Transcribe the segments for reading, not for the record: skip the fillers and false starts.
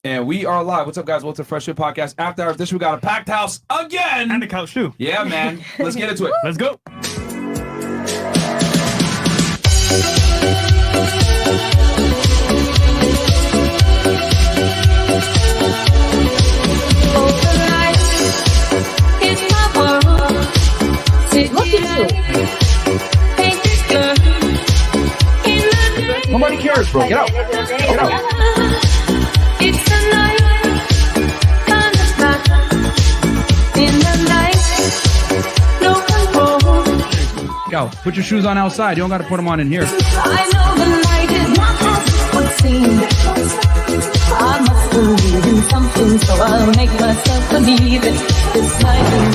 And we are live. What's up, guys? Welcome to Fresh Fit Podcast After Hours. This week we got a packed house again. And the couch, too. Yeah, man. Let's get into it. Let's go. Nobody cares, bro. Get out. Get out. It's the night, kind of black. In the night, no control. Go. Put your shoes on outside. You don't got to put them on in here. I know the night is not as it would seem. I must believe in something, so I'll make myself believe it. This night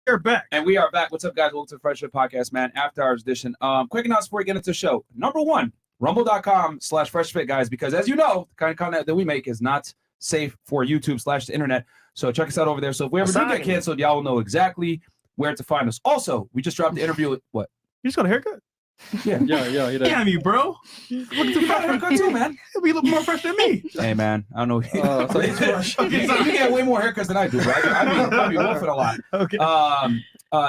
We're back. And we are back. What's up, guys? Welcome to the Fresh Fit Podcast, man. After Hours edition. Quick announcement before we get into the show. Number one, rumble.com/freshfit, guys, because as you know, the kind of content that we make is not safe for YouTube/the internet. So check us out over there. So if we ever do get canceled, y'all will know exactly where to find us. Also, we just dropped the interview with what? You just got a haircut? Yeah. Yeah. Damn you, bro. Look at the haircut too, man. You look more fresh than me. Hey, man. I don't know. You get way more haircuts than I do, right? I be wolfing a lot. Okay.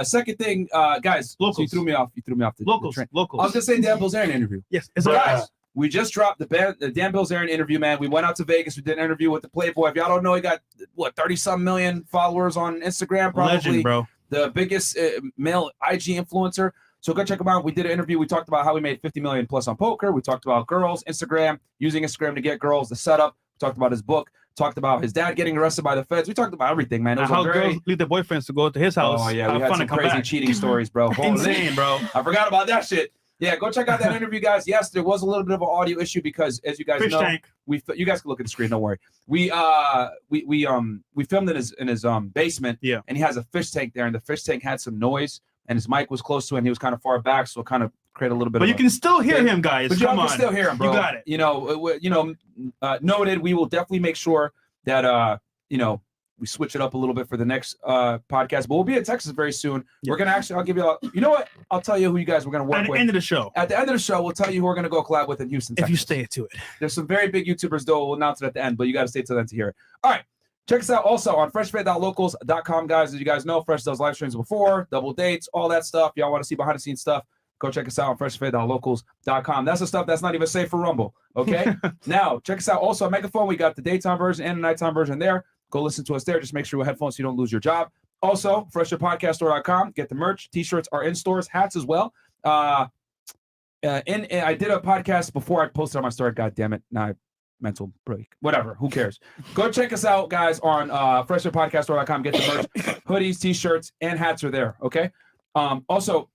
Second thing, guys. Locals. So you threw me off. The Locals. train. Locals. I was just saying Dan Bilzerian interview. Yes. It's Guys, we just dropped the Dan Bilzerian interview, man. We went out to Vegas. We did an interview with the Playboy. If y'all don't know, he got, 30-some million followers on Instagram, probably. Legend, bro. The biggest male IG influencer. So go check him out. We did an interview. We talked about how we made 50 million plus on poker. We talked about girls, Instagram, using Instagram to get girls, the setup. We talked about his book. Talked about his dad getting arrested by the feds. We talked about everything, man. It was How girls leave their boyfriends to go to his house. Oh, yeah. We have had fun some and come crazy back. cheating stories, bro. Insane, bro. I forgot about that shit. Yeah, go check out that interview, guys. Yes, there was a little bit of an audio issue because, as you guys Fish know, tank. you guys can look at the screen. Don't worry. We filmed in his basement. Yeah. And he has a fish tank there, and the fish tank had some noise, and his mic was close to it, and he was kind of far back, so it kind of created a little bit. But you can still hear him, guys. But you Come can on. still hear him, bro. You got it. Noted. We will definitely make sure that we switch it up a little bit for the next podcast. But we'll be in Texas very soon. Yeah. We're gonna I'll give you you know what? I'll tell you who you guys we're gonna work At the with. end of the show. At the end of the show, we'll tell you who we're gonna go collab with in Houston, Texas. If you stay to it. There's some very big YouTubers, though. We'll announce it at the end, but you got to stay till then to hear it. All right. Check us out also on freshfit.locals.com, guys. As you guys know, Fresh does live streams before, double dates, all that stuff. Y'all want to see behind the scenes stuff, go check us out on freshfit.locals.com. That's the stuff that's not even safe for Rumble, okay? Now, check us out also on Megaphone. We got the daytime version and the nighttime version there. Go listen to us there. Just make sure with headphones so you don't lose your job. Also, freshfitpodcaststore.com. Get the merch. T-shirts are in stores. Hats as well. I did a podcast before I posted on my story. God damn it. Now mental break. Whatever. Who cares? Go check us out, guys, on freshfitpodcaststore.com. Get the merch. Hoodies, T-shirts, and hats are there, okay? Also,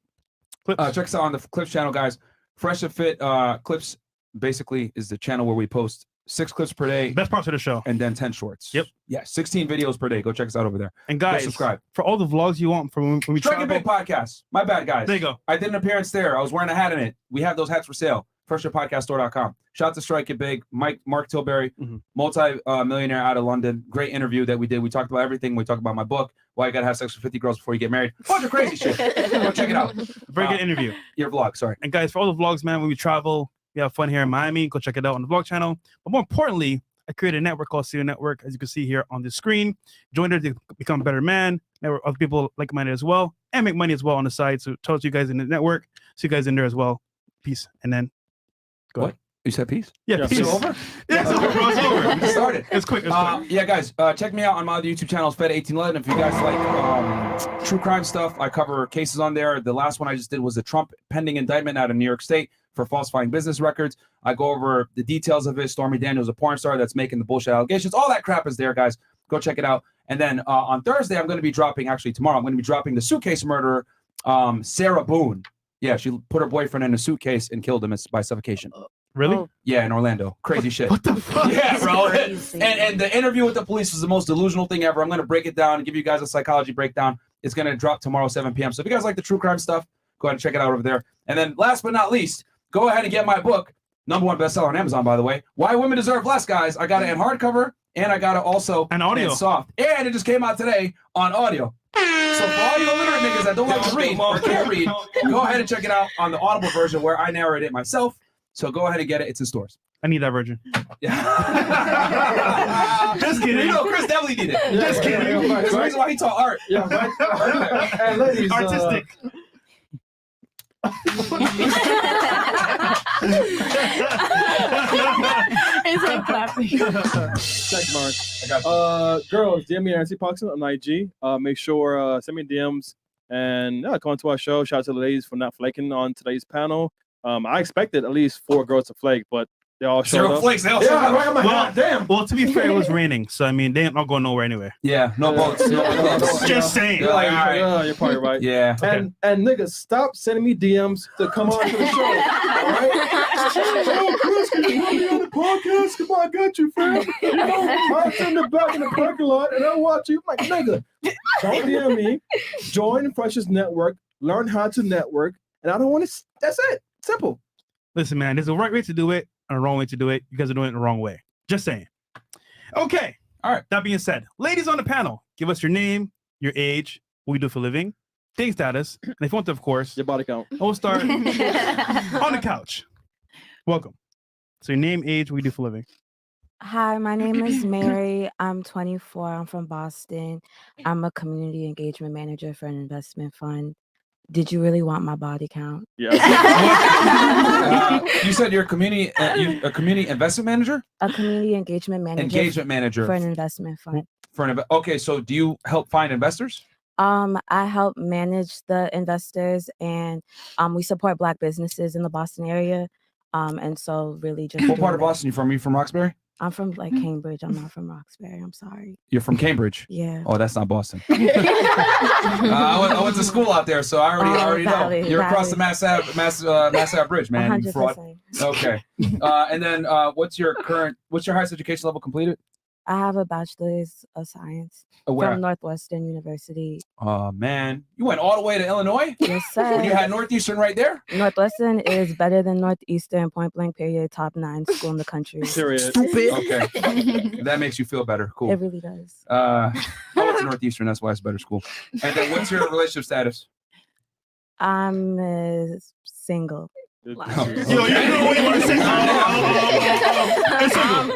check us out on the Clips channel, guys. Fresh and Fit Clips basically is the channel where we post 6 clips per day. Best parts of the show. And then 10 shorts. Yep. Yeah, 16 videos per day. Go check us out over there. And guys, subscribe. For all the vlogs you want from when we Strike travel. Big Podcast. My bad, guys. There you go. I did an appearance there. I was wearing a hat in it. We have those hats for sale. FreshFitPodcastStore.com. Shout out to Strike It Big. Mark Tilbury, multi-millionaire out of London. Great interview that we did. We talked about everything. We talked about my book, why you got to have sex with 50 girls before you get married. Bunch of crazy shit. Go check it out. Very good interview. Your vlog, sorry. And guys, for all the vlogs, man, when we travel, we have fun here in Miami. Go check it out on the vlog channel. But more importantly, I created a network called Studio Network, as you can see here on the screen. Join there to become a better man. Network of people like-minded as well, and make money as well on the side. So tell us you guys in the network. See you guys in there as well. Peace. And then go ahead. You said peace? Yeah, peace. It's over? Yeah, it's over, bro. It's over. We just started. It's quick. It's quick. Yeah, guys, check me out on my other YouTube channel, Fed1811. If you guys like true crime stuff, I cover cases on there. The last one I just did was a Trump pending indictment out of New York State for falsifying business records. I go over the details of it. Stormy Daniels, a porn star that's making the bullshit allegations. All that crap is there, guys. Go check it out. And then on Thursday, I'm going to be dropping, actually tomorrow, I'm going to be dropping the suitcase murderer, Sarah Boone. Yeah, she put her boyfriend in a suitcase and killed him by suffocation. Really? Oh. Yeah, in Orlando. Crazy shit. What the fuck? Yeah, bro. Crazy. And the interview with the police was the most delusional thing ever. I'm going to break it down and give you guys a psychology breakdown. It's going to drop tomorrow, 7 p.m. So if you guys like the true crime stuff, go ahead and check it out over there. And then last but not least, go ahead and get my book. #1 bestseller on Amazon, by the way. Why Women Deserve Less, guys. I got it in hardcover, and I got it also and audio. in soft. And it just came out today on audio. So for all you illiterate niggas that don't like to read or can't read, go ahead and check it out on the Audible version where I narrate it myself. So go ahead and get it. It's in stores. I need that version. Yeah. Just kidding. You know, Chris definitely need it. Just kidding. That's the reason why he taught art. Yeah, and ladies, Artistic. It's like clapping. check mark. I got you. Girls, DM me Nancy Puxton on IG. Make sure send me DMs and come on to our show. Shout out to the ladies for not flaking on today's panel. I expected at least 4 girls to flake, but they all showed Zero up. flakes. They all showed up. Right, I'm like, God damn. Well, to be fair, it was raining, so I mean, they're not going nowhere anyway. Yeah, no boats. No boats. Just saying. They're like, all right. Yeah, you're probably right. Yeah. And niggas, stop sending me DMs to come on to the show. All right? Yo, Chris, can you put me on the podcast? Come on, I got you, fam. You know, I'm in the back in the parking lot and I watch you. I'm like, nigga, don't DM me. Join Freshest Network. Learn how to network. And I don't want to. That's it. Simple. Listen, man, there's a right way to do it and a wrong way to do it. You guys are doing it the wrong way. Just saying. Okay. All right. That being said, ladies on the panel, give us your name, your age, what you do for a living, dating status, and if you want to, of course, Your body count. we'll start on the couch. Welcome. So your name, age, what you do for a living. Hi, my name is Mary. I'm 24. I'm from Boston. I'm a community engagement manager for an investment fund. Did you really want my body count? Yeah. You said you're a community investment manager? A community engagement manager Engagement manager for an investment fund. Okay, so do you help find investors? I help manage the investors and we support Black businesses in the Boston area. And so really just What part doing of that. Boston you from? Are you from Roxbury? I'm from like Cambridge. I'm not from Roxbury. I'm sorry. You're from Cambridge? Yeah. Oh, that's not Boston. I went to school out there, so I already know. valid, You're across the valid. Mass Ave Bridge, man. You fraud. 100%. Okay. And then what's your highest education level completed? I have a bachelor's of science Where? from Northwestern University. Oh man, you went all the way to Illinois? Yes, sir. When you had Northeastern right there? Northwestern is better than Northeastern, point blank period, top 9 school in the country. Period. Okay. That makes you feel better. Cool. It really does. I went to Northeastern, that's why it's a better school. And then what's your relationship status? I'm single. Yo, you know what you want to say.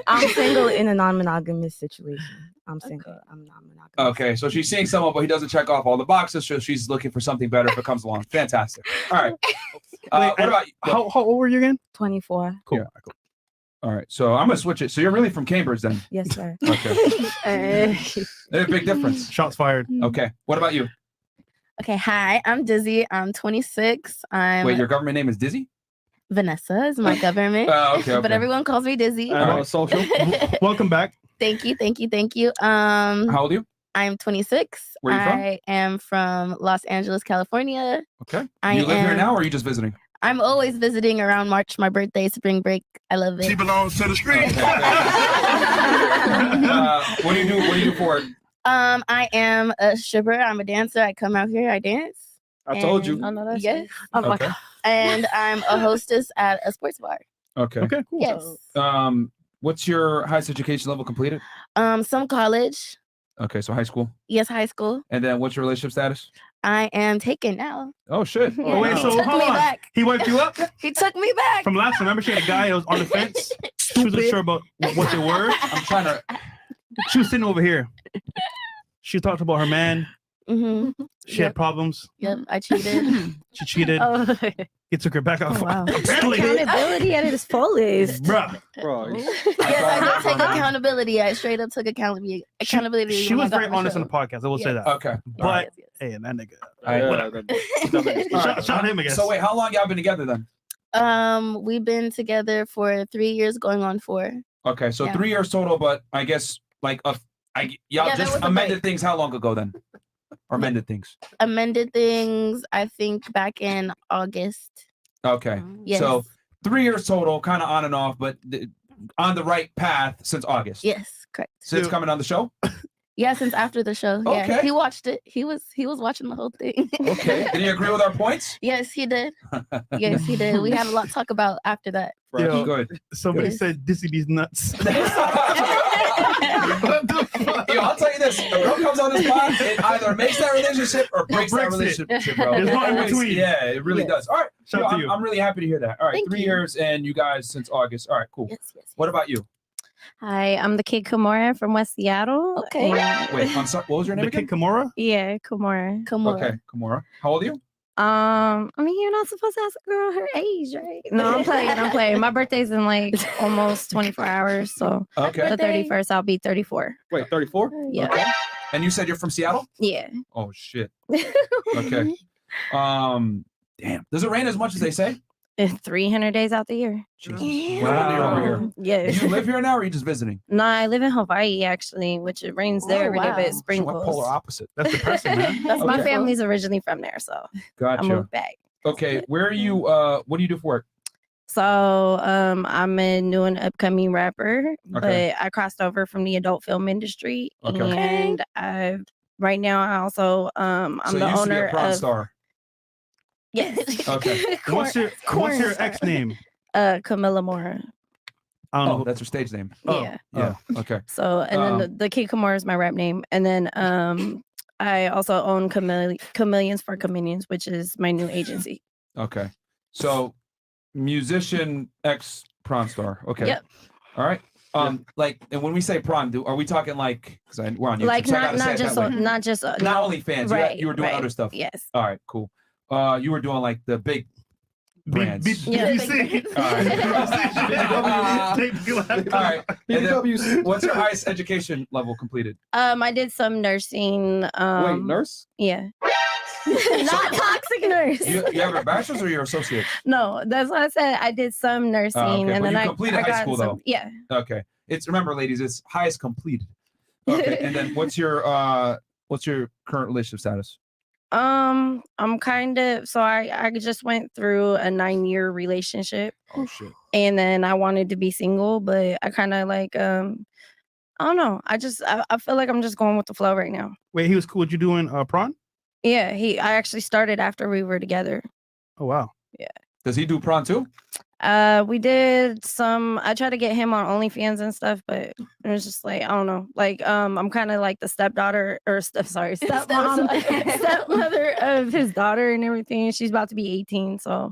I'm single in a non-monogamous situation. I'm single. I'm non-monogamous. Okay, so she's seeing someone, but he doesn't check off all the boxes, so she's looking for something better if it comes along. Fantastic. All right. What about you? How old were you again? 24. Cool. Yeah, cool. All right, so I'm gonna switch it. So you're really from Cambridge then? Yes, sir. Okay. There's a big difference. Shots fired. Okay. What about you? Okay, hi, I'm Dizzy. I'm 26. Wait, your government name is Dizzy? Vanessa is my government. Okay. But everyone calls me Dizzy. And on social. Welcome back. Thank you. How old are you? I'm 26. Where are you from? I am from Los Angeles, California. Okay. I You live here am- now, or are you just visiting? I'm always visiting around March, my birthday, spring break. I love it. belongs to the street. Okay. What do you do? What do you do for it? I am a stripper. I'm a dancer. I come out here. I dance. I told you. And- Oh, no, that's Yes. Oh, my Okay. God. And I'm a hostess at a sports bar. Okay. Okay, cool. Yes. What's your highest education level completed? Some college. Okay, so high school. Yes, high school. And then what's your relationship status? I am taken now. Oh shit. Oh, wait, He so took hold me on. back. He wiped you up He took me back. from last time. Remember, she had a guy that was on the fence. She wasn't sure about what they were. I'm trying to. She was sitting over here. She talked about her man. Mm-hmm. She had Yep. problems. Yep, I cheated. She cheated. Oh, He took her back off. wow. Apparently, Accountability at its fullest. bruh. Bro, Yes, I did take accountability. I straight up took accountability. She when I was got very the honest on show. the podcast. I will say Yes. that. Okay. But Yes, hey, that nigga. Alright. Shout him, I guess. So wait, how long y'all been together then? We've been together for 3 years, going on 4. Okay, so Yeah. 3 years total, but I guess like y'all Yeah, there just was a amended break. things how long ago then? Or amended things? Amended things, I think, back in August. Okay. Yes. So 3 years total, kind of on and off, but on the right path since August. Yes, correct. Since coming on the show? Yeah, since after the show. Yeah, Okay. he watched it. He was watching the whole thing. Okay. Did he agree with our points? Yes, he did. Yes, he did. We had a lot to talk about after that. Yo, Good. somebody Yes. said Dizzy B's nuts. What the Yo, I'll tell you this: if a girl comes on this pod, it either makes that relationship or breaks that breaks it. relationship, bro. There's no in Always- between. Yeah, it really does. All right, Shout yo, out to you. I'm really happy to hear that. All right, Thank 3 you. years and you guys since August. All right, cool. Yes. What about you? Hi, I'm the kid Kimura from West Seattle. Okay. and- Wait, I'm sorry. What was your name The again? kid Kimura? Yeah, Kimura. Okay, Kimura. How old are you? I mean, you're not supposed to ask a girl her age, right? No, I'm playing. My birthday's in like almost 24 hours, so Okay. the 31st I'll be 34. Wait, 34? Yeah. Okay. And you said you're from Seattle? Yeah. Oh shit. Okay. Damn. Does it rain as much as they say? 300 days out the year. Jesus. What happened to you over here? Yeah. Do you live here now or are you just visiting? No, I live in Hawaii actually, which it rains there every day, but it What sprinkles. polar opposite. That's depressing, man. My Okay. family's originally from there, so I Gotcha. moved back. Okay. Where are you? What do you do for work? So I'm a new and upcoming rapper, Okay. but I crossed over from the adult film industry, Okay. and right now I also I'm So the you used to be owner a prawn of star. yes. Okay. What's your ex name? Camilla Mora. I don't know. Oh, that's her stage name. Yeah. Yeah. Okay. So and then the Kid Kamora is my rap name, and then I also own Chameleons for Comedians, which is my new agency. Okay. So musician ex prawn star. Okay. Yep. All right. Like, and when we say prawn, are we talking like? Because we're on YouTube, Like so I gotta say not it just that way. not just Not only fans. right, You were doing right. other stuff. Yes. All right. Cool. You were doing like the big brands. Yeah, BBC. All right. And then what's your highest education level completed? I did some nursing. Wait, nurse? Yeah. Not toxic nurse. You have a bachelor's or your associate? No, that's what I said. I did some nursing, okay. and But then you I completed I high got school, some, though. Yeah. Okay. It's remember, ladies, it's highest completed. Okay. And then what's your current relationship status? I'm kind of so I just went through a 9-year relationship, Oh shit. and then I wanted to be single, but I kind of like I don't know. I feel like I'm just going with the flow right now. Wait, he was cool with you doing prawn? Yeah, I actually started after we were together. Oh wow. Does he do prawn too? We did some. I tried to get him on OnlyFans and stuff, but it was just like I don't know. Like I'm kind of like the stepdaughter or stepmother of his daughter and everything. She's about to be 18, so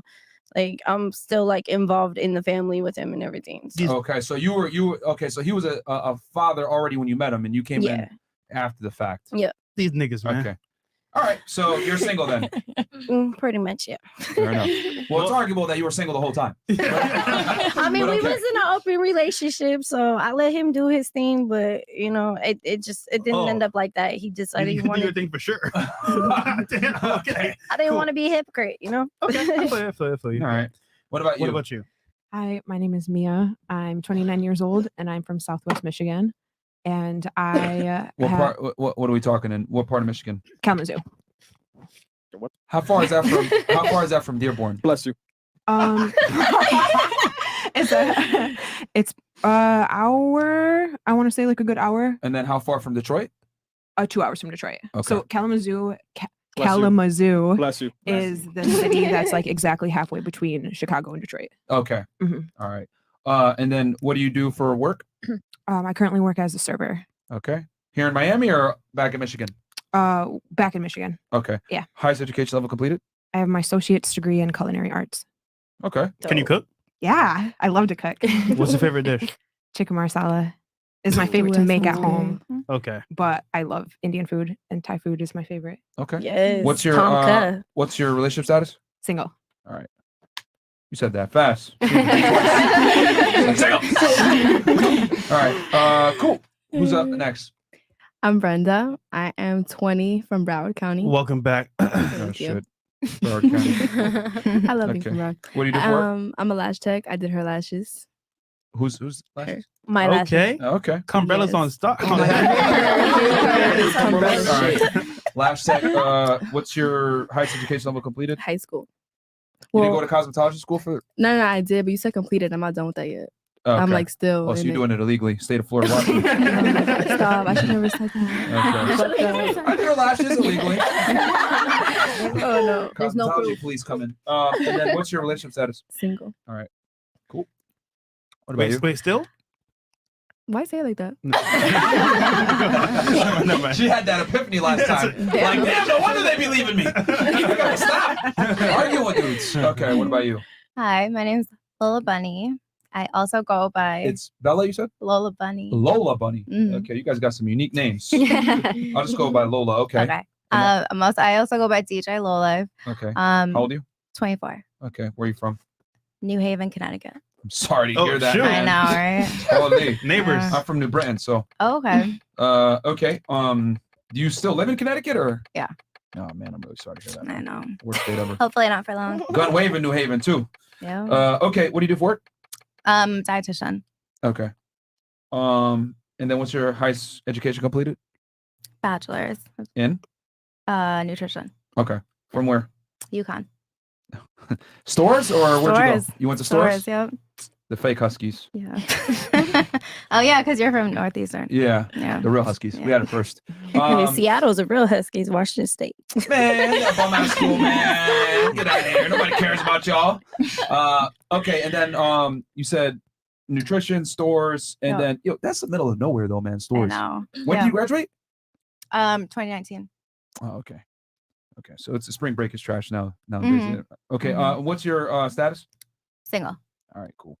like I'm still like involved in the family with him and everything. So. Okay, so you were okay. So he was a father already when you met him, and you came in after the fact. Yeah. These niggas, man. Okay. All right. So you're single then. Pretty much, yeah. Fair enough. Well, it's arguable that you were single the whole time. I mean, But we okay. was in an open relationship, so I let him do his thing. But you know, it didn't end up like that. He decided he You do your wanted. thing for sure. Damn, okay. I didn't want to be a hypocrite, you know. Okay. I feel you. All right. What about you? What about you? Hi, my name is Mia. I'm 29 years old and I'm from Southwest Michigan. And I What have part? What are we talking in? What part of Michigan? Kalamazoo. How far is that from? How far is that from Dearborn? Bless you. It's hour. I want to say like a good hour. And then how far from Detroit? 2 hours from Detroit. Okay. So Kalamazoo, Bless you. Kalamazoo Bless you. is the city that's like exactly halfway between Chicago and Detroit. Okay. Mhm. All right. And then what do you do for work? I currently work as a server. Okay. Here in Miami or back in Michigan? Back in Michigan. Okay. Yeah. Highest education level completed? I have my associate's degree in culinary arts. Okay. Can you cook? Yeah, I love to cook. What's your favorite dish? Chicken marsala is my favorite to make at home, Okay. but I love Indian food and Thai food is my favorite. Okay. Yes. What's your Tonka. what's your relationship status? Single. You said that fast. All right. Cool. Who's up next? I'm Brenda. I am 20 from Broward County. Welcome back. Oh, Thank you. shit. Broward County. I love Okay. you from Broward. What do you do for work? I'm a lash tech. I did her lashes. Who's lashes? My lashes. Okay. Okay. Cumbrella's Yes. on stock. Oh my God. All right. Lash tech. What's your highest education level completed? High school. You didn't Well, go to cosmetology school for? no, I did, but you said completed. I'm not done with that yet. Okay. I'm like still. Oh, so in you're it. doing it illegally? State of Florida. Washington. Stop. I should never said that. Okay. I did her lashes illegally. Oh no. There's no Cosmetology proof. police coming. And then what's your relationship status? Single. What about you? Wait, still? Why say it like that? Never mind. She had that epiphany last time. Like, damn, no wonder they be leaving me. I gotta stop arguing with dudes. Okay, what about you? Hi, my name's Lola Bunny. I also go by It's Bella, you said? Lola Bunny. Lola Bunny. Mhm. Okay, you guys got some unique names. I'll just go by Lola. Okay. Okay. I also go by DJ Lola. Okay. How old are you? 24. Okay. Where are you from? New Haven, Connecticut. I'm sorry to Oh, hear that. shoot. I Man. know, right? How old are you? Neighbors. I'm from New Britain, so. Oh, okay. Okay. Do you still live in Connecticut or? Yeah. Oh man, I'm really sorry to hear that. I know. Worst state ever. Hopefully not for long. Gun wave in New Haven too. Yeah. Okay. What do you do for work? Dietitian. Okay. And then what's your highest education completed? Bachelor's. In? Nutrition. Okay. From where? UConn. Stores or where'd you go? Stores. You went to stores? Yep. The fake Huskies. Yeah. Oh yeah, because you're from Northeastern. Yeah. Yeah. The real Huskies. We had it first. Seattle's a real Huskies, Washington State. Man, that bum ass school, man. Get out of here. Nobody cares about y'all. Okay, and then you said nutrition, stores, and then that's the middle of nowhere though, man. Stores. I know. When did you graduate? 2019. Oh, okay. Okay. So it's a spring break is trash now. Nowadays. Okay. What's your status? Single. All right, cool.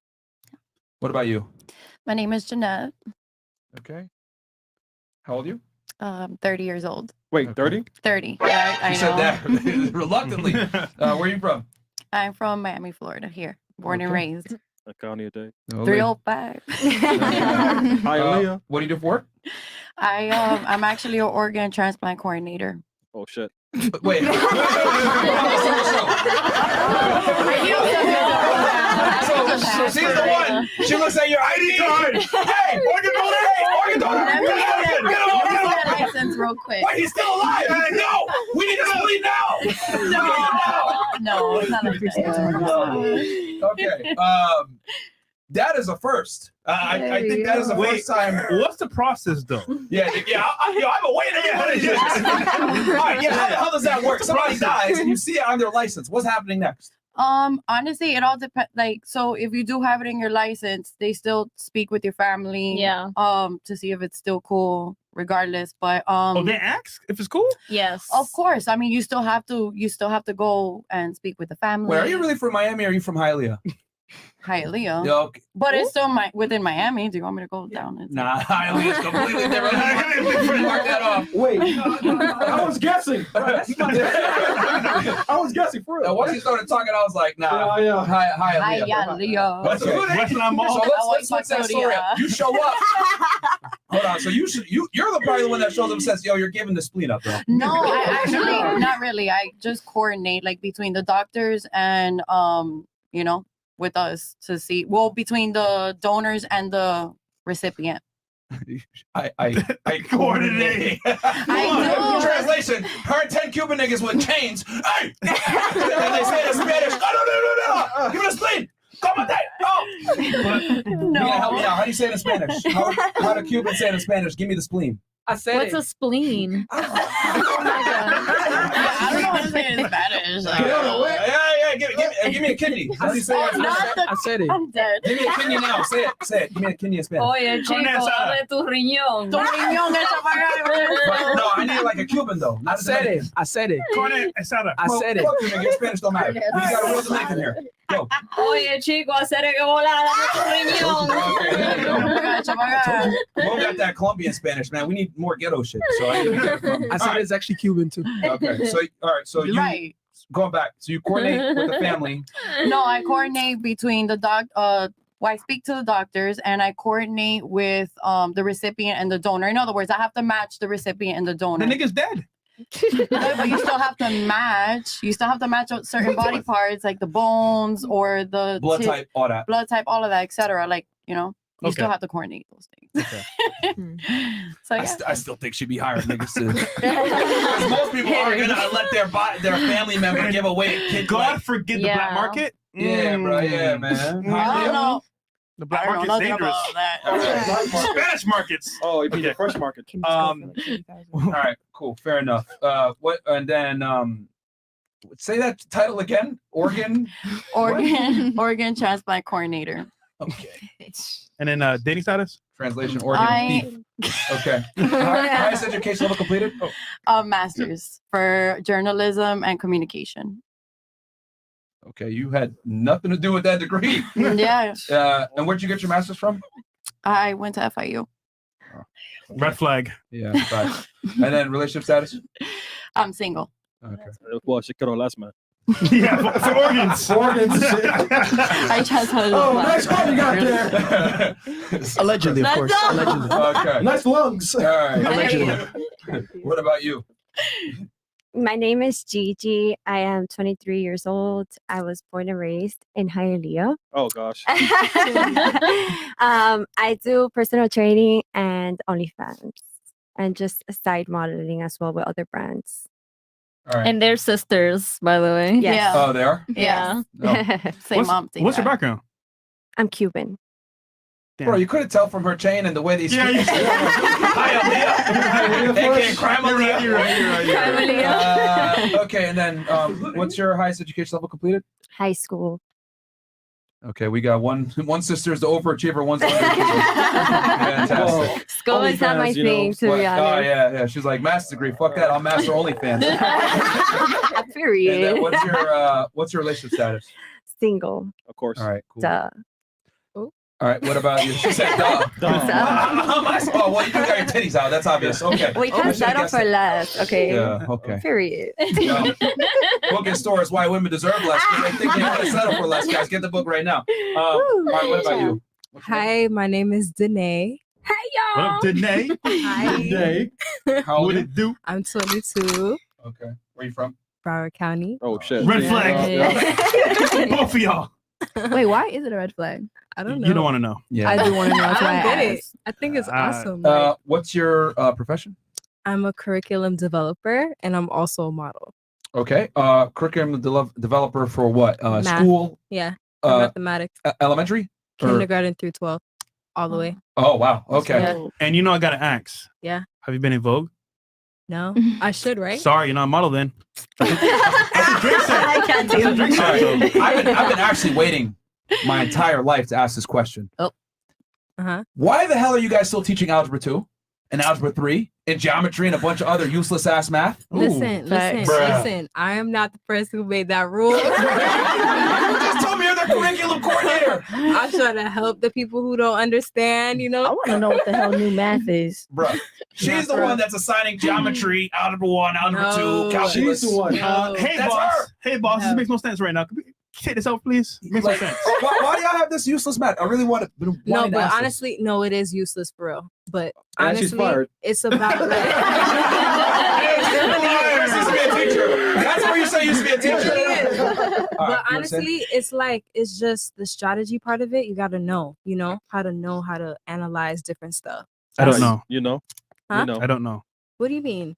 What about you? My name is Jeanette. Okay. How old are you? 30 years old. Wait, 30? 30. Yeah, I You know. said that reluctantly. Where are you from? I'm from Miami, Florida. Here, born and Okay. raised. A county a day. 305. Hialeah. What do you do for work? I'm actually an organ transplant coordinator. Oh shit. Wait. So she's the one. She looks at your ID card. Hey, organ donor. Hey, organ donor. Let me get a license real quick. Wait, he's still alive. No, we need to split now. No, it's not like that. Okay. That is a first. I think that is the first time. What's the process though? Yeah. I'm waiting. All right. Yeah. How does that work? Somebody dies and you see it on their license. What's happening next? Honestly, it all depends. Like, so if you do have it in your license, they still speak with your family. Yeah. To see if it's still cool, regardless. But they ask if it's cool. Yes. Of course. I mean, you still have to go and speak with the family. Wait, are you really from Miami or are you from Hialeah? Hialeah. Yeah, okay. But it's still within Miami. Do you want me to go down? Nah, Hialeah is completely different. Mark that off. Wait, I was guessing. I was guessing for real. Now, once he started talking, I was like, nah. Yeah. Hialeah. Let's do it. So let's that story up. You show up. Hold on. So you're probably the one that shows up and says, "Yo, you're giving the spleen up, bro." No, I actually not really. I just coordinate like between the doctors and with us to see between the donors and the recipient. I coordinate. I do. Translation: her 10 Cuban niggas with chains. Hey, and they say in Spanish. No. Give me the spleen. Come on, no. You gotta help me out. How do you say it in Spanish? How do Cubans say it in Spanish? Give me the spleen. What's a spleen? I don't know how to say it in Spanish. Give me a kidney. How do you say it? I said it. I'm dead. Give me a kidney now. Say it. Give me a kidney in Spanish. Oye, chico, dale tu riñón. Tu riñón echa para acá. No, I need like a Cuban though. Not I said it. I said it. I said it. Fuck you, nigga. Spanish don't matter. We got a real Dominican here. Go. Oye, chico, hacer que volar, dame tu riñón. Okay, there you go. Echa para acá. We don't got that Colombian Spanish, man. We need more ghetto shit. So I said it's actually Cuban too. Okay. So all right. So you going back. So you coordinate with the family. No, I coordinate between the I speak to the doctors and I coordinate with the recipient and the donor. In other words, I have to match the recipient and the donor. The nigga's dead. But you still have to match. You still have to match up certain body parts, like the bones or the Blood type, all that. blood type, all of that, etc. Like you still have to coordinate those things. Okay. So yeah. I still think she'd be hiring niggas too. Because most people are gonna let their family member give away a kid. God forget the black market. Yeah, bro. Yeah, man. I don't know. The black I don't market's know dangerous. about that. Spanish markets. Oh, it'd be the first market. All right, cool, fair enough. What and then say that title again. Organ Organ transplant coordinator. Okay. And then dating status? Translation, Oregon. Okay. Highest education level completed? Master's for journalism and communication. Okay, you had nothing to do with that degree. Yeah. And where'd you get your master's from? I went to FIU. Red flag. Yeah. Right. And then relationship status? I'm single. Okay. Well, she cut her last man. Yeah, for organs. I just had nice car you got there. Allegedly, of course. Allegedly. Okay. Nice lungs. All right. Allegedly. What about you? My name is Gigi. I am 23 years old. I was born and raised in Hialeah. Oh gosh. I do personal training and OnlyFans, and just side modeling as well with other brands. All right. And they're sisters, by the way. Yes. Yeah. Oh, they are? Yeah. Same mom. Same What's your dad. background? I'm Cuban. Bro, you couldn't tell from her chain and the way they speak. Yeah. Hi, Aaliyah. AKA Crime Aaliyah. You're right. Okay, and then what's your highest education level completed? High school. Okay, we got one sister's the overachiever, one's the underachiever. Fantastic. School is not my thing, to be honest. Oh, yeah. She's like, master's degree. Fuck that. I'll master OnlyFans. And Period. then what's your relationship status? Single. Of course. All right, cool. Duh. All right, what about you? She said, duh. Oh, well, you do got your titties out. That's obvious. Okay. We can settle for less. Okay. Yeah, okay. Period. Book in stores why women deserve less. Because they think they want to settle for less, guys. Get the book right now. All right, what about you? Hi, my name is Danae. Hi, What y'all. up, Danae? Hi. Danae. How old What are you? it do? I'm 22, Okay. Where you from? Broward County. Oh shit. Red flag. Both of y'all. Wait, why is it a red flag? I don't know. You don't want to know. Yeah. I do want to know. That's why I I get it. asked. I think it's awesome. What's your profession? I'm a curriculum developer and I'm also a model. Okay. Curriculum developer for what? Math. School? Yeah. Uh, Mathematics. Elementary? Or- Kindergarten through 12. All the way. Oh, wow. Okay. Yeah. And you know I gotta ask. Yeah. Have you been in Vogue? No. I should, right? Sorry, you're not a model then. I can't do All it. right. I've been actually waiting my entire life to ask this question. Uh-huh. Why the hell are you guys still teaching Algebra 2 and Algebra 3 and geometry and a bunch of other useless ass math? Listen. I am not the person who made that rule. You just told me you're the curriculum coordinator. I'm trying to help the people who don't understand, you I know? want to know what the hell new math is. Bruh. She's the one that's assigning geometry, Algebra 1, Algebra No. 2, calculus. She's the one. No. Hey, That's boss. her. Hey, boss. This No. makes no sense right now. Could we take this out, please? It makes no Like, sense. why do y'all have this useless math? I really want to. No, but honestly, no, it is useless for real. But And honestly, she's fired. it's about Used to be a teacher. That's where you say used to be a teacher. All right, But you honestly, it's just the strategy part of it. You got to know, how to analyze different stuff. I don't know. You know. Huh? You know. I don't know. What do you mean?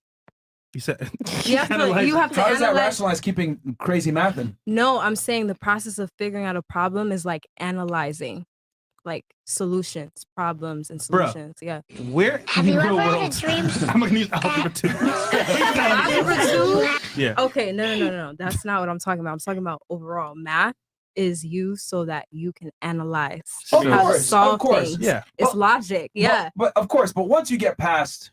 You said You have to How does that analyze. rationalize keeping crazy math in? No, I'm saying the process of figuring out a problem is like analyzing, like solutions, problems, and Bruh. solutions. Yeah. Where in the real world? I'm gonna use Algebra 2. Algebra 2? Yeah. Okay, no. That's not what I'm talking about. I'm talking about overall math is used so that you can analyze Of how to course, solve of course. things. Yeah. It's logic. Yeah. But of course, but once you get past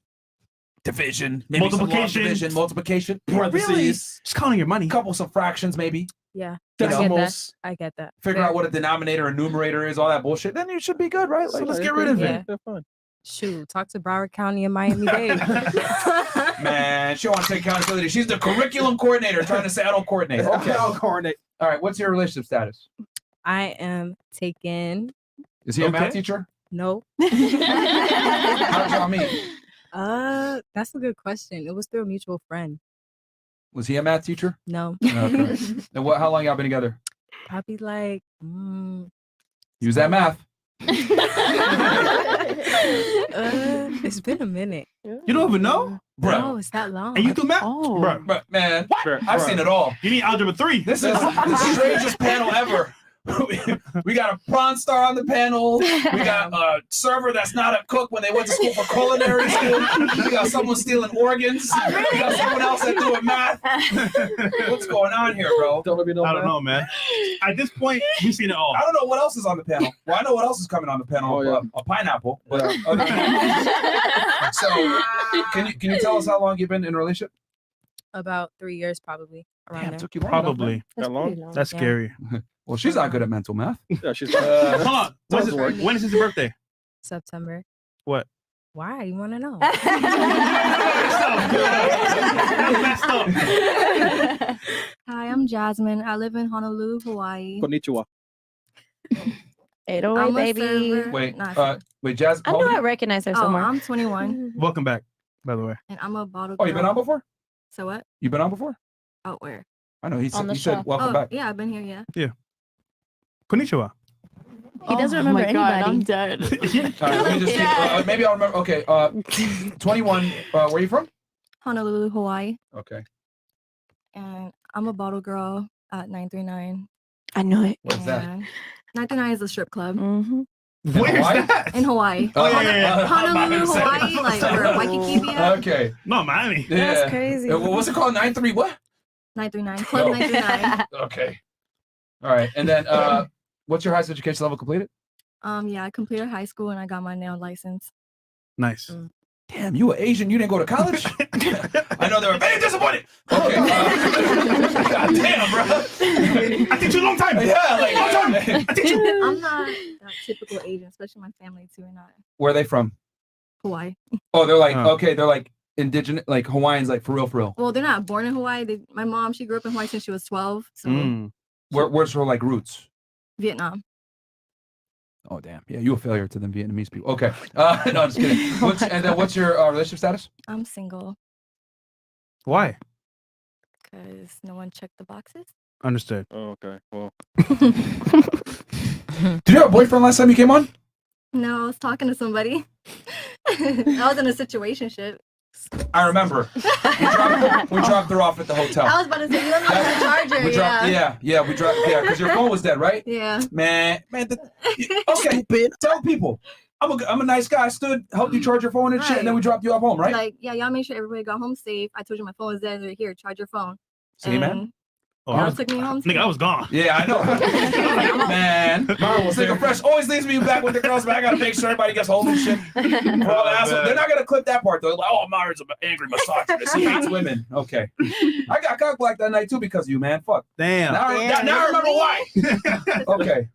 division, maybe some long Multiplication. division, multiplication, Parentheses. really, Just counting your money. couple some fractions, maybe. Yeah. You I know, get that. almost I get that. figure out what a denominator and numerator is, all that bullshit. Then you should be good, right? Like, let's get rid of it. Yeah. Shoot, talk to Broward County and Miami-Dade. Man, she wants to take accountability. She's the curriculum coordinator trying to say I don't coordinate. Okay. I'll coordinate. All right. What's your relationship status? I am taken. Is he a math teacher? No. How did y'all meet? That's a good question. It was through a mutual friend. Was he a math teacher? No. Okay. And how long y'all been together? Probably like Use that math. it's been a minute. You don't even know? No, it's that long. And you do math? Bruh, man, I've seen it all. You need Algebra 3. This is the strangest panel ever. We got a prawn star on the panel. We got a server that's not a cook when they went to school for culinary school. We got someone stealing organs. We got someone else that's doing math. What's going on here, bro? I don't know, man. At this point, we've seen it all. I don't know what else is on the panel. Well, I know what else is coming on the panel. A pineapple. But so, can you tell us how long you've been in a relationship? About 3 years, probably. Around Damn, there. took you long. Probably. That's That long? pretty long. That's Yeah. scary. Well, she's not good at mental math. Yeah, she's. Hold on. When is his birthday? September. What? Why? You want to know? Hi, I'm Jasmine. I live in Honolulu, Hawaii. Konnichiwa. 808, I'm a baby. server. Wait, Jazz. I know I recognize her Oh, somewhere. I'm 21, Welcome back, by the way. and I'm a bottle. Oh, you been girl. on before? So what? You been on before? Oh, where? I know. He On the said, show. welcome Oh, back. yeah, I've been here. Yeah. Konnichiwa. He doesn't remember anybody. I'm dead. Let me just see. Maybe I'll remember. Okay. 21. Where are you from? Honolulu, Hawaii, Okay. and I'm a bottle girl at 939. I know it. What's that? And 939 is a strip club Mm-hmm. Where's Hawaii? that? in Hawaii. Oh, yeah. Honolulu, Hawaii, like where Waikiki be at. Okay. No, Miami. Yeah. crazy. What's it called? 93 what? 939, Club No. 939. Okay. All right. And then what's your highest education level completed? Yeah, I completed high school and I got my nail license. Nice. Damn, you were Asian. You didn't go to college? I know they were very disappointed. Okay. God damn, bro. I teach you a long time. Yeah, like long time. I teach you. I'm not that typical Asian, especially my family too, and not Where are they from? Hawaii. Oh, they're like, Oh. okay, they're like indigenous, like Hawaiians, like for real, for real. Well, they're not born in Hawaii. My mom, she grew up in Hawaii since she was 12. So Mm. Where's her like roots? Vietnam. Oh, damn. Yeah, you a failure to them Vietnamese people. Okay. No, I'm just kidding. And then what's your relationship status? I'm single Why? because no one checked the boxes. Understood. Oh, okay. Well, Did you have a boyfriend last time you came on? No, I was talking to somebody. I was in a situationship. I remember. We dropped her off at the hotel. I was about to say, you let me use the charger. We dropped, we dropped, because your phone was dead, right? Yeah. Man, okay, tell people. I'm a nice guy. I stood, helped you charge your phone and shit, and then we dropped you off home, right? Like, yeah, y'all make sure everybody got home safe. I told you my phone was dead. Here, charge your phone. See, man? Oh, Y'all took me home. Nigga, I was gone. Yeah, I know. Man, Nigga Fresh always leaves me back with the girls, but I gotta make sure everybody gets home and shit. For all the assholes. They're not gonna clip that part though. Like, oh, Myron's an angry misogynist. He hates women. Okay. I got cock blocked that night too because of you, man. Fuck. Damn. Now I remember why. Okay.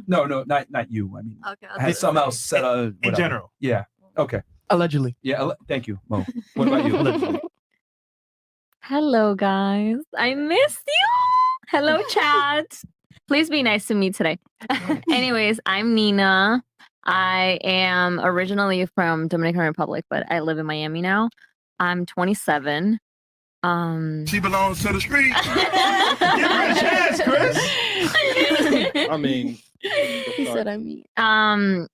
No, not you. I mean, okay, I had something else said. In general. Yeah. Okay. Allegedly. Yeah. Thank you, Mo. What about you? Allegedly. Hello, guys. I missed you. Hello, chat. Please be nice to me today. Anyways, I'm Nina. I am originally from Dominican Republic, but I live in Miami now. I'm 27. She belongs to the street. Give her a chance, Chris. I mean, He said I'm me. I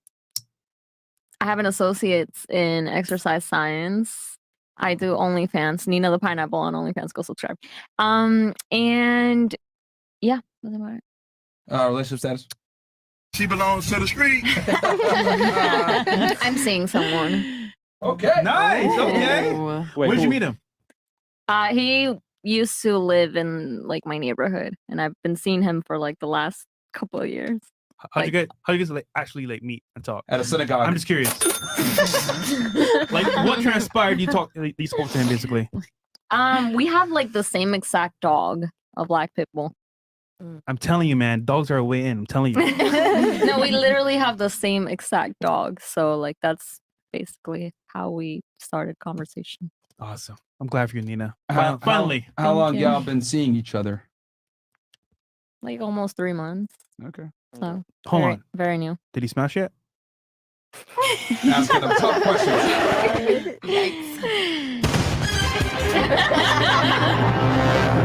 have an associate's in exercise science. I do OnlyFans. Nina the Pineapple on OnlyFans. Go subscribe. And yeah, that's about it. Relationship status. She belongs to the street. I'm seeing someone. Okay. Nice. Okay. Where'd you meet him? He used to live in like my neighborhood, and I've been seeing him for like the last couple of years. How'd you guys like actually like meet and talk? At a synagogue. I'm just curious. Like, what transpired? You spoke to him basically. We have like the same exact dog, a black pit bull. I'm telling you, man, dogs are a way in. I'm telling you. No, we literally have the same exact dog. So like that's basically how we started conversation. Awesome. I'm glad for you, Nina. Finally. How long you. y'all been seeing each other? Like almost 3 months. Okay. So Hold on. Very new. Did he smash yet? Asking them tough questions.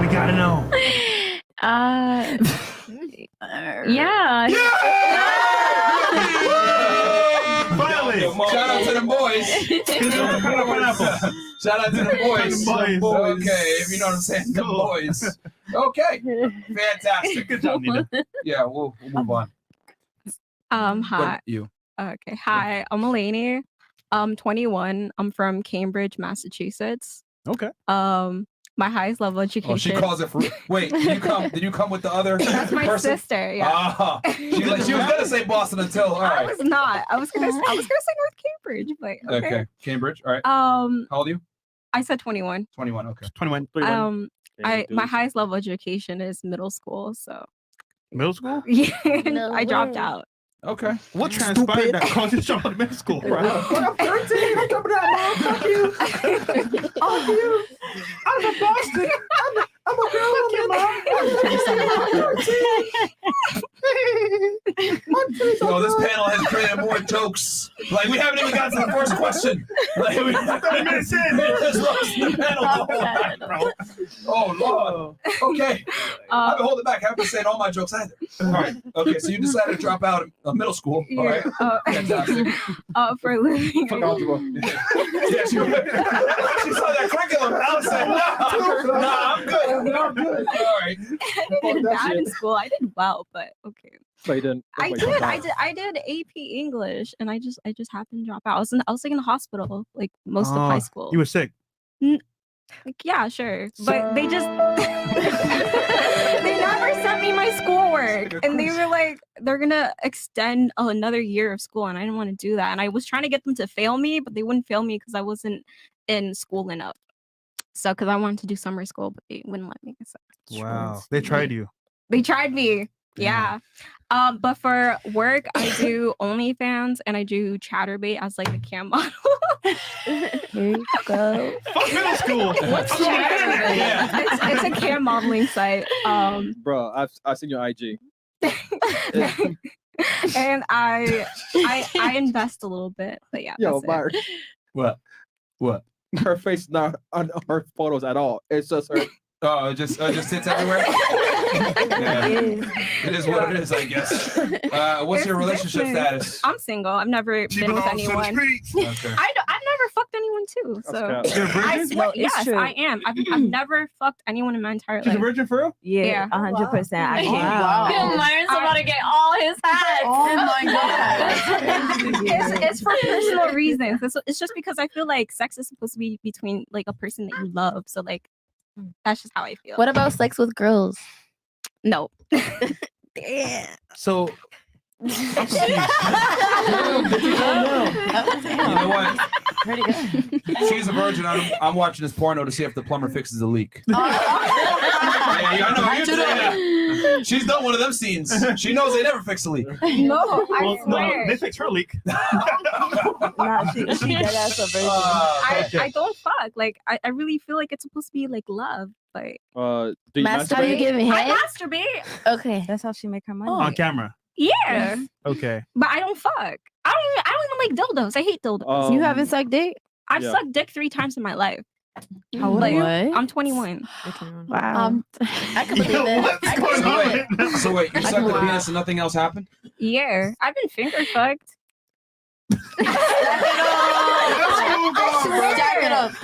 We gotta know. Yeah. Finally. Shout out to the boys. Shout out to the boys. Boys. Okay, if you know what I'm saying, the boys. Okay. Fantastic. Good job, Nina. Yeah, we'll move on. Hi. You. Okay. Hi, I'm Eleni. I'm 21. I'm from Cambridge, Massachusetts. Okay. My highest level education. Oh, she calls it. Wait, did you come with the other? That's my person? sister. Yeah. Ah, she was gonna say Boston until. All I right. was not. I was gonna say North Cambridge, but okay. Okay. Cambridge. All right. How old are you? I said 21. 21. Okay. 21. My highest level education is middle school. So. Middle school? Yeah. I dropped out. Okay. What transpired that caused you to drop out of middle school? Right? I'm 13. I'm dropping out, Mom. Fuck you. Fuck you. I'm from Boston. I'm a girl. No, this panel has created more jokes. Like we haven't even gotten to the first question. Like we 30 minutes in, just lost the panel the whole time, bro. Oh Lord. Okay. I've been holding back. I haven't said all my jokes either. All right. Okay. So you decided to drop out of middle school. All right. Fantastic. For a living. Yeah, she saw that curriculum. I was like, no, I'm good. No, I'm good. All right. I did bad in school. I did well, but okay. So you didn't. I did AP English, and I just happened to drop out. I was like in the hospital like most of high school. You were sick. Like yeah, sure, but they just they never sent me my schoolwork, and they were like they're gonna extend another year of school, and I didn't want to do that. And I was trying to get them to fail me, but they wouldn't fail me because I wasn't in school enough. So because I wanted to do summer school, but they wouldn't let me. So. Wow, they tried you. They tried me. Yeah. But for work, I do OnlyFans and I do Chatterbait as like a cam model. Here you go. Fuck middle school. What's Chatterbait? Yeah. It's a cam modeling site. Bro, I've seen your IG. And I invest a little bit, but yeah. Yo, that's it. Myron. What? Her face not on her photos at all. It's just her. Oh, it just sits everywhere. Yeah. It is what it is, I guess. What's your relationship status? I'm single. I've never been with anyone. Okay. I've never fucked anyone too. So You're a virgin? I swear, No, it's yes, true. I am. I've never fucked anyone in my entire She's a life. virgin for real? Yeah, 100%. I can't. Yo, Myron's about to get all his hats. Oh my god. It's for personal reasons. It's just because I feel like sex is supposed to be between like a person that you love. So like that's just how I feel. What about sex with girls? No. Damn. So You know what? Pretty good. She's a virgin. I'm watching this porno to see if the plumber fixes the leak. Oh. Yeah, I know. Yeah. She's done one of them scenes. She knows they never fix the leak. No, I well, swear. no, they fixed her leak. Nah, she dead ass a virgin. I don't fuck. Like I really feel like it's supposed to be like love. Like Do you Are you giving I head? masturbate. Okay. That's how she make her money. On camera. Yeah. Okay. But I don't fuck. I don't even like dildos. I hate dildos. You haven't sucked dick? I've sucked dick 3 times in my life. How old are you? I'm 21. Wow. I can believe it. So wait, you sucked the penis and nothing else happened? Yeah. I've been finger fucked.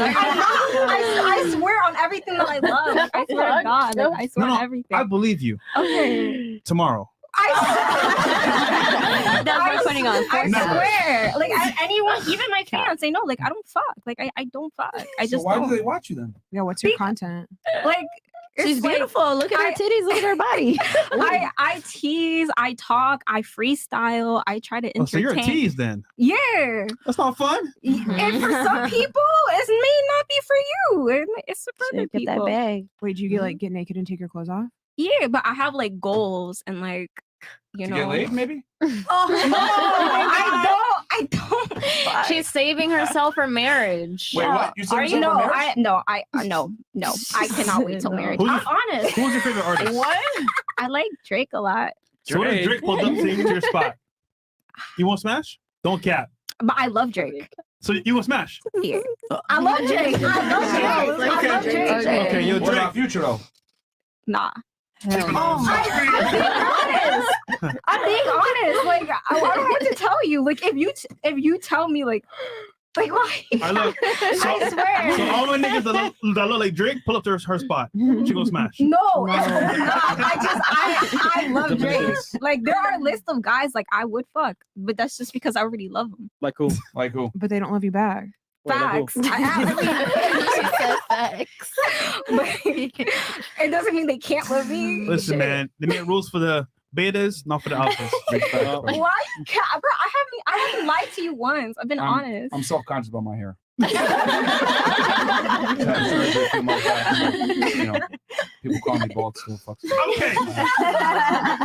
I swear on everything that I love. I swear to God. Like, I swear on everything. I believe you. Okay. Tomorrow. That's what putting on. I swear. Like anyone, even my fans, they know. Like I don't fuck. Like I don't fuck. I just. So why don't. do they watch you then? Yeah, what's your content? Like She's beautiful. Look at her titties. Look at her body. I tease. I talk. I freestyle. I try to entertain. Oh, so you're a tease then? Yeah. That's not fun. And for some people, it may not be for you. It's for other Get people. that bag. Wait, do you get like get naked and take your clothes off? Yeah, but I have like goals and like you To know. get laid, maybe? Oh no, I don't. Fuck. She's saving herself for marriage. Wait, what? You Are saving you? yourself No, for marriage? no. I cannot wait till marriage. No. I'm honest. Who's your favorite artist? What? I like Drake a lot, So what if Drake pulled up to your spot? You won't smash? Don't cap. but I love Drake. So you won't smash? Yeah. I love Drake. I love Drake. I love Drake. Okay, yo, What Drake. about Future though? Nah. Oh, I'm being honest. Like I don't know what to tell you. Like if you tell me like Like why? I look. So, I swear. So all my niggas that look like Drake, pull up to her spot. She gonna smash. No, I love Drake. Like there are a list of guys like I would fuck, but that's just because I already love them. Like who? Like who? But they don't love you back. Facts. She said facts. But it doesn't mean they can't love me. Listen, Shit. man, they make rules for the betas, not for the alphas. Why? Bro, I haven't lied to you once. I've been honest. I'm self-conscious about my hair. People call me bald still. Fuck. Okay.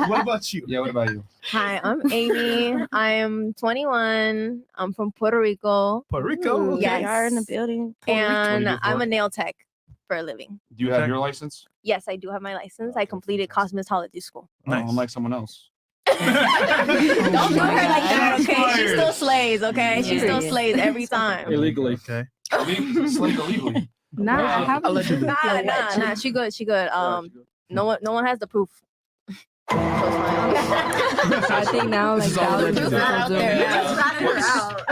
What about you? Yeah, what about you? Hi, I'm Amy. I am 21. I'm from Puerto Rico. Puerto Rico? Yes. They are in the building. And What do you do for I'm a work? nail tech for a living. Do you have your license? Yes, I do have my license. I completed cosmetology school. No, unlike someone else. Don't do her like that, okay? She still slays, okay? She still Period. slays every time. Illegally. Okay. Slave illegally. Nah, I haven't. Allegedly. Nah. She good. No one has the proof. I think now like This is all thousands of alleged. people do.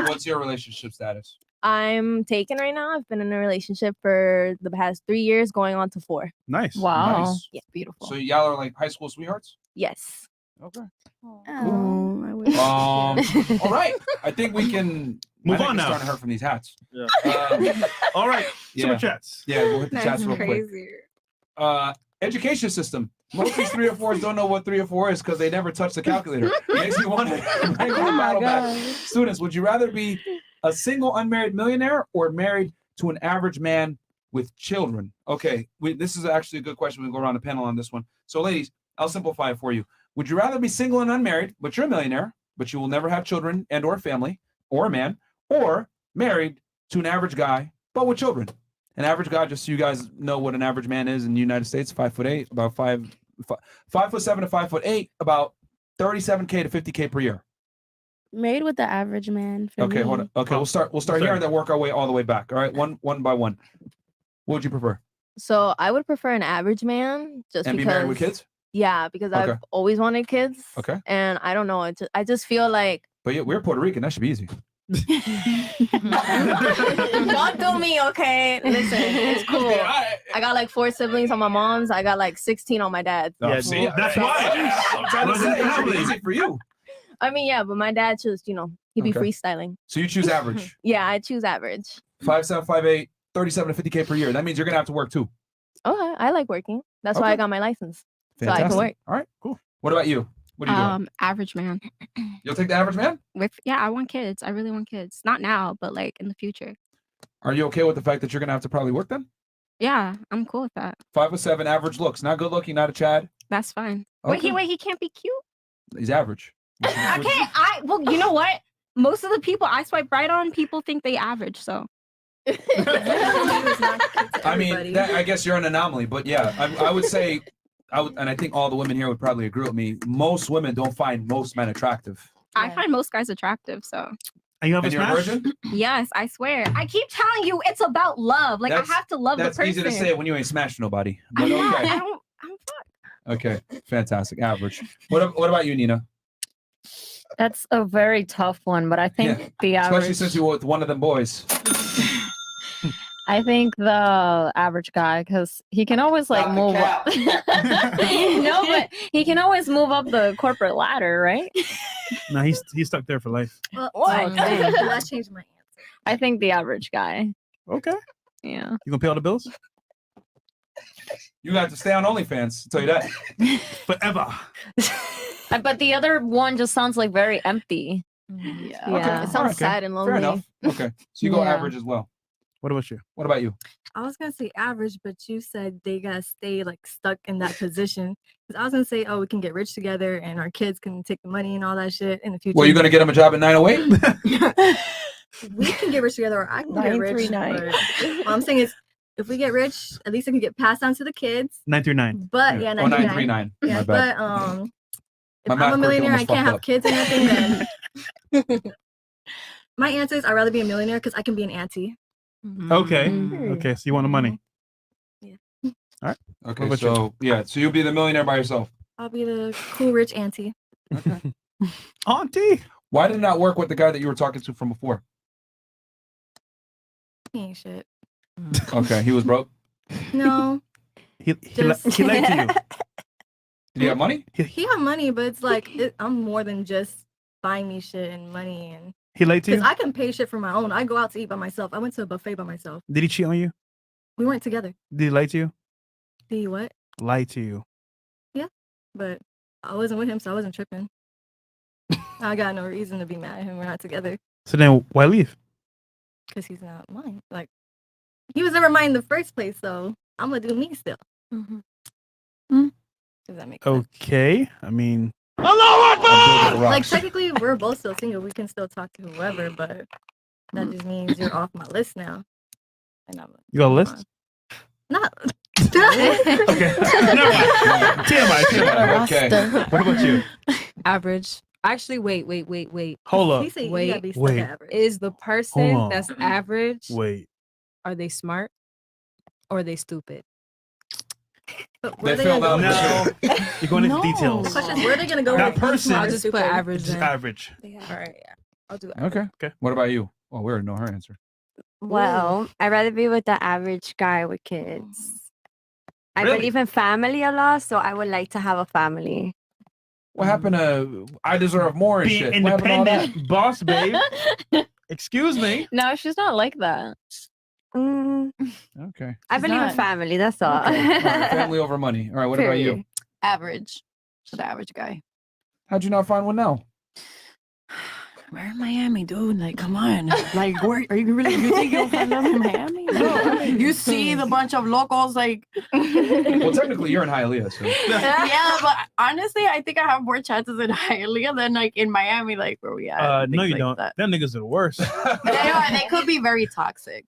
What's your relationship status? I'm taken right now. I've been in a relationship for the past 3 years, going on to 4. Nice. Nice. Yeah, beautiful. So y'all are like high school sweethearts? Yes. Okay. Oh, I wish. All right. I think we can Move I think on it's now. starting to hurt from these hats. Yeah. All right. Yeah. Super chats. Yeah, we'll hit the chats real quick. Crazy. Education system. Most of these 3 or 4s don't know what 3 or 4 is because they never touch the calculator. Makes me wonder. Battle back. Students, would you rather be a single unmarried millionaire or married to an average man with children? Okay, this is actually a good question. We'll go around the panel on this one. So, ladies, I'll simplify it for you. Would you rather be single and unmarried, but you're a millionaire, but you will never have children and or family or a man, or married to an average guy, but with children? An average guy, just so you guys know what an average man is in the United States, 5'8", about 5'7" to 5'8", about 37K to 50K per year. Married with the average man. For Okay, me. hold on. Okay, we'll start here and then work our way all the way back. All right, one by one. What would you prefer? So I would prefer an average man, just And be because. married with kids? Yeah, because Okay. I've always wanted kids. Okay. And I don't know. I just feel like But yeah, we're Puerto Rican. That should be easy. don't do me, okay? Listen, it's cool. I got like 4 siblings on my mom's. I got like 16 on my dad's. Yeah, see, that's why. I'm trying to say it should be easy for you. I mean, yeah, but my dad just, he'd be Okay. freestyling. So you choose average. Yeah, I choose average. 5'7", 5'8", 37 to 50K per year. That means you're gonna have to work too. Oh, I like working. That's why I Okay. got my license. So I Fantastic. can work. All right, cool. What about you? What are you doing? Average man. You'll take the average man? I want kids. I really want kids. Not now, but like in the future. Are you okay with the fact that you're gonna have to probably work then? Yeah, I'm cool with that. 5'7", average looks, not good looking, not a Chad. That's fine. Okay. Wait, he can't be cute. He's average. Okay, well, you know what? Most of the people I swipe right on, people think they average. So I mean, I guess you're an anomaly, but yeah, I would say, and I think all the women here would probably agree with me. Most women don't find most men attractive. I find most guys attractive. So And you have And a you're a smash? virgin? yes, I swear. I keep telling you, it's about love. Like I have to love the That's person. easy to say when you ain't smashed nobody. But I'm not. okay. I don't. Okay, fantastic. Average. What about you, Nina? That's a very tough one, but I think Yeah. the Especially average. since you were with one of them boys. I think the average guy, because he can always like move up. No, but he can always move up the corporate ladder, right? No, he's stuck there for life. What? That changed my answer. I think the average guy. Okay. Yeah. You gonna pay all the bills? You have to stay on OnlyFans. I'll tell you that. Forever. But the other one just sounds like very empty. Yeah. Okay. It sounds sad and lonely. Fair enough. Okay. So you go Yeah. average as well. What about you? What about you? I was gonna say average, but you said they gotta stay like stuck in that position. Because I was gonna say, oh, we can get rich together and our kids can take the money and all that shit in the future. Well, you're going to get him a job at 908? We can get rich together, or I can get rich. 939. But what I'm saying is, if we get rich, at least it can get passed down to the kids. 939. But yeah, Oh, 939. 939. Yeah, My but bad. if My math I'm a millionaire, I curriculum can't was have fucked kids or nothing. Then my answer is I'd rather be a millionaire because I can be an auntie. Okay. Okay. So you want the money? Yeah. All right. Okay, What about you? so you'll be the millionaire by yourself. I'll be the cool rich auntie. Auntie. Why did it not work with the guy that you were talking to from before? He ain't shit. Okay, he was broke. No. He Just- lied to you. Did he have money? He have money, but it's like I'm more than just buying me shit and money and. He lied to you? Because I can pay shit for my own. I go out to eat by myself. I went to a buffet by myself. Did he cheat on you? We weren't together. Did he lie to you? Did he what? Lie to you. Yeah, but I wasn't with him, so I wasn't tripping. I got no reason to be mad at him. We're not together So then why leave? because he's not mine. Like he was never mine in the first place, so I'm gonna do me still. Does that make sense? Okay. I mean, Like technically, we're both still single. We can still talk to whoever, but that just means you're off my list now. And I'm you got a list? not. Okay. Never mind. TMI. Okay. What about you? Average. Actually, wait. Hold up. He said you gotta Wait. be stuck Wait. at average. Is the Hold person on. that's average, Wait. are they smart or are they stupid? But They where they filled gonna out. go? You're going into details. Question is, where are they gonna go? That with person- smart I'll or just put stupid? average Just then. average. All right, yeah. I'll do average. Okay. What about you? Well, we already know her answer. Well, I'd rather be with the average guy with kids. I Really? believe in family a lot, so I would like to have a family. What happened to I deserve more and Be shit? What happened to all that? independent, boss babe. Excuse me. No, she's not like that. Okay. I She's believe not. in family. That's all. All right, family over money. All right. What about you? Period. Average. So the average guy. How'd you not find one now? We're in Miami, dude. Like, come on. Like, where are you really? You think you'll find love in Miami? No. You see the bunch of locals, like. Well, technically, you're in Hialeah, so. Yeah, but honestly, I think I have more chances in Hialeah than like in Miami, like where we at. No, you like don't. that. Them niggas are the worst. They could be very toxic.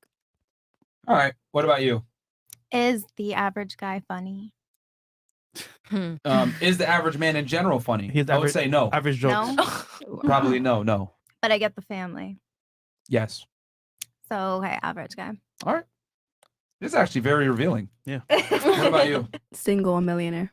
All right. What about you? Is the average guy funny? Is the average man in general funny? He's I would average- say no. Average jokes. No, Probably no. but I get the family. Yes. So okay, average guy. All right. This is actually very revealing. Yeah. What about you? Single and millionaire.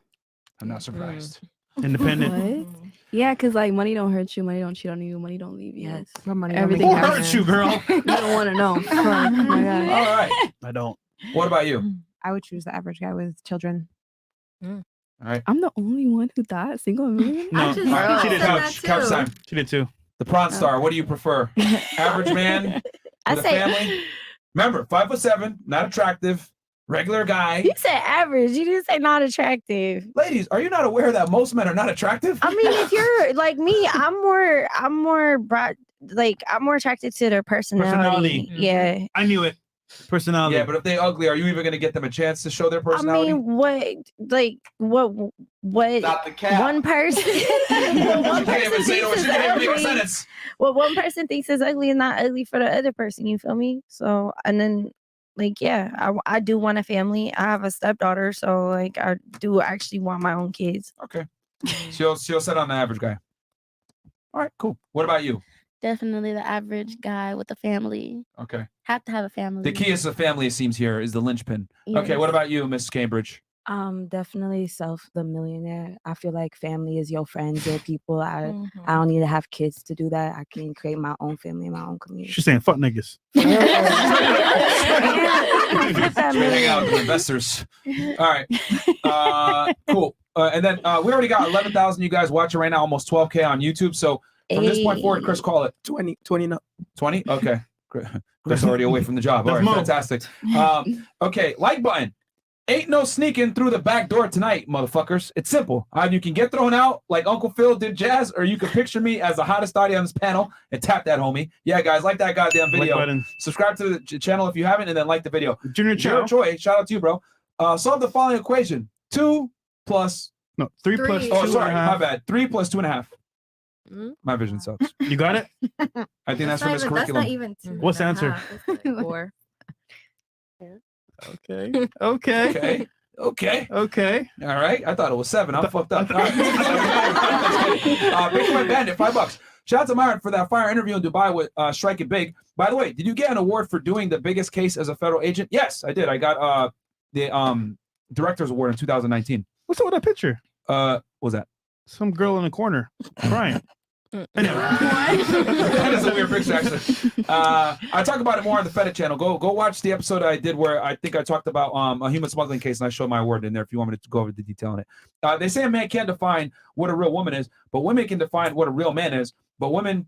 I'm not surprised. Independent. What? Yeah, because like money don't hurt you, money don't cheat on you, money don't leave you. Yes. Money Everything everything Who hurt you, girl? You don't want to know. Oh my God. All right. I don't. What about you? I would choose the average guy with children. All right. I'm the only one who thought single and millionaire. No. All right. She did couch time. She did too. The prawn star. What do you prefer? Average man I with a say- family? Remember, 5'7", not attractive, regular guy. You said average. You didn't say not attractive. Ladies, are you not aware that most men are not attractive? I mean, if you're like me, I'm more broad. Like I'm more attracted to their personality. Yeah. I knew it. Personality. Yeah, but if they ugly, are you even gonna get them a chance to show their I personality? mean, what? Not the cat. One person. She can't even say no. She can't even make a ugly. sentence. What one person thinks is ugly is not ugly for the other person. You feel me? So, and then, like, yeah, I do want a family. I have a stepdaughter, so like, I do actually want my own kids. Okay. She'll set on the average guy. All right, cool. What about you? Definitely the average guy with a family. Okay. Have to have a family. The key is the family, it seems here, is the linchpin. Okay, Yes. what about you, Miss Cambridge? Definitely the millionaire. I feel like family is your friends, your people. I don't need to have kids to do that. I can create my own family, my own community. She's saying fuck niggas. Hang out with investors. All right. Cool. And then we already got 11,000 you guys watching right now, almost 12K on YouTube. So from this point forward, Chris, call it 20 no. 20? Okay. Chris already away from the job. All right, fantastic. Okay, like button. Ain't no sneaking through the back door tonight, motherfuckers. It's simple. Either you can get thrown out like Uncle Phil did Jazz, or you can picture me as the hottest audio on this panel and tap that homie. Yeah, guys, like that goddamn video. button. Subscribe to the channel if you haven't, and then like the video. Junior Zero Chow. Choi, shout out to you, bro. Solve the following equation. 2 plus... No, 3 plus 2 Oh, and sorry, a half. my bad. 3 plus 2.5. My vision sucks. You got it? I think that's from his curriculum. That's not even two. What's the answer? 4. Okay. Okay. Okay. All right. I thought it was 7. I'm fucked up. All right. Bitcoin Bandit, $5. Shout out to Myron for that fire interview in Dubai with Strike It Big. By the way, did you get an award for doing the biggest case as a federal agent? Yes, I did. I got the Director's Award in 2019. What's up with that picture? What was that? Some girl in the corner crying. That is a weird picture, actually. I talk about it more on the Feta channel. Go watch the episode I did where I think I talked about a human smuggling case, and I showed my award in there if you want me to go over the detail on it. They say a man can't define what a real woman is, but women can define what a real man is. But women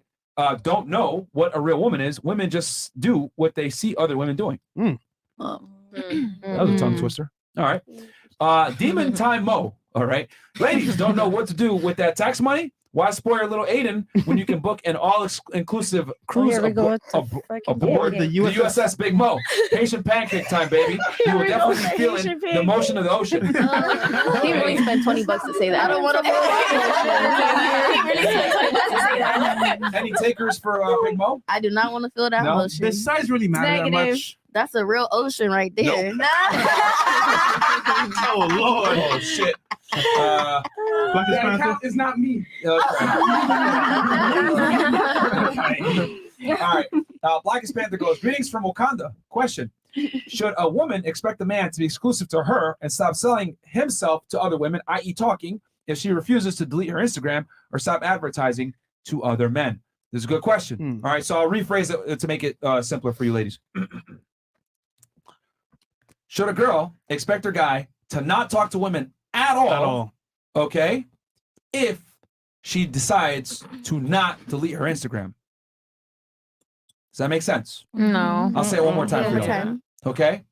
don't know what a real woman is. Women just do what they see other women doing. That was a tongue twister. All right. Demon Time Mo. All right. Ladies don't know what to do with that tax money. Why spoil your little Aiden when you can book an all-inclusive cruise aboard the USS Big Mo? Patient pancake time, baby. You will definitely be feeling the motion of the ocean. He really spent $20 to say that. I don't want to. He really spent $20 to say that. Any takers for Big Mo? I do not want to feel that motion. Does size really matter that much? That's a real ocean right there. Oh Lord! Oh shit! That account is not me. All right. Blackest Panther goes, greetings from Wakanda. Question: should a woman expect a man to be exclusive to her and stop selling himself to other women, i.e., talking, if she refuses to delete her Instagram or stop advertising to other men? This is a good question. All right, so I'll rephrase it to make it simpler for you ladies. Should a girl expect her guy to not talk to women at all? Okay, if she decides to not delete her Instagram. Does that make sense? No. I'll say it one more time for you. Okay.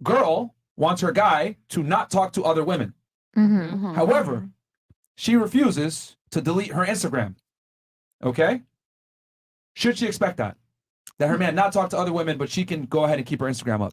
Girl wants her guy to not talk to other women. However, she refuses to delete her Instagram. Okay. Should she expect that? That her man not talk to other women, but she can go ahead and keep her Instagram up?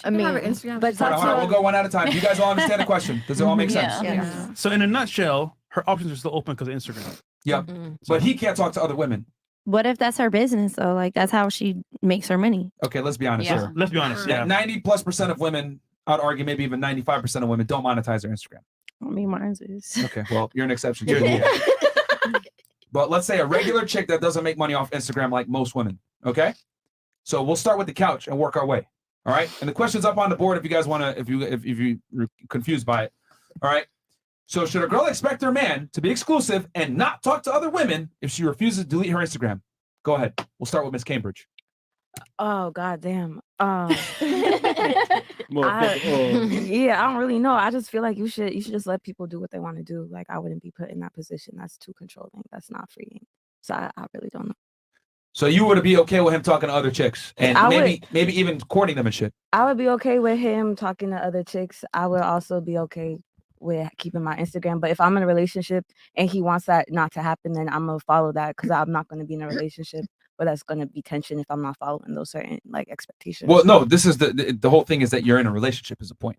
I mean, Instagram, but all right, we'll go one at a time. Do you guys all understand the question? Does it all make sense? Yeah. So in a nutshell, her options are still open because of Instagram. Yep. But he can't talk to other women. What if that's her business though? Like that's how she makes her money. Okay, let's be honest here. Let's be honest. Yeah. 90+% of women, I'd argue maybe even 95% of women don't monetize their Instagram. I mean, mine is. Okay, well, you're an exception. But let's say a regular chick that doesn't make money off Instagram like most women. Okay, so we'll start with the couch and work our way. All right, and the question's up on the board if you guys want to, if you're confused by it. All right, so should a girl expect her man to be exclusive and not talk to other women if she refuses to delete her Instagram? Go ahead. We'll start with Miss Cambridge. Oh goddamn. Yeah, I don't really know. I just feel like you should just let people do what they want to do. Like I wouldn't be put in that position. That's too controlling. That's not freeing. So I really don't know. So you would be okay with him talking to other chicks and maybe even courting them and shit? I would be okay with him talking to other chicks. I would also be okay with keeping my Instagram. But if I'm in a relationship and he wants that not to happen, then I'm gonna follow that because I'm not gonna be in a relationship where that's gonna be tension if I'm not following those certain like expectations. Well, no, this is the whole thing is that you're in a relationship is the point.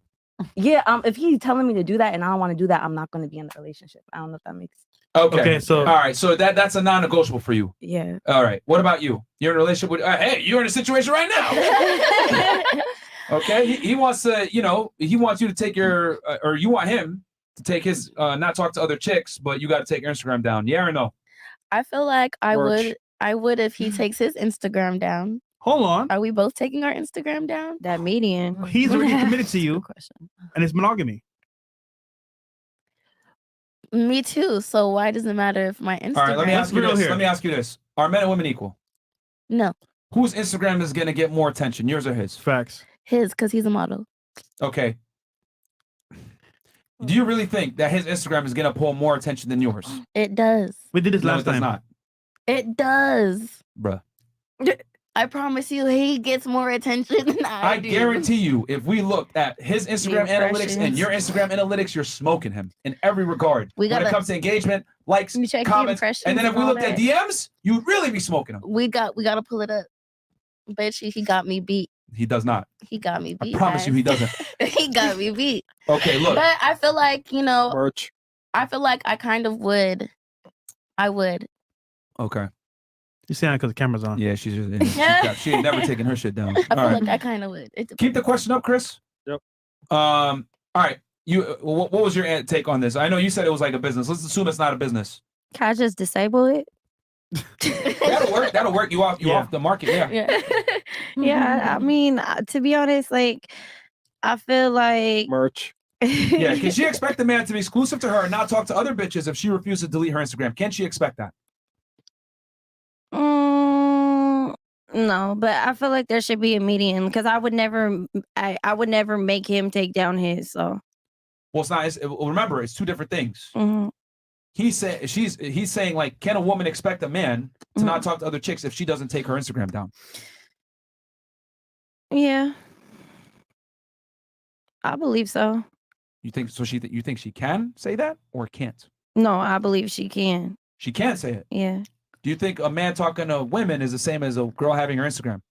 Yeah, if he's telling me to do that and I don't want to do that, I'm not gonna be in a relationship. I don't know if that makes sense. Okay, so all right, so that's a non-negotiable for you. Yeah. All right. What about you? You're in a relationship with hey, you're in a situation right now. Okay, he wants to, he wants you to take your or you want him to take his not talk to other chicks, but you got to take your Instagram down. Yeah or no? I feel like I would if he takes his Instagram down. Hold on. Are we both taking our Instagram down? That median. He's already committed to you, and it's monogamy. Me too. So why does it matter if my Instagram? All right, let me ask you this. Are men and women equal? No. Whose Instagram is going to get more attention, yours or his? Facts. His, because he's a model. Okay. Do you really think that his Instagram is going to pull more attention than yours? It does. We did this last time. It does not. It does. Bruh. I promise you, he gets more attention than I do. Guarantee you, if we looked at his Instagram analytics and your Instagram analytics, you're smoking him in every regard. When it comes to engagement, likes, comments, and then if we looked at DMs, you'd really be smoking him. We got to pull it up. Bet you he got me beat. He does not. He got me beat. I promise you, he doesn't. He got me beat. Okay, look. But I feel like I feel like I kind of would. I would. Okay. You saying that because the camera's on? Yeah, she ain't never taken her shit down. I feel like I kind of would. Keep the question up, Chris. Yep. All right. What was your take on this? I know you said it was like a business. Let's assume it's not a business. Can I just disable it? That'll work. You off the market. Yeah. Yeah. I mean, to be honest, like I feel like merch. Yeah. Can she expect the man to be exclusive to her and not talk to other bitches if she refuses to delete her Instagram? Can she expect that? No, but I feel like there should be a median because I would never make him take down his. So Well, it's not. Remember, it's two different things. Mhm. He's saying like, can a woman expect a man to not talk to other chicks if she doesn't take her Instagram down? yeah, I believe so. You think so? You think she can say that or can't? No, I believe she can. She can't say it. Yeah. Do you think a man talking to women is the same as a girl having her Instagram?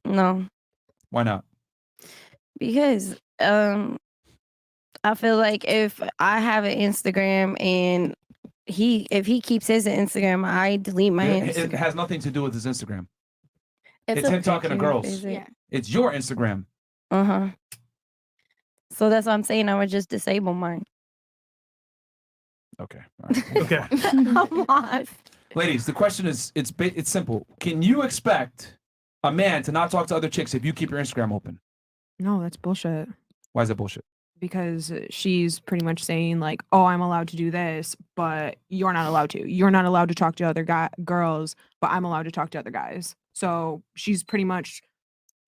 No, Why not? because I feel like if I have an Instagram and if he keeps his Instagram, I delete my It Instagram. has nothing to do with his Instagram. It's It's a him talking to picture, girls. is it? Yeah. It's your Instagram. So that's what I'm saying. I would just disable mine. Okay. All right. Okay. Come on. Ladies, the question is, it's simple. Can you expect a man to not talk to other chicks if you keep your Instagram open? No, that's bullshit. Why is that bullshit? Because she's pretty much saying like, "Oh, I'm allowed to do this, but you're not allowed to. You're not allowed to talk to other girls, but I'm allowed to talk to other guys." So she's pretty much.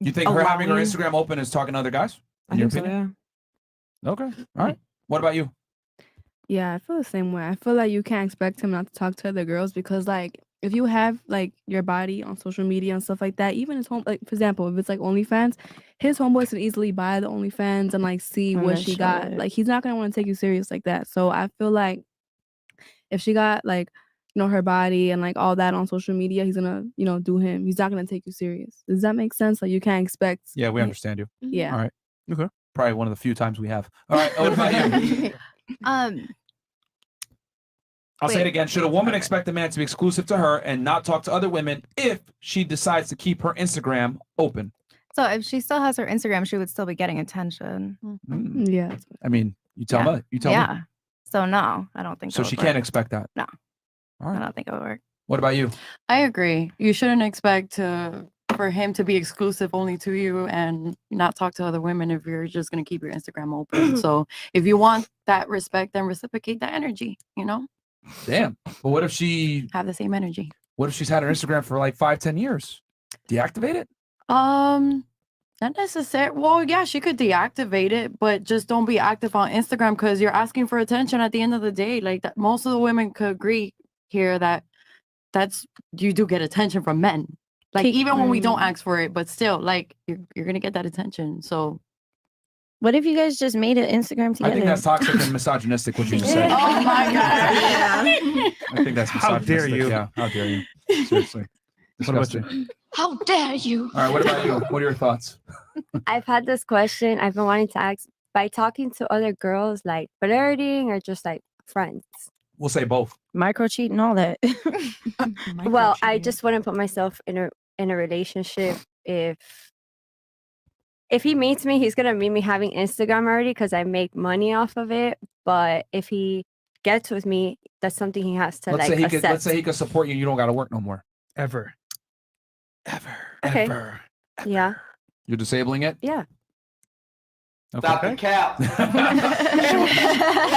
You think her having her allowing- Instagram open is talking to other guys? I In your think so, opinion? yeah. Okay. All right. What about you? Yeah, I feel the same way. I feel like you can't expect him not to talk to other girls because, like, if you have like your body on social media and stuff like that, even his home, like for example, if it's like OnlyFans, his homeboys can easily buy the OnlyFans and like see Oh, what that's she got. right. Like, he's not gonna want to take you serious like that. So I feel like if she got like, you know, her body and like all that on social media, he's gonna, you know, do him. He's not gonna take you serious. Does that make sense? Like, you can't expect. Yeah, we understand you. Yeah. All right. Okay. Probably one of the few times we have. All right. What about you? I'll say it again. Should a woman expect a man to be exclusive to her and not talk to other women if she decides to keep her Instagram open? So if she still has her Instagram, she would still be getting attention. Yeah. I mean, you tell Yeah. me. You tell Yeah. me. So no, I don't think So it would she can't work. expect that. No. All right. I don't think it would work. What about you? I agree. You shouldn't expect for him to be exclusive only to you and not talk to other women if you're just gonna keep your Instagram open. So if you want that respect, then reciprocate that energy. You know, Damn. But what if she? have the same energy. What if she's had her Instagram for like 5-10 years? Deactivate it. Not necessarily. Well, yeah, she could deactivate it, but just don't be active on Instagram because you're asking for attention at the end of the day. Like that, most of the women could agree here that you do get attention from men. Like even when we don't ask for it, but still, like you're gonna get that attention. So What if you guys just made an Instagram together? I think that's toxic and misogynistic what you just said. Oh my god. I think that's How dare misogynistic. you. Yeah, how dare you? Seriously. What about Disgusting. How dare you? All right, what about you? What are your thoughts? I've had this question. I've been wanting to ask by talking to other girls, like flirting or just like friends. We'll say both. Micro cheat and all that. Well, I just wouldn't put myself in a relationship if he meets me, he's gonna meet me having Instagram already because I make money off of it. But if he gets with me, that's something he has to Let's like say he accept. could. Let's say he could support you. And you don't got to work no more. Ever. Okay. Ever. Yeah. You're disabling it. Yeah. Okay. Stop the cap.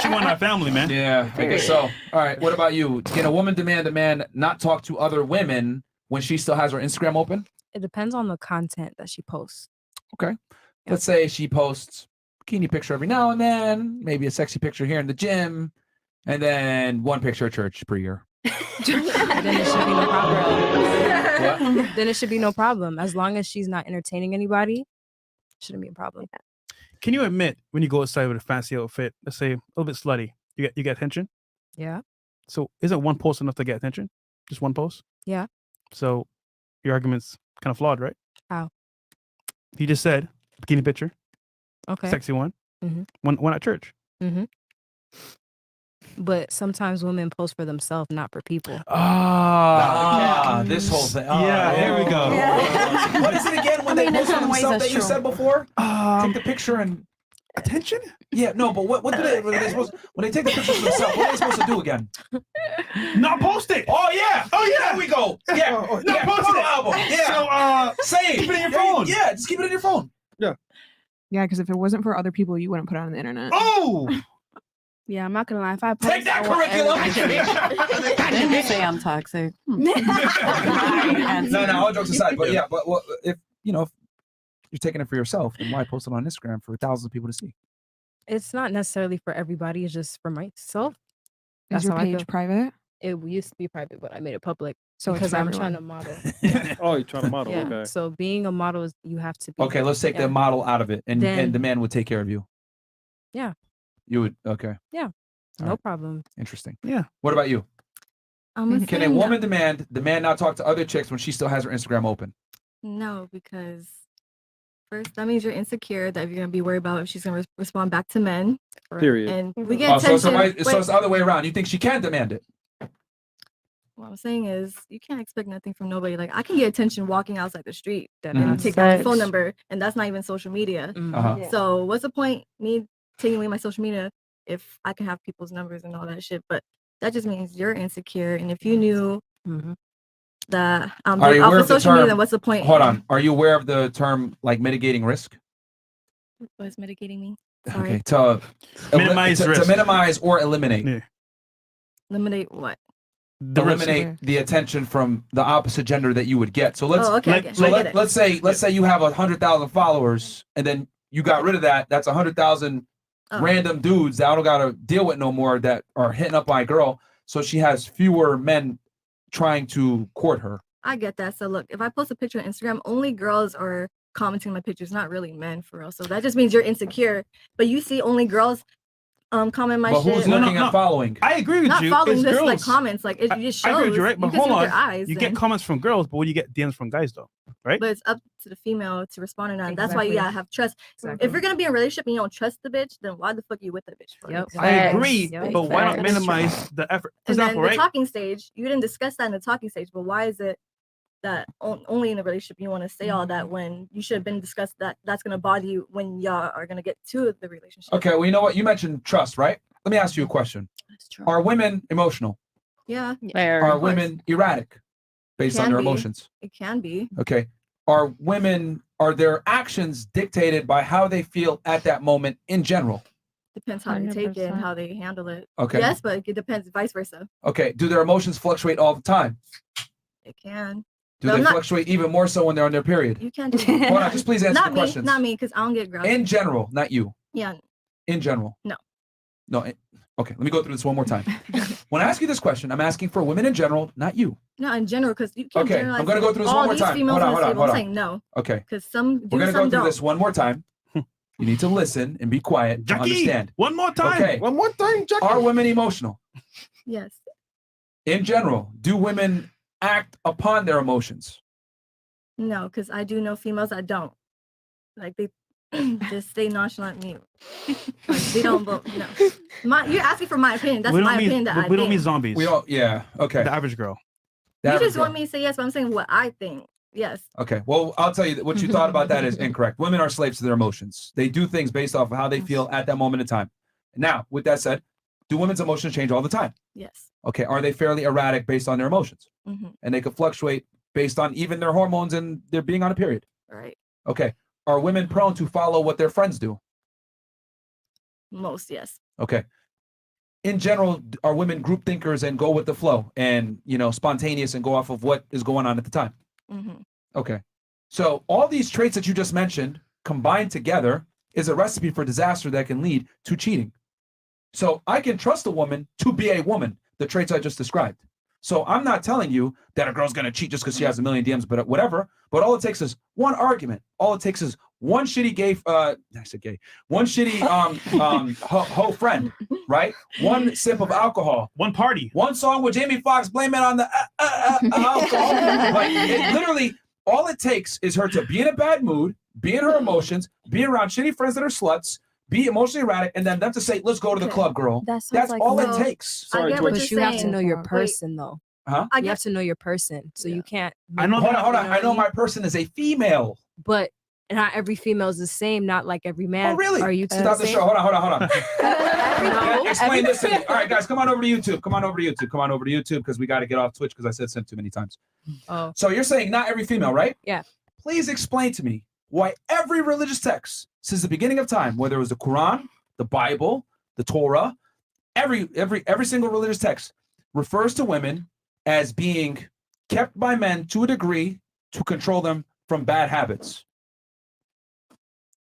She want our family, man. Yeah, I guess so. All right. What about you? Can a woman demand a man not talk to other women when she still has her Instagram open? It depends on the content that she posts. Okay. Let's say she posts bikini picture every now and then, maybe a sexy picture here in the gym, and then one picture at church per year. Then it should be no problem. What? Then it should be no problem. As long as she's not entertaining anybody, shouldn't be a problem. Can you admit when you go outside with a fancy outfit, let's say a little bit slutty, you get attention? Yeah. So isn't one post enough to get attention? Just one post? Yeah. So your argument's kind of flawed, right? How? You just said bikini picture, Okay. sexy one, Mhm. one at church. Mm-hmm. But sometimes women post for themselves, not for people. This whole thing. Oh, Yeah, here we go. What is it again when they in post for some ways themselves that's that you true. said before? Take the picture and attention? Yeah, no, but what do they supposed when they take the picture for themselves? What are they supposed to do again? Not post it. Oh yeah, there we go. Yeah, Not yeah, post photo it. album. Yeah, So save. keep it in your phone. Yeah, just keep it in your phone. Yeah, because if it wasn't for other people, you wouldn't put it on the internet. Oh, Yeah, I'm not gonna lie. If I Take that curriculum. I didn't say I'm toxic. No, all jokes aside, but yeah, but if if you're taking it for yourself, then why post it on Instagram for thousands of people to see? It's not necessarily for everybody. It's just for myself. Is your how I page feel. private? It used to be private, but I made it public So it's because for I'm everyone. trying to model. Oh, you're trying to model. Yeah. Okay. So being a model is you have to be. Okay, let's take yeah. the model out of it, and Then- the man would take care of you. Yeah. You would okay. Yeah. All No right. problem. Interesting. Yeah. What about you? I'm Can a woman demand the man not talk to other chicks when she still has her Instagram open? No, because first that means you're insecure that you're gonna be worried about if she's gonna respond back to men. Period. And we get Oh, attention. so it's Wait, the other way around. You think she can demand it? what I'm saying is you can't expect nothing from nobody. Like I can get attention walking outside the street Mhm. and take down the phone Facts. number, and that's not even social media. Uh-huh. Yeah. So what's the point me taking away my social media if I can have people's numbers and all that shit? But that just means you're insecure. And if you knew that Are like, you off aware of of the social media, term? then what's the point? Hold on. Are you aware of the term like mitigating risk? What is mitigating me? Okay, to Minimize to risk. minimize or eliminate. Yeah. Eliminate what? Eliminate the attention from the opposite gender that you would get. So let's Oh, okay, okay. I get it. let's say you have 100,000 followers and then you got rid of that. That's 100,000 Oh. random dudes that I don't gotta deal with no more that are hitting up my girl. So she has fewer men trying to court her. I get that. So look, if I post a picture on Instagram, only girls are commenting my pictures, not really men for real. So that just means you're insecure. But you see only girls comment my But shit. who's looking and following? I agree with Not you. following It's this girls. like comments. Like it just shows. I agree with you, right? But can hold see with on. your eyes. You then. get comments from girls, but when you get DMs from guys, though, right? But it's up to the female to respond or not. That's why you Exactly. gotta have trust. Exactly. If you're gonna be in a relationship and you don't trust the bitch, then why the fuck you with the bitch for? Yep. I agree, Yep. but why not Facts. minimize the effort? For And then example, the right? talking stage, you didn't discuss that in the talking stage, but why is it that only in a relationship you want to say all that when you should have been discussed that that's gonna bother you when y'all are gonna get to the relationship? Okay, well, you know what? You mentioned trust, right? Let me ask you a question. Are women emotional? Yeah. Are women erratic based on Can their be. emotions? It can be. Okay. Are their actions dictated by how they feel at that moment in general? Depends how they take it and 100%. how they handle it. Okay. Yes, but it depends vice versa. Okay. Do their emotions fluctuate all the time? It can. Do But they I'm not- fluctuate even more so when they're on their period? You can't do Hold on, just please answer not the me, questions. Not me, because I don't get grouchy. In general, not you. Yeah. In general. No. No. Okay, let me go through this one more time. When I ask you this question, I'm asking for women in general, not you. Not in general, because you can't Okay, generalize. I'm gonna go through this all one more these time. females Hold on, are hold on, stable. hold I'm on. saying no, Okay. because some do, We're gonna some go through don't. this one more time. You need to listen and be quiet to Jackie, understand. one more time. Okay. One more time, Jackie. Are women emotional? Yes. In general, do women act upon their emotions? No, because I do know females that don't. Like they just stay nonchalant mute. Like, they don't vote. No. You're asking for my opinion. That's we don't my mean, opinion that I we don't think. mean zombies. We don't. Yeah. Okay. The average girl. You just want me to say yes, but I'm saying what I think. Yes. Okay. Well, I'll tell you that what you thought about that is incorrect. Women are slaves to their emotions. They do things based off of how they feel at that moment in time. Now, with that said, do women's emotions change all the time? Yes. Okay. Are they fairly erratic based on their emotions? Mm-hmm. And they could fluctuate based on even their hormones and their being on a period. Right. Okay. Are women prone to follow what their friends do? Most, yes. Okay. In general, are women group thinkers and go with the flow and, spontaneous and go off of what is going on at the time? Mm-hmm. Okay. So all these traits that you just mentioned combined together is a recipe for disaster that can lead to cheating. So I can trust a woman to be a woman, the traits I just described. So I'm not telling you that a girl's going to cheat just because she has a million DMs, but whatever. But all it takes is one argument. All it takes is one shitty one shitty ho friend, right? One sip of alcohol. One party. One song with Jamie Foxx, blame it on the alcohol. Like, literally, all it takes is her to be in a bad mood, be in her emotions, be around shitty friends that are sluts, be emotionally erratic, and then them to say, let's go to the club, girl. That's all it takes. But you have to know your person, though. Huh? You have to know your person, so you can't. Hold on. I know my person is a female. But not every female is the same. Not like every man. Oh, really? Are you two Stop the same? show. Hold on. No, Explain this to me. All right, guys, come on over to YouTube. Come on over to YouTube because we got to get off Twitch because I said sent too many times. Oh. So you're saying not every female, right? Yeah. Please explain to me why every religious text since the beginning of time, whether it was the Quran, the Bible, the Torah, every single religious text refers to women as being kept by men to a degree to control them from bad habits.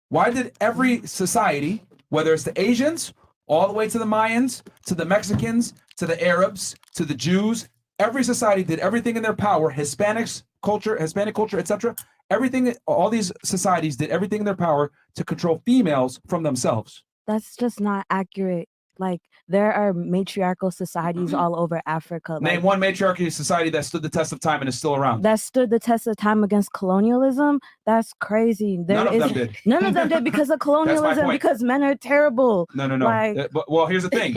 Why did every society, whether it's the Asians, all the way to the Mayans, to the Mexicans, to the Arabs, to the Jews, every society did everything in their power, Hispanic culture, etc. Everything, all these societies did everything in their power to control females from themselves. That's just not accurate. Like, there are matriarchal societies all over Africa. Name one matriarchy society that stood the test of time and is still around. That stood the test of time against colonialism. That's crazy. None of them did. None of them did because of colonialism, point. because men are terrible. No. Like, Well, here's the thing.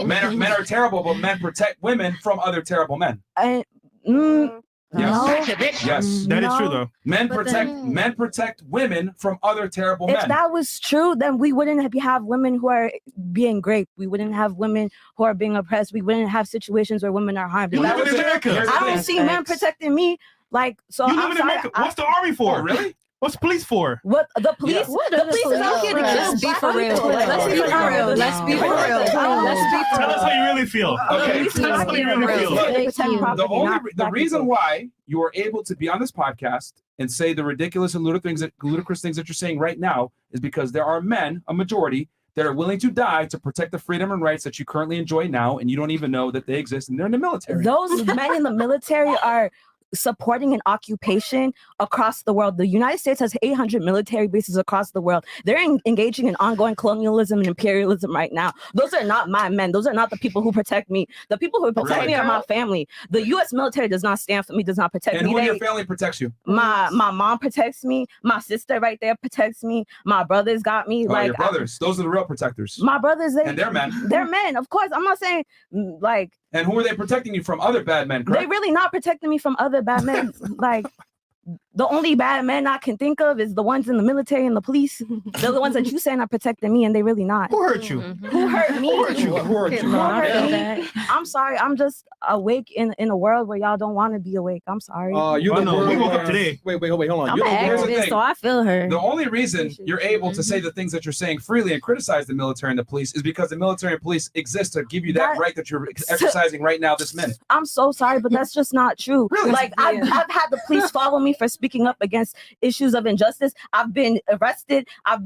men are terrible, but men protect women from other terrible men. Yes. Yes. That is true though. Men protect women from other terrible men. If that was true, then we wouldn't have women who are being raped. We wouldn't have women who are being oppressed. We wouldn't have situations where women are harmed. You live in America. I don't see men protecting me. Like, so You live in America. What's the army for? Oh, really? What's the police for? What the police? Yes. The police is out here to Let's kill be for black real. people. Let's be for real. Let's be for real. Let's be for Tell us how you really feel. Okay. Tell us how you really feel. The reason why you are able to be on this podcast and say the ridiculous and ludicrous things that you're saying right now is because there are men, a majority, that are willing to die to protect the freedom and rights that you currently enjoy now, and you don't even know that they exist, and they're in the military. Those men in the military are supporting an occupation across the world. The United States has 800 military bases across the world. They're engaging in ongoing colonialism and imperialism right now. Those are not my men. Those are not the people who protect me. The people who protect me are my family. The U.S. military does not stand for me, does not protect And me. who in your family protects you? My mom protects me. My sister right there protects me. My brothers got me. Oh, your brothers. Those are the real protectors. My brothers, and they're men. They're men, of course. I'm not saying like. And who are they protecting you from? Other bad men, correct? They really not protecting me from other bad men. Like, the only bad men I can think of is the ones in the military and the police. They're the ones that you saying are protecting me, and they really not. Who hurt you? Who hurt me? Who hurt you? Who hurt you? Who hurt me? I'm sorry. I'm just awake in a world where y'all don't want to be awake. I'm sorry. You we woke up today. Wait, hold on. I'm an activist, so I feel her. The only reason you're able to say the things that you're saying freely and criticize the military and the police is because the military and police exist to give you that right that you're exercising right now this minute. I'm so sorry, but that's just not true. Really? Like, I've had the police follow me for speaking up against issues of injustice. I've been arrested. I've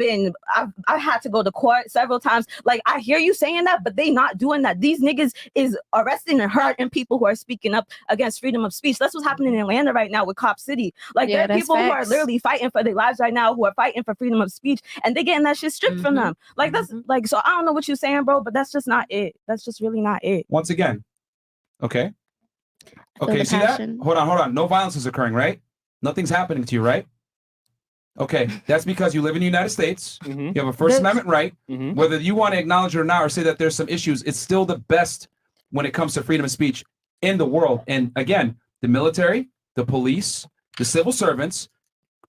had to go to court several times. Like, I hear you saying that, but they not doing that. These niggas is arresting and hurting people who are speaking up against freedom of speech. That's what's happening in Atlanta right now with Cop City. Like, there are people who are literally fighting for their lives right now, who are fighting for freedom of speech, and they getting that shit stripped from them. Like, that's like, so I don't know what you're saying, bro, but that's just not it. That's just really not it. Once again, okay, you see that? Hold on. No violence is occurring, right? Nothing's happening to you, right? Okay, that's because you live in the United States. You have a First Amendment right. Whether you want to acknowledge it or not, or say that there's some issues, it's still the best when it comes to freedom of speech in the world. And again, the military, the police, the civil servants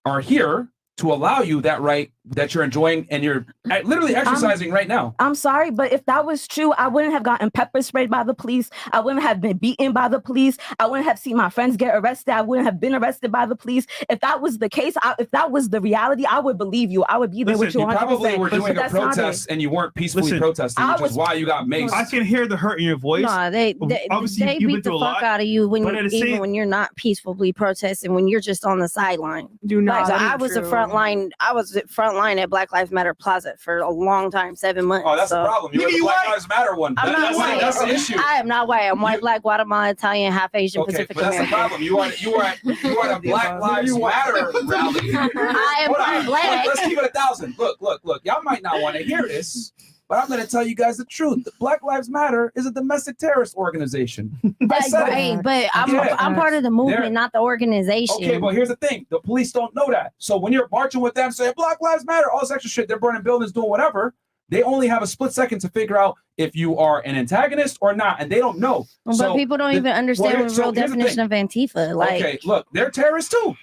are here to allow you that right that you're enjoying and you're literally exercising right now. I'm sorry, but if that was true, I wouldn't have gotten pepper sprayed by the police. I wouldn't have been beaten by the police. I wouldn't have seen my friends get arrested. I wouldn't have been arrested by the police. If that was the case, if that was the reality, I would believe you. I would be there with you 100%. You probably were doing a protest and you weren't peacefully protesting, which is why you got maced. I can hear the hurt in your voice. No, they beat the fuck out of you when you're not peacefully protesting, when you're just on the sideline. Do not. Like, I was at front line at Black Lives Matter Plaza for a long time, 7 months. Oh, that's the problem. You're the Black Lives Matter one. That's the issue. I am not white. I'm white, black, Guatemalan, Italian, half Asian, Pacific but that's American. the problem. You are a Black Lives Matter rally. I am black. Let's keep it 1,000. Look. Y'all might not want to hear this, but I'm going to tell you guys the truth. The Black Lives Matter is a domestic terrorist organization. That's right, but I'm part of the movement, not the organization. Okay, well, here's the thing. The police don't know that. So when you're marching with them, saying Black Lives Matter, all this extra shit, they're burning buildings, doing whatever, they only have a split second to figure out if you are an antagonist or not, and they don't know. But people don't even understand the real definition of Antifa. Like, okay, look, they're terrorists too.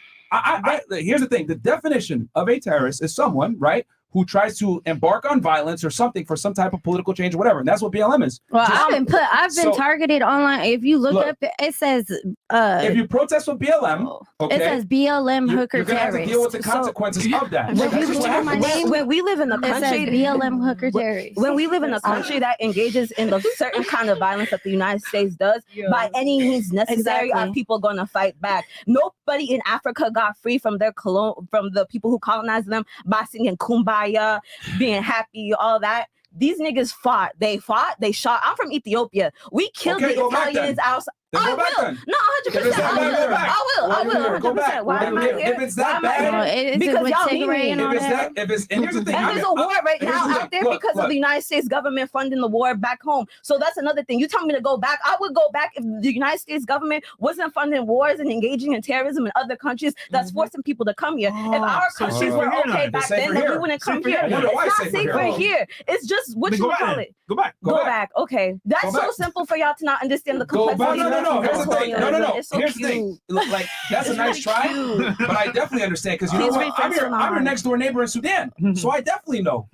Here's the thing. The definition of a terrorist is someone, right, who tries to embark on violence or something for some type of political change or whatever. And that's what BLM is. Well, Just- I've been so- targeted online. If you look Look, up, it says if you protest with BLM, okay, it says BLM hooker you're gonna have to terrorist. deal with the consequences of that. When That's you just what look at my happens. name, when we live in a it says country BLM hooker terrorist. when we live in a country that engages in the certain kind of violence that the United States does, by any means necessary, our Exactly. people going to fight back. Nobody in Africa got free from their from the people who colonized them by singing Kumbaya, being happy, all that. These niggas fought. They shot. I'm from Ethiopia. We killed Okay, the go back Italians then. outside. Then I go back will. then. No, If it's 100%. that bad, go back. I will. Go back. 100%. Why am I here? If it's that Why am I bad, here? Is it Because with y'all Tigray need me. and all that? and here's the thing. And there's a war right now out there because of the United States government funding the war back home. So that's another thing. You tell me to go back. I would go back if the United States government wasn't funding wars and engaging in terrorism in other countries that's forcing people to come here. If our so countries safer were here now. okay They're back safer then here. we wouldn't come Safer here. here. I wonder why It's it's not safer safer here. here. It's just what Then you go back call then. it. Go back. Go back. Okay. That's Go so back. simple for y'all to not understand the Go back. complexity. No. Here's the thing. No. It's so Here's the thing. cute. Like that's a It's nice really try, cute. but I definitely understand because you know Please what? refer I'm to your mine. next door neighbor in Sudan, so I definitely know.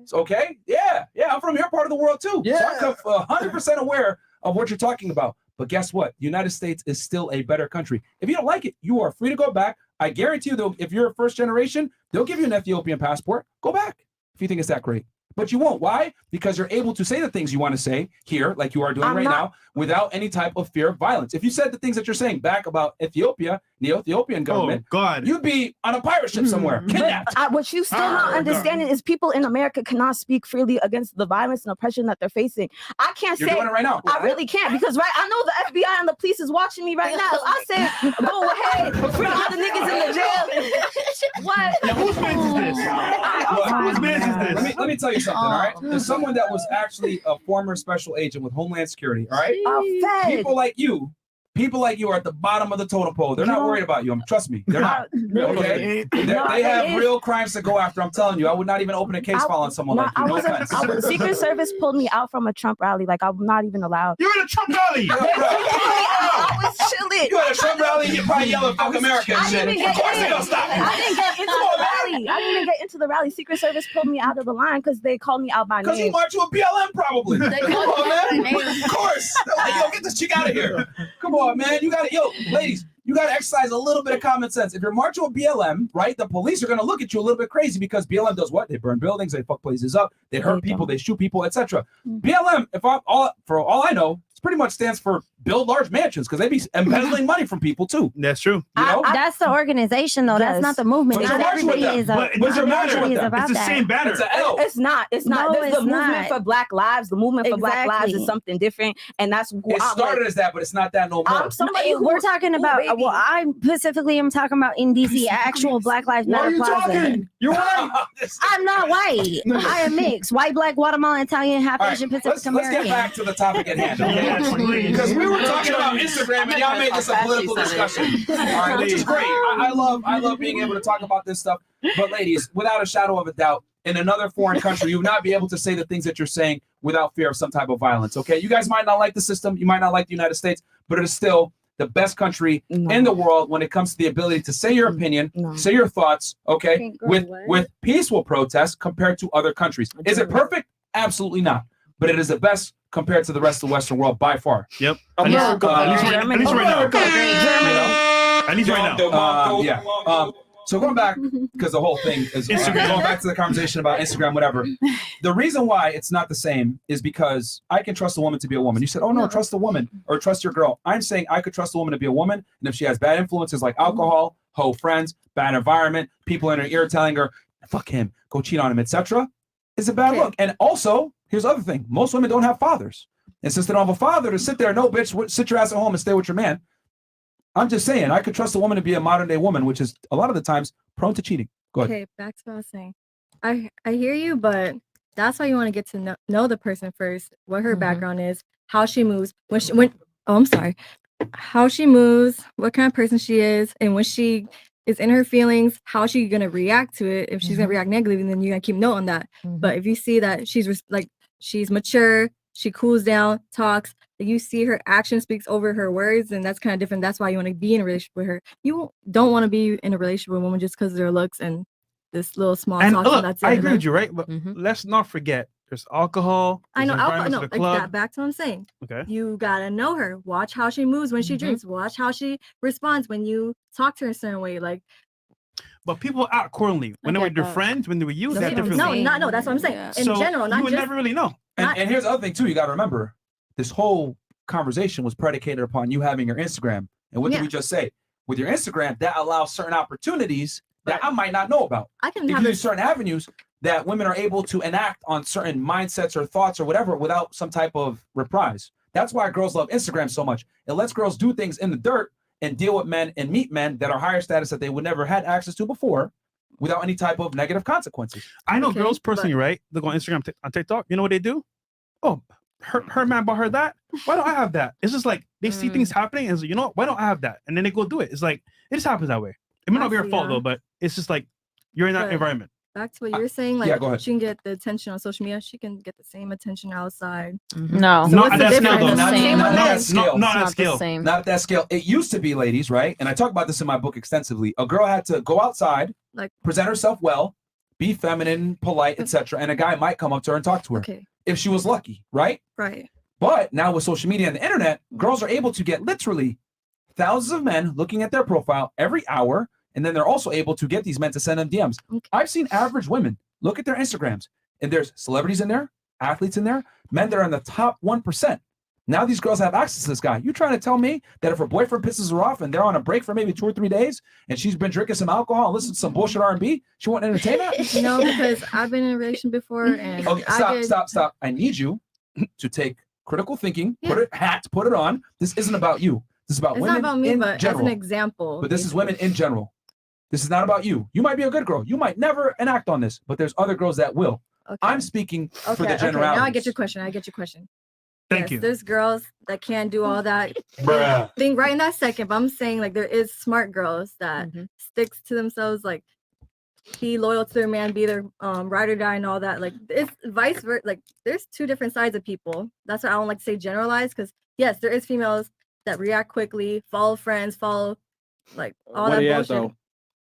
It's okay. Yeah. I'm from your part of the world too. Yeah. So I'm 100% aware of what you're talking about. But guess what? The United States is still a better country. If you don't like it, you are free to go back. I guarantee you, though, if you're a first generation, they'll give you an Ethiopian passport. Go back if you think it's that great. But you won't. Why? Because you're able to say the things you want to say here, like you are doing right now, without any type of fear of violence. If you said the things that you're saying back about Ethiopia, the Ethiopian government, God, you'd be on a pirate ship somewhere, kidnapped. But what you still not understanding is people in America cannot speak freely against the violence and oppression that they're facing. I can't You're say doing it right now. I really can't because I know the FBI and the police is watching me right now. If I say go ahead, free all the niggas in the jail. What? Now, whose man's is this? Whose man's is this? Let me tell you something, all right? There's someone that was actually a former special agent with Homeland Security, all right? People like you are at the bottom of the totem pole. They're not worried about you. Trust me, they're not. Okay? They have real crimes to go after. I'm telling you, I would not even open a case file on someone like you. No offense. Secret Service pulled me out from a Trump rally. Like I'm not even allowed. You're in a Trump rally. I was chilling. You at a Trump rally, you probably yelling "fuck America" and shit. Of course they gonna stop you. I didn't get into the rally. I didn't even get into the rally. Secret Service pulled me out of the line because they called me out by name. Because you marched with BLM, probably. They Come called on, me man. by name. Of course. Like, yo, get this chick out of here. Come on, man. You got to, ladies, you got to exercise a little bit of common sense. If you're marching with BLM, right, the police are going to look at you a little bit crazy because BLM does what? They burn buildings, they fuck places up, they hurt people, they shoot people, etc. BLM, for all I know, it pretty much stands for build large mansions because they be embezzling money from people too. That's true. You know? That's the organization, though. That's not the movement. But Not you're marching with everybody them. is. But you're not marching everybody with is them. about It's the that. same banner. It's an L. It's not. It's not. No, the it's movement not. for Black Lives. The movement for Black Lives is something different, and that's It started as that, but it's not that no more. I'm somebody who We're talking about. baby. Well, I specifically am talking about in DC, actual Black Lives Why are Matter you plaza. talking? You're white. I'm not white. I am mixed. White, Black, Guatemalan, Italian, half All right, Asian, Pacific let's American. get back to the topic at hand, okay? Because we were talking about Instagram and y'all made this a political discussion. All right, which is great. I love being able to talk about this stuff. But ladies, without a shadow of a doubt, in another foreign country, you would not be able to say the things that you're saying without fear of some type of violence. Okay, you guys might not like the system, you might not like the United States, but it is still the best country in the world when it comes to the ability to say your opinion, say your thoughts, okay, with peaceful protest compared to other countries. Is it perfect? Absolutely not. But it is the best compared to the rest of the Western world by far. Yep. At least right now. So going back, because the whole thing is Instagram. going back to the conversation about Instagram, whatever. The reason why it's not the same is because I can trust a woman to be a woman. You said, oh no, trust a woman or trust your girl. I'm saying I could trust a woman to be a woman. And if she has bad influences like alcohol, hoe friends, bad environment, people in her ear telling her, fuck him, go cheat on him, etc., it's a bad look. And also, here's the other thing. Most women don't have fathers. And since they don't have a father to sit there, no, bitch, sit your ass at home and stay with your man. I'm just saying, I could trust a woman to be a modern day woman, which is a lot of the times prone to cheating. Go ahead. Okay, back to what I was saying. I hear you, but that's why you want to get to know the person first, what her background is, how she moves, how she moves, what kind of person she is, and when she is in her feelings, how she gonna react to it. If she's gonna react negatively, then you're gonna keep note on that. But if you see that she's mature, she cools down, talks, you see her action speaks over her words, and that's kind of different. That's why you want to be in a relationship with her. You don't want to be in a relationship with a woman just because of their looks and this little small And talk. look, and that's it. I And agree then- with you, right? But let's not forget, there's alcohol. I know there's alcohol. environments No, of like the club. that. Back to what I'm saying. Okay. You gotta know her. Watch how she moves when she drinks. Watch how she responds when you talk to her a certain way. Like, But people act accordingly. When they were get your that. friends, when they were you, no, that different. no. That's what I'm saying. In So general, not you would just. never really know. And here's the other thing too. You got to remember, this whole conversation was predicated upon you having your Instagram. And what did we just say? With your Instagram, that allows certain opportunities that I might not know about. I can It have gives you this- certain avenues that women are able to enact on certain mindsets or thoughts or whatever without some type of reprise. That's why girls love Instagram so much. It lets girls do things in the dirt and deal with men and meet men that are higher status that they would never had access to before without any type of negative consequences. I know girls personally, right? They go on Instagram, on TikTok. You know what they do? Oh, her man bought her that. Why don't I have that? It's just like they see things happening and so, you know what? Why don't I have that? And then they go do it. It's like it just happens that way. It may not be her fault though, but it's just like you're in that But environment. Back to what you're saying, like yeah, go ahead. she can get the attention on social media. She can get the same attention outside. No. So Not what's at the that scale, difference? though. Not at that scale. Not at that scale. Not at that scale. It used to be, ladies, right? And I talk about this in my book extensively. A girl had to go outside, like present herself well, be feminine, polite, etc. And a guy might come up to her and talk to her. Okay. If she was lucky, right? Right. But now with social media and the internet, girls are able to get literally thousands of men looking at their profile every hour. And then they're also able to get these men to send them DMs. I've seen average women look at their Instagrams and there's celebrities in there, athletes in there, men that are in the top 1%. Now these girls have access to this guy. You trying to tell me that if her boyfriend pisses her off and they're on a break for maybe 2 or 3 days and she's been drinking some alcohol and listening to some bullshit R&B, she won't entertain that? No, because I've been in a relationship before and Okay, I stop. I need you to take critical thinking, put it on. This isn't about you. This is about It's women not about me, in but general. as an example. But this is women in general. This is not about you. You might be a good girl. You might never enact on this, but there's other girls that will. I'm speaking for the generality. Now I get your question. Thank you. There's girls that can't do all that. Bruh. Think right in that second, but I'm saying like there is smart girls that sticks to themselves, like be loyal to their man, be their ride or die and all that. Like it's vice versa. Like there's two different sides of people. That's why I don't like to say generalize, because yes, there is females that react quickly, follow friends, follow like all that bullshit.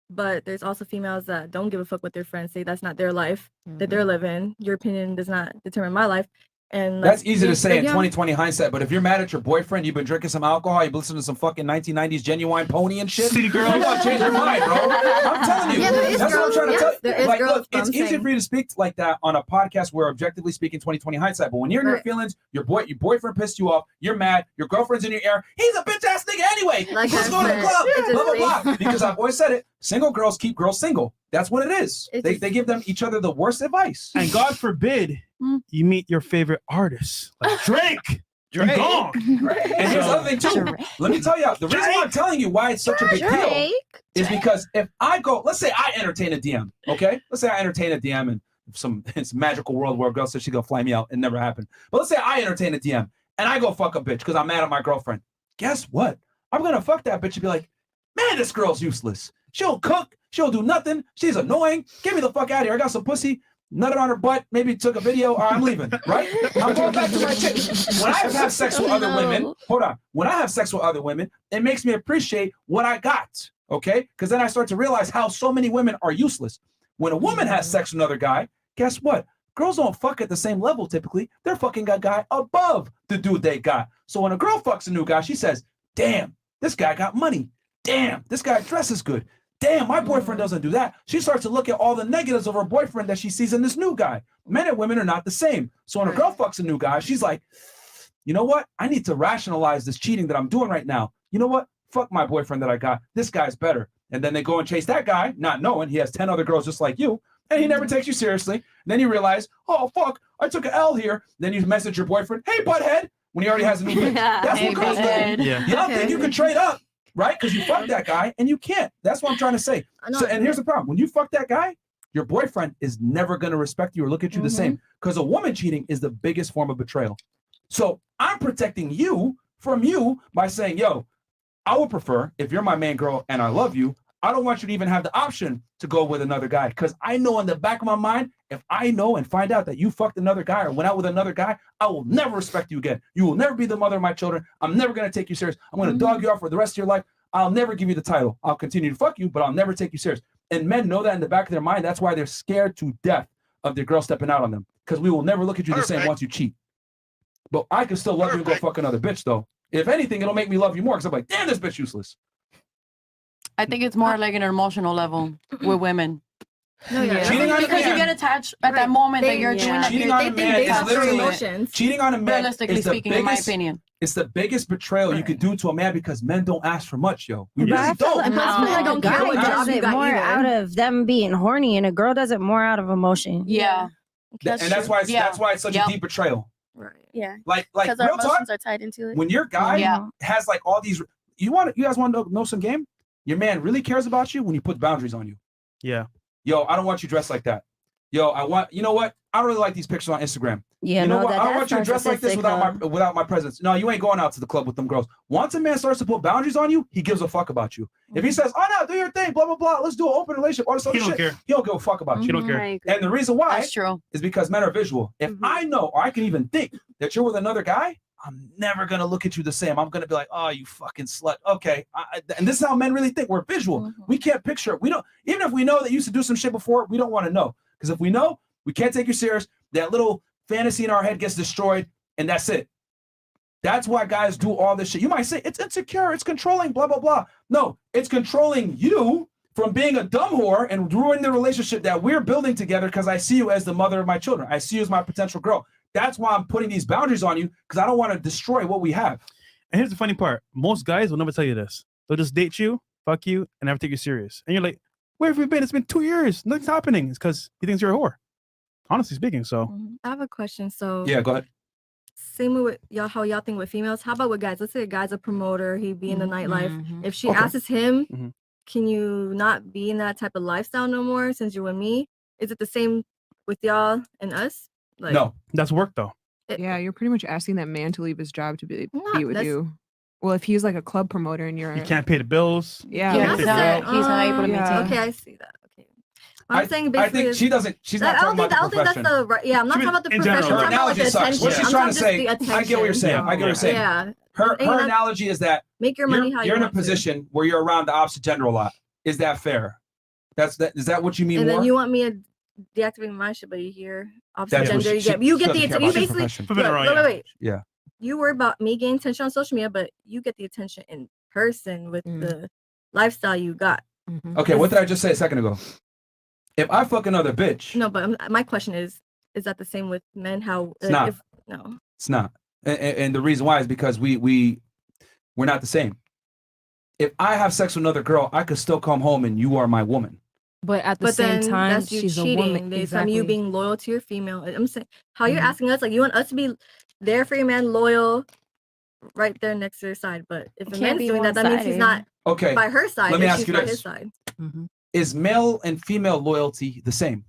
But there's also females that don't give a fuck what their friends say. That's not their life that they're living. Your opinion does not determine my life. And That's easy to say in yeah. 2020 hindsight, but if you're mad at your boyfriend, you've been drinking some alcohol, you've been listening to some fucking 1990s Genuine Pony and shit, City Girls. you gotta change your mind, bro. I'm telling you. Yeah, there is That's what I'm girls- trying to yes, tell you. there is Like, girls, look, but it's I'm easier saying- for you to speak like that on a podcast where objectively speaking 2020 hindsight, but when you're in your Right. feelings, your boyfriend pissed you off, you're mad, your girlfriend's in your ear, he's a bitch ass nigga anyway. Like Let's I go to the said, club, it's blah, blah, just- blah. Because I've always said it, single girls keep girls single. That's what it is. They give them each other the worst advice. And God forbid you meet your favorite artist, like Drake. Drake. Gone. And here's the other thing too. Let me tell you, the reason why I'm telling you why it's such a big deal is because if I go, let's say I entertain a DM, okay? Let's say I entertain a DM in some it's a magical world where a girl says she's gonna fly me out. It never happened. But let's say I entertain a DM and I go fuck a bitch because I'm mad at my girlfriend. Guess what? I'm gonna fuck that bitch and be like, man, this girl's useless. She'll cook, she'll do nothing, she's annoying. Get me the fuck out of here. I got some pussy. Nutted on her butt, maybe took a video, or I'm leaving, right? I'm going back to my chick. When I have sex with other women, hold on. When I have sex with other women, it makes me appreciate what I got, okay? Because then I start to realize how so many women are useless. When a woman has sex with another guy, guess what? Girls don't fuck at the same level typically. They're fucking a guy above the dude they got. So when a girl fucks a new guy, she says, damn, this guy got money. Damn, this guy dresses good. Damn, my boyfriend doesn't do that. She starts to look at all the negatives of her boyfriend that she sees in this new guy. Men and women are not the same. So when a girl fucks a new guy, she's like, you know what? I need to rationalize this cheating that I'm doing right now. You know what? Fuck my boyfriend that I got. This guy's better. And then they go and chase that guy, not knowing he has 10 other girls just like you, and he never takes you seriously. And then you realize, oh, fuck, I took an L here. Then you message your boyfriend, hey, butthead, when he already has a new bitch. That's what girls do. Yeah. You don't think you can trade up. Right? Because you fuck that guy and you can't. That's what I'm trying to say. So, and here's the problem. When you fuck that guy, your boyfriend is never going to respect you or look at you the same. Because a woman cheating is the biggest form of betrayal. So I'm protecting you from you by saying, yo, I would prefer, if you're my main girl and I love you, I don't want you to even have the option to go with another guy. Because I know in the back of my mind, if I know and find out that you fucked another guy or went out with another guy, I will never respect you again. You will never be the mother of my children. I'm never going to take you serious. I'm going to dog you off for the rest of your life. I'll never give you the title. I'll continue to fuck you, but I'll never take you serious. And men know that in the back of their mind. That's why they're scared to death of their girl stepping out on them. Because we will never look at you the same once you cheat. But I can still love you and go fuck another bitch, though. If anything, it'll make me love you more because I'm like, damn, this bitch useless. I think it's more like an emotional level with women. No, yeah. Cheating on a because you man- get attached at that moment that you're doing that. Cheating on a man is literally cheating on a man. Realistically is the speaking, in my biggest- opinion. It's the biggest betrayal you could do to a man because men don't ask for much, yo. We But I really feel don't. like a guy does it more out of them being horny, and a girl does it more out of emotion. Yeah. And that's why it's such a deep betrayal. Yeah. Like Because our real talk, emotions are tied into it. when your guy has like all these, you guys want to know some game? Your man really cares about you when you put boundaries on you. Yeah. Yo, I don't want you dressed like that. Yo, you know what? I don't really like these pictures on Instagram. Yeah, you know no, what? I don't want you to dress like this narcissistic, without my presence. No, you ain't going out to the club with them girls. Once a man starts to put boundaries on you, he gives a fuck about you. If he says, "Oh no, do your thing, blah blah blah, let's do an open relationship," all this other He don't shit, care. he don't give a fuck about you. He don't care. I agree. And the reason why That's true. is because men are visual. If I know or I can even think that you're with another guy, I'm never gonna look at you the same. I'm gonna be like, "Oh, you fucking slut." Okay, and this is how men really think. We're visual. We can't picture it. We don't. Even if we know that you used to do some shit before, we don't want to know. Because if we know, we can't take you serious. That little fantasy in our head gets destroyed, and that's it. That's why guys do all this shit. You might say it's insecure, it's controlling, blah blah blah. No, it's controlling you from being a dumb whore and ruining the relationship that we're building together. Because I see you as the mother of my children. I see you as my potential girl. That's why I'm putting these boundaries on you, because I don't want to destroy what we have. And here's the funny part: most guys will never tell you this. They'll just date you, fuck you, and never take you serious. And you're like, "Where have you been? It's been 2 years. Nothing's happening." It's because he thinks you're a whore. Honestly speaking, so I have a question. So Yeah, go ahead. same with y'all, how y'all think with females. How about with guys? Let's say a guy's a promoter, he be in the nightlife. If she Okay. asks him, can you not be in that type of lifestyle no more since you're with me? Is it the same with y'all and us? Like, no, that's work though. Yeah, you're pretty much asking that man to leave his job to be with that's- you. Well, if he's like a club promoter and you're You can't pay the bills. Yeah, you he's can't take not- it out. he's not able to maintain. Okay, I see that. Okay. I'm saying I basically think she doesn't. She's not I talking don't about think the that's profession. the right. Yeah, I'm not She talking about the mean, in general. profession. Her I'm talking about analogy the sucks. attention. What she's I'm trying talking to just say, the I get what you're saying. attention. I get what you're saying. Yeah. Her Ain't that- analogy is that make your money how you you're in a want to. position where you're around the opposite gender a lot. Is that fair? Is that what you mean And more? then you want me to deactivate my shit, but you hear opposite That's what gender. she- You she get the doesn't care attention. You about the basically profession. look, wait. Yeah. You worry about me getting attention on social media, but you get the attention in person with the lifestyle you got. Okay, what did I just say a second ago? If I fuck another bitch, No, but my question is that the same with men? How It's not. No. it's not. And the reason why is because we're not the same. If I have sex with another girl, I could still come home and you are my woman. But at the But same then time, that's you she's a cheating. woman. There's from you Exactly. being loyal to your female. I'm saying how you're Mhm. asking us, like you want us to be there for your man, loyal, right there next to your side. But if a Can't man's be doing that, that means he's not Okay. by her side. Let me if ask she's you by this. his side. Is male and female loyalty the same?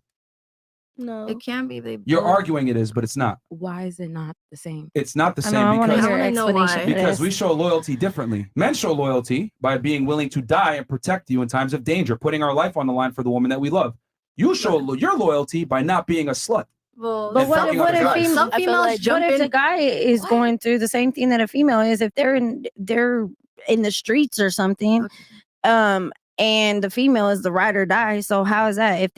No, it can be. They You're both- arguing it is, but it's not. Why is it not the same? It's not the I know, same I wanna because hear an explanation for because this. we show loyalty differently. Men show loyalty by being willing to die and protect you in times of danger, putting our life on the line for the woman that we love. You show your loyalty by not being a slut. Well, But what, fucking what other if guys. some I feel females like what if the jumping- guy is going through the same thing that a female is? If they're in the streets or something, and the female is the ride or die. So how is that if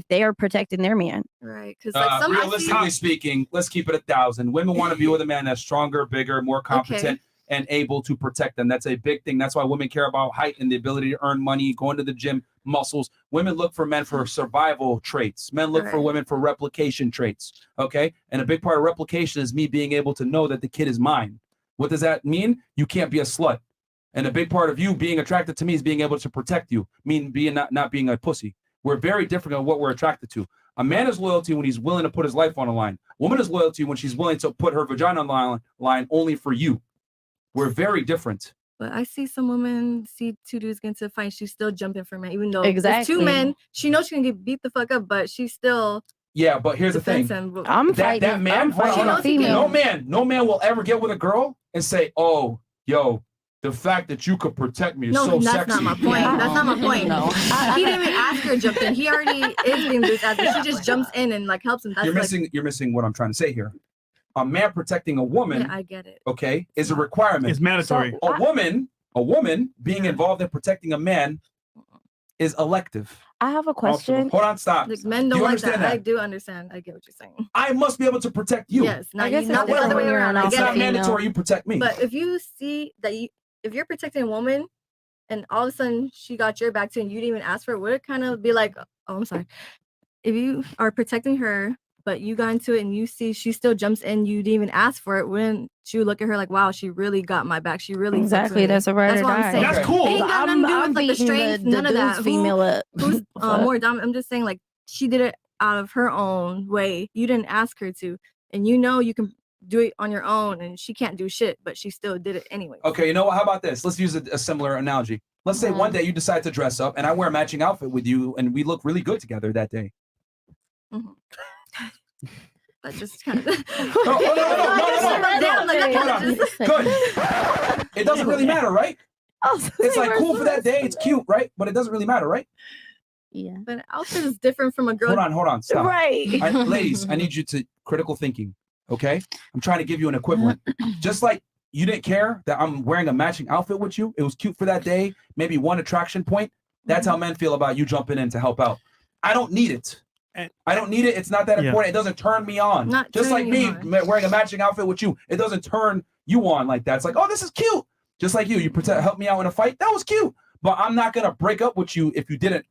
they are protecting their man? Right, because like some Realistically speaking, let's keep it 1,000. Women want to be with a man that's stronger, bigger, more competent, and able to protect them. That's a big thing. That's why women care about height and the ability to earn money, going to the gym, muscles. Women look for men for survival traits. Men look for Right. women for replication traits. Okay, and a big part of replication is me being able to know that the kid is mine. What does that mean? You can't be a slut. And a big part of you being attracted to me is being able to protect you, being not being a pussy. We're very different on what we're attracted to. A man is loyalty when he's willing to put his life on the line. Woman is loyalty when she's willing to put her vagina on the line only for you. We're very different. But I see some women see two dudes get into a fight, she's still jumping for men, even though Exactly. it's two men. She knows she can get beat the fuck up, but she's still Yeah, but here's the thing. defends him. I'm that fighting. man, I'm hold on, fighting hold a on. female. No man will ever get with a girl and say, "Oh, yo, the fact that you could protect me is No, so that's sexy." not my point. That's not my point. No. He didn't even ask her to jump in. He already is being this as she just jumps in and like helps him. That's You're like, missing what I'm trying to say here. A man protecting a woman, yeah, I get it. okay, is a requirement. It's mandatory. A woman being involved in protecting a man is elective. I have a question. Hold on, stop. Like, men Do don't you like that. understand I do understand. I get what you're saying. I must be able to protect you. Yes, not, I guess not the it's other way when you're around. an I It's get not it. mandatory you protect me. But if you see that if you're protecting a woman and all of a sudden she got your back too and you didn't even ask for it, would it kind of be like, oh, I'm sorry. If you are protecting her, but you got into it and you see she still jumps in, you didn't even ask for it, wouldn't you look at her like, wow, she really got my back. She really fucks with Exactly, me. that's a ride That's or what I'm die. saying. That's cool. It ain't got nothing to do I'm with like the beating strength, the none of that. dude's female up. Who's Fuck. more dominant? I'm just saying, like, she did it out of her own way. You didn't ask her to, and you know you can do it on your own, and she can't do shit, but she still did it anyway. Okay, you know what? How about this? Let's use a similar analogy. Let's say one day you decide to dress up, and I wear a matching outfit with you, and we look really good together that day. That just kind of. No. Hold on. Good. It doesn't really matter, right? It's like cool for that day. It's cute, right? But it doesn't really matter, right? Yeah. But an outfit is different from a girl. Hold on. Stop. Right. Ladies, I need you to critical thinking, okay? I'm trying to give you an equivalent. Just like you didn't care that I'm wearing a matching outfit with you. It was cute for that day. Maybe one attraction point. That's how men feel about you jumping in to help out. I don't need it. I don't need it. It's not that important. It doesn't turn me on. Not Just like turning me you wearing a matching outfit with you. It doesn't turn you on like that. It's like, oh, this is cute. Just like you help me out in a fight. That was cute. But I'm not going to break up with you if you didn't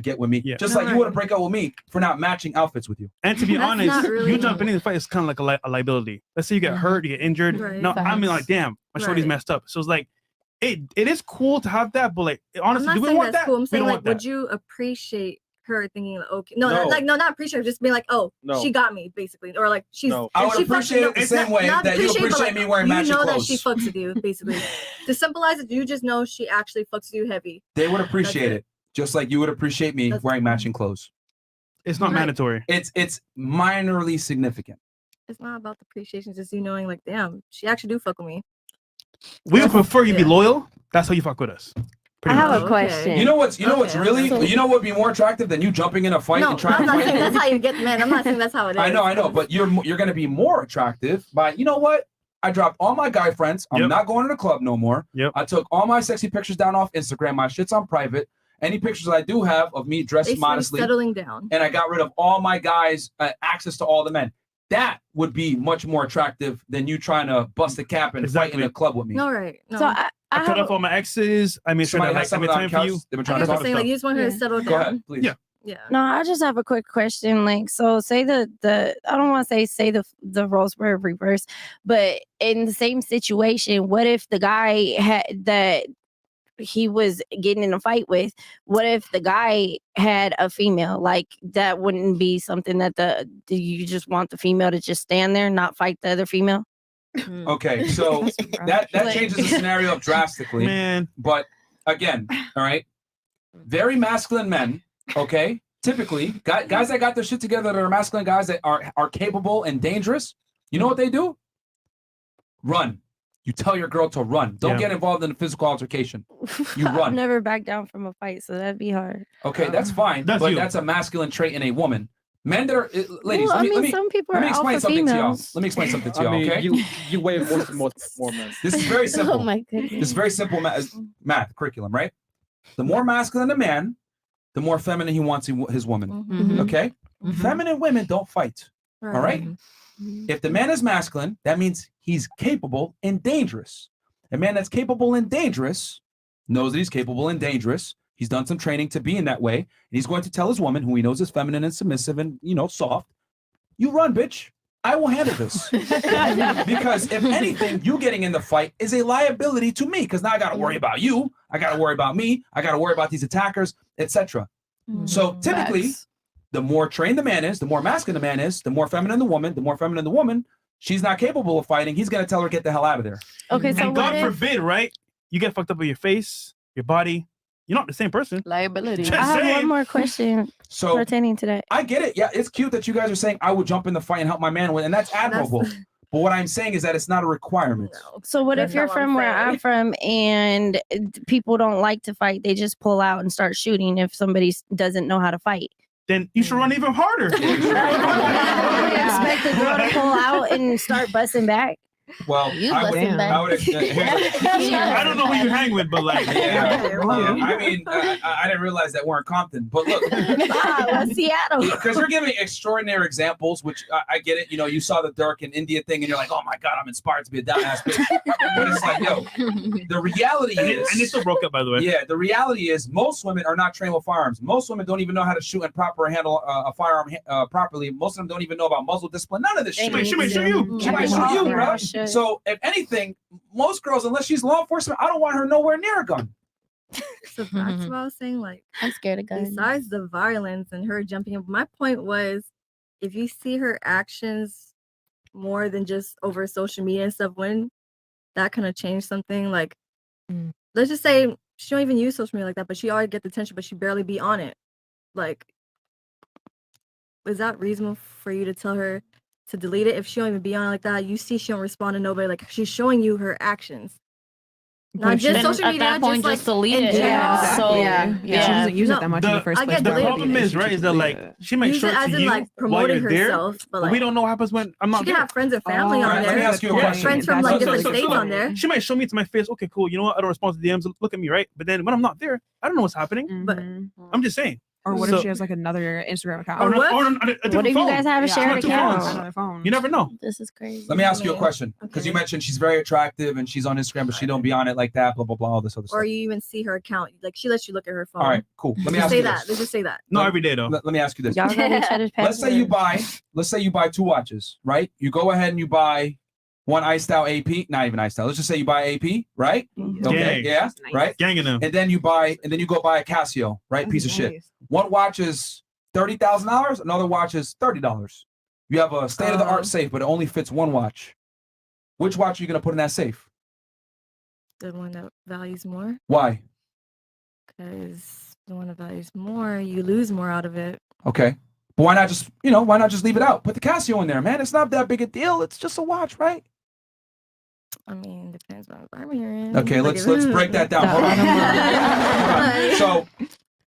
get with me. Just like you wouldn't break up with me for not matching outfits with you. And to be That's honest, not really- you jumping in the fight is kind of like a liability. Let's say you get hurt, you get injured. Right. No, I mean, like, damn, my shorty's Right. messed up. So it's like, it is cool to have that, but like, honestly, I'm do not we saying want that's that? cool. I'm We saying don't like, want that. would you appreciate her thinking like, okay, no, No. not appreciate her, just being like, oh, No. she got me basically, or like she's. No. if I would she fucks- appreciate it the it's same way that you but, appreciate me wearing matching You know clothes. that she fucks with you, basically. To symbolize it, you just know she actually fucks with you heavy. They would appreciate it. Just like you would appreciate me wearing matching clothes. It's not Right. mandatory. It's minorly significant. It's not about the appreciation, it's just you knowing like, damn, she actually do fuck with me. We would prefer you be loyal. That's how you fuck with us. I have a question. You know what's really So- you know what would be more attractive than you jumping in a fight No, and trying I'm to not fight saying me? that's how you get men. I'm not saying that's how it is. I know, but you're going to be more attractive by, you know what? I dropped all my guy friends. I'm not going to the club no more. I took all my sexy pictures down off Instagram. My shit's on private. Any pictures I do have of me dressed Basically modestly, settling down. and I got rid of all my guys' access to all the men. That would be much more attractive than you trying to bust a cap and fight in a club with me. No, right. No. So I cut off all my exes. I made sure Somebody that has like, I made something on time for couch. you. They've been I trying guess to I'm talk saying like stuff. you just want her to settle down. Go ahead, please. Yeah. Yeah. No, I just have a quick question. Like, so say the I don't want to say the roles were reversed, but in the same situation, what if the guy that he was getting in a fight with, what if the guy had a female? Like, that wouldn't be something that do you just want the female to just stand there and not fight the other female? Okay, so that changes the scenario up drastically. Man. But again, all right, very masculine men, okay? Typically, guys that got their shit together that are masculine guys that are capable and dangerous, you know what they do? Run. You tell your girl to run. Don't get involved in a physical altercation. You I've run. never backed down from a fight, so that'd be hard. Okay, that's fine, That's but you. that's a masculine trait in a woman. Men that are ladies. Well, let me some people let me are explain alpha something to y'all. females. Let me explain something to y'all. I mean, Okay, you weigh more men. this is very simple. Oh my goodness. This is very simple math curriculum, right? The more masculine a man, the more feminine he wants his woman. Mhm. Okay, feminine women don't fight. All right. If the man is masculine, that means he's capable and dangerous. A man that's capable and dangerous knows that he's capable and dangerous. He's done some training to be in that way. And he's going to tell his woman, who he knows is feminine and submissive and, soft, you run, bitch. I will handle this. Because if anything, you getting in the fight is a liability to me, because now I got to worry about you. I got to worry about me. I got to worry about these attackers, etc. So typically, the more trained the man is, the more masculine the man is, the more feminine the woman, she's not capable of fighting. He's going to tell her, get the hell out of there. Okay, so And what God if, forbid, right? You get fucked up with your face, your body. You're not the same person. Liability. Just I have saying. one more question So pertaining to that. I get it. Yeah, it's cute that you guys are saying I would jump in the fight and help my man win, and that's admirable. But what I'm saying is that it's not a requirement. So what if That's you're not what I'm from where saying. I'm from and people don't like to fight? They just pull out and start shooting if somebody doesn't know how to fight. Then you should run even harder. You expect the girl to pull out and start busting back? Well, You I would, busting back. I would. I don't know who you hang with, but like, I mean, I didn't realize that we're in Compton, but look, Seattle. because you're giving extraordinary examples, which I get it. You know, you saw the Dirk and India thing, and you're like, oh my god, I'm inspired to be a down ass bitch. But it's like, yo, the reality is, and they still broke up, by the way. yeah, the reality is, most women are not trained with firearms. Most women don't even know how to shoot and proper handle a firearm properly. Most of them don't even know about muzzle discipline. None of this shit. She might show you. She might show you, bro. So if anything, most girls, unless she's law enforcement, I don't want her nowhere near a gun. So that's what I was saying. Like, I'm scared of guns. besides the violence and her jumping in, my point was, if you see her actions more than just over social media and stuff, when that kind of changed something, like, let's just say she don't even use social media like that, but she already get the attention, but she barely be on it. Like, is that reasonable for you to tell her to delete it if she don't even be on it like that? You see she don't respond to nobody. Like, she's showing you her actions. Not just social media, at that point, just just delete in it. general. Yeah. So She doesn't use it that much in the first I place. get The deleted. problem is, right, is that like she might Use show it it as to in, you like, while promoting you're there, herself, but, but like, we don't know what happens when I'm not She there. can have friends and family on Alright, there. let me ask you a question. Friends from like different So, states look, on there. She might show me to my face, okay, cool. You know what? I don't respond to DMs. Look at me, right? But then when I'm not there, I don't know what's happening. But I'm just saying. Or what So- if she has like another Instagram account? Or what? on a What different if you phone. guys have a shared Two account? phones. Another phone. You never know. This is crazy. Let me ask you a question, because you mentioned she's very attractive and she's on Instagram, but she don't be on it like that. Blah blah blah. All this other stuff. Or you even see her account. Like, she lets you look at her phone. All right, cool. Let me Just ask say you that. this. Let's just say that. No, every day though. Let me ask you this. Y'all got each other's Let's say you buy 2 watches, right? You go ahead and you buy one iced out AP, not even iced out. Let's just say you buy AP, right? Okay, Gang. yeah, right. Ganging them. And then you go buy a Casio, right? Piece of shit. One watch is $30,000. Another watch is $30. You have a state of the art safe, but it only fits one watch. Which watch are you gonna put in that safe? The one that values more. Why? Because the one that values more, you lose more out of it. Okay. But why not just leave it out? Put the Casio in there, man. It's not that big a deal. It's just a watch, right? I mean, depends on what environment you're in. Okay, Like, let's break that down. Hold on. So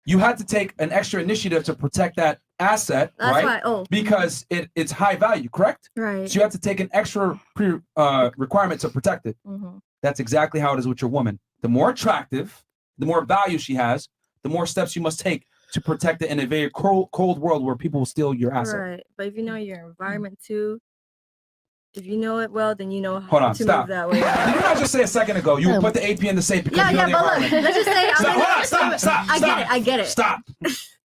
you had to take an extra initiative to protect that asset, That's right? why- Because it's high value, correct? Right. So you have to take an extra requirement to protect it. Mhm. That's exactly how it is with your woman. The more attractive, the more value she has, the more steps you must take to protect it in a very cold world where people will steal your asset. Right. But if you know your environment too, if you know it well, then you know Hold how on, to stop. move that way. Did you not just say a second ago you would put the AP in the safe because Yeah, you know yeah, the but look, environment? let's just say Stop, hold on, stop. I get it. Stop.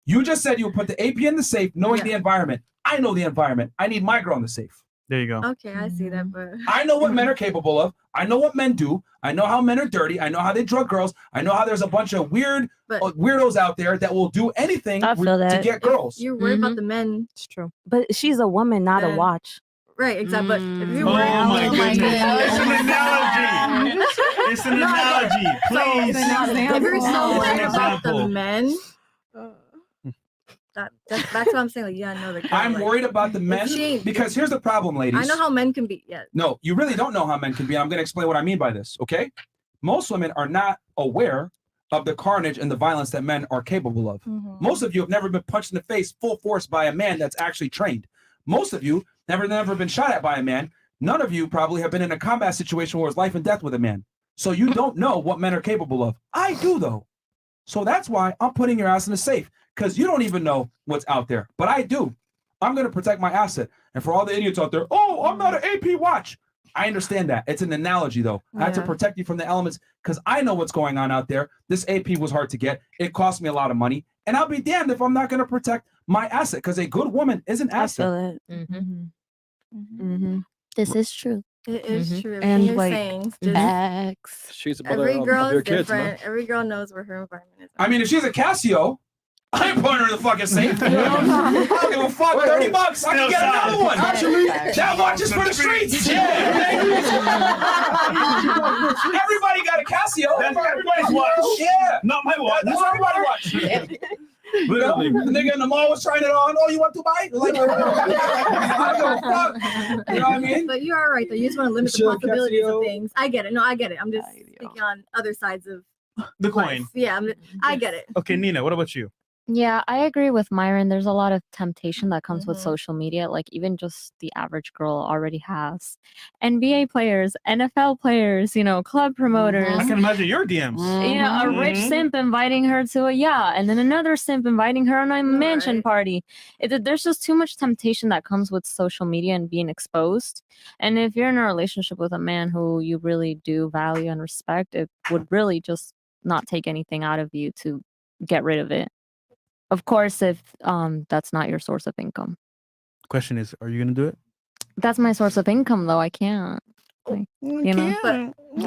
You just said you would put the AP in the safe knowing the environment. I know the environment. I need my girl in the safe. There you go. Okay, I see that, but I know what men are capable of. I know what men do. I know how men are dirty. I know how they drug girls. I know how there's a bunch of weirdos out there that will do anything to get girls. You're worried about the men. It's true. But she's a woman, not a Then- watch. Right, exactly. But if you're Oh worried my goodness. It's an analogy. It's an analogy. Please. If you're so worried about the Example. men, that's what I'm saying. Like, yeah, I know the. I'm worried about the men because here's the problem, ladies. I know how men can be. Yeah. No, you really don't know how men can be. I'm going to explain what I mean by this, okay? Most women are not aware of the carnage and the violence that men are capable of. Most of you have never been punched in the face full force by a man that's actually trained. Most of you never been shot at by a man. None of you probably have been in a combat situation where it's life and death with a man. So you don't know what men are capable of. I do, though. So that's why I'm putting your ass in the safe, because you don't even know what's out there. But I do. I'm going to protect my asset. And for all the idiots out there, oh, I'm not an AP watch. I understand that. It's an analogy, though. I had to Yeah. protect you from the elements because I know what's going on out there. This AP was hard to get. It cost me a lot of money. And I'll be damned if I'm not going to protect my asset, because a good woman is an asset. This is true. It is true. And, You're like, saying, just Facts. She's a mother every of girl your is kids, man. different. Every girl knows where her environment is. I mean, if she's a Casio, I ain't putting her in the fucking safe. I don't give a fuck. $30. I can get another one. Actually, that watch is for the streets. Yeah. Everybody got a Casio. That's everybody's watch. Yeah. Not my watch. That's everybody's watch. Literally. You know, the nigga in the mall was trying it on. Oh, you want to buy? Like, I don't give a fuck. You know what I mean? But you are right, though. You just want to limit the Sure, possibilities Casio. of things. I get it. No, I get it. I'm just thinking on other sides of The coin. yeah. I get it. Okay, Nina, what about you? Yeah, I agree with Myron. There's a lot of temptation that comes with Mm-hmm. social media. Like even just the average girl already has NBA players, NFL players, club promoters. I can imagine your DMs. A rich simp inviting her to a yacht, and then another simp inviting her on a mansion party. There's just too much temptation that comes with social media and being exposed. And if you're in a relationship with a man who you really do value and respect, it would really just not take anything out of you to get rid of it. Of course, if that's not your source of income. Question is, are you gonna do it? That's my source of income, though. I can't. Like, you know. But You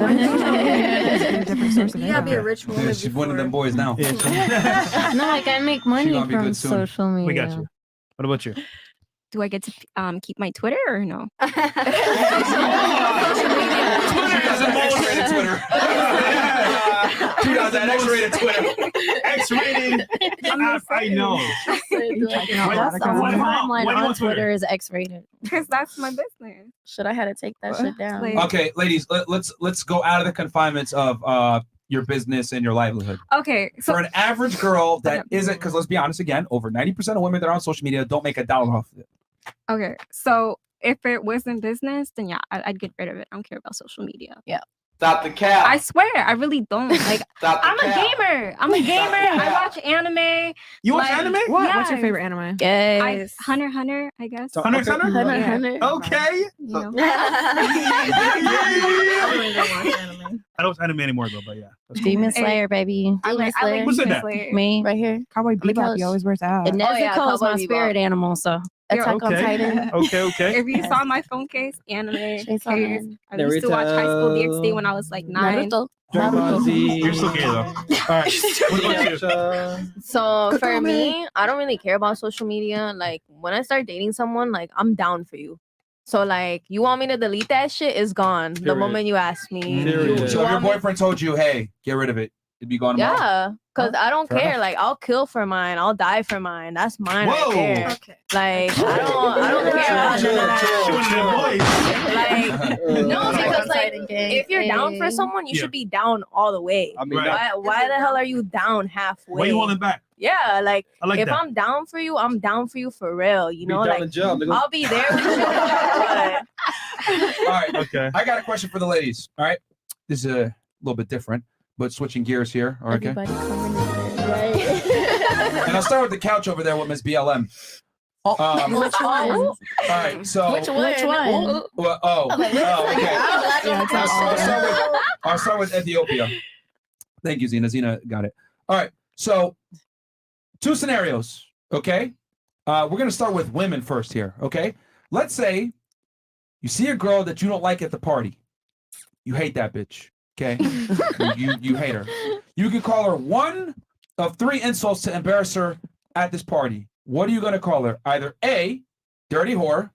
gotta be a rich woman. She's one of them boys now. No, like I make money gonna be from good soon. social media. We got you. What about you? Do I get to keep my Twitter or no? Twitter does an X-rated Twitter. She does that X-rated Twitter. X-rated. I know. That's the one timeline on Twitter is X-rated. Because that's my business. Should I had to take that shit down? Okay, ladies, let's go out of the confinements of your business and your livelihood. Okay, so For an average girl that isn't, because let's be honest again, over 90% of women that are on social media don't make $1 off of it. okay, so if it wasn't business, then yeah, I'd get rid of it. I don't care about social media. Yeah. Stop the cap. I swear, I really don't. Like, Stop the I'm a cap. gamer. I'm a gamer. I watch anime. You watch anime? What's your Yeah. favorite anime? Yes. Hunter, I guess. Hunter. Yeah. Okay. You know. I don't watch anime anymore though, but yeah. That's cool. Demon Slayer, baby. I like What's in Demon that? Slayer. Me. Right here. Cowboy the Bebop. couch. He always wears that. And Oh, yeah, Nezuko is my Cowboy Bebop. spirit animal, so. Attack on Titan. Okay. If you saw my phone case, anime. Chainsaw Case. Man. I used to watch High School Naruto. DxD when I was like 9. Naruto. Dragon Ball Z. You're still gay though. All right. What about you? So for me, I don't really care about social media. Like when I start dating someone, like I'm down for you. So like you want me to delete that shit, it's gone the Period. moment you ask me. Period. You So if your want me- boyfriend told you, hey, get rid of it, it'd be gone tomorrow? Yeah, because I don't Fair care. enough. Like I'll kill for mine. I'll die for mine. That's mine Whoa. right there. Like I don't care about none of that. Like no, because like if you're down for someone, you Yeah. should be down all the way. I mean, Right. Why the hell are you down halfway? Why you holding back? Yeah, like, I like if that. I'm down for you, I'm down for you for real. You be know, down like in jail, nigga. I'll be there with you. But All right. Okay. I got a question for the ladies. All right. This is a little bit different, but switching gears here. All right, okay. Everybody coming in there, right? And I'll start with the couch over there with Miss BLM. Which one? All right. So Which one? Well, I'll start with Ethiopia. Thank you, Zena. Zena got it. All right. So 2 scenarios. Okay. We're gonna start with women first here. Okay. Let's say you see a girl that you don't like at the party. You hate that bitch. Okay. you hate her. You can call her one of 3 insults to embarrass her at this party. What are you gonna call her? Either A, dirty whore,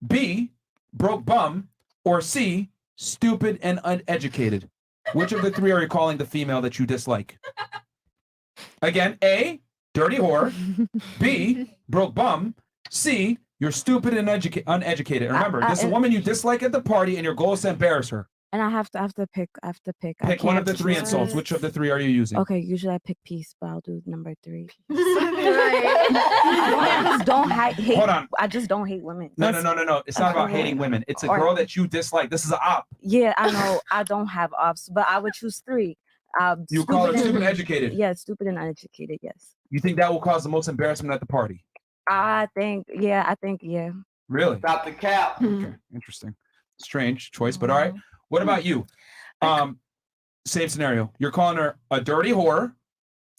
B, broke bum, or C, stupid and uneducated. Which of the 3 are you calling the female that you dislike? Again, A, dirty whore, B, broke bum, C, you're stupid and uneducated. And remember, this is a woman you dislike at the party and your goal is to embarrass her. And I have to pick. I Pick one of the can't 3 choose. insults. Which of the 3 are you using? Okay, usually I pick peace, but I'll do number 3. I just don't hate. Hold on. I just don't hate women. No. It's not about hating women. It's a girl that you dislike. This is an op. Yeah, I know. I don't have ops, but I would choose 3. You call her stupid and educated. Yeah, stupid and uneducated. Yes. You think that will cause the most embarrassment at the party? I think. Yeah. Really? Stop the cap. Okay, interesting. Strange choice, but all right. What about you? Same scenario. You're calling her a dirty whore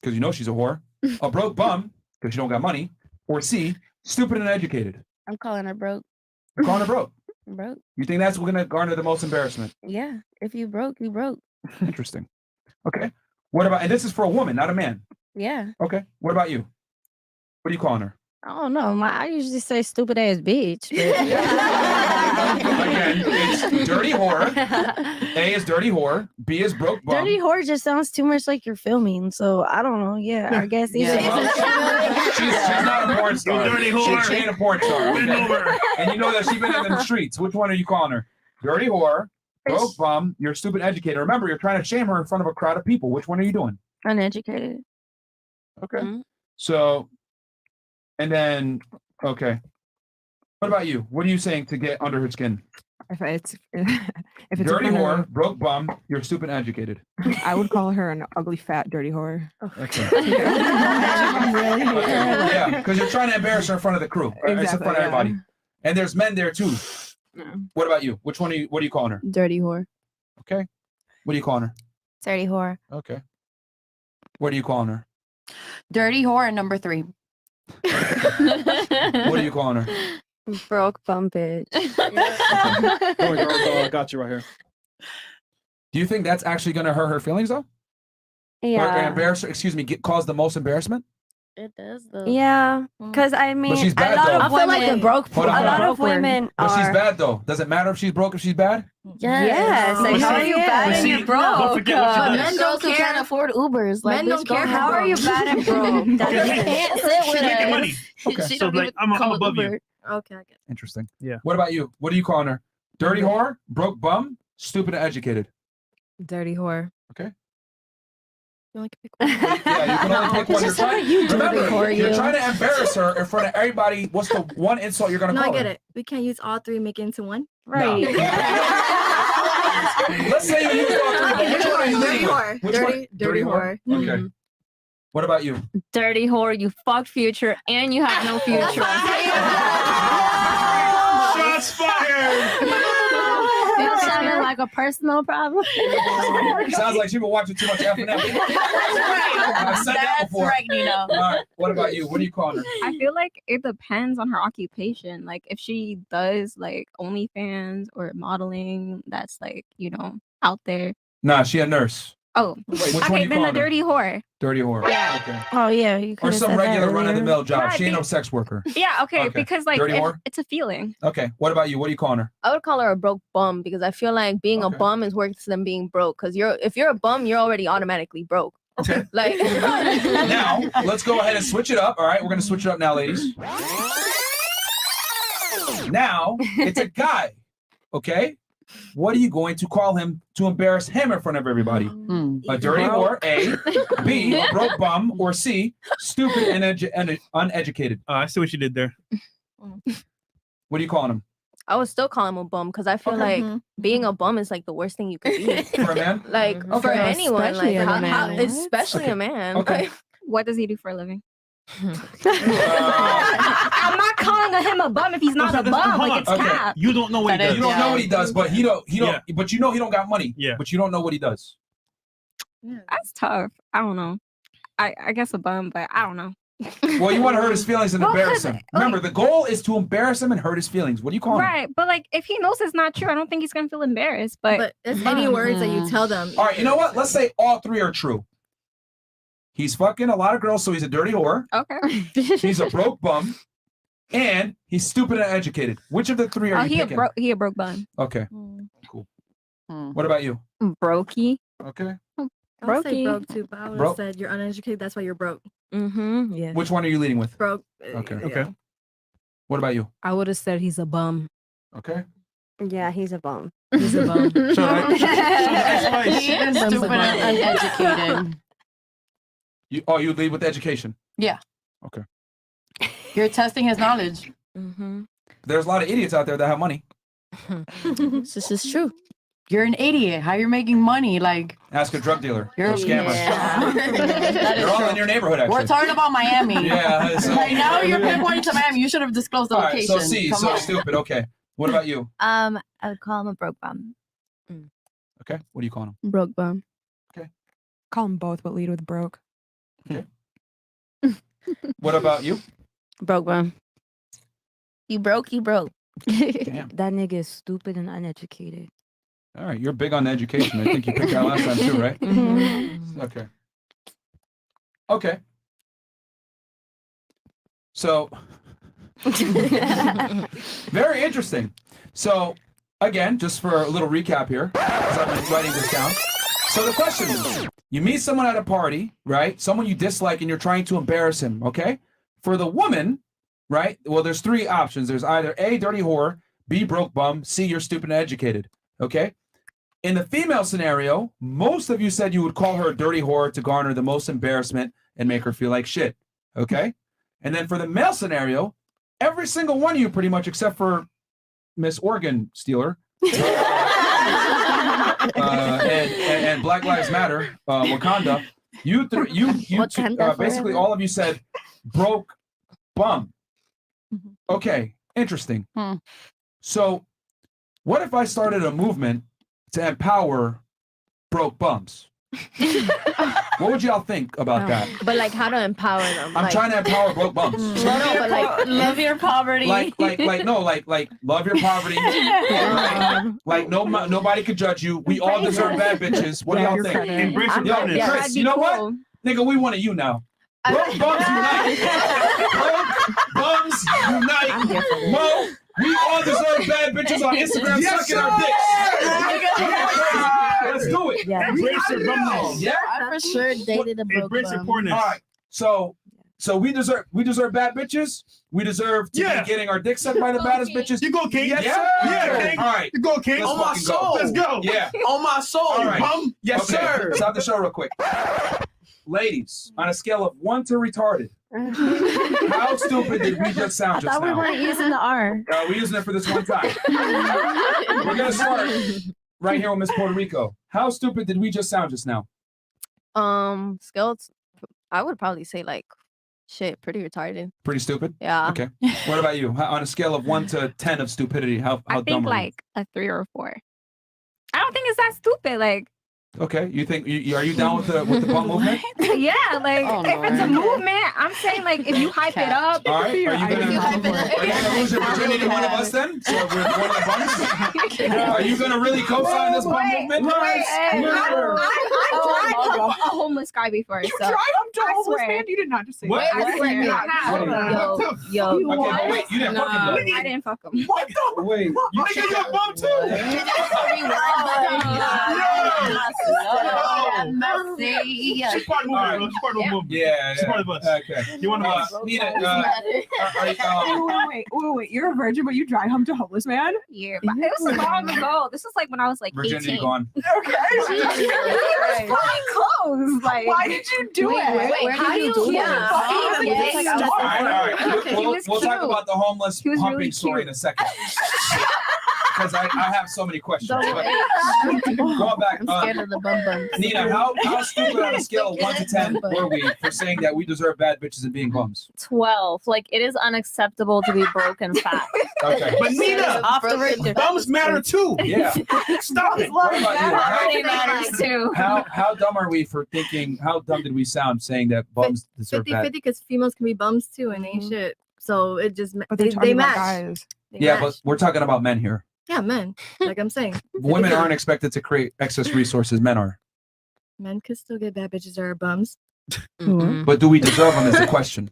because you know she's a whore, a broke bum because you don't got money, or C, stupid and uneducated. I'm calling her broke. You're calling her broke. Broke. You think that's going to garner the most embarrassment? Yeah. If you broke, you broke. Interesting. Okay. What about, and this is for a woman, not a man. Yeah. Okay. What about you? What are you calling her? I don't know. I usually say stupid ass bitch. Again, it's dirty whore. A is dirty whore. B is broke bum. Dirty whore just sounds too much like you're filming. So I don't know. Yeah, I guess either. She's not a porn star. You dirty whore. She ain't a porn star. Bend Okay? over. And you know that she's been in the streets. Which one are you calling her? Dirty whore, broke bum, you're a stupid educator. Remember, you're trying to shame her in front of a crowd of people. Which one are you doing? Uneducated. Okay. So, and then, okay. What about you? What are you saying to get under her skin? If it's if it's Dirty in front whore, of broke bum, you're stupid and educated. her, I would call her an ugly, fat, dirty whore. Excellent. Yeah, because you're trying to embarrass her in front of the crew. Right? It's in front of everybody. And there's men there too. What about you? Which one what are you calling her? Dirty whore. Okay. What are you calling her? Dirty whore. Okay. What are you calling her? Dirty whore and number 3. What are you calling her? Broke bum bitch. Oh, girl, I got you right here. Do you think that's actually going to hurt her feelings though? Or Yeah. embarrass her, excuse me, cause the most embarrassment? It does though. Yeah, because I mean, she's bad, a lot though. of women, I feel like the broke- Hold on, a hold lot on. of women But she's are. bad though. Does it matter if she's broke if she's bad? Yes. Like, how are you bad and you're broke? But men don't care. Can't afford Ubers. Like, Men don't care. How are you bad and broke? That You is- can't sit with us. money. Okay. She So, don't like, even I'm call above you. Uber. Okay, I get Interesting. Yeah. What about you? What are you calling her? Dirty whore, broke bum, stupid and educated. Dirty whore. Okay. You only can pick one. Yeah, you can only pick one. You're trying, remember, you're trying to embarrass her in front of everybody. What's the one insult you're gonna No, I call get her? it. We can't use all 3 make it into one. Right. Let's say you use all 3. But which one are you leading with? Which one? dirty whore. Okay. What about you? Dirty whore, you fucked Future and you have no future. Shots fired. That sounded like a personal problem. Sounds like she been watching too much F&M. I've said that before. All right. What about you? What are you calling her? I feel like it depends on her occupation. Like if she does like OnlyFans or modeling, that's like, out there. Nah, she a nurse. Oh, Which one okay, you then a calling her? dirty whore. Dirty whore. Yeah. Okay. Oh yeah, you Or could have some said that regular earlier. run-of-the-mill job. Right, She ain't no sex worker. Yeah, okay, Okay. because like Dirty whore? it's a feeling. Okay. What about you? What are you calling her? I would call her a broke bum because I feel like being a bum is worse than being broke. Because if you're a bum, you're already automatically broke. Okay. Like Now, let's go ahead and switch it up. All right, we're going to switch it up now, ladies. Now, it's a guy. Okay? What are you going to call him to embarrass him in front of everybody? A dirty whore, A. B, a broke bum, or C, stupid and uneducated. I see what you did there. What are you calling him? I would still call him a bum because I feel like being a bum is like the worst thing you could be. For a man? Like for anyone, Especially like a man. especially Okay. a man. Okay. Like, What does he do for a living? I'm not calling him a bum if he's not a bum. Like it's Okay. cap. You don't know what he does. You don't know what he does, but he don't. Yeah. But you know he don't got money. Yeah. But you don't know what he does. That's tough. I don't know. I guess a bum, but I don't know. Well, you want to hurt his feelings and Well, embarrass 'cause, him. Remember, the goal is to embarrass him and hurt his feelings. What do you call him? Right, but like if he knows it's not true, I don't think he's gonna feel embarrassed. But it's any words that you tell them. All right, you know what? Let's say all 3 are true. He's fucking a lot of girls, so he's a dirty whore. Okay. He's a broke bum, and he's stupid and uneducated. Which of the 3 are you he picking? a broke bum. Okay, cool. What about you? Brokey. Okay. I would say Brokey. broke too, but I would have Broke. said you're uneducated. That's why you're broke. Mm-hmm. Yeah. Which one are you leading with? Broke. Okay. Okay. What about you? I would have said he's a bum. Okay. Yeah, he's a bum. He's a bum. So, He is stupid and uneducated. You lead with education. Yeah. Okay. You're testing his knowledge. Mm-hmm. There's a lot of idiots out there that have money. This is true. You're an idiot. How you're making money? Like Ask a drug dealer. You're Or a scammer. That is They're all true. in your neighborhood, actually. We're talking about Miami. Yeah. So, Right now you're pinpointing to Miami. You should have disclosed the all right, location. so C, Come so on. stupid. Okay. What about you? I would call him a broke bum. Okay. What are you calling him? Broke bum. Call them both, but lead with broke. Okay. What about you? Broke bum. You broke, you broke. Damn. That nigga is stupid and uneducated. All right. You're big on education. I think you picked that last time too, right? Mm-hmm. Okay. Okay. So, very interesting. So, again, just for a little recap here, as I've been writing this down. So the question is, you meet someone at a party, right? Someone you dislike and you're trying to embarrass him, okay? For the woman, right? Well, there's 3 options. There's either A, dirty whore, B, broke bum, C, you're stupid and educated, okay? In the female scenario, most of you said you would call her a dirty whore to garner the most embarrassment and make her feel like shit. Okay. And then for the male scenario, every single one of you pretty much, except for Miss Organ Stealer and Black Lives Matter, Wakanda, basically all of you said broke bum. Okay, interesting. So what if I started a movement to empower broke bums? What would y'all think about that? But like, how to empower them? I'm trying to empower broke bums. But like, love your poverty. Like love your poverty. Like nobody could judge you. We all deserve bad bitches. What do y'all think? Embrace your Yo, Chris, you know what? Nigga, we wanted you now. Broke bums unite. Broke bums unite. Mo, we all deserve bad bitches on Instagram sucking our dicks. Let's do it. Embrace your bum. Yeah. I for sure dated a broke Embrace your bum. poorness. All right. So we deserve bad bitches. We deserve to be getting our dick sucked by the baddest bitches. You go, King. Yes, Yeah, King. All right. You go, King. Let's On my fucking go. soul. Let's go. Yeah. On my soul, All right. bum. Yes, Okay, sir. Stop the show real quick. Ladies, on a scale of 1 to retarded, how stupid did we just sound just I thought we now? weren't using the R. We're using it for this one time. We're gonna start right here with Miss Puerto Rico. How stupid did we just sound just now? Skills. I would probably say like, shit, pretty retarded. Pretty stupid? Yeah. Okay. What about you? On a scale of 1 to 10 of stupidity, how I dumb think are like a 3 or a 4. I don't think it's that stupid. Like, you? Okay. You think are you down with the bum movement? yeah, like Oh, if it's a Lord. movement, I'm saying like if you hype it up. All right. Are you gonna lose your virginity to one of us then? So we're one of the bums? Are you gonna really co-sign this bum movement? I tried a homeless guy before. You so tried him to I homeless swear. man? You did not just say What? that. I swear. Yo. Okay, but wait, you didn't fuck him though. I didn't fuck him. What the? Wait, You nigga, you're a bum She's part of the movement. She's part of the movement. Yeah. She's part of us. Okay. You want to Nina, Wait. You're a virgin, but you dry humped a homeless man? Yeah, but it was long ago. This was like when I was like virginity 18. gone. Okay. It was fucking close. Like, Why did you do it? Wait, how do you do that? All right. Okay, We'll was talk cute. about the homeless He was humping really story in a second. Because I have so many questions. But going back, I'm scared of the bum bums. Nina, how stupid on a scale of 1 to 10 were we for saying that we deserve bad bitches and being bums? 12. Like, it is unacceptable to be broke and fat. Okay. But Nina, Off the record. bums matter too. Yeah. Stop it. What about you? It matters too. How dumb are we for thinking? How dumb did we sound saying that bums deserve 50-50 bad? because females can be bums too and ain't shit. So it just But they match. They Yeah, match. but we're talking about men here. Yeah, men. Like I'm saying, Women aren't expected to create excess resources. Men are. men could still get bad bitches that are bums. But do we deserve them is the question.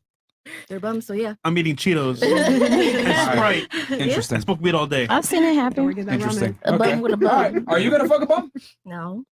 They're bums, so yeah. I'm eating Cheetos and Sprite. Interesting. I smoke weed all day. I've seen it happen. Interesting. A bum Okay. with a bum. All right. Are you gonna fuck a bum? No.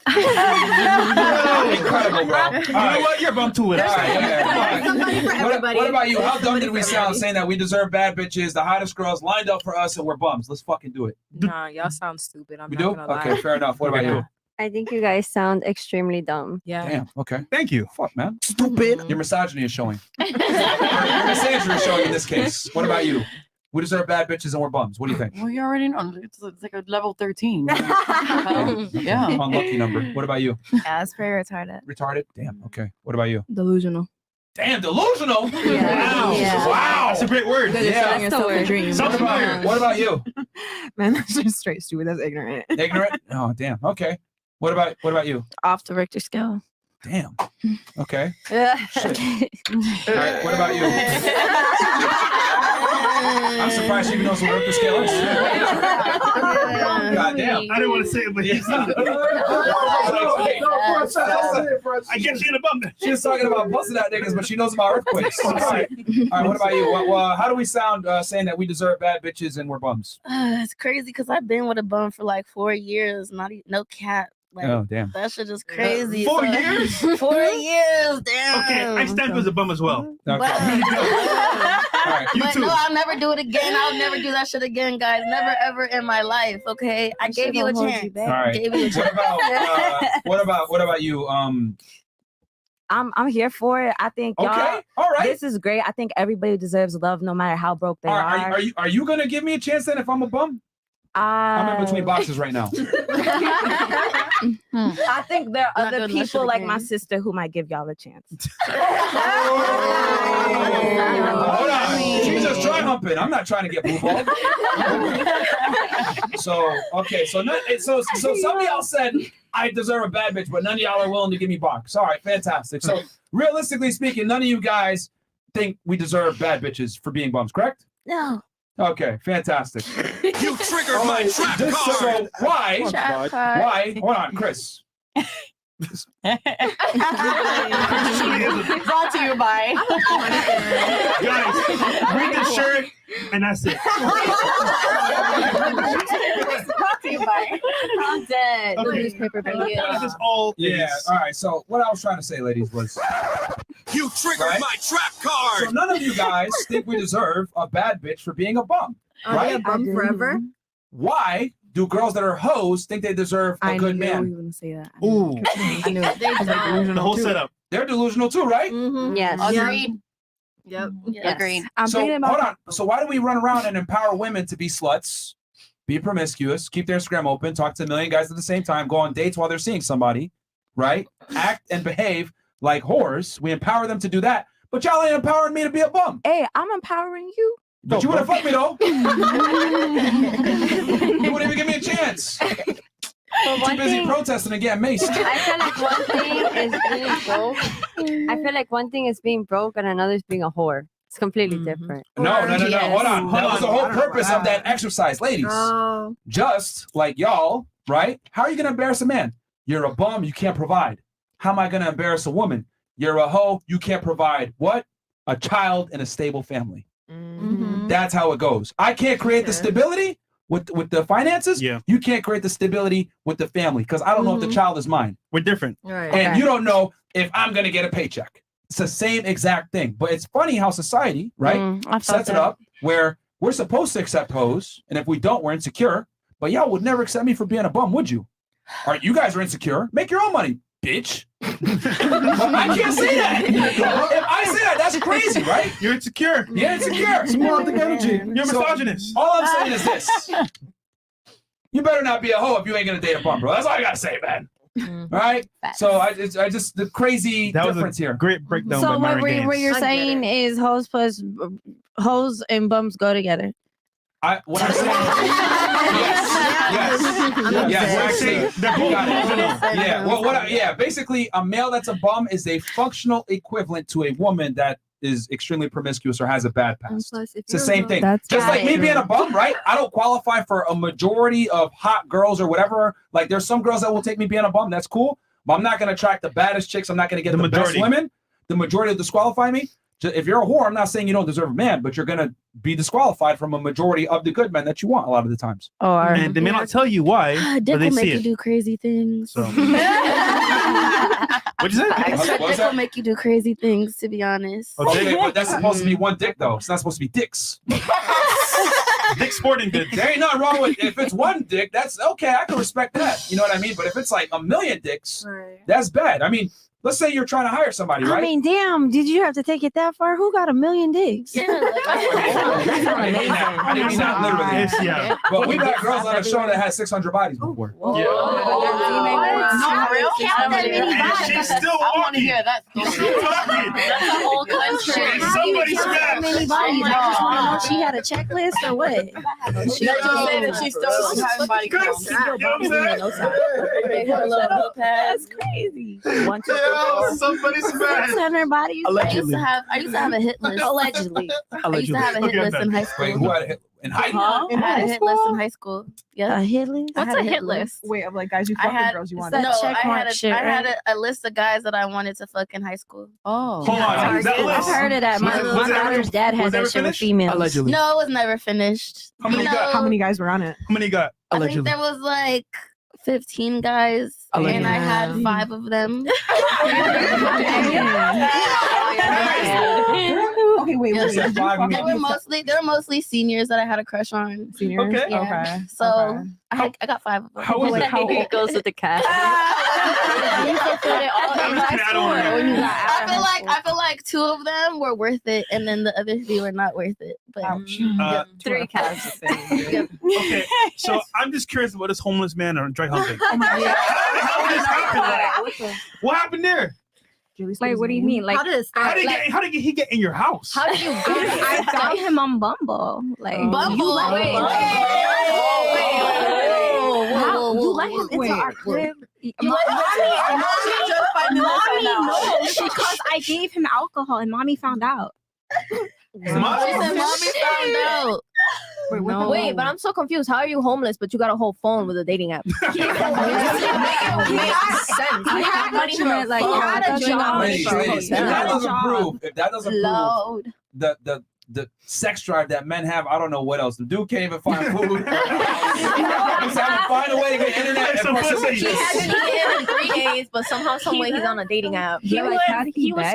Incredible, bro. All You know right. what? You're a bum too. With All right, it. Somebody for What everybody. about you? How dumb Somebody did we for sound everybody. saying that we deserve bad bitches, the hottest girls lined up for us, and we're bums? Let's fucking do it. Nah, y'all sound stupid. I'm We not do? gonna lie. Okay, fair enough. What about you? I think you guys sound extremely dumb. Yeah. Damn. Okay. Thank you. Fuck, man. Stupid. Your misogyny is showing. Your misogyny is showing in this case. What about you? We deserve bad bitches and we're bums. What do you think? Well, you already know. It's like a level 13. Yeah. Unlucky number. What about you? Yeah, it's very retarded. Retarded? Damn. Okay. What about you? Delusional. Damn, delusional. Yeah. Wow. Yeah. Wow. That's a great word. Yeah. That's the word. Sounds familiar. What about you? Man, that's just straight stupid. That's ignorant. Ignorant? Oh, damn. Okay. What about you? Off the Richter scale. Damn. Okay. Yeah. Shit. All right. What about you? I'm surprised she even knows what the scale is. God damn. I didn't want to say it, but he said it. I guess she in a bum. She was talking about busting out niggas, but she knows about earthquakes. All right. What about you? How do we sound saying that we deserve bad bitches and we're bums? It's crazy because I've been with a bum for like 4 years. No cap. Like, Oh, damn. That shit is crazy. 4 So- years? 4 years, damn. Okay, I stand as a bum as well. Okay. But, You but too. no, I'll never do it again. I'll never do that shit again, guys. Never ever in my life. Okay, I gave you a chance. All right. Gave you a chance. What about you? I'm here for it. I think y'all. Okay, all right. This is great. I think everybody deserves love, no matter how broke they are. Are you gonna give me a chance then if I'm a bum? I'm in between boxes right now. I think there are Not other doing much of people the like my game. sister who might give y'all a chance. Hold on. She's just try humping. I'm not trying to get blue balled. So somebody else said I deserve a bad bitch, but none of y'all are willing to give me box. All right, fantastic. So realistically speaking, none of you guys think we deserve bad bitches for being bums, correct? No. Okay, fantastic. You triggered my trap So card. why? Trap card. Why? Hold on, Chris. Brought to you by. Guys, read the shirt, and that's it. Brought to you by. I'm dead. Okay. The newspaper What baby. is this all? Yeah. All right. So what I was trying to say, ladies, was You triggered Right? my trap so card. none of you guys think we deserve a bad bitch for being a bum, right? bum forever? Why do girls that are hoes think they deserve a good knew you were man? gonna say that. Ooh, I knew it. The whole setup. they're delusional too, right? Yes. Agreed. Yep. Agreed. I'm So thinking about hold on. So why do we run around and empower women to be sluts, be promiscuous, keep their Instagram open, talk to a million guys at the same time, go on dates while they're seeing somebody, right? Act and behave like whores. We empower them to do that, but y'all ain't empowering me to be a bum. Hey, I'm empowering you. But you would have fucked me though. You wouldn't even give me a chance. But Too busy protesting and getting maced. I feel like one thing is being broke. I feel like one thing is being broke and another is being a whore. It's completely different. No. Hold on. That was the whole purpose of that Oh. exercise, ladies. Just like y'all, right? How are you gonna embarrass a man? You're a bum. You can't provide. How am I gonna embarrass a woman? You're a hoe. You can't provide what? A child in a stable family. That's how it goes. I can't create the stability with the finances. Yeah. You can't create the stability with the family because I don't know if the child is mine. We're different. And you don't know if I'm going to get a paycheck. It's the same exact thing. But it's funny how society, right, I felt sets it that. up where we're supposed to accept hoes. And if we don't, we're insecure. But y'all would never accept me for being a bum, would you? All right, you guys are insecure. Make your own money, bitch. But I can't say that. If I say that, that's crazy, right? You're insecure. You're insecure. Smart energy. You're misogynist. All I'm saying is this. You better not be a hoe if you ain't going to date a bum, bro. That's all I got to say, man. All right? So I just the crazy That was difference a here. great breakdown So by Myron what Gaines. you're I get saying is hoes and bums go together. What I'm saying yes, actually, They're both yeah. Yeah, basically, a male that's a bum is a functional equivalent to a woman that is extremely promiscuous or has a bad past. It's the same thing. Just like me being a bum, right? I don't qualify for a majority of hot girls or whatever. Like, there's some girls that will take me being a bum. That's cool. But I'm not going to attract the baddest chicks. I'm not going to get the best women. The majority will disqualify me. If you're a whore, I'm not saying you don't deserve a man, but you're going to be disqualified from a majority of the good men that you want a lot of the times. Oh, and they may not tell you why, Dick but they will make see you it. do crazy things. So. What'd you say? I said What was dick that? will make you do crazy things, to be honest. Okay, but that's supposed to be one dick, though. It's not supposed to be dicks. Dick sporting goods. There ain't nothing wrong with if it's one dick. That's okay. I can respect that. You know what I mean? But if it's like a million dicks, that's bad. I mean, let's say you're trying to hire somebody, right? I mean, damn, did you have to take it that far? Who got a million dicks? I didn't mean that literally. Yes, yeah. But we got girls on the show that had 600 bodies before. No, real? Count that many And bodies. she's still I want to walking. hear that. She's still talking. That's a whole country. Somebody How smash. many bodies? I just want to know if she had a checklist or what. She just said that she still doesn't have body count. You know what I'm saying? That's crazy. One, two, Yo, somebody smash. 600 bodies. I used Allegedly. to have a hit list. Allegedly. I used to have a hit Okay, I'm list in done. high Wait, school. who had a hit in high school? I had a hit list in high school. Yeah. A hit list? I had What's a hit list? Wait, of like guys you I fucking had girls you It's wanted. that no, check I mark had a, shit, I had right? a list of guys that I wanted to fuck in high school. Oh. Hold on. That I've list. heard of that. My Was it ever- daughter's dad was had it ever that shit with finished? females. Allegedly. No, it was never finished. How many You got? know, How many guys were on it? How many you got? I think Allegedly. there was like 15 guys, Allegedly. and I had 5 of them. Okay, wait, Yeah. wait. Did you fuck They were mostly seniors that I had a crush on. Seniors? Okay. Yeah. Okay. So Okay. I got 5 of them. How was it? How It goes with the cat. You fulfilled it all in high I school. don't know. When you got out I feel like 2 of them were worth it, and then the other 3 were not worth it. But Uh, 3 cats. Okay, so I'm just curious about this homeless man or dry humping. Oh my God. How did this happen? Like, what happened there? Wait, what do you mean? Like, How did it start? How did he get in your house? How did you get it? I found him on Bumble. Like, Bumble? you let Wait. him. Whoa. You let him into our crib. Mommy knows because I gave him alcohol and mommy found out. Mommy found out. Wait, but I'm so confused. How are you homeless, but you got a whole phone with a dating app? Makes sense. He had money for a like, phone. he had a job. Ladies, if that doesn't prove, the sex drive that men have, I don't know what else. The dude can't even find food. He's having to find a way to get internet. Some pussy. He hasn't eaten in 3 days, but somehow, some way, he's on a dating app. He was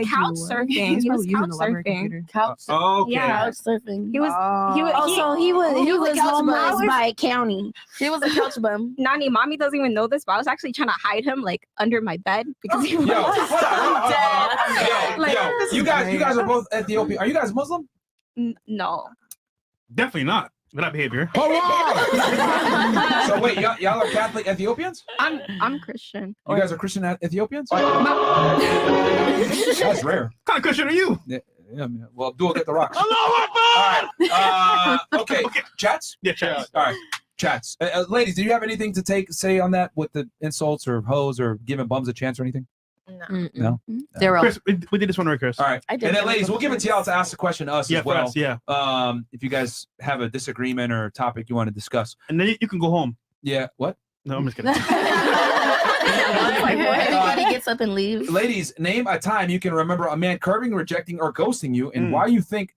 couch surfing. He was couch surfing. Okay. Yeah. Couch surfing. He was homeless by county. He was a couch bum. Nani, mommy doesn't even know this, but I was actually trying to hide him like under my bed because he was Yo, Like, you guys are both Ethiopian. Are you guys Muslim? No. Definitely not. With that behavior. So wait, y'all are Catholic Ethiopians? I'm Christian. You guys are Christian Ethiopians? That's rare. What kind of Christian are you? Yeah, man. Well, Abdul, get the rocks. All right. Okay. Chats? Yeah, chats. All right. Chats. Ladies, do you have anything to say on that with the insults or hoes or giving bums a chance or anything? No. Zero. Chris, we did this one right, Chris. All right. And then, ladies, we'll give it to y'all to ask the question to us as well. Us, yeah. If you guys have a disagreement or a topic you want to discuss. And then you can go home. Yeah. What? No, I'm just kidding. Everybody gets up and leaves. Ladies, name a time you can remember a man curving, rejecting, or ghosting you, and why you think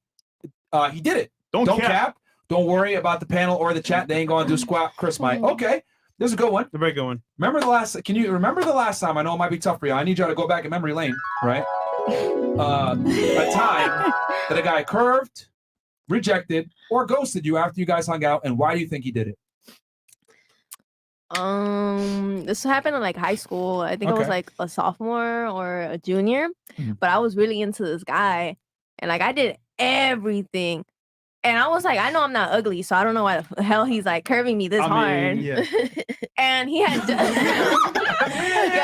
he did it. Don't cap. Don't worry about the panel or the chat. They ain't going to do squat. Chris might. Okay. This is a good one. A very good one. Can you remember the last time? I know it might be tough for you. I need y'all to go back in memory lane, right? A time that a guy curved, rejected, or ghosted you after you guys hung out, and why do you think he did it? This happened in like high school. I think I was like a sophomore or a junior, but I was really into this guy, and like I did everything. And I was like, I know I'm not ugly, so I don't know why the hell he's like curving me this hard. Yeah. And he had Yo,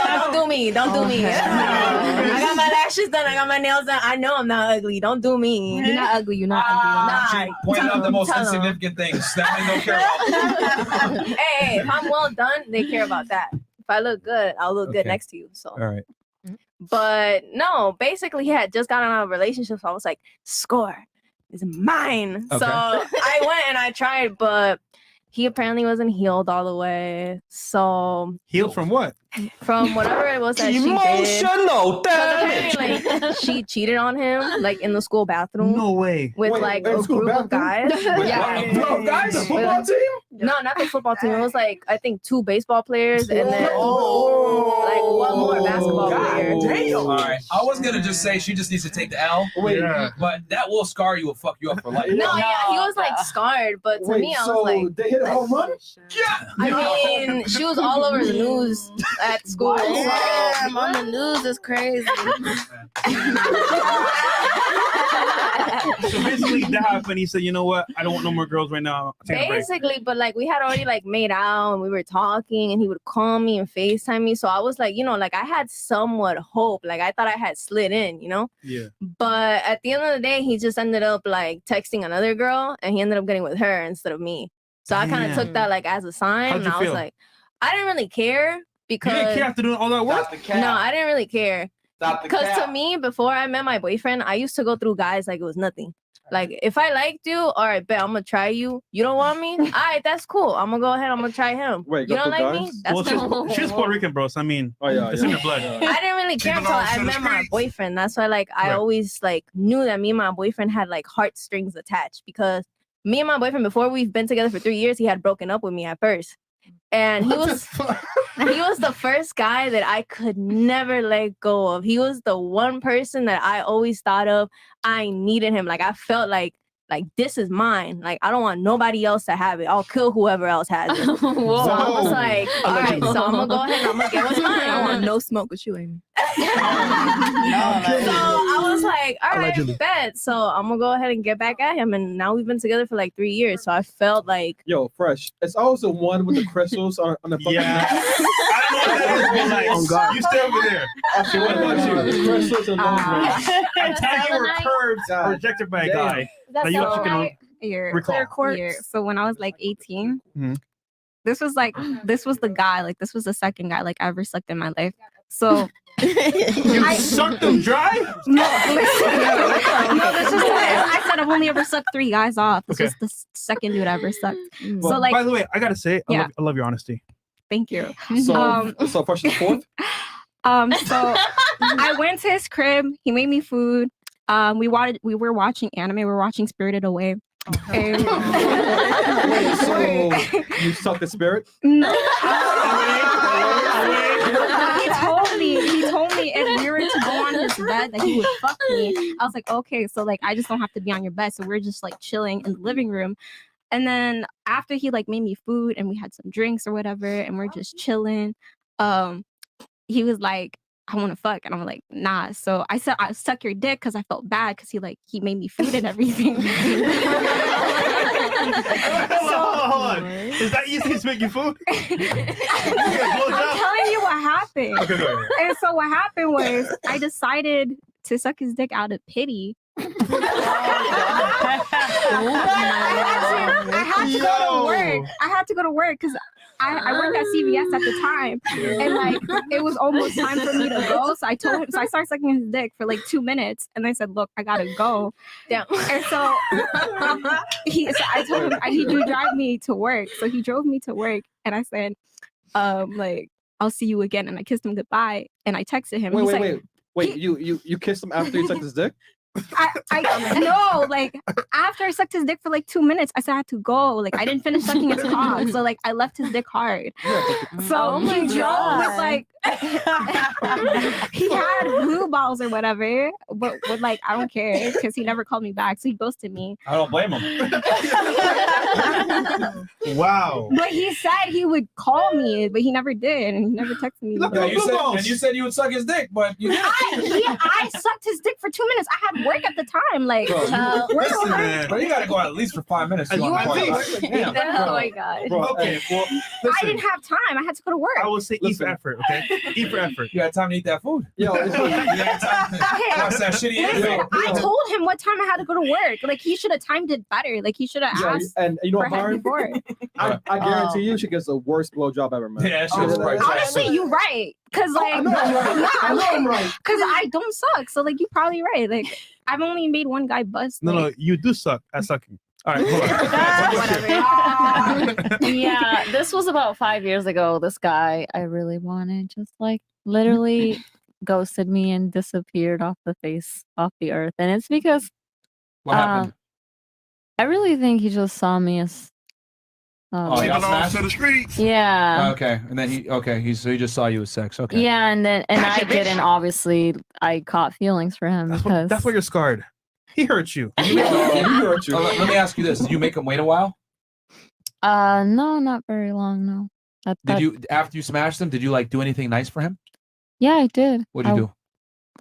don't do me. Don't do me. I got my lashes done. I got my nails done. I know I'm not ugly. Don't do me. You're not ugly. You're not ugly. She pointed out the most insignificant things. Stanley don't care about. Hey, if I'm well done, they care about that. If I look good, I'll look good next to you. So. All right. But no, basically he had just gotten out of a relationship, so I was like, score is mine. Okay. So I went and I tried, but he apparently wasn't healed all the way. So healed from what? From whatever it was that Emotional damage. Like she cheated on him, like in the school bathroom. No way. With like a group of guys. A group of guys? A football team? No, not the football team. It was like I think 2 baseball players and then like one more basketball player. Damn. All right. I was gonna just say she just needs to take the L. Wait. But that will scar you and fuck you up for life. No, yeah, he was like scarred, but to me, I was like, they hit a home run? Yeah. I mean, she was all over the news at school. Damn, on the news is crazy. So basically that happened. He said, you know what? I don't want no more girls right now. Take a break. Basically, but like we had already like made out and we were talking and he would call me and FaceTime me. So I was like, you know, like I had somewhat hope. Like I thought I had slid in, you know? Yeah. But at the end of the day, he just ended up like texting another girl and he ended up getting with her instead of me. So I kind of took that like as a sign. How'd you and I was feel? like, I didn't really care because You didn't care after doing all that work? no, I didn't really care. Because to me, before I met my boyfriend, I used to go through guys like it was nothing. Like if I liked you, all right, bet I'm gonna try you. You don't want me? All right, that's cool. I'm gonna go ahead. I'm gonna try him. Wait, you go don't through like me? guys? That's Well, cool. she's Puerto Rican, bro. So I mean, it's in her blood. I didn't really care until I met my boyfriend. That's why, like, I always like knew that me and my boyfriend had like heartstrings attached because me and my boyfriend, before we've been together for 3 years, he had broken up with me at first. And he was the first first guy that I could never let go of. He was the one person that I always thought of. I needed him. Like I felt like this is mine. Like I don't want nobody else to have it. I'll kill whoever else has it. So I was like, all right, so I'm gonna go ahead and I'm gonna get what's mine. I want no smoke with you, Amy. So I was like, all right, Allegedly. bet. So I'm gonna go ahead and get back at him. And now we've been together for like 3 years. So I felt like, Yo, Fresh. It's always the one with the crystals on the fucking Yeah. Oh, God. You stay over there. Okay, what about you? The crystals and those rings. I thought you were curved or rejected by a guy. Now you actually can recall. So when I was like 18, Mhm. this was the guy, like this was the second guy like I ever sucked in my life. So You sucked them dry? No, this is I said I've only ever sucked 3 guys off. This was the second dude I ever sucked. Well, So like, by the way, I gotta say, Yeah. I love your honesty. thank you. So Fresh is fourth? So I went to his crib. He made me food. We were watching anime. We were watching Spirited Away. And Wait, so you suck the spirit? no. He told me if we were to go on his bed that he would fuck me. I was like, okay, so like I just don't have to be on your bed. So we're just like chilling in the living room. And then after he like made me food and we had some drinks or whatever, and we're just chilling, he was like, I want to fuck. And I'm like, nah. So I said, I suck your dick because I felt bad because he made me food and everything. Hold on. Is that easy to make you food? I'm telling you what happened. Okay, go ahead. And so what happened was I decided to suck his dick out of pity. I had to go to work. I had to go to work because I worked at CVS at the time, and like it was almost time for me to go. So I told him. So I started sucking his dick for like 2 minutes, and I said, "Look, I gotta go." Damn. And so I told him I need you to drive me to work. So he drove me to work, and I said, like, "I'll see you again." And I kissed him goodbye, and I texted him. Wait. You kissed him after you sucked his dick? No, like after I sucked his dick for like 2 minutes, I said I had to go. Like I didn't finish sucking his cock, so like I left his dick hard. So he drove with like he had blue balls or whatever, but with like I don't care because he never called me back, so he ghosted me. I don't blame him. Wow. But he said he would call me, but he never did, and he never texted me. Yeah, you said you would suck his dick, but you didn't. I sucked his dick for 2 minutes. I had work at the time. Like, Bro, work listen, hard. man. But you gotta go at least for 5 minutes. You want want to these? Damn. oh my god. Okay, well, I listen. didn't have time. I had to go to work. I will say eat for effort, okay? Eat for effort. You had time to eat that food. Yo, You had time to watch that shitty anime. I told him what time I had to go to work. Like he should have timed it better. Like he should have asked. And you know for what, help Myron? before. I guarantee you she gets the worst blowjob ever, man. Yeah, that shit was probably Honestly, you right. Cause like I know I'm right. I know I'm right. Cause I don't suck. So like you probably right. Like I've only made one guy bust. No, you do suck at sucking. All right, hold on. Yeah, this was about 5 years ago. This guy I really wanted just like literally ghosted me and disappeared off the earth. And it's because What happened? I really think he just saw me as Oh, y'all smashed? to the streets. yeah. Okay, and then he just saw you as sex. Okay. Yeah, and I didn't obviously I caught feelings for him because That's why you're scarred. He hurt you. Let me ask you this: did you make him wait a while? no, not very long, no. Did you after you smashed him? Did you like do anything nice for him? Yeah, I did. What'd you do?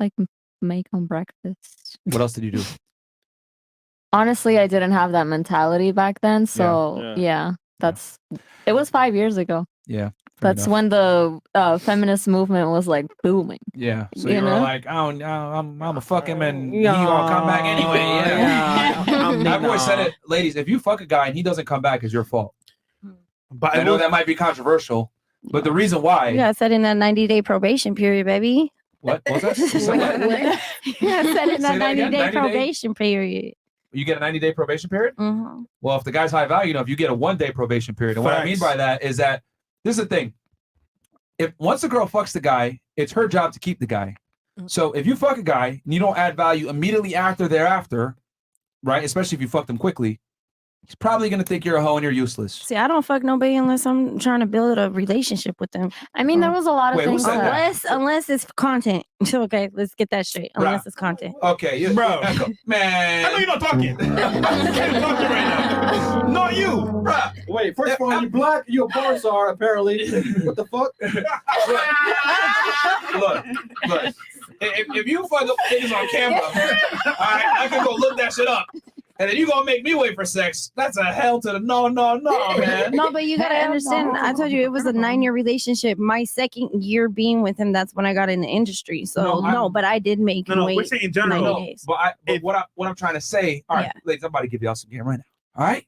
Like make him breakfast. What else did you do? Honestly, I didn't have that mentality back then, so Yeah. it was 5 years ago. Yeah. That's when the feminist movement was like booming. Yeah. So You you were know? like, I'm gonna fuck him and he gonna come back anyway. Yeah. I've always said it, ladies. If you fuck a guy and he doesn't come back, it's your fault. But I know that might be controversial, but the reason why. You got set in that 90-day probation period, baby. What was that? You said what? You got set in Say that that again? 90-day 90 day? probation period. You get a 90-day probation period? Mm-hmm. Well, if the guy's high value, if you get a 1-day probation period. And what I mean by that is that this is the thing. If once a girl fucks the guy, it's her job to keep the guy. So if you fuck a guy and you don't add value immediately thereafter, right? Especially if you fucked him quickly, he's probably gonna think you're a hoe and you're useless. See, I don't fuck nobody unless I'm trying to build a relationship with them. I mean, there was a lot of Wait, who things said that. that? Unless it's content. Okay, let's get that straight. Unless Bruh. it's content. Okay, you, Bro. man. I know you're not talking. You can't talk right now. Not you. Bruh. Wait, first of all, you black, you a bar czar, apparently. What the fuck? Look. If you fuck up niggas on camera, all right, I can go look that shit up. And then you gonna make me wait for sex. That's a hell to the no, man. No, but you gotta understand. I told you it was a 9-year relationship. My second year being with him, that's when I got in the industry. So but I did make him wait. We're saying in general. 90 days. But what I'm trying to say, all right, ladies, I'm about to give y'all some game right now. All right?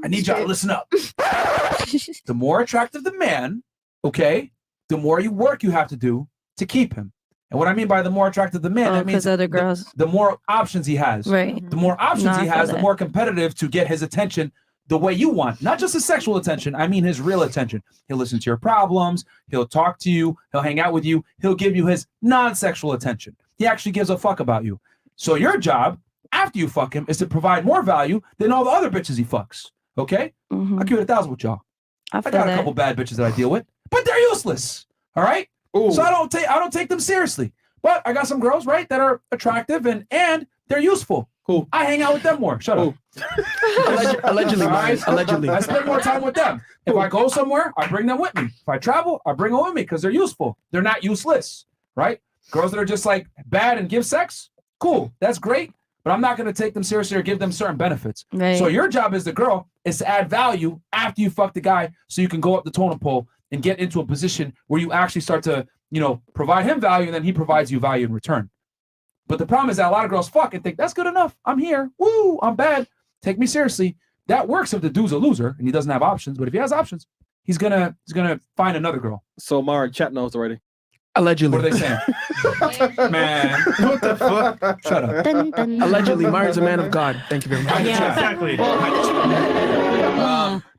I need y'all to listen up. The more attractive the man, okay, the more work you have to do to keep him. And what I mean by the more attractive the man, that means other girls. The more options he has. Right. The more options No, he I has, feel the that. more competitive to get his attention the way you want. Not just his sexual attention, I mean his real attention. He'll listen to your problems, he'll talk to you, he'll hang out with you, he'll give you his non-sexual attention. He actually gives a fuck about you. So your job, after you fuck him, is to provide more value than all the other bitches he fucks. Okay? Mm-hmm. I'll keep it 1,000 with y'all. I feel got a that. couple bad bitches that I deal with, but they're useless. All right? So I don't take them seriously. But I got some girls, right, that are attractive and they're useful. Cool. I hang out with them more. Shut up. Allegedly, All right? allegedly. I spend more time with them. If I go somewhere, I bring them with me. If I travel, I bring them with me because they're useful. They're not useless, right? Girls that are just like bad and give sex, cool. That's great. But I'm not going to take them seriously or give them certain benefits. Right. So your job as the girl is to add value after you fuck the guy so you can go up the totem pole and get into a position where you actually start to, provide him value and then he provides you value in return. But the problem is that a lot of girls fuck and think, that's good enough. I'm here. Woo, I'm bad. Take me seriously. That works if the dude's a loser and he doesn't have options. But if he has options, he's gonna find another girl. So Myron, chat knows already. Allegedly. What are they saying? Man. What the fuck? Shut up. Allegedly, Myron's a man of God. Thank you very much. Exactly.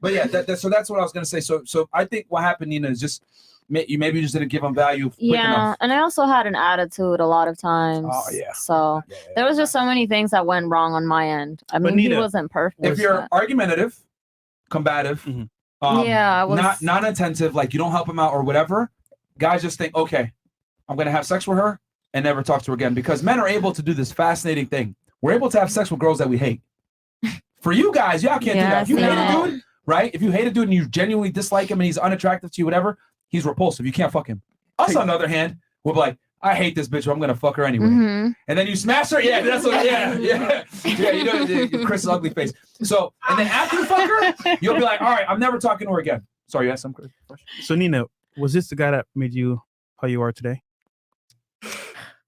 But yeah, so that's what I was gonna say. So I think what happened, Nina, is just you maybe just didn't give him value quick enough. And I also had an attitude a lot of times. Oh, yeah. So there was just so many things that went wrong on my end. I mean, he Nina, wasn't perfect. If you're argumentative, combative, I was not non-attentive, like you don't help him out or whatever, guys just think, okay, I'm gonna have sex with her and never talk to her again. Because men are able to do this fascinating thing. We're able to have sex with girls that we hate. For you guys, y'all can't do that. If you hate a dude, right? If you hate a dude and you genuinely dislike him and he's unattractive to you, whatever, he's repulsive. You can't fuck him. Us, on the other hand, we'll be like, I hate this bitch, but I'm gonna fuck her anyway. Mm-hmm. And then you smash her. Yeah, that's what. Yeah. You know, Chris's ugly face. So, and then after you fuck her, you'll be like, all right, I'm never talking to her again. Sorry, you had some question. So Nina, was this the guy that made you how you are today?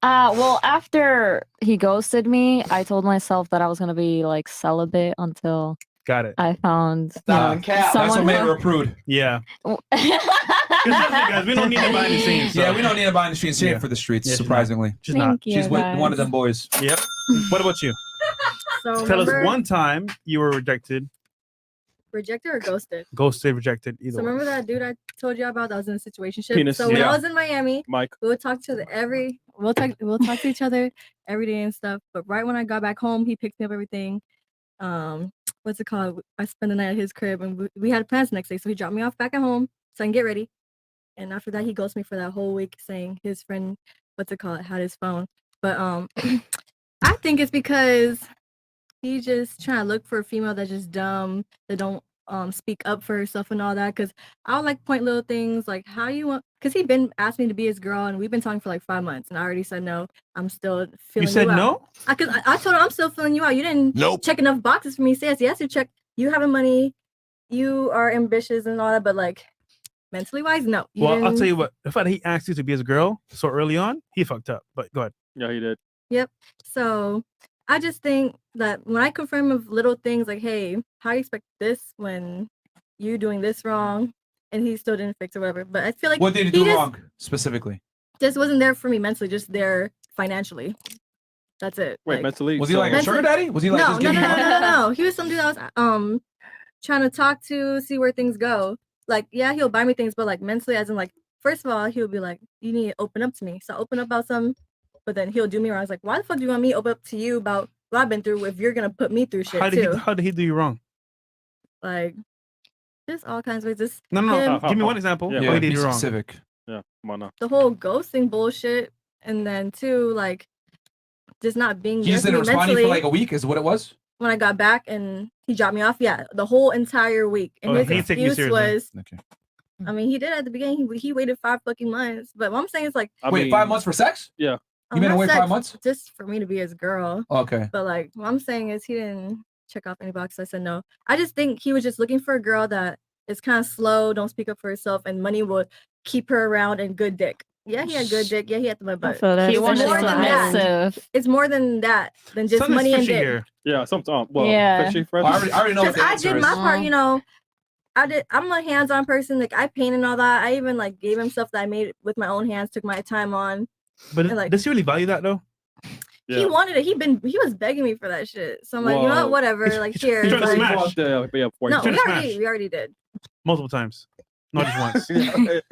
Well, after he ghosted me, I told myself that I was gonna be like celibate until Got it. I found That's what made her a prude. Yeah. Guys, we don't need to behind the scenes. So. Yeah, we don't need to behind the scenes. She ain't for the streets, surprisingly. She's not. She's with one of them boys. Yep. What about you? So Tell us remember- one time you were rejected, Rejected or ghosted? ghosted, rejected, either So one. remember that dude I told you about that was in a situationship? Penis, So when yeah. I was in Miami, Mike, we would talk to we'll talk to each other every day and stuff. But right when I got back home, he picked me up everything. What's it called? I spent the night at his crib and we had plans the next day. So he dropped me off back at home so I can get ready. And after that, he ghosted me for that whole week, saying his friend, had his phone. But I think it's because he just trying to look for a female that's just dumb, that don't speak up for herself and all that. Because I would like point little things like how you want. Because he been asked me to be his girl, and we've been talking for like 5 months, and I already said no. I'm still feeling. You said out. no? Because I told him I'm still feeling you out. You didn't check enough boxes for me. He says yes, you check. You having money, you are ambitious and all that, but like mentally wise, no. You Well, I'll didn't- tell you what. The fact that he asked you to be his girl so early on, he fucked up. But go ahead. Yeah, he did. Yep. So I just think that when I confirm of little things like, hey, how you expect this when you doing this wrong, and he still didn't fix or whatever. But I feel like What did he do wrong specifically? Just wasn't there for me mentally, just there financially. That's it. Wait, mentally? Was he like a sugar daddy? Was he like no, just no, giving no, you no, no, no. He was some dude I was trying to talk to, see where things go. Like, yeah, he'll buy me things, but like mentally, as in like, first of all, he'll be like, you need to open up to me. So I open up about something, but then he'll do me wrong. I was like, why the fuck do you want me to open up to you about what I've been through if you're gonna put me through shit How too? did he do you wrong? like just all kinds of ways. Just No, no, him, no. Give me one example. Yeah, Yeah, be did you wrong. specific. Yeah, come on now. the whole ghosting bullshit, and then two, like just not being He there just for didn't me respond to you mentally. for like a week, is what it was? When I got back and he dropped me off, yeah, the whole entire week. And Oh, his he didn't take you excuse seriously. was, I mean, he did at the beginning. He waited 5 fucking months. But what I'm saying is like, Wait, 5 months for sex? Yeah. You been not away sex, 5 months? just for me to be his girl. Okay. But like, what I'm saying is he didn't check off any boxes. I said no. I just think he was just looking for a girl that is kind of slow, don't speak up for herself, and money would keep her around and good dick. Yeah, he had good dick. Yeah, he had the money, but feel that. it's more He than wanted that. submissive. It's more than that than just money and dick. Yeah, sometimes. Well, Yeah. fishy, I already know what the I answer did is. my part, you know. I'm a hands-on person. Like I paint and all that. I even like gave him stuff that I made with my own hands. Took my time on. But and, like does he really value that though? he wanted it. He was begging me for that shit. So I'm like, you know what? Whatever. Like here. He's trying to like- smash. No, He's we trying to smash. already did. Multiple times, not just once.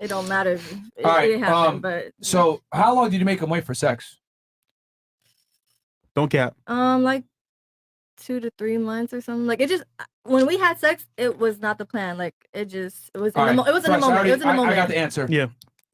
It don't matter. It, All right. it happened, but So how long did you make him wait for sex? Don't cap. like 2 to 3 months or something. Like it just when we had sex, it was not the plan. Like it was in All right, it was in the Fresh, moment. It was in the I moment. got the answer. Yeah.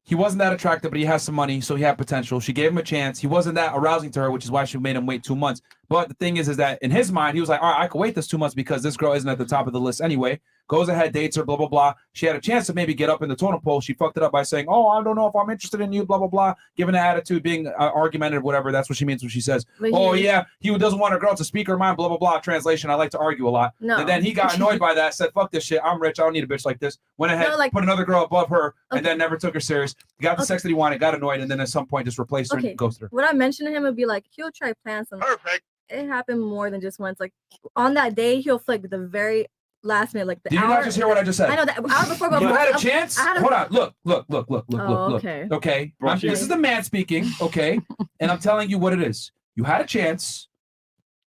He wasn't that attractive, but he has some money, so he had potential. She gave him a chance. He wasn't that arousing to her, which is why she made him wait 2 months. But the thing is that in his mind, he was like, all right, I could wait this 2 months because this girl isn't at the top of the list anyway. Goes ahead, dates her, blah, blah, blah. She had a chance to maybe get up in the totem pole. She fucked it up by saying, oh, I don't know if I'm interested in you, blah, blah, blah. Giving an attitude, being argumentative, whatever. That's what she means when she says, But oh, he- yeah, he doesn't want a girl to speak her mind, blah, blah, blah. Translation, I like to argue a lot. No. And then he got annoyed by that, said, fuck this shit. I'm rich. I don't need a bitch like this. Went ahead, No, like- put another girl above her, and then never took her serious. Got the sex that he wanted, got annoyed, and then at some point just replaced her Okay. and ghosted her. What I mentioned to him would be like he'll try plan something. Perfect. It happened more than just once. Like on that day, he'll flick the very last minute, like the Did you hour. not just hear what I just said? I know that hour before. But You had a I- chance? I had a- Hold on. Look. Oh, okay. Okay. Brush This it. is the man speaking, okay? And I'm telling you what it is. You had a chance.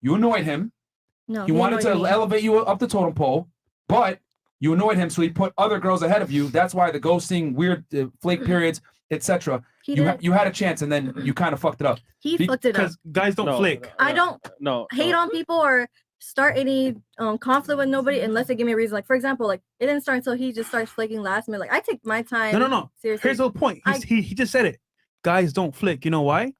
You annoyed him. No, He wanted to annoyed me. elevate you up the totem pole, but you annoyed him, so he put other girls ahead of you. That's why the ghosting, weird flake periods, etc. He You, didn't- you had a chance, and then you kind of fucked it up. He fucked it up. Because guys don't flake. I don't No. hate on people or start any conflict with nobody unless they give me a reason. Like for example, like it didn't start until he just starts flaking last minute. Like I take my time. No. Seriously. Here's the whole point. He just said it. Guys don't flake. You know why?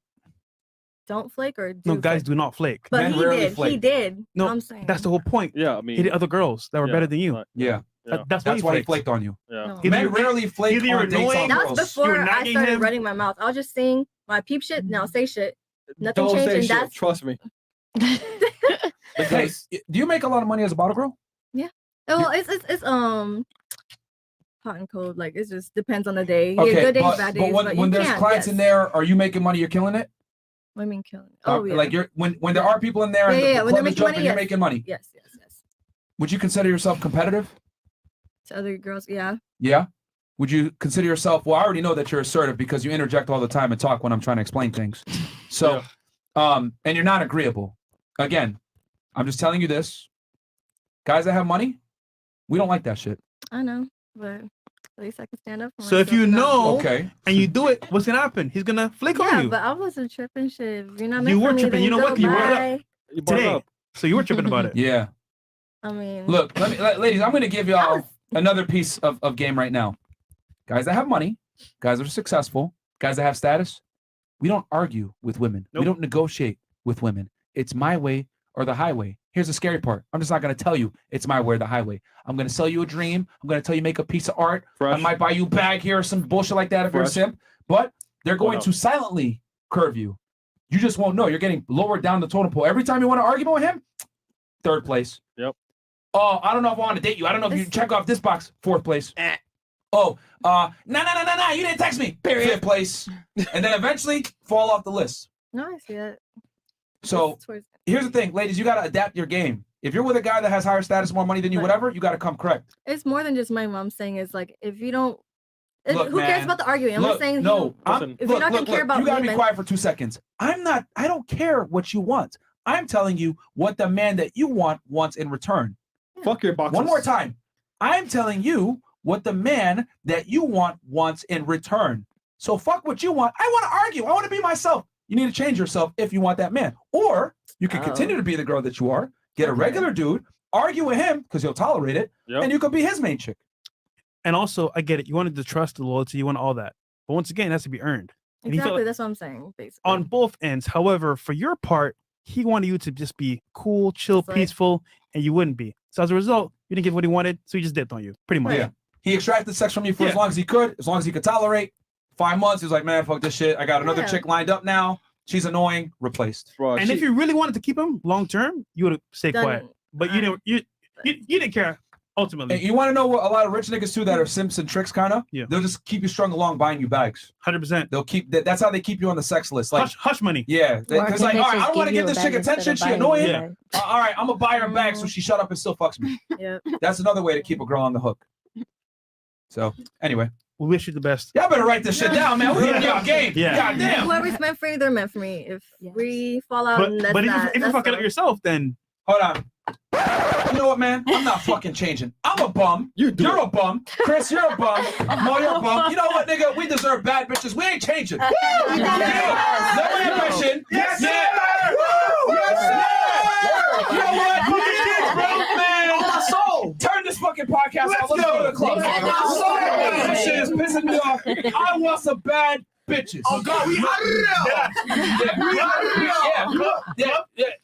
Don't flake or do No, guys flake. do not flake. But he did. He did. No, I'm saying. that's the whole point. Yeah, I mean, he did other girls that were better than you. Yeah. That's why he flaked on you. Yeah. Either Men you're- rarely flake either you're on dates on annoying- That's girls. before I nagging started him. running my mouth. I was just saying my peep shit. Now say shit. Nothing Don't changed, say and shit. that's Trust me. Hey, do you make a lot of money as a bottle girl? yeah. Well, it's hot and cold. Like it just depends on the day. Okay, yeah, good days, but, bad but days. when, but when you there's can't, clients yes. in there, are you making money? You're killing it. What do you mean killing? Oh yeah. Like you're when there are people in there and Yeah, the when they're club is making money, jumping, you're yes. making money. Yes. Would you consider yourself competitive? To other girls, yeah. Yeah. Would you consider yourself? Well, I already know that you're assertive because you interject all the time and talk when I'm trying to explain things. So, and you're not agreeable. Again, I'm just telling you this. Guys that have money, we don't like that shit. I know, but at least I can stand up for So if myself you and not- know, Okay. and you do it, what's gonna happen? He's gonna flake Yeah, on you. but I wasn't tripping shit. If you're not You meant were for me, tripping. then You know what? go, You brought it bye. up today. So you were tripping about it. Yeah. I mean, Look, ladies, I'm going to give y'all another piece of game right now. Guys that have money, guys that are successful, guys that have status, we don't argue with women. We don't negotiate with women. It's my way or the highway. Here's the scary part. I'm just not going to tell you it's my way or the highway. I'm going to sell you a dream. I'm going to tell you make a piece of art. I might buy you a bag here or some bullshit like that if you're a Fresh. simp. But they're going up? to silently curve you. You just won't know. You're getting lower down the totem pole. Every time you want to argue with him, third place. Yep. Oh, I don't know if I want to date you. I don't know if you check off this box. Fourth place. Oh, no, you didn't text me. Fifth place. And then eventually fall off the list. no, I see it. So here's the thing, ladies, you got to adapt your game. If you're with a guy that has higher status, more money than you, whatever, you got to come correct. It's more than just my mom saying is like if you don't. Look, who cares man, about the arguing? I'm look, just saying. No, if you're not gonna care about you gotta me, be then- quiet for 2 seconds. I don't care what you want. I'm telling you what the man that you want wants in return. Fuck your boxes. One more time. I'm telling you what the man that you want wants in return. So fuck what you want. I want to argue. I want to be myself. You need to change yourself if you want that man. Or you can continue to be the girl that you are, get a regular dude, argue with him because he'll tolerate it, and you could be his main chick. And also, I get it. You wanted the trust, the loyalty, you want all that. But once again, it has to be earned. And he felt Exactly, like- that's what I'm saying, basically. on both ends. However, for your part, he wanted you to just be cool, chill, Just like- peaceful, and you wouldn't be. So as a result, you didn't get what he wanted, so he just dipped on you, pretty much. Yeah. He extracted sex from you for as long as he could, as long as he could tolerate. 5 months, he was like, man, fuck this shit. I got another chick lined up now. She's annoying. Replaced. And if you really wanted to keep him long term, you would have stayed Done. quiet. But you didn't. You didn't care ultimately. And you want to know what a lot of rich niggas too that are simps and tricks kind of? Yeah. They'll just keep you strung along buying you bags. 100%. They'll keep that's how they keep you on the sex list. Like Hush money. Yeah. Or Because can like, they all right, just I don't want to give get you this a chick bag instead attention. of She buying annoying. you a All right, I'm gonna buy her a bag so she shut up and still fucks me. Yeah. That's another way to keep a girl on the hook. So anyway. We wish you the best. Y'all better write this shit down, man. We're gonna be on game. Yeah. God damn. Whoever's meant for you, they're meant for me. If we fall out, and that's But if that. you fuck it up yourself, then hold on. You know what, man? I'm not fucking changing. I'm a bum. You're a bum. Chris, you're a bum. Mo, you're a bum. You know what, nigga? We deserve bad bitches. We ain't changing. No ambition. Yes, Yeah. sir. Woo! Yes, sir. You know what? Man, On my soul. Turn this fucking podcast off. Let's Let's go to go. the club. On my soul. This shit is pissing me off. I want some bad bitches. Oh, God, we Yeah.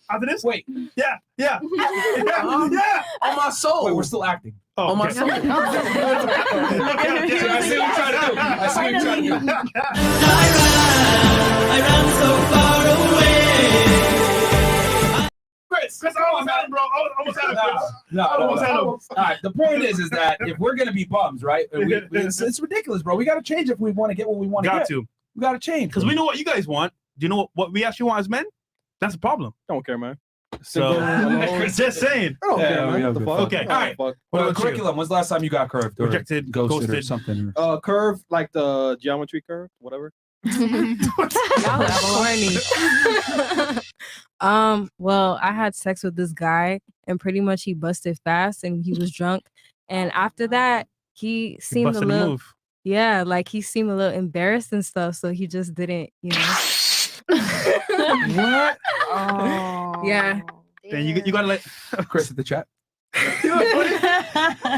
After this? Wait. Yeah. Yeah. On my soul. Wait, we're still acting. Oh, On my soul. I see what you're trying to do. I see what you're trying to do. I ran so far away. Chris, I almost had him, bro. I almost had him, Chris. No. Almost had him. All right. The point is that if we're gonna be bums, right? It's ridiculous, bro. We gotta change if we want to get what we want to get. We gotta change Because we know what you guys want. Do you know what we actually want as men? That's the problem. Don't care, man. So, just saying. I don't care, man. What the fuck? Okay. All right. Fuck. What about curriculum? When's the last time you got curved or Rejected, ghosted or ghosted. something? Curve, like the geometry curve, whatever. Y'all are corny. Well, I had sex with this guy, and pretty much he busted fast, and he was drunk. And after that, he seemed a busted a little, move. yeah, like he seemed a little embarrassed and stuff. So he just didn't, you know. What? Oh, yeah. Then you gotta let Chris at the chat.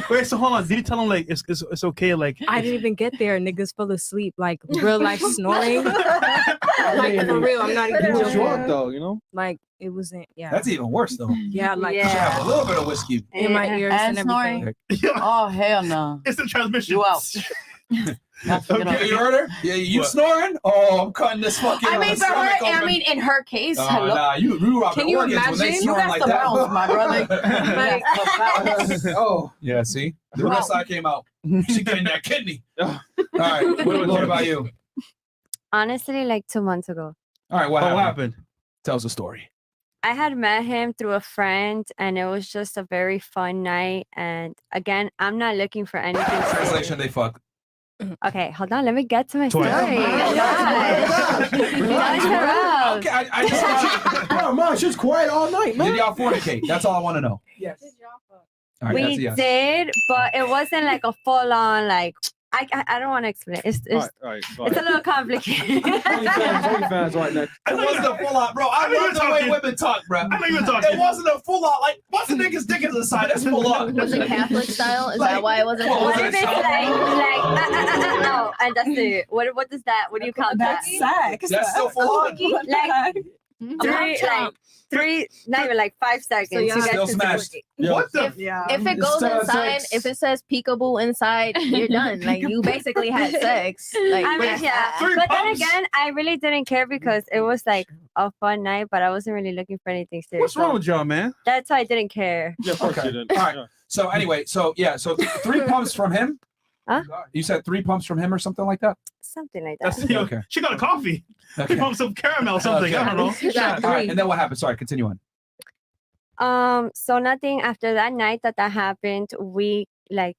Wait, so hold on. Did you tell him like it's okay? Like I didn't even get there. Niggas fell asleep, like real life snoring. Like for real, I'm not even He was joking. drunk though, you know. Like it wasn't. Yeah. That's even worse though. Yeah, like You should have a little bit of whiskey. in my ears and snoring. everything. Oh hell no! It's the transmission. You out. Okay, you heard her? Yeah, you snoring? Oh, I'm cutting this fucking. I mean, for her, stomach I open. mean, in her case, Oh, hello. nah, you robbing Can you organs when they imagine? You snoring got like some that. rounds, my brother. Like, Oh, yeah. See, the rest side came out. She getting that kidney. All right. What about you? Honestly, like 2 months ago. All right. What What happened? Tell us a story. I had met him through a friend, and it was just a very fun night. And again, I'm not looking for anything. Translation: They fuck. Okay, hold on. Let me get to my Twice. story. Gosh. Okay, I just Bro, man, she's quiet all night, man. Did y'all fornicate? That's all I want to know. Yes. All right, that's a We yes. did, but it wasn't like a full on like. I don't want to explain. It's All right, go it's a ahead. little complicated. OnlyFans right next. It wasn't a full out, bro. I know love you're the way talking. women talk, bro. I know you're talking. It wasn't a full out. Like, once a nigga's dick is inside, that's full out. Was it Catholic style? Is that why it wasn't? Well, What full? if it's like no, and that's it. What does that? What do you count that? That's still full out. Like three, not even like 5 seconds. So you y'all get Still to smashed. What the? If it goes inside, if it says peekaboo inside, you're done. Like you basically had sex. Like I mean, yeah. Three But then pumps? again, I really didn't care because it was like a fun night, but I wasn't really looking for anything serious. What's wrong with y'all, man? That's why I didn't care. Yeah, of course Okay. you didn't. All right. So anyway, so 3 pumps from him. Huh? You said 3 pumps from him or something like that. Something like that. That's Okay. She got a coffee. Okay. She pumped some caramel, something. Okay. I don't know. All right, and then what happened? Sorry, continue on. So nothing after that night that happened. We like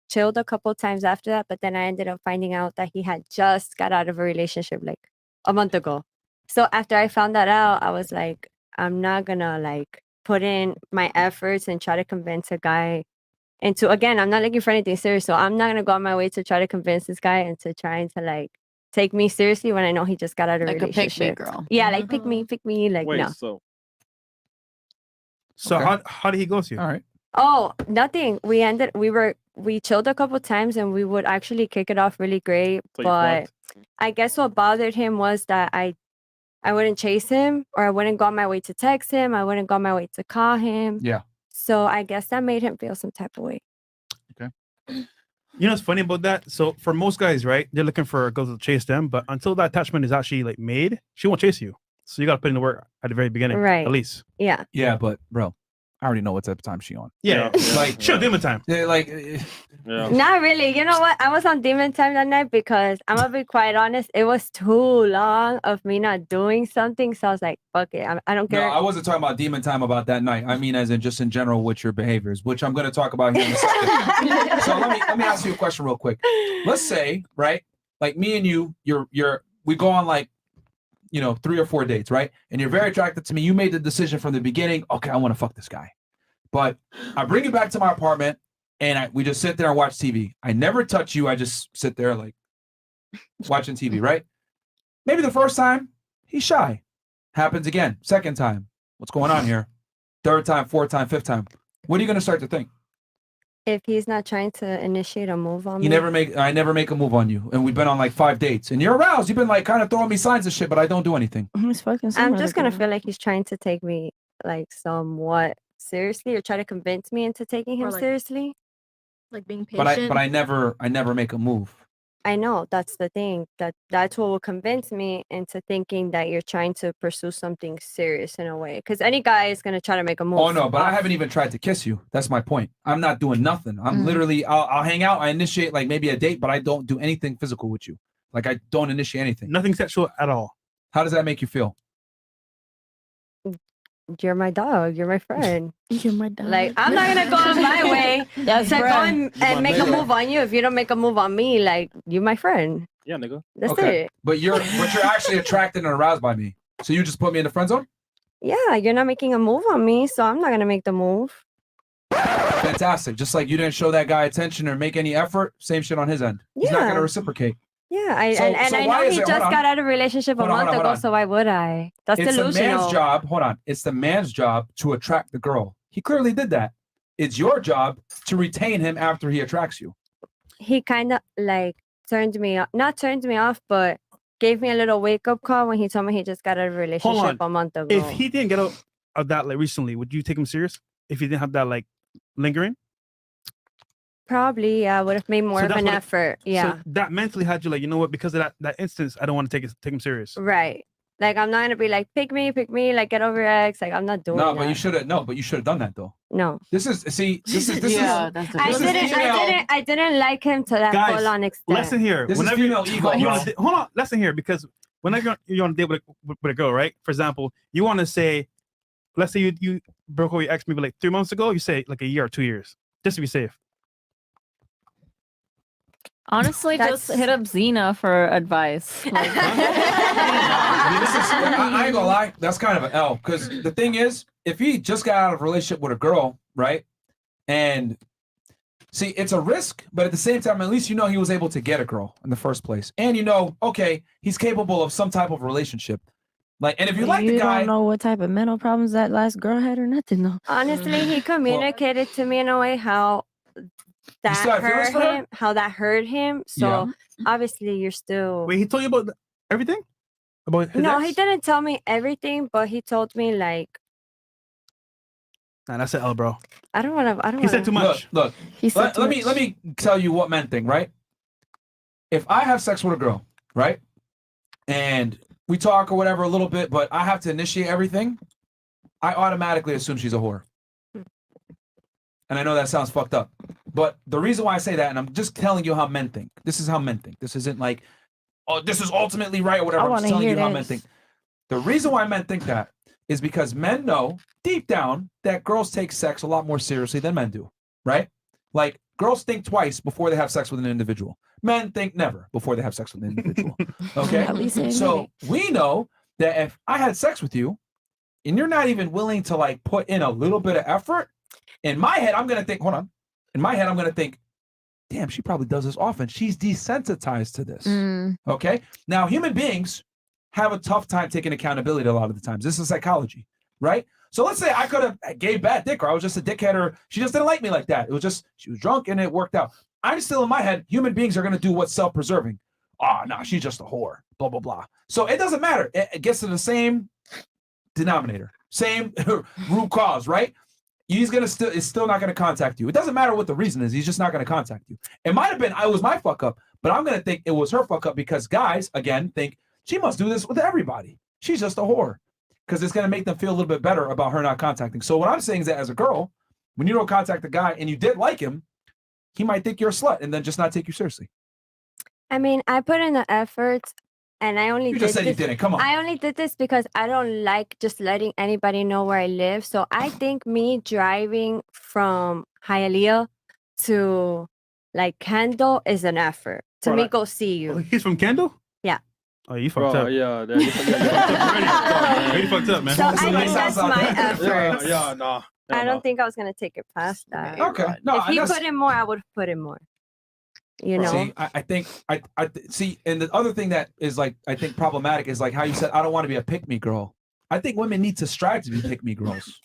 chilled a couple times after that, but then I ended up finding out that he had just got out of a relationship like a month ago. So after I found that out, I was like, I'm not gonna like put in my efforts and try to convince a guy into, again, I'm not looking for anything serious. So I'm not gonna go on my way to try to convince this guy into trying to like take me seriously when I know he just got out of a Like a relationship. pick me girl. Yeah, like pick me, like Wait, no. so So Okay. how did he ghost you? All right. Oh, nothing. We chilled a couple times and we would actually kick it off really great. So you But fucked? I guess what bothered him was that I wouldn't chase him, or I wouldn't go on my way to text him. I wouldn't go on my way to call him. Yeah. So I guess that made him feel some type of way. You know what's funny about that? So for most guys, right, they're looking for girls to chase them, but until that attachment is actually like made, she won't chase you. So you got to put in the work at the very beginning, Right. at least. Yeah. Yeah, but bro, I already know what type of time she on. Yeah, like sure, demon time. Yeah, like Not really. You know what? I was on demon time that night because I'm gonna be quite honest. It was too long of me not doing something, so I was like, "Fuck it, I don't No, care." I wasn't talking about demon time about that night. I mean, as in just in general with your behaviors, which I'm going to talk about here in a second. So let me ask you a question real quick. Let's say, right, like me and you, we go on like, 3 or 4 dates, right? And you're very attracted to me. You made the decision from the beginning. Okay, I want to fuck this guy, but I bring you back to my apartment and we just sit there and watch TV. I never touch you. I just sit there like watching TV, right? Maybe the first time he's shy. Happens again. Second time. What's going on here? Third time, fourth time, fifth time. What are you going to start to think? If he's not trying to initiate a move on I me, never make a move on you. And we've been on like 5 dates. And you're aroused. You've been like kind of throwing me signs of shit, but I don't do anything. I'm just gonna feel like he's trying to take me like somewhat seriously, or try to convince me into taking him Or, like, seriously. Like being But patient. I never make a move. I know that's the thing. That's what will convince me into thinking that you're trying to pursue something serious in a way. Because any guy is gonna try to make a move. Oh no, but I off- haven't even tried to kiss you. That's my point. I'm not doing nothing. I'm literally I'll hang out, I initiate like maybe a date, but I don't do anything physical with you. Like I don't initiate anything. Nothing sexual at all. How does that make you feel? You're my dog. You're my friend. You're my dog. Like I'm not gonna go on my way That's to go bruh. and make a move on you if you don't make a move on me. Like you're my friend. Yeah, nigga. That's it. But you're actually attracted and aroused by me. So you just put me in the friend zone? Yeah, you're not making a move on me, so I'm not gonna make the move. Fantastic. Just like you didn't show that guy attention or make any effort, same shit on his end. He's not Yeah. gonna reciprocate. Yeah, So I why know is he it- just hold on. got out of a relationship a Hold on, month hold ago, on. so why would I? That's It's the delusional. man's job. Hold on. It's the man's job to attract the girl. He clearly did that. It's your job to retain him after he attracts you. He kind of like not turned me off, but gave me a little wake up call when he told me he just got out of a Hold relationship on. a month ago. If he didn't get out of that like recently, would you take him serious? If he didn't have that like lingering? Probably, yeah, would have made more So of that's an what it- effort. Yeah, So that mentally had you like, you know what? Because of that instance, I don't want to take him serious. right. Like I'm not gonna be like pick me, like get over your ex. Like I'm not doing No, that. but you should have done that though. No. This is that's the I didn't like him to that Guys, full on extent. lesson here. This is Whenever female ego, you bro. wanna hold on, lesson here, because whenever you're on a date with a girl, right? For example, you want to say, let's say you broke up with your ex maybe like 3 months ago. You say like a year or 2 years, just to be safe. Honestly, just hit up Xena for advice. Like, I mean, I ain't gonna lie, that's kind of an L. Because the thing is, if he just got out of a relationship with a girl, right? And see, it's a risk, but at the same time, at least you know he was able to get a girl in the first place. And you know, okay, he's capable of some type of relationship. Like, and if you like the guy, don't know what type of mental problems that last girl had or nothing though. Honestly, he communicated to me in a way how that still have feelings hurt for her? him, how that hurt him. So obviously, you're still. Wait, he told you about everything? About his No, ex? he didn't tell me everything, but he told me like Nah, that's an L, bro. I don't want to. I don't. He said too much. Look, He said too let me tell you what men think, right? If I have sex with a girl, right, and we talk or whatever a little bit, but I have to initiate everything, I automatically assume she's a whore. And I know that sounds fucked up, but the reason why I say that, and I'm just telling you how men think. This is how men think. This isn't like, oh, this is ultimately right or whatever. I'm just wanna telling you hear how men this. think. The reason why men think that is because men know deep down that girls take sex a lot more seriously than men do, right? Like girls think twice before they have sex with an individual. Men think never before they have sex with an individual. Okay? At least they So admit we know that if I had sex with you and you're not even willing to like put in a little bit of effort, in my head, I'm going to think, hold on. In my head, I'm going to think, damn, she probably does this often. She's desensitized to this. Okay? Now, human beings have a tough time taking accountability a lot of the times. This is psychology, right? So let's say I could have gave bad dick, or I was just a dickhead, or she just didn't like me like that. It was just she was drunk and it worked out. I'm still in my head. Human beings are gonna do what's self-preserving. Oh no, she's just a whore. Blah blah blah. So it doesn't matter. It gets to the same denominator, same root cause, right? He's gonna still not gonna contact you. It doesn't matter what the reason is. He's just not gonna contact you. It might have been I was my fuck up, but I'm gonna think it was her fuck up because guys again think she must do this with everybody. She's just a whore because it's gonna make them feel a little bit better about her not contacting. So what I'm saying is that as a girl, when you don't contact a guy and you did like him, he might think you're a slut and then just not take you seriously. I mean, I put in the effort, and I only You did just said you this- didn't. Come on. I only did this because I don't like just letting anybody know where I live. So I think me driving from Hialeah to like Kendall is an effort to me go see you. He's from Kendall? Yeah. Oh, you fucked up. Yeah, You fucked up, man. So I think that's my effort. Yeah, nah. I don't think I was gonna take it past that. Okay. No, if he that's- put in more, I would put in more. You know. See, I think see, and the other thing that is like I think problematic is like how you said I don't want to be a pick me girl. I think women need to strive to be pick me girls.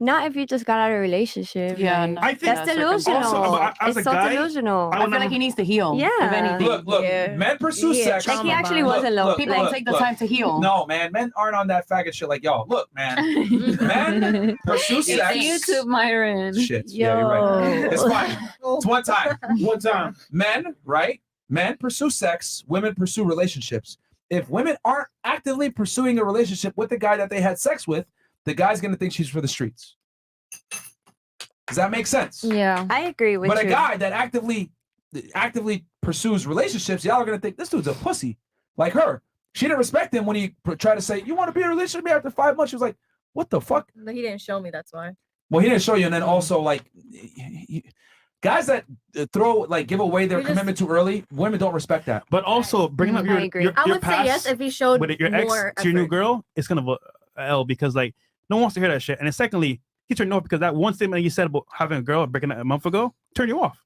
Not if you just got out of a relationship. Yeah, like, no, I think that's delusional. as a it's so guy, delusional. I feel like he needs to heal. Yeah. If anything. Look, men pursue sex. Like he actually wasn't low. People don't take the time to heal. No, man, men aren't on that faggot shit like y'all. Look, man, men pursue sex. YouTube, Myron. Shit. Yeah, you're right. It's fine. It's one time. One time. Men, right? Men pursue sex. Women pursue relationships. If women aren't actively pursuing a relationship with the guy that they had sex with, the guy's gonna think she's for the streets. Does that make sense? Yeah, I agree with But you. a guy that actively pursues relationships, y'all are gonna think this dude's a pussy. Like her, she didn't respect him when he tried to say, "You want to be in a relationship with me?" After 5 months, she was like, "What the fuck?" But he didn't show me. That's why. Well, he didn't show you, and then also like guys that give away their commitment too early, women don't respect that. But also bringing up I agree. I would say yes if he showed with your ex more to your new effort. girl, it's kind of a L because like no one wants to hear that shit. And then secondly, he turned off because that one statement you said about having a girl breaking up a month ago turned you off.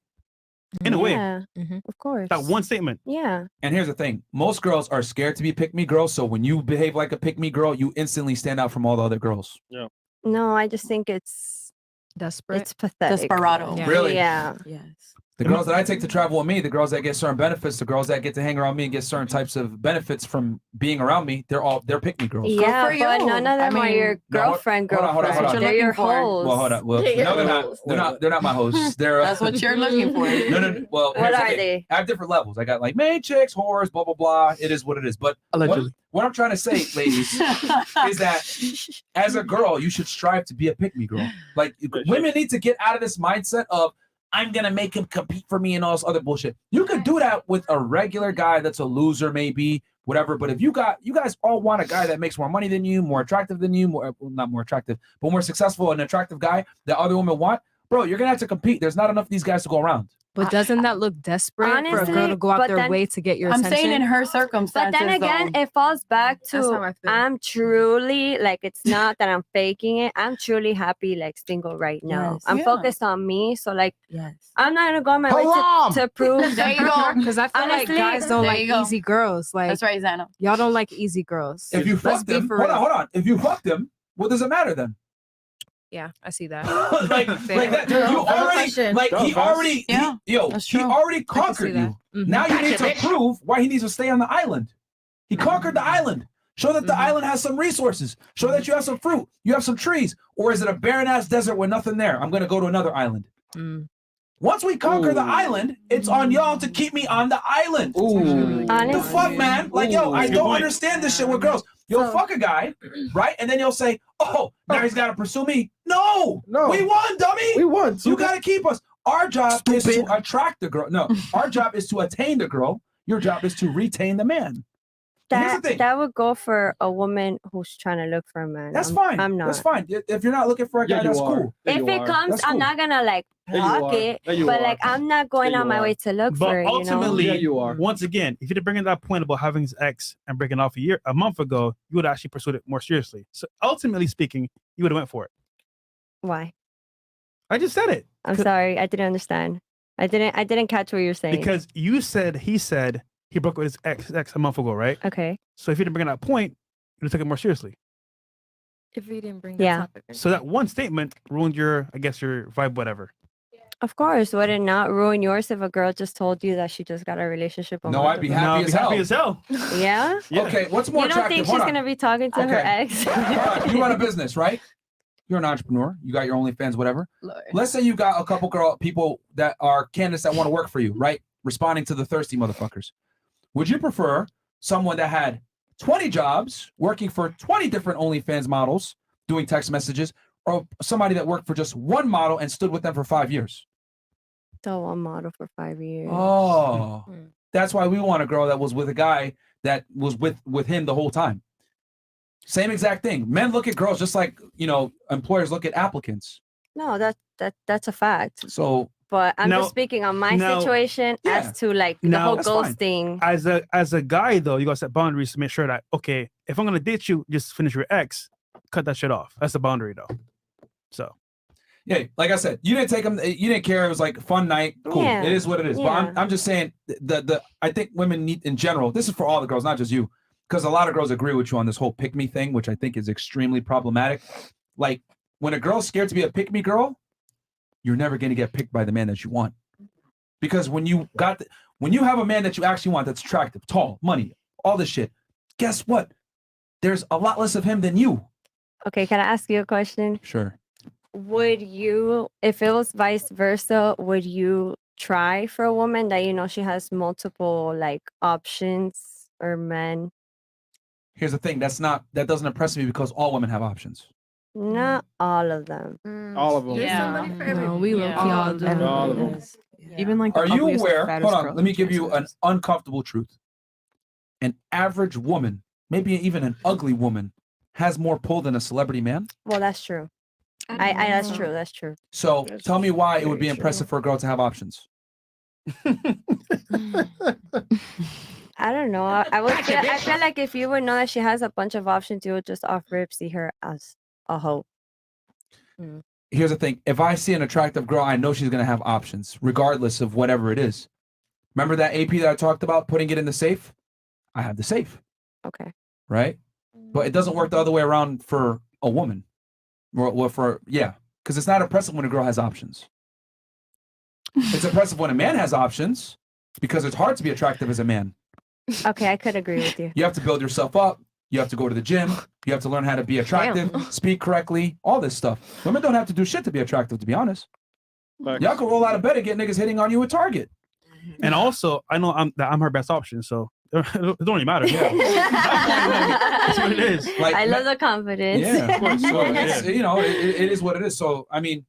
In a way. Yeah, of course. That one statement. Yeah. And here's the thing: most girls are scared to be pick me girls. So when you behave like a pick me girl, you instantly stand out from all the other girls. Yeah. No, I just think it's desperate. It's pathetic. Desperado. Yeah. Really? Yeah. Yes. The girls that I take to travel with me, the girls that get certain benefits, the girls that get to hang around me and get certain types of benefits from being around me, they're pick me girls. Yeah, for but you. none of them I are mean, your No, hold- girlfriend. hold on, hold on, hold on. They're your Looking for. hoes. Well, hold on. Well, no, they're not. They're not my hosts. They're That's what you're looking for. No. Well, What here's the are thing. they? I have different levels. I got like main chicks, whores, blah blah blah. It is what it is. But Allegedly. what I'm trying to say, ladies, is that as a girl, you should strive to be a pick me girl. Like women need to get out of this mindset of I'm gonna make him compete for me and all this other bullshit. You could do that with a regular guy that's a loser, maybe whatever. But if you guys all want a guy that makes more money than you, more attractive than you, not more attractive, but more successful, an attractive guy that other women want, bro, you're gonna have to compete. There's not enough of these guys to go around. But doesn't that look desperate for a Honestly, girl to go out but their then- way to get your I'm attention? saying in her But circumstances. then again, though. it falls back That's how I to feel. I'm truly like it's not that I'm faking it. I'm truly happy like single right now. Yes. I'm Yeah. focused on me. So like Yes. I'm not gonna go on my way Haram! to prove There you go. Because I feel Honestly, like guys don't there like you go. easy girls. Like That's right, Zana. y'all don't like easy girls. If you Let's fuck be them, for hold real. on. If you fuck them, what does it matter then? Yeah, I see that. like that, you already question. like he Go, already Yeah, he that's he true. already I can see conquered that. you. Mhm. Now you need Gotcha, to bitch. prove why he needs to stay on the island. He conquered the island. Show that the island has some resources. Show that you have some fruit. You have some trees. Or is it a barren ass desert with nothing there? I'm gonna go to another island. Mm. Once we conquer the Ooh. island, it's on y'all to keep me on the island. Ooh. The Honestly. fuck, man? Like, yo, I Good don't point. understand this shit with girls. You'll So- fuck a guy, right? And then you'll say, oh, now he's got to pursue me. No, No. we won, dummy. We won. You got to keep us. Our job is to attract the girl. No, our job is to attain the girl. Your job is to retain the man. Here's the thing. That would go for a woman who's trying to look for a man. That's I'm- fine. I'm not. That's fine. If you're not looking for a guy, Yeah, you that's are. cool. Yeah, If you it are. comes, That's I'm cool. not gonna like Yeah, you block are. it, Yeah, you but are. like I'm not going Yeah, on you my are. way to look But for it. ultimately, Yeah, you are. once again, if you didn't bring in that point about having his ex and breaking off a month ago, you would actually pursued it more seriously. So ultimately speaking, you would have went for it. Why? I just said it. I'm sorry, I didn't understand. I didn't catch what you're saying. Because he said he broke with his ex a month ago, right? Okay. So if you didn't bring in that point, you would have took it more seriously. If we didn't bring Yeah. that topic. So that one statement ruined your, I guess, your vibe, whatever. Of course, would it not ruin yours if a girl just told you that she just got a relationship? No, I'd be happy as hell. Yeah? Okay, what's more You don't attractive? think she's Hold on. gonna be talking to her Okay. ex? All right, you run a business, right? You're an entrepreneur. You got your OnlyFans, whatever. Let's say you got a couple people that are candidates that want to work for you, right? Responding to the thirsty motherfuckers. Would you prefer someone that had 20 jobs, working for 20 different OnlyFans models, doing text messages, or somebody that worked for just one model and stood with them for 5 years? So one model for 5 years. Oh, that's why we want a girl that was with a guy that was with him the whole time. Same exact thing. Men look at girls just like, employers look at applicants. No, that's a fact. So, but I'm No, just speaking on my no, situation as to like the No, whole that's fine. ghosting. As a guy though, you gotta set boundaries to make sure that, okay, if I'm gonna date you, just finish your ex, cut that shit off. That's the boundary though. So yeah, like I said, you didn't take him. You didn't care. It was like a fun night. Cool. Yeah, It is what it is. But yeah. I'm just saying I think women need in general. This is for all the girls, not just you, because a lot of girls agree with you on this whole pick me thing, which I think is extremely problematic. Like when a girl's scared to be a pick me girl, you're never gonna get picked by the man that you want. Because when you have a man that you actually want, that's attractive, tall, money, all this shit, guess what? There's a lot less of him than you. Okay, can I ask you a question? Sure. Would you, if it was vice versa, would you try for a woman that she has multiple like options or men? Here's the thing. That doesn't impress me because all women have options. Not all of them. All of them. There's somebody for everyone. No, we low-key all do. All of them. Even like the Are you ugliest, aware? fattest Hold on, girl let me has give you an choices. uncomfortable truth. An average woman, maybe even an ugly woman, has more pull than a celebrity man. Well, that's true. I that's true. That's true. So tell me why it would be impressive for a girl to have options. I don't know. I feel like if you would know that she has a bunch of options, you would just off rip see her as a hoe. Here's the thing. If I see an attractive girl, I know she's going to have options, regardless of whatever it is. Remember that AP that I talked about, putting it in the safe? I have the safe. Okay. Right? But it doesn't work the other way around for a woman. Well, because it's not impressive when a girl has options. It's impressive when a man has options because it's hard to be attractive as a man. Okay, I could agree with you. You have to build yourself up. You have to go to the gym. You have to learn how to be attractive, speak correctly, all this stuff. Women don't have to do shit to be attractive, to be honest. Y'all can roll out of bed and get niggas hitting on you at Target. and also I know I'm her best option, so it don't really matter. Yeah. That's what it is. Like, I love the confidence. Yeah, of course. So it's, it is what it is. So I mean,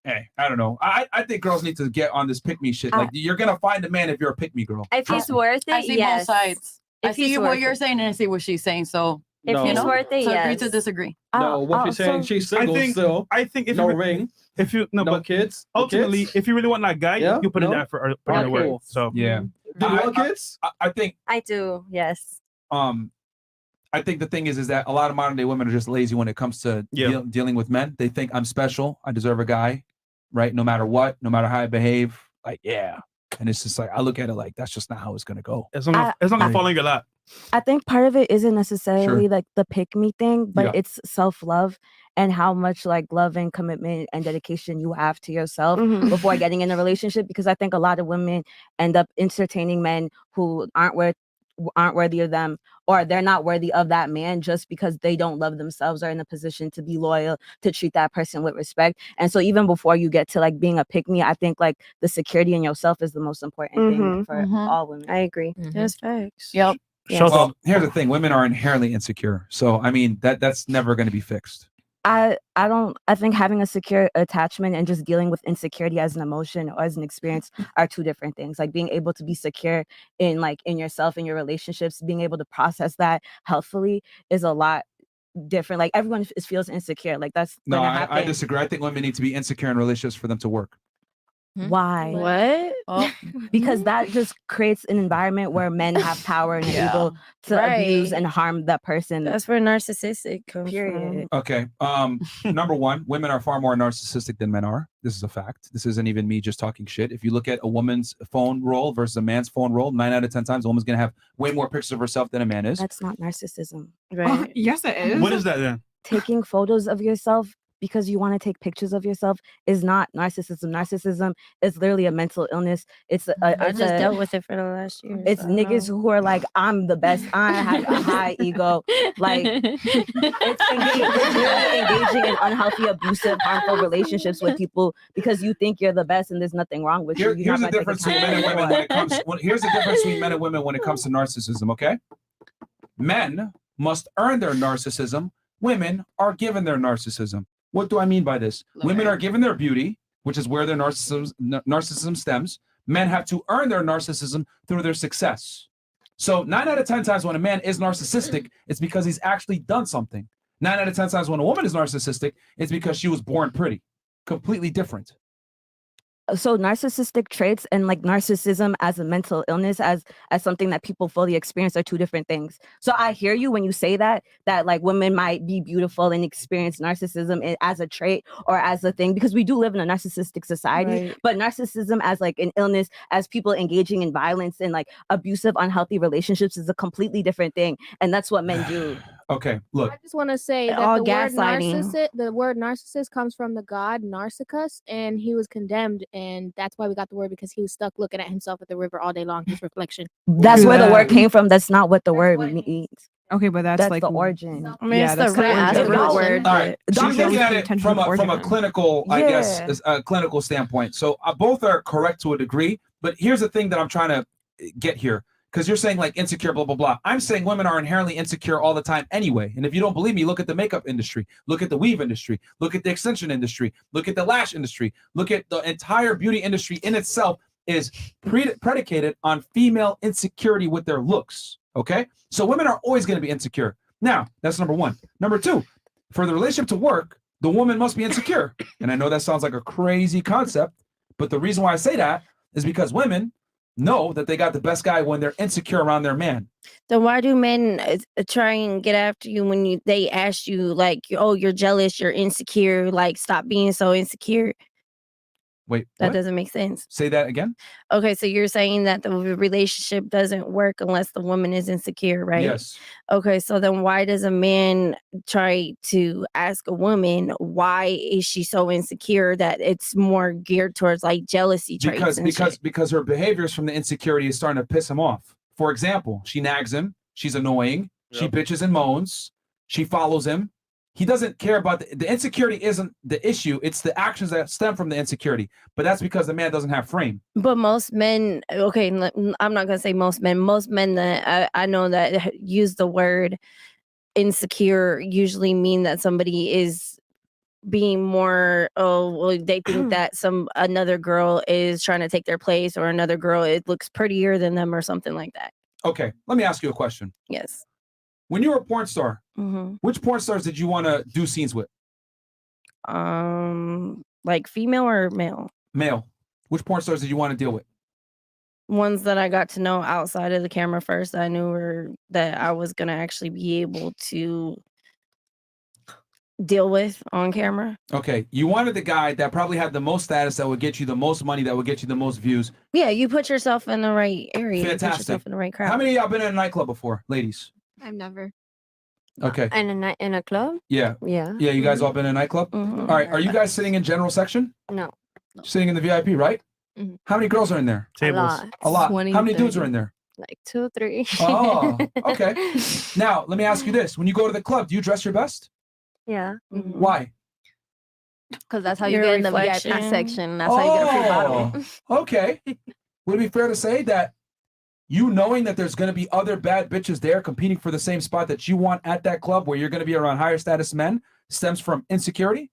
hey, I don't know. I think girls need to get on this pick me shit. Like you're gonna find a man if you're a pick me girl. If he's worth it, I see yes. both sides. I If see he's what worth you're it. saying and I see what she's saying. So If No. he's worth it, so agree yes. to disagree. No, what you're saying, she's single still. I think if no you, ring, if you no, no but kids. ultimately, kids? if you really want that guy, Yeah, you put in no? that for Okay, partner work. cool. So Yeah. Do you want kids? I think I do, yes. I think the thing is that a lot of modern day women are just lazy when it comes to dealing with men. They think I'm special. I deserve a guy, right? No matter what, no matter how I behave. Like, yeah. And it's just like, I look at it like, that's just not how it's going to go. It's not gonna fall in your lap. I think part of it isn't necessarily like the pick me thing, but Yeah. it's self-love and how much like love and commitment and dedication you have to yourself before getting in a relationship. Because I think a lot of women end up entertaining men who aren't worthy of them, or they're not worthy of that man just because they don't love themselves or in a position to be loyal, to treat that person with respect. And so even before you get to like being a pick me, I think like the security in yourself is the most important thing for all women. I agree. That's facts. Yep. Well, here's the thing. Women are inherently insecure. So, I mean, that's never going to be fixed. I think having a secure attachment and just dealing with insecurity as an emotion or as an experience are two different things. Like being able to be secure in yourself, in your relationships, being able to process that healthfully is a lot different. Like everyone feels insecure. Like that's No, gonna I happen. disagree. I think women need to be insecure in relationships for them to work. Why? What? Oh. Because that just creates an environment where men have power and are able to abuse and harm that person. That's where narcissistic comes Period. Okay. Number one, women are far more narcissistic than men are. This is a fact. This isn't even me just talking shit. If you look at a woman's phone roll versus a man's phone roll, 9 out of 10 times, a woman's going to have way more pictures of herself than a man is. That's not narcissism. Right. Yes, it is. What is that then? taking photos of yourself because you want to take pictures of yourself is not narcissism. Narcissism is literally a mental illness. I just dealt with it for the last year. It's so I niggas know. who are like, I'm the best. I have a high ego. Like, it's really engaging in unhealthy, abusive, harmful relationships with people because you think you're the best and there's nothing wrong with you. Here's the difference between men and women when it comes. Here's the difference between men and women when it comes to narcissism. Okay, men must earn their narcissism. Women are given their narcissism. What do I mean by this? Women are given their beauty, which is where their narcissism stems. Men have to earn their narcissism through their success. So 9 out of 10 times when a man is narcissistic, it's because he's actually done something. 9 out of 10 times when a woman is narcissistic, it's because she was born pretty. Completely different. So narcissistic traits and like narcissism as a mental illness, as something that people fully experience, are two different things. So I hear you when you say that like women might be beautiful and experience narcissism as a trait or as a thing, because we do live in a narcissistic society. Right. But narcissism as like an illness, as people engaging in violence and like abusive, unhealthy relationships is a completely different thing, and that's what men do. Okay, look. I just want to say that All the word narcissist comes from the god Narcissus, and he was condemned, and that's why we got the word, because he was stuck looking at himself at the river all day long, his reflection. That's where the word came from. That's not what the word means. Okay, but that's like the origin. I mean, it's the root word. All right, she's Doctor looking at intention it from of a origin. clinical, I guess, Yeah. a clinical standpoint. So both are correct to a degree, but here's the thing that I'm trying to get here, because you're saying like insecure, blah, blah, blah. I'm saying women are inherently insecure all the time anyway. And if you don't believe me, look at the makeup industry, look at the weave industry, look at the extension industry, look at the lash industry, look at the entire beauty industry in itself is predicated on female insecurity with their looks. Okay, so women are always going to be insecure. Now, that's number one. Number two, for the relationship to work, the woman must be insecure. And I know that sounds like a crazy concept, but the reason why I say that is because women know that they got the best guy when they're insecure around their man. Then why do men try and get after you when they ask you like, oh, you're jealous, you're insecure, like stop being so insecure? Wait, That what? doesn't make sense. Say that again? Okay, so you're saying that the relationship doesn't work unless the woman is insecure, right? Yes. Okay, so then why does a man try to ask a woman why is she so insecure that it's more geared towards like jealousy traits? Because her behaviors from the insecurity is starting to piss him off. For example, she nags him, she's annoying, she bitches and moans, she follows him. He doesn't care about the insecurity isn't the issue, it's the actions that stem from the insecurity. But that's because the man doesn't have frame. But most men, okay, I'm not gonna say most men that I know that use the word insecure usually mean that somebody is being more, oh, well, they think that another girl is trying to take their place, or another girl, it looks prettier than them or something like that. Okay, let me ask you a question. Yes. When you were a porn star, Mm-hmm. which porn stars did you want to do scenes with? Like female or male? Male. Which porn stars did you want to deal with? Ones that I got to know outside of the camera first. I knew that I was gonna actually be able to deal with on camera. Okay, you wanted the guy that probably had the most status, that would get you the most money, that would get you the most views. Yeah, you put yourself in the right area. You put Fantastic. yourself in the right crowd. How many of y'all been in a nightclub before, ladies? I've never. Okay. In a club? Yeah. Yeah. Yeah, you guys all been in a nightclub? All right, are you guys sitting in general section? No. Sitting in the VIP, right? Mhm. How many girls are in there? A lot. A lot. 20, How many dudes 30. are in there? Like 2, 3. Oh, okay. Now, let me ask you this. When you go to the club, do you dress your best? Yeah. Why? Because that's how you Your get in the VIP reflection. section. That's how you get a free bottle. Okay. Would it be fair to say that you knowing that there's going to be other bad bitches there competing for the same spot that you want at that club where you're going to be around higher status men stems from insecurity?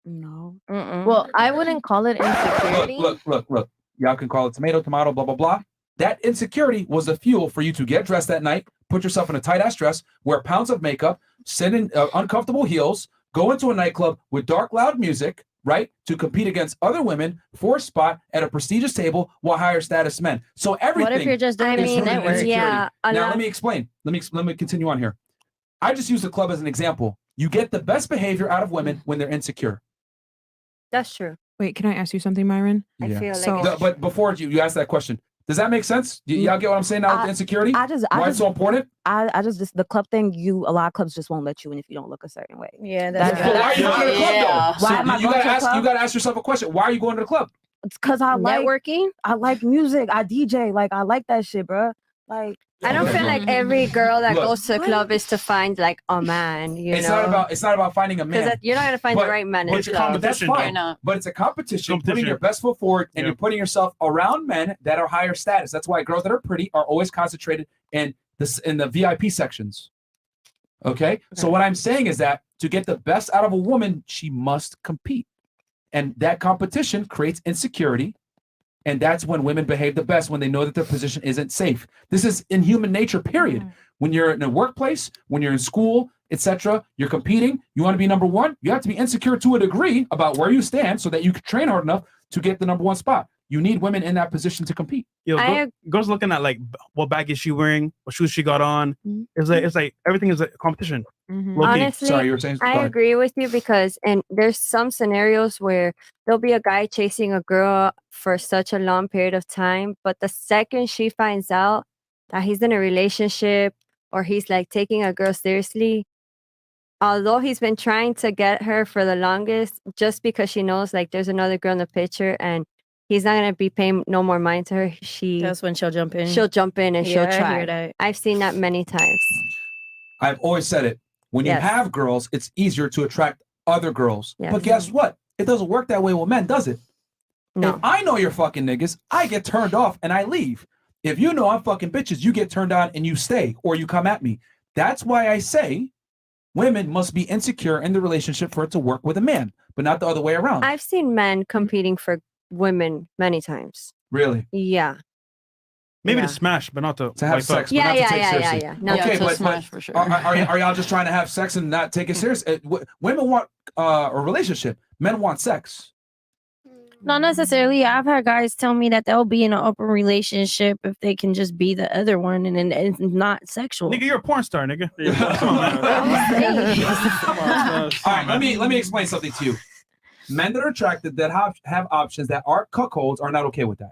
No. Well, I wouldn't call it insecurity. Look. Y'all can call it tomato, blah, blah, blah. That insecurity was the fuel for you to get dressed that night, put yourself in a tight-ass dress, wear pounds of makeup, sit in uncomfortable heels, go into a nightclub with dark, loud music, right, to compete against other women for a spot at a prestigious table while higher status men. So everything. What if you're just doing is it rooted in network? insecurity. Yeah, a Now lot- let me explain. Let me continue on here. I just use the club as an example. You get the best behavior out of women when they're insecure. That's true. Wait, can I ask you something, Myron? I feel like so. But before you ask that question, Does that make sense? Y'all get what I'm saying now with the insecurity? Why it's so important? I just the club thing. A lot of clubs just won't let you in if you don't look a certain way. Yeah, But why are you going to the club though? Why am I you going gotta to the ask. club? You gotta ask yourself a question. Why are you going to the club? It's because I like networking. I like music. I DJ. Like I like that shit, bro. Like I don't feel like every girl that Look. goes to the club is to find like a man. It's not about finding a man. Because you're not gonna find the right man in the club. But that's fine. But it's a competition. Putting your best foot forward, and you're putting yourself around men that are higher status. That's why girls that are pretty are always concentrated in the VIP sections. Okay. So what I'm saying is that to get the best out of a woman, she must compete, and that competition creates insecurity. And that's when women behave the best, when they know that their position isn't safe. This is in human nature, period. When you're in a workplace, when you're in school, etc., you're competing, you want to be number one, you have to be insecure to a degree about where you stand so that you can train hard enough to get the number one spot. You need women in that position to compete. Girls looking at like what bag is she wearing, what shoes she got on. It's like everything is a competition. Honestly, Sorry, you were saying. I agree with you because there's some scenarios where there'll be a guy chasing a girl for such a long period of time, but the second she finds out that he's in a relationship or he's like taking a girl seriously, although he's been trying to get her for the longest, just because she knows like there's another girl in the picture and he's not gonna be paying no more mind to her. That's when she'll jump in. She'll jump in and she'll Yeah, I try. hear that. I've seen that many times. I've always said it. When you have girls, it's easier to attract other girls. Yes. But guess what? It doesn't work that way with men, does it? No. If I know you're fucking niggas, I get turned off and I leave. If you know I'm fucking bitches, you get turned on and you stay or you come at me. That's why I say women must be insecure in the relationship for it to work with a man, but not the other way around. I've seen men competing for women many times. Really? Yeah. Maybe to smash, but not to have wipe sex, up. but not to take seriously. No, okay, to but smash for sure. Are y'all just trying to have sex and not take it serious? Women want a relationship. Men want sex. Not necessarily. I've had guys tell me that they'll be in an open relationship if they can just be the other one and it's not sexual. Nigga, you're a porn star, nigga. All right, let me explain something to you. Men that are attracted that have options that are cuckolds are not okay with that.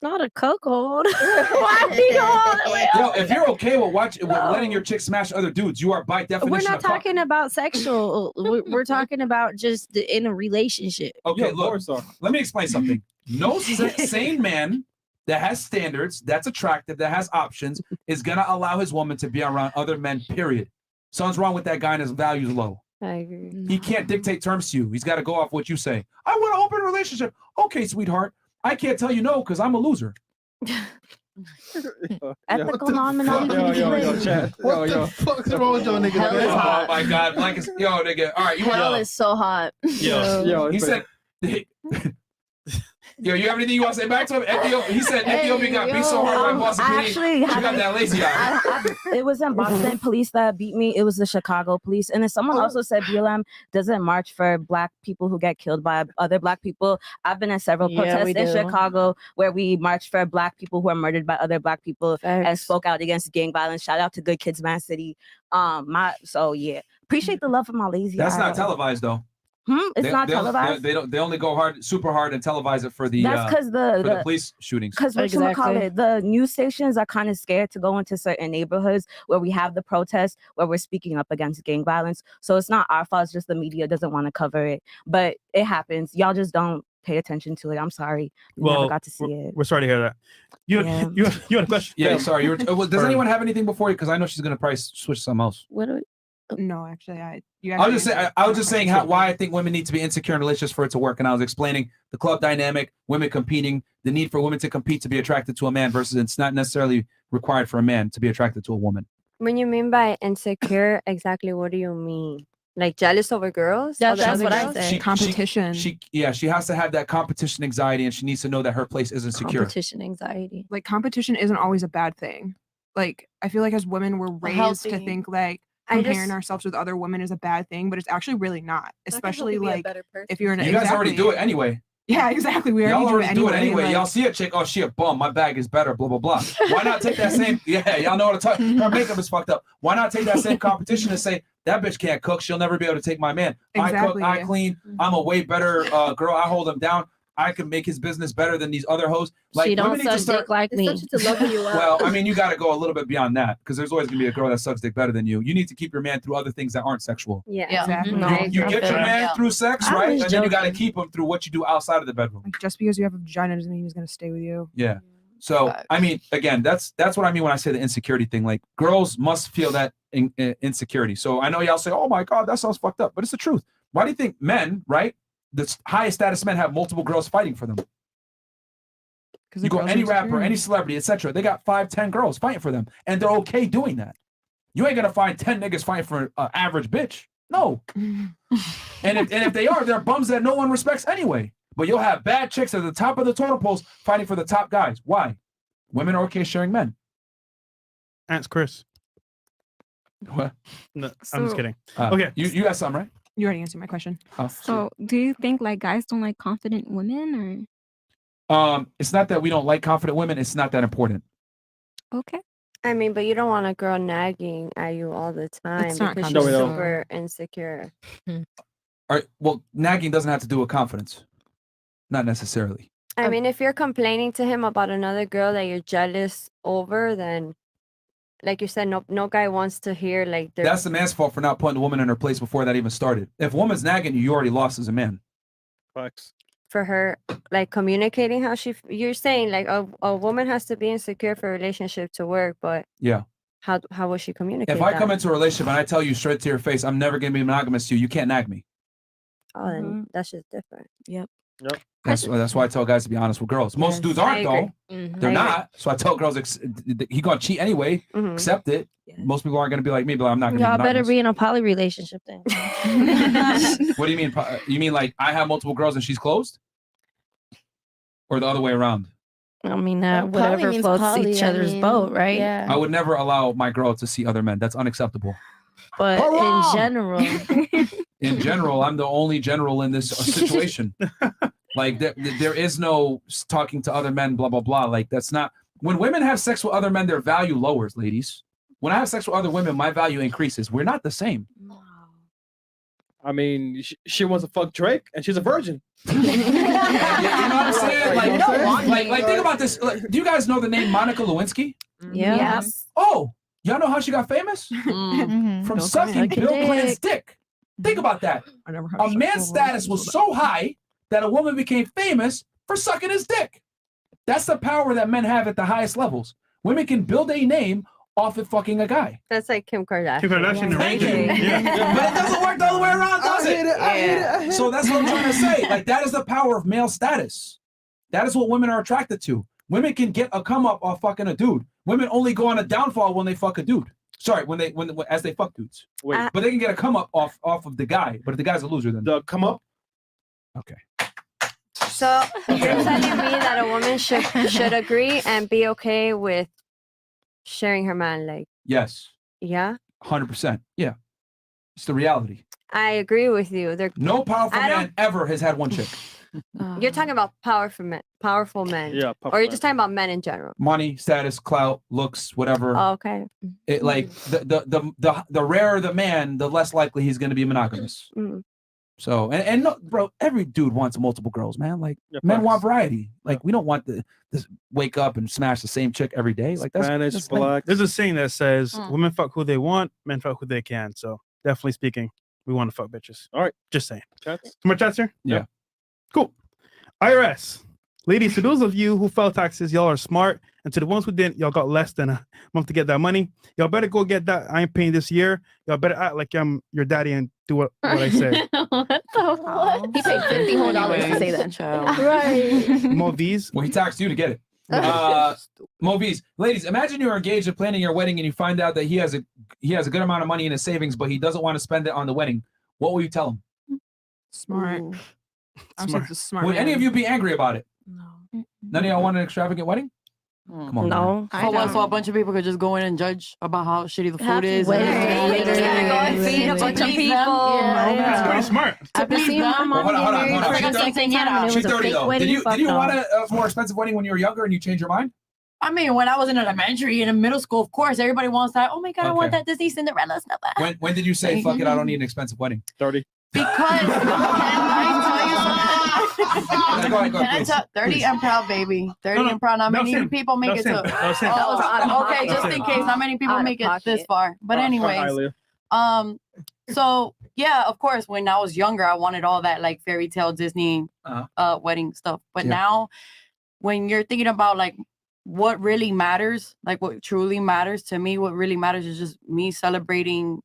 Not a cuckold. Why do you go all the way Yo, up? if you're okay with letting your chick smash other dudes, you are by definition. We're not a cuck. talking about sexual. We're talking about just in a relationship. Okay, look. Let me explain something. No sane man that has standards, that's attractive, that has options, is gonna allow his woman to be around other men. Period. Something's wrong with that guy and his values low. I agree. He can't dictate terms to you. He's got to go off what you say. I want an open relationship. Okay, sweetheart. I can't tell you no because I'm a loser. Ethical non-monogamy. What the fuck's wrong with y'all niggas? Hell is Oh hot. my God, like yo, nigga. All right, you want? Hell is so hot. Yo, he said. Yo, you have anything you want to say back to him? He said Ethiopia got beat so hard by Boston PD. Actually, She got that lazy eye. It wasn't Boston police that beat me. It was the Chicago police. And then someone also said BLM doesn't march for Black people who get killed by other Black people. I've been at several protests in Chicago where we marched for Black people who are murdered by other Black people and spoke out against gang violence. Shout out to Good Kids Man City. Appreciate the love for my lazy That's eye. not televised though. It's not televised. They only go super hard and televise it for the That's because the police shootings. Because the news stations are kind of scared to go into certain neighborhoods where we have the protests, where we're speaking up against gang violence. So it's not our fault. It's just the media doesn't want to cover it. But it happens. Y'all just don't pay attention to it. I'm sorry. We never got to see it. We're sorry to hear that. You had a question? Yeah, sorry. Does anyone have anything before you? Because I know she's gonna probably switch to something else. What do we? No, actually, I was just saying why I think women need to be insecure in relationships for it to work, and I was explaining the club dynamic, women competing, the need for women to compete to be attracted to a man versus it's not necessarily required for a man to be attracted to a woman. When you mean by insecure, exactly what do you mean? Like jealous over girls? That's what I girls? say. Competition. She has to have that competition anxiety, and she needs to know that her place isn't secure. Competition anxiety. Like competition isn't always a bad thing. Like I feel like as women we're raised to think like comparing ourselves with other women is a bad thing, but it's actually really not. Especially like if you're in you guys already do it anyway. Yeah, exactly. We Y'all already do it anyway. Like, y'all see a chick, oh, she a bum, my bag is better, blah, blah, blah. Why not take that same, y'all know what I'm talking. Her makeup is fucked up. Why not take that same competition and say, that bitch can't cook, she'll never be able to take my man. Exactly, I cook, I clean, I'm a way better girl, I hold him down. I can make his business better than these other hoes. Like, She don't women need to suck start. dick like me. Well, I mean, you got to go a little bit beyond that because there's always gonna be a girl that sucks dick better than you. You need to keep your man through other things that aren't sexual. Yeah, exactly. You get your man through sex, I right? was And then you got to joking. keep him through what you do outside of the bedroom. Like, just because you have a vagina doesn't mean he's gonna stay with you. Yeah. So I mean, again, that's what I mean when I say the insecurity thing. Like, girls must feel that insecurity. So I know y'all say, "Oh my God, that sounds fucked up," but it's the truth. Why do you think men, right, the highest status men, have multiple girls fighting for them? You go any rapper, any celebrity, etc. They got 5, 10 girls fighting for them, and they're okay doing that. You ain't gonna find 10 niggas fighting for an average bitch. No. and if they are, they're bums that no one respects anyway. But you'll have bad chicks at the top of the totem poles fighting for the top guys. Why? Women are okay sharing men. Ask Chris. What? No, I'm just So- kidding. Okay, you got some, right? You already answered my question. So, do you think like guys don't like confident women, It's not that we don't like confident women. It's not that important. or okay? I mean, but you don't want a girl nagging at you all the time It's not because confident. she's No, we don't. super insecure. All right. Well, nagging doesn't have to do with confidence. Not necessarily. I mean, if you're complaining to him about another girl that you're jealous over, then, like you said, no guy wants to hear like they're That's the man's fault for not putting the woman in her place before that even started. If a woman's nagging you, you already lost as a man. Facts. for her, like communicating how you're saying like a woman has to be insecure for a relationship to work, but Yeah. how will she communicate If I that? come into a relationship and I tell you straight to your face, I'm never going to be monogamous to you, you can't nag me. Oh, then that's just different. Yep. Yep. That's why I tell guys to be honest with girls. Most Yes, dudes I aren't agree. though. Mhm. They're I agree. not. So I tell girls he gonna cheat anyway. Mhm. Accept it. Most people aren't gonna be like me, but I'm not gonna. Y'all be better monogamous. be in a poly relationship then. What do you mean? You mean like I have multiple girls and she's closed, or the other way around? I mean, Well, poly whatever means floats poly, each I other's mean, boat, right? yeah. I would never allow my girl to see other men. That's unacceptable. But in general, In general, I'm the only general in this situation. Like there is no talking to other men, blah blah blah. Like that's not. When women have sex with other men, their value lowers, ladies. When I have sex with other women, my value increases. We're not the same. I mean, she wants to fuck Drake, and she's a virgin. You know what I'm saying? Like, You know what I'm saying? like think about this. Like, do you guys know the name Monica Lewinsky? yeah. Yes. Oh, y'all know how she got famous? From sucking Bill Clinton's dick. Think about that. I never A man's status was so high that a woman became famous for sucking his dick. That's the power that men have at the highest levels. Women can build a name off of fucking a guy. That's like Kim Kardashian. Kim Kardashian, Thank you. Yeah. But it doesn't work the other way around, does it? I hate it. So that's what I'm trying to say. Like that is the power of male status. That is what women are attracted to. Women can get a come up off fucking a dude. Women only go on a downfall when they fuck a dude. Sorry, when as they fuck dudes. Wait. But they can get a come up off of the guy. But if the guy's a loser, then The come up. okay. So you're telling me that a woman should agree and be okay with sharing her man, like Yes, yeah. 100%. Yeah, it's the reality. I agree with you. They're No powerful I man ever has had one chick. You're talking about powerful men. Yeah, Or you're just talking about men in general. Money, status, clout, looks, whatever. Oh, okay. It like the rarer the man, the less likely he's going to be monogamous. Mm. So and no, bro, every dude wants multiple girls, man. Like Yeah, men facts. want variety. Like we don't want this wake up and smash the same chick every day. Like that's Spanish, like- black. There's a saying that says women fuck who they want, men fuck who they can. So definitely speaking, we want to fuck bitches. All right. Just saying. Chats? Some more chats here? Yeah. Cool. IRS. Ladies, to those of you who file taxes, y'all are smart. And to the ones who didn't, y'all got less than a month to get that money. Y'all better go get that. I ain't paying this year. Y'all better act like I'm your daddy and do what I say. What the what? He paid $50 whole to say that, child. Right. More V's. Well, he taxed you to get it. Movies, ladies, imagine you're engaged and planning your wedding, and you find out that he has a good amount of money in his savings, but he doesn't want to spend it on the wedding. What will you tell him? Smart. I'm Smart. such a smart. Would any of you be angry about it? No. None of y'all want an extravagant wedding? Come on. man. no. For what? So a bunch of people could just go in and judge about how shitty the food Happy is. wedding. and- Go and feed a bunch of people. That's pretty smart. I've been seeing my mom Hold on, get hold on, married hold on. for She's the second time, and it She's was a 30 fake though. wedding. Did you fucked want off. a more expensive wedding when you were younger and you changed your mind? I mean, when I was in elementary and in middle school, of course, everybody wants that. Oh my God, I want Okay. that Disney Cinderella stuff. When did you say fuck it? I don't need an expensive wedding. 30. Because can I tell you something? Go ahead, Can I please. tell 30 Please. and proud, baby. 30 No, and proud. Not that was many him. people make That it was him. to. That was him. Oh, That was okay, just in case. Not many people Out of make it this pocket. far. But anyways, so yeah, of course, when I was younger, I wanted all that like fairy tale Disney wedding stuff. But now, when you're thinking about like what really matters, like what truly matters to me, what really matters is just me celebrating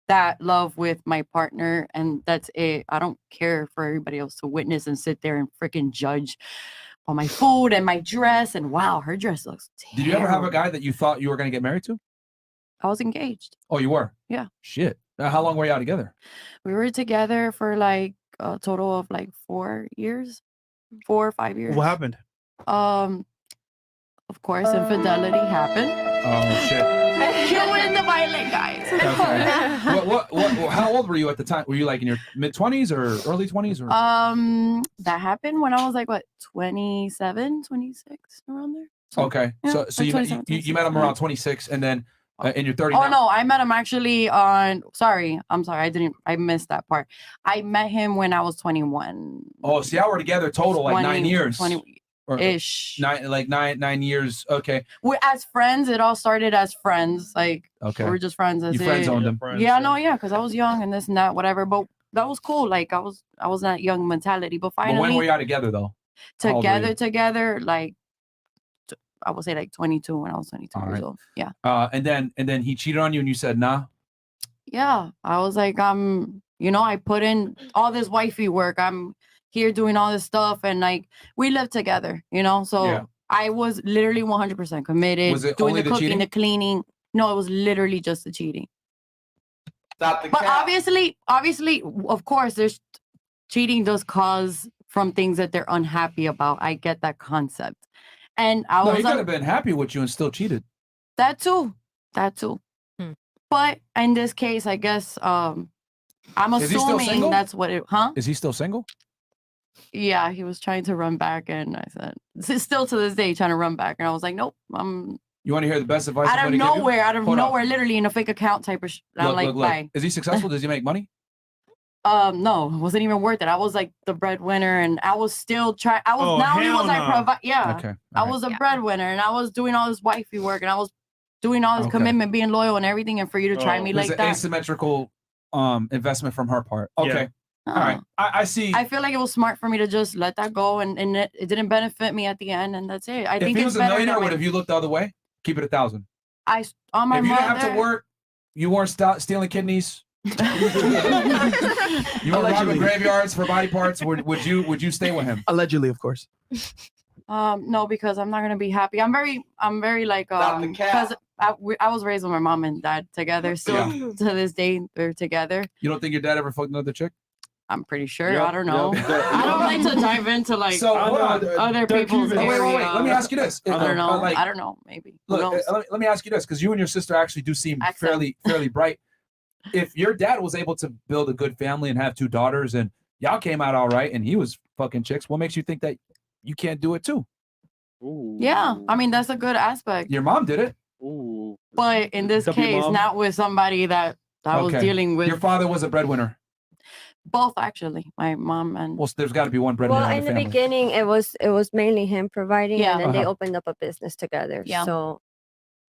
that love with my partner, and that's it. I don't care for everybody else to witness and sit there and freaking judge on my food and my dress. And wow, her dress looks terrible. Did you ever have a guy that you thought you were going to get married to? I was engaged. Oh, you were? Yeah. Shit. How long were you out together? We were together for like a total of like 4 years, 4 or 5 years. What happened? Of course, infidelity happened. Oh shit. Cue in the violent guys. Okay. what, how old were you at the time? Were you like in your mid-20s or early 20s? Or? That happened when I was like, what, 27, 26, around there? Okay. Yeah, So like you 27, you met him around 26 and then in your 30s. Oh no, I met him actually on, I'm sorry, I missed that part. I met him when I was 21. Oh, see, y'all were together total like 9 years. 20-ish. Nine years. Okay. We're as friends. It all started as friends. Like, Okay. we're just friends. That's You friend zoned him. Yeah, no, yeah, because I was young and this and that, whatever. But that was cool. Like, I was that young mentality. But But finally, when were y'all together though? How old were you? together, like, I would say like 22 when I was 22 All years right. old. Yeah. And then he cheated on you and you said nah. Yeah. I was like, I put in all this wifey work. I'm here doing all this stuff, and like we live together, so Yeah. I was literally 100% committed. Was it doing only the the cooking, cheating? the cleaning? No, it was literally just the cheating. Stop the But cap. obviously, of course, there's cheating does cause from things that they're unhappy about. I get that concept, and I No, was he could have been happy with you and still cheated. that too. But in this case, I guess I'm Is he still assuming single? that's what it. Huh? Is he still single? Yeah, he was trying to run back, and I said, still to this day, trying to run back, and I was like, nope, I'm You want to hear the best advice? out I'm of gonna give you? nowhere, Hold on. literally in a fake account type of. I'm Look, like, look. bye. Is he successful? Does he make money? No, it wasn't even worth it. I was like the breadwinner, and I was still trying. I was Oh, not only hell was I no. provide. Yeah, Okay, I was a breadwinner, and I was doing all this wifey work, and I was doing all this Okay. commitment, being loyal, and everything. And for you to try me There's like an that, asymmetrical investment from her part. Okay. All right. I see. I feel like it was smart for me to just let that go, and it didn't benefit me at the end, and that's it. I If think he it's was a better millionaire, that would way. have you looked the other way? Keep it 1,000. On my If you mother, didn't have to work, you weren't stealing kidneys. You weren't robbing graveyards for body parts. Would you stay with him? Allegedly, of course. No, because I'm not gonna be happy. I'm very like because I was raised with my mom and dad together. Still Yeah. to this day, they're together. You don't think your dad ever fucked another chick? I'm pretty sure. Yep, I don't know. yep. I don't like to dive into like So, hold on. other people's Wait, wait, wait. area. Let me ask you this. I don't know. Like, I don't know. Maybe. Who Look, knows? let me ask you this, because you and your sister actually do seem fairly bright. If your dad was able to build a good family and have 2 daughters, and y'all came out all right, and he was fucking chicks, what makes you think that you can't do it too? Yeah, I mean that's a good aspect. Your mom did it. But in this W case, mom. not with somebody that I was Okay. dealing with. Your father was a breadwinner. Both actually, my mom and. Well, there's got to be one breadwinner Well, in in the the family. beginning, it was mainly him providing, Yeah. and then they Uh-huh. opened up a business together. Yeah. So,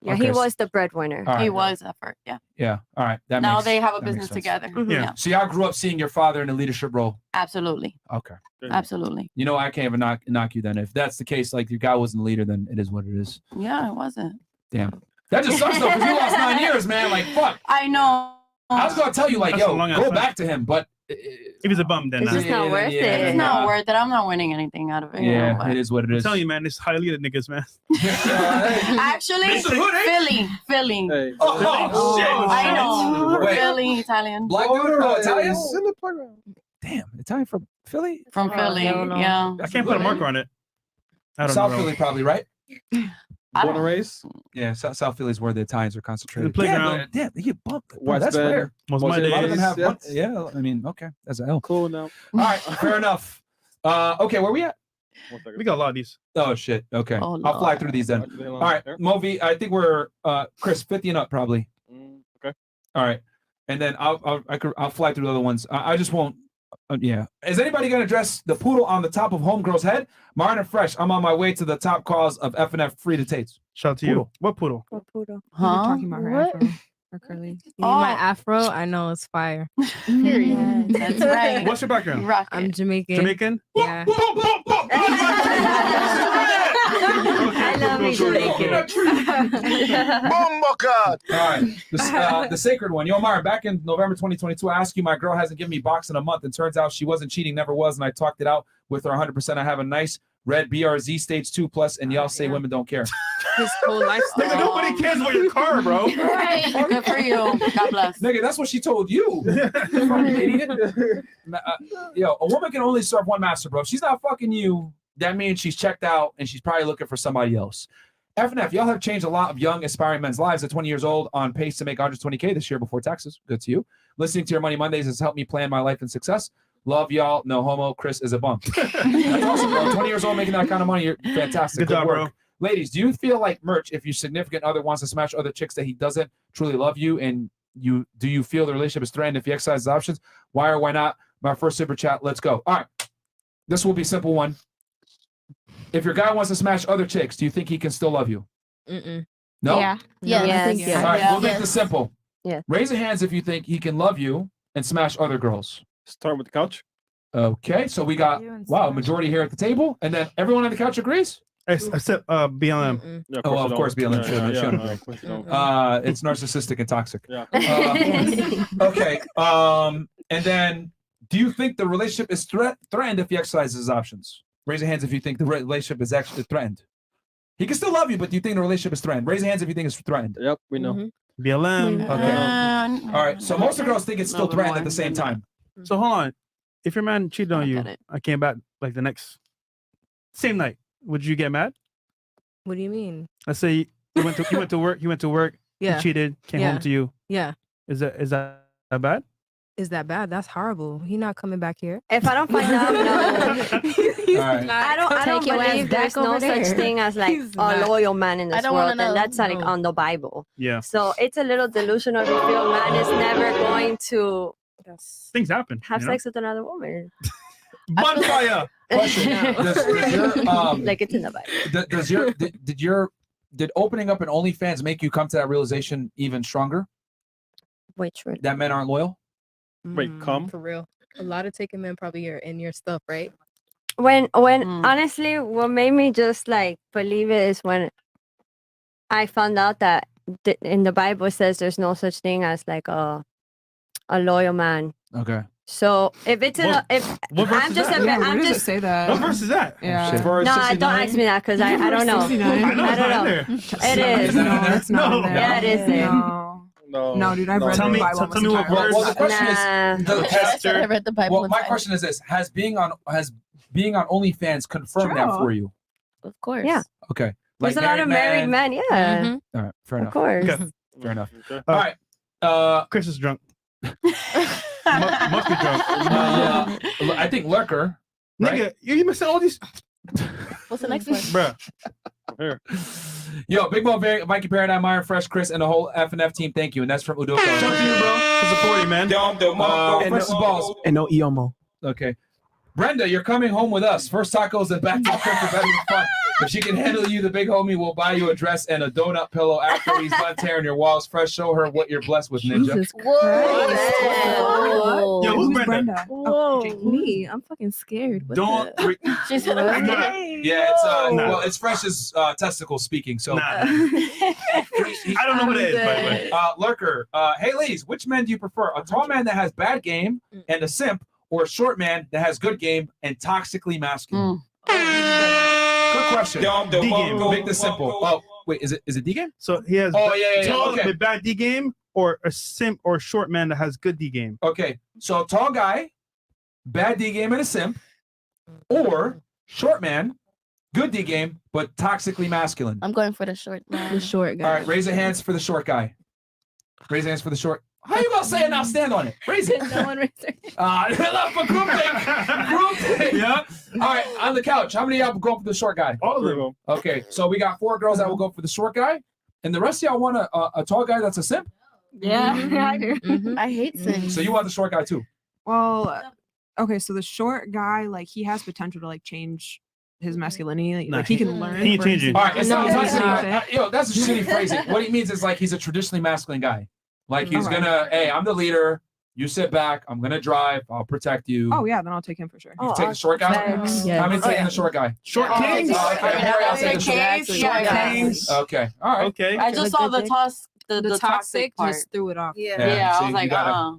yeah, Okay, he so- was the breadwinner. All right. He was at first, yeah. Yeah. All right. That Now makes- they have a that makes business sense. together. Mm-hmm. Yeah. So y'all grew up seeing your father in a leadership role. Absolutely. Okay. Absolutely. You know, I can't even knock you then. If that's the case, like your guy wasn't a leader, then it is what it is. Yeah, it wasn't. Damn. That just sucks though, because you lost 9 years, man. Like, fuck. I know. I was gonna tell you, like, That's a yo, long go ass back to him, but If he's a bum, then It's just not worth it. It's not worth it. I'm not winning anything out of it. you know, Yeah, but- it is what it I'm is. telling you, man, this highly the niggas, man. Actually, This is hood, eh? Philly. Oh, shit. I know. Wait. Philly, Italian. Black dude, Italian? In the playground. Damn, Italian from Philly? From Philly, yeah. I can't put a marker on it. I don't South know. Philly, probably, right? Born and raised. Yeah, South Philly is where the Italians are concentrated. The playground. Yeah, they get bumped. Bro, West that's Bend. rare. Most A my lot of them days. have Yeah. bumps. Yeah, I mean, okay, that's a L. Cool now. All right, fair enough. Okay, where we at? We got a lot of these. Oh shit. Okay, Oh, I'll fly Lord. through these then. All right, Movi. I think we're Chris 50 and up probably. Okay. All right, and then I'll fly through the other ones. I just won't. Yeah. Is anybody going to address the poodle on the top of homegirl's head? Myron and Fresh, I'm on my way to the top cause of F&F free to taste. Shout out to Poodle. you. What poodle? What poodle? Huh? Talking about her afro or curly. You need my afro, I know it's fire. Period. That's right. What's your background? Rock I'm it. Jamaican. Jamaican? Yeah. I love me Jamaican. All right. The sacred one. Yo, Myron, back in November 2022, I asked you, my girl hasn't given me box in a month, and turns out she wasn't cheating, never was, and I talked it out with her 100%. I have a nice red BRZ stage 2+, and y'all say women don't care. His whole lifestyle. Nigga, nobody cares about your car, bro. Right. Good for you. God bless. Nigga, that's what she told you. Fucking idiot. Yo, a woman can only serve one master, bro. If she's not fucking you, that means she's checked out and she's probably looking for somebody else. F&F, y'all have changed a lot of young, aspiring men's lives. At 20 years old, on pace to make 120K this year before taxes. Good to you. Listening to your Money Mondays has helped me plan my life and success. Love y'all. No homo. Chris is a bum. That's awesome, bro. 20 years old making that kind of money. You're fantastic. Good job, work. bro. Ladies, do you feel like merch if your significant other wants to smash other chicks that he doesn't truly love you, and do you feel the relationship is threatened if he exercises options? Why or why not? My first super chat. Let's go. All right. This will be a simple one. If your guy wants to smash other chicks, do you think he can still love you? Mm-mm. No? Yeah. Yes. All right, we'll make this simple. Yeah. Raise your hands if you think he can love you and smash other girls. Start with the couch. Okay, so we got, wow, majority here at the table, and then everyone on the couch agrees? Except BLM. Yeah, Oh, well, of course, BLM should. of course you don't. It's narcissistic and toxic. Yeah. Okay. And then, do you think the relationship is threatened if he exercises his options? Raise your hands if you think the relationship is actually threatened. He can still love you, but do you think the relationship is threatened? Raise your hands if you think it's threatened. Yep, we know. BLM. Okay. All right. So most of the girls think it's still threatened at the same time. So hold on. If your man cheated on you, I came back like the next same night, would you get mad? What do you mean? Let's say you went to work. Yeah. He cheated, came Yeah. home to you. Yeah. Is that bad? Is that bad? That's horrible. He not coming back here. If I don't find out, no. All right. I don't Take your ass believe back there's no over such there. thing as like He's a not. loyal man in I this don't wanna world, know. and that's like on the Bible. Yeah. So it's a little delusional to feel man is never going to Things happen. have you know? sex with another woman. Bonfire. Question. Does your, Like it's in the Bible. did opening up an OnlyFans make you come to that realization even stronger? Which one? That men aren't loyal? Wait, come? For real. A lot of taken men probably are in your stuff, right? When honestly, what made me just like believe it is when I found out that in the Bible it says there's no such thing as like a loyal man. Okay. So if it's what verse I'm is just that? a Yeah, bit, where I'm does it just say that. What verse is that? Yeah. Verse no, 69? don't ask me that because I don't know. I know I it's don't not know. in there. It is. No, it's not in No. there. Yeah, it is there. No, dude, I've read Tell the me- Bible. tell almost me what entirely. verse- Well, the question Nah. is, does I said I read the Bible. well, my question is this: Has being on OnlyFans confirmed that True. for you? Of course. Yeah. Okay. There's a lot of married men. Yeah. Mhm. All right. Fair Of enough. course. Okay. Fair enough. Okay. All right. Chris is drunk. must be drunk. I think Lurker. Right? Nigga, you missing all these. What's the next one? Bruh. Here. Yo, Big Mo, Mikey Paradigm, Myron, Fresh, Chris, and the whole F&F team. Thank you, and that's from Udoka. Shout out to you, bro. For supporting, man. Fresh balls. And no Iomo. Okay. Brenda, you're coming home with us. First tacos and back to the trip for better than fun. If she can handle you, the big homie will buy you a dress and a donut pillow after he's done tearing your walls. Fresh, show her what you're blessed with, Ninja. Jesus Whoa. Yo, who's Brenda? Whoa, me. I'm fucking scared. What Don't. the- She's Yeah, it's well, it's Fresh's testicles speaking. So Nah. I don't know what it is, by the way. Lurker. Hey, ladies, which men do you prefer? A tall man that has bad game and a simp, or a short man that has good game and toxically masculine? Good question. D game. Make this simple. Oh, wait, is it D game? So he has Oh, yeah. tall Okay. with bad D game, or a simp or short man that has good D game. Okay, so tall guy, bad D game and a simp, or short man, good D game, but toxically masculine. I'm going for the short man. The short guy. All right, raise your hands for the short guy. Raise your hands for the short. How you gonna say it now? Stand on it. Raise it. No one raised their hand. For group thing. Group thing. Yeah. All right, on the couch. How many of y'all go for the short guy? All of them. Okay, so we got 4 girls that will go for the short guy, and the rest of y'all want a tall guy that's a simp. Yeah, I do. I hate simps. So you want the short guy too? Well, Okay, so the short guy, like he has potential to like change his masculinity. Like he can learn. He can change it. All right, it's not that's a shitty phrasing. What he means is like he's a traditionally masculine guy. Like he's gonna, hey, I'm the leader. You sit back. I'm gonna drive. I'll protect you. Oh yeah, then I'll take him for sure. You take the short guy. Yeah. How many taking the short guy? Short king. Okay. All right. Okay. I just saw the The toxic part. just threw it off. Yeah, I was like, you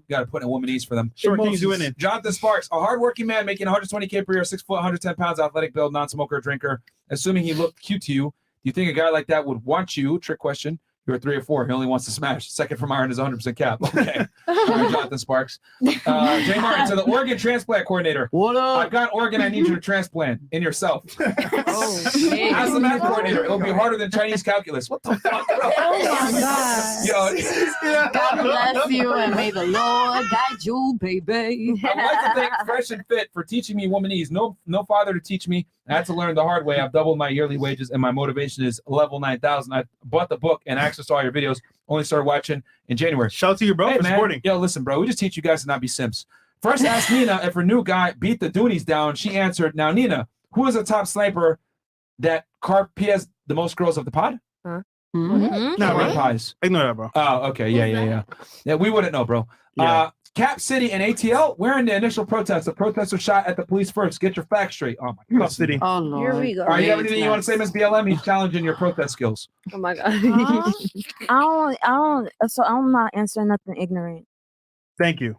gotta put in womanese for them. Short king's doing it. Jonathan Sparks, a hardworking man making 120K per year, 6 foot, 110 pounds, athletic build, non-smoker, drinker. Assuming he looked cute to you, do you think a guy like that would want you? Trick question. You're 3 or 4. He only wants to smash. Second from Myron is 100% cap. Okay. Sorry, Jonathan Sparks. Jay Martin, to the organ transplant coordinator. What up? I've got organ I need you to transplant in yourself. As the math coordinator, it'll be harder than Chinese calculus. What the fuck? Oh my God. God bless you and may the Lord guide you, baby. I'd like to thank Fresh and Fit for teaching me womanese. No father to teach me. I had to learn the hard way. I've doubled my yearly wages, and my motivation is level 9,000. I bought the book and access to all your videos. Only started watching in January. Shout out to you, bro, for supporting. Yo, listen, bro. We just teach you guys to not be simps. First, asked Nina if her new guy beat the Doonies down. She answered, "Now, Nina, who is the top sniper that has the most girls of the pod?" Huh? No, Red Pies. Ignore that, bro. Oh, okay. Yeah. Yeah, we wouldn't know, bro. Yeah. Cap City and ATL, we're in the initial protest. The protester shot at the police first. Get your facts straight. Oh my God. City. Oh Lord. Here we go. All right, you have anything you want to say, Miss BLM? He's challenging your protest skills. Oh my God. I don't. So I'm not answering nothing ignorant. Thank you.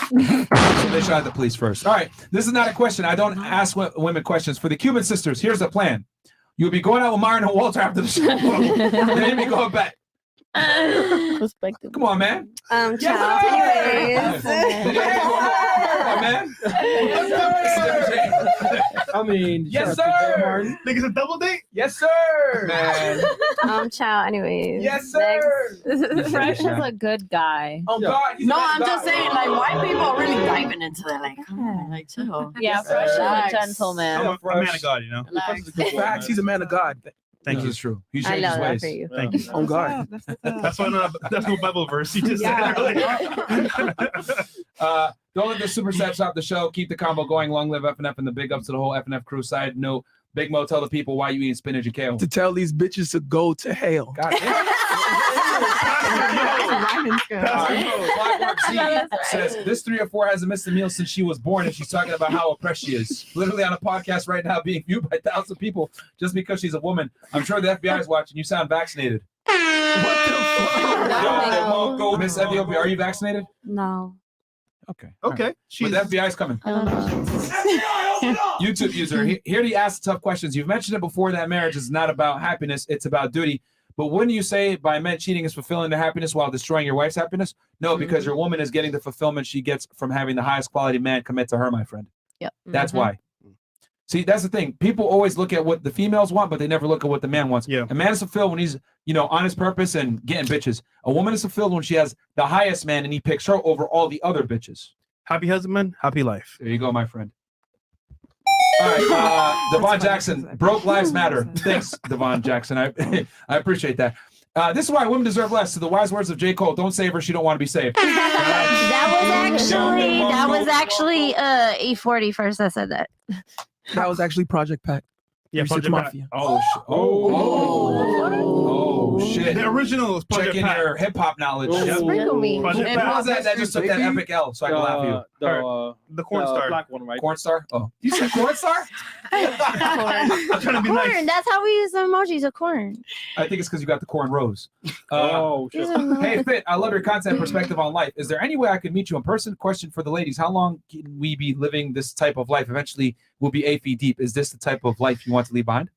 So they shot at the police first. All right, this is not a question. I don't ask women questions. For the Cuban sisters, here's the plan. You'll be going out with Myron and Walter after the show. Then you'll be going back. Come on, man. Anyways. Man. I mean, Yes, sir. Think it's a double date? Yes, sir. Man. Ciao. Anyways. Yes, sir. Fresh is a good guy. Oh God. No, I'm just saying, like, white people are really diving into that. Like, come on, like, chill. Yeah, Fresh is a gentleman. I'm a man of God, you know. Facts. He's a man of God. Thank you. This is true. He I changed love that his for ways. you. Thank you. Oh God. That's no Bible verse. You just said earlier. Don't let the supersets stop the show. Keep the combo going. Long live FNF and the big ups to the whole FNF crew. Side note, Big Mo, tell the people why you eat spinach and kale. To tell these bitches to go to hell. God damn. Blackmark Z says this 3 or 4 hasn't missed a meal since she was born, and she's talking about how oppressed she is. Literally on a podcast right now, being viewed by thousands of people just because she's a woman. I'm sure the FBI is watching. You sound vaccinated. What the fuck? Miss Ethiopia, are you vaccinated? No. Okay. Okay. But the FBI is coming. YouTube user, here he asks tough questions. You've mentioned it before that marriage is not about happiness, it's about duty. But wouldn't you say by men cheating is fulfilling their happiness while destroying your wife's happiness? No, because your woman is getting the fulfillment she gets from having the highest quality man commit to her, my friend. Yep. That's why. See, that's the thing. People always look at what the females want, but they never look at what the man wants. Yeah. A man is fulfilled when he's, on his purpose and getting bitches. A woman is fulfilled when she has the highest man and he picks her over all the other bitches. Happy husband, happy life. There you go, my friend. All right, Devon Jackson, broke lives matter. Thanks, Devon Jackson. I appreciate that. This is why women deserve less. To the wise words of J. Cole, don't save her. She don't want to be saved. That was actually E40 first that said that. That was actually Project Pat. Yeah, Research Project Pat. Mafia. Oh, shit. The original is Project Check in Pat. your hip hop knowledge. Sprinkle me. Project And Pat. pause that just took that epic L so I can laugh at you. The corn star. Black one, right? Corn star? Oh. You said corn star? I'm trying to be nice. Corn. That's how we use the emojis of corn. I think it's because you got the corn rose. Shit. Hey, Fit, I love your content perspective on life. Is there any way I could meet you in person? Question for the ladies. How long can we be living this type of life? Eventually, we'll be 8 feet deep. Is this the type of life you want to leave behind?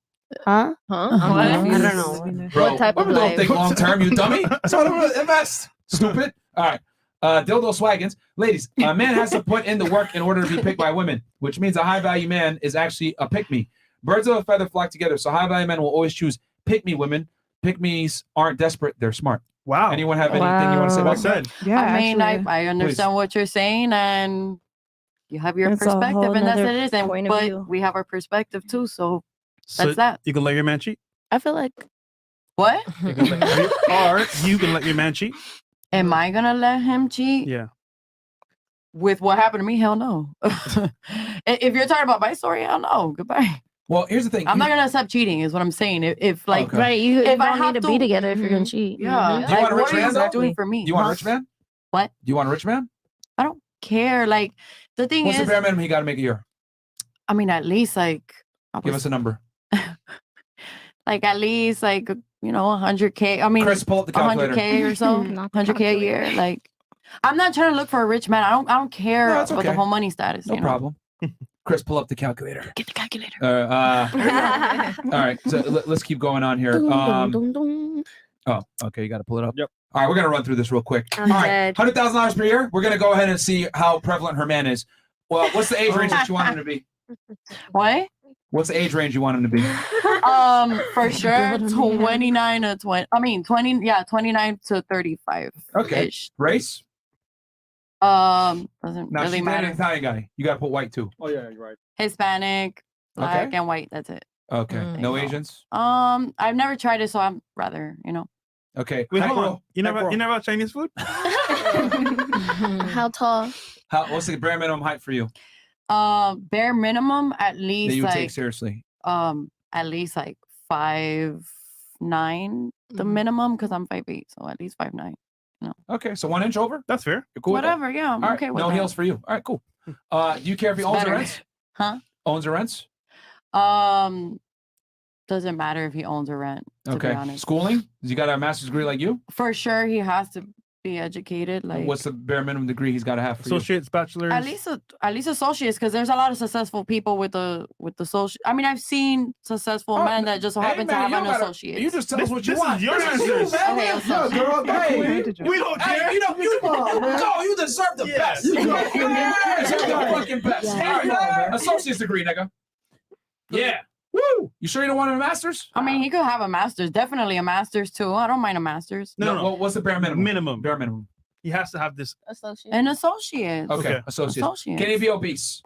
Huh? I don't know. Bro, What type of don't life? think long term, you dummy. That's why I don't invest. Stupid. All right. Dildo Swaggins. Ladies, a man has to put in the work in order to be picked by women, which means a high value man is actually a pick me. Birds of a feather flock together. So high value men will always choose pick me women. Pick me's aren't desperate, they're smart. Wow. Anyone have anything you want to say Well about said. Yeah, I mean, actually. I understand what you're saying, and you have your It's a perspective, whole and that's what nother it is. And point of view. but we have our perspective too, so So that's that. You can let your man cheat. I feel like what? You can or you can let your man cheat. Am I gonna let him cheat? Yeah. with what happened to me, hell no. If you're talking about my story, hell no. Goodbye. Well, here's the thing. I'm not gonna accept cheating, is what I'm saying. If like, Okay. Right, you if I don't have need to be together if you're gonna cheat. Yeah. Do you want a rich what are man? you though? doing for me? Do you want a Huh? rich man? What? Do you want a rich man? I don't care. Like the thing What's is, the bare minimum he got to make a year? I mean, at least like Give us a number. like at least like 100K. I mean, Chris, pull up the calculator. 100K or so, 100K a year. Like, I'm not trying to look for a rich man. I don't care No, it's about the okay. whole money status. No you know? problem. Chris, pull up the calculator. Get the calculator. All right, so let's keep going on here. Oh, okay, you got to pull it up. Yep. All right, we're gonna run through this real quick. I'm All right, dead. $100,000 per year. We're gonna go ahead and see how prevalent her man is. Well, what's the age range that you want him to be? What? What's the age range you want him to be? For sure, 29 to 20. I mean, 29 to 35. Okay. Race? Doesn't Now really she's matter. an Italian guy. You gotta put white too. Oh yeah, you're right. Hispanic, black, Okay. and white. That's it. Okay. No Asians. I've never tried it, so I'm rather, Okay. Wait, Hi, hold bro. on. You never had Chinese food? How tall? What's the bare minimum height for you bare minimum at that least you would take like seriously? at least like 5'9", the minimum, because I'm 5'8", so at least 5'9". Okay, so 1 inch over. That's fair. You're cool with that? Whatever, yeah, I'm All right, okay with no that. heels for you. All right, cool. Do you care if he owns or Better. rents? Huh? Owns or rents? Doesn't matter if he owns or rent. To Okay. be honest. Schooling? Does he got a master's degree like you? For sure, he has to be educated. Like, What's the bare minimum degree he's got to have for you? Associates, bachelors. at least associates, because there's a lot of successful people with the social. I mean, I've seen successful men that just so Hey, happen to man, have you an gotta- associate. You just tell us what you this want. is your This is you, answers. man. Okay, Yeah, associate. girl. Hey, We don't hey, care. you know, you, Come on, man. no, you deserve the Yeah. best. You You go. deserve the fucking best. Yeah. All right. Associate's degree, nigga. Yeah. Woo. You sure you don't want a master's? I mean, he could have a master's. Definitely a master's too. I don't mind a master's. No. Well, what's the bare minimum? Minimum. Bare minimum. He has to have this. Associate. An associate. Okay. Okay. Associate. Can he be obese?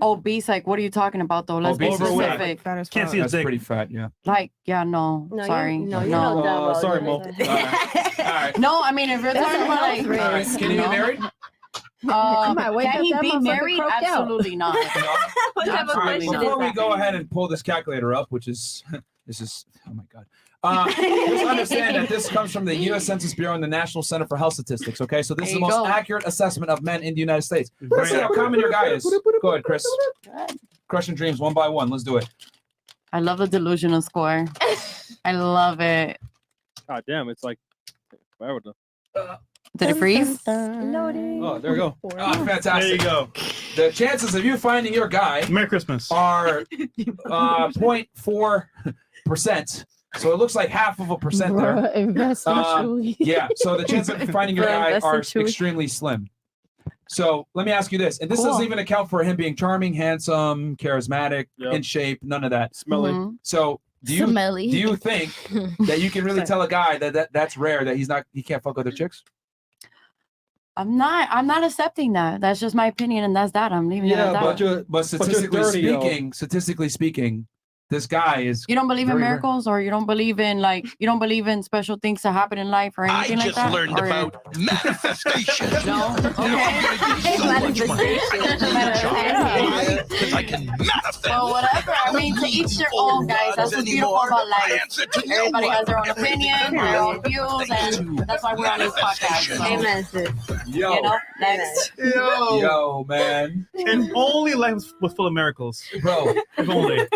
Obese. Like, what are you talking about though? Let's be Obese is fat. specific. That is Can't see his That's dick. pretty fat, yeah. Like, yeah, no. No, Sorry. no, you're no. not dumb. Sorry, Mo. All right. No, I mean, if you're talking about like, All right. Can he be married? might wake can up he that be motherfucker married? croaked out. Absolutely not. What type of All right, question before is we that? go ahead and pull this calculator up, which is this is oh my god. Just understand that this comes from the U.S. Census Bureau and the National Center for Health Statistics. Okay, so this is the There you most go. accurate assessment of men in the United States. Very Let's see how accurate. common your guy is. Go ahead, Chris. Crushing dreams one by one. Let's do it. I love the delusional score. I love it. God damn, it's like forever though. Did it freeze? Oh, there we go. Oh, There you fantastic. go. The chances of you finding your guy Merry Christmas. are 0.4%. So it looks like half of a percent there. Bruh, invest in Chewy. Yeah, so the chances of finding your Bruh, guy invest in are Chewy. extremely slim. So let me ask you this, and this Cool. doesn't even account for him being charming, handsome, charismatic, Yep. in shape, none of that. Smelly. Mhm. So do you Smelly. do you think that you can really tell a guy that's rare, that he can't fuck other chicks? I'm not accepting that. That's just my opinion, and that's that. I'm leaving it at Yeah, that. But statistically dirty, yo. speaking, this guy is You don't believe in very rare. miracles, or you don't believe in special things that happen in life, or anything like that? Or- manifestation. No. Because I can manifest. Well, whatever. I mean, to each their own, guys. That's what's beautiful about life. Everybody has their own opinion, their own views, and that's why we're on this podcast. So, Amen, sis. Yo, you know, next. yo, man, And only life was full of miracles. bro. If only.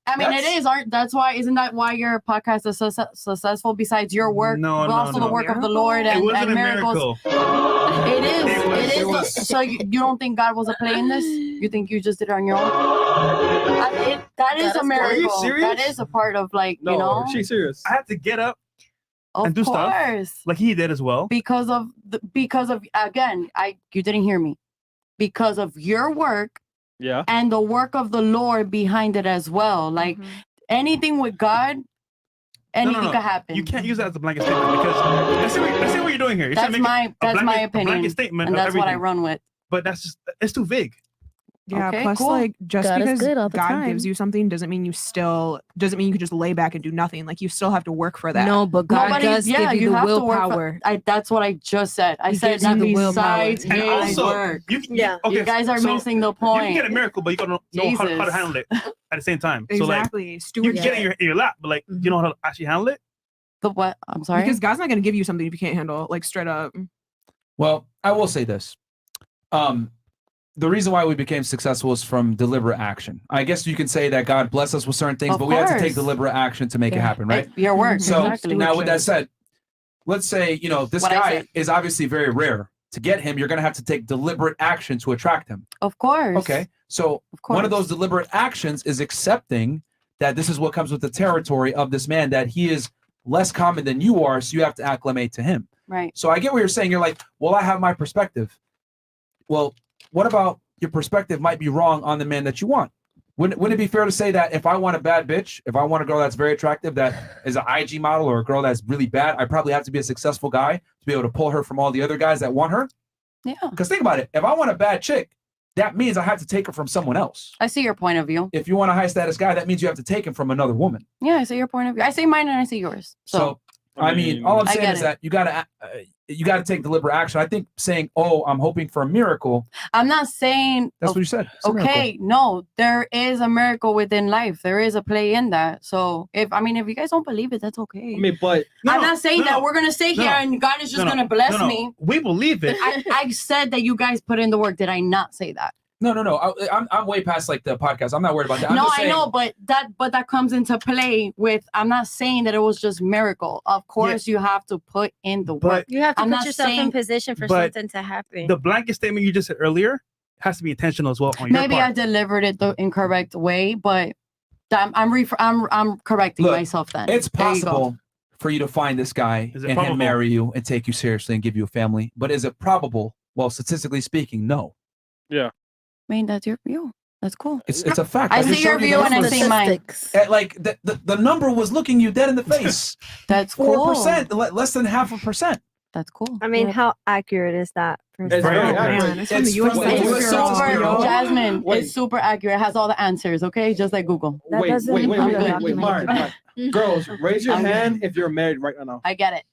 I mean, it is art. That's why. Isn't that why your podcast is so successful? Besides your work, No, but no, also no. the work of the Lord It and, wasn't and a miracles. miracle. It is. It It was- is. So you don't think God was a play in this? You think you just did it on your own? That is a miracle. Are you serious? That is a part of, like, No, you know. she's serious. I had to get up Of and do stuff course. like he did as well. Because of again, you didn't hear me. Because of your work Yeah. and the work of the Lord behind it as well. Like anything with God, anything no. could happen. You can't use that as a blanket statement because let's see what you're doing here. You're trying That's to make my a that's my blanket opinion, statement and of that's what I everything. run with. But it's too vague. Yeah, Okay, plus cool. like just God is because good all the God gives time. you something doesn't mean you can just lay back and do nothing. Like you still have to work for that. No, but God does give you the have to work for- willpower. that's what I just said. I He said gives you that the willpower. besides And his also, work. okay, you guys are so missing the You point. can get a miracle, but you gotta know how to Jesus. handle it at the same time. So Exactly. like, you can get it in your lap, but like, you know how to actually handle it. The what? I'm sorry. Because God's not gonna give you something if you can't handle, like straight up. Well, I will say this. The reason why we became successful is from deliberate action. I guess you can say that God blessed us with certain things, Of but we had to take course. deliberate action to make it Yeah. happen, right? It's your work, So exactly. now with that said, let's say, this What I guy said. is obviously very rare. To get him, you're going to have to take deliberate action to attract him. Of course. Okay. So one of course. those deliberate actions is accepting that this is what comes with the territory of this man, that he is less common than you are. So you have to acclimate to him. Right. So I get what you're saying. You're like, well, I have my perspective. Well, what about your perspective might be wrong on the man that you want? Wouldn't it be fair to say that if I want a bad bitch, if I want a girl that's very attractive, that is an IG model, or a girl that's really bad, I probably have to be a successful guy to be able to pull her from all the other guys that want her? Yeah. Because think about it. If I want a bad chick, that means I have to take her from someone else. I see your point of view. If you want a high status guy, that means you have to take him from another woman. Yeah, I see your point of view. I see mine and I see yours. So I mean, all I'm I saying get is it. that you gotta take deliberate action. I think saying, "Oh, I'm hoping for a miracle." I'm not saying That's what you said. It's a miracle. Okay, no, there is a miracle within life. There is a play in that. So if you guys don't believe it, that's okay. I mean, but I'm not saying that we're gonna sit here and God is just gonna bless me. We believe it. I said that you guys put in the work. Did I not say that? No. I'm way past like the podcast. I'm not worried about that. I'm No, just I saying, know, but that comes into play with. I'm not saying that it was just miracle. Of course, you have to put in the work. You have to I'm put not yourself in saying- position for but something to happen. The blanket statement you just said earlier has to be intentional as well on your Maybe I part. delivered it the incorrect way, but I'm correcting Look, myself. Then it's There you go. possible for you to find this guy Is and it probable? him marry you and take you seriously and give you a family. But is it probable? Well, statistically speaking, no. Yeah. I mean, that's your view. That's cool. It's a fact. I just see your showed you view the and I numbers. see mine. Like the number was looking you dead in the face. That's 4%, less than 0.5%. That's cool. I mean, how accurate is that? It's very accurate. man, it's from the US It's super, yo. Jasmine. Wait. It's super accurate. It has all the answers. Okay, just like Google. That doesn't Wait, include the Myron. documentation. Girls, raise your I'm hand if you're married right now. I get it.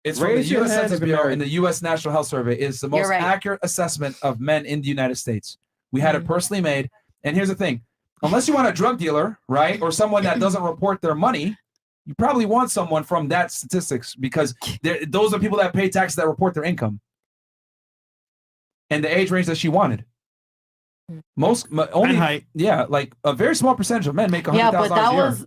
It's from the Raise your U.S. hand Census if you're Bureau married. and the U.S. National Health Survey is the You're most right. accurate assessment of men in the United States. We had it personally made. And here's the thing. Unless you want a drug dealer, right, or someone that doesn't report their money, you probably want someone from that statistics, because those are people that pay taxes that report their income. And the age range that she wanted. Only height. Yeah, like a very small percentage of men make $100,000 Yeah, but that a year. was,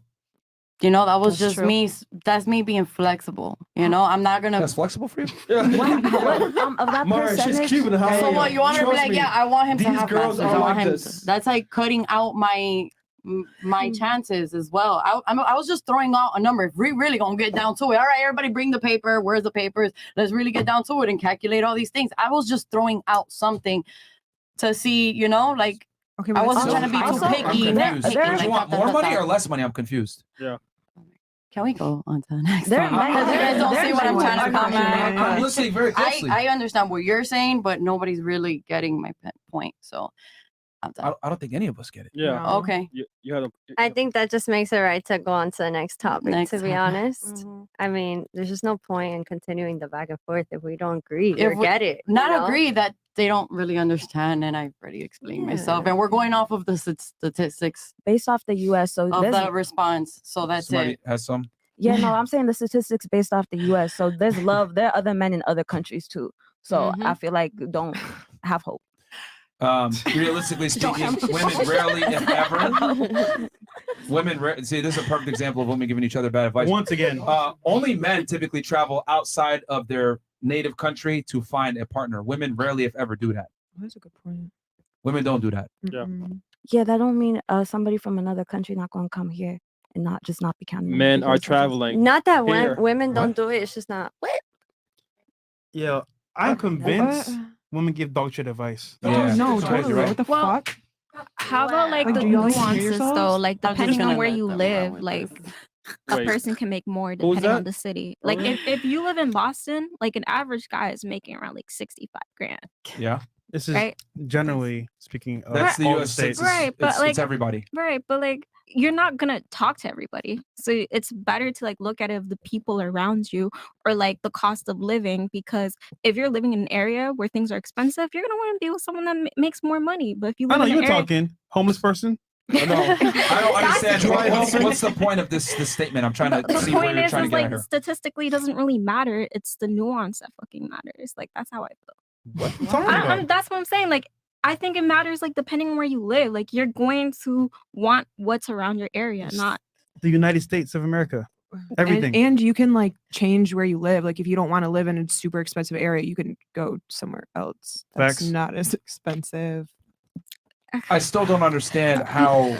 that was That's just true. me. That's me being flexible. I'm not gonna. That's flexible for you? Of that Myron, she's percentage, keeping it high. So what? You want to be Trust like, me, yeah, I want him to these have girls masters. are I want like him. this. That's like cutting out my chances as well. I was just throwing out a number. If we really gonna get down to it, all right, everybody bring the paper. Where's the papers? Let's really get down to it and calculate all these things. I was just throwing out something to see, like. Okay, I wasn't So, trying to be too I'm picky. confused. nitpicky, Do like, you want da, more da, da, money da. or less money? I'm confused. Yeah. Can we go on to the next There- one? there- Because you guys don't there- see what I'm trying to I'm comment. I'm listening very closely. I understand what you're saying, but nobody's really getting my point. So I'm done. I don't think any of us get it. Yeah. Okay. You had a. I think that just makes it right to go on to the next topic, Next to be topic. honest. I mean, there's just no point in continuing the back and forth if we don't agree If or we- get it. Not you know? agree that they don't really understand, and I've already explained myself. And we're going off of the statistics Based off the US. So of there's, the response. So that's Somebody it. has some. yeah, no, I'm saying the statistics based off the US. So there's love. There are other men in other countries too. So I feel like don't have hope. Realistically speaking, women rarely, if ever, see, this is a perfect example of women giving each other bad advice. Once again, only men typically travel outside of their native country to find a partner. Women rarely, if ever, do that. That's a good point. Women don't do that. Yeah. Yeah, that don't mean somebody from another country not going to come here and not be counting. Men are traveling. Not that here. women don't do it. It's just not. What? yeah, I'm convinced women give dog shit advice. Yeah. No, It's crazy, totally. right? What the Well, fuck? How about like Like, the do y'all hear nuances yourselves? though? Like I'm just depending gonna on where let you them live, run with like this. a Wait. person can make more Who was depending on that? the city. Like if you live in Boston, like an average guy is making around like 65 grand. Yeah. This is right? generally speaking. Of That's the all U.S. states. census. Right, but like It's everybody. Right, but like you're not gonna talk to everybody, so it's better to like look at it of the people around you or like the cost of living. Because if you're living in an area where things are expensive, you're gonna want to be with someone that makes more money. But if you I live know in you an were area, talking homeless person. I don't understand. That's- What's the point of this statement? I'm trying to the see where point you're is trying to get like at here. statistically it doesn't really matter. It's the nuance that fucking matters. Like that's how I feel. What? That's what I'm saying. Like I think it matters like depending on where you live. Like you're going to want what's around your area, not The United States of America. Everything. And you can like change where you live. Like if you don't want to live in a super expensive area, you can go somewhere else that's Facts. not as expensive. I still don't understand how.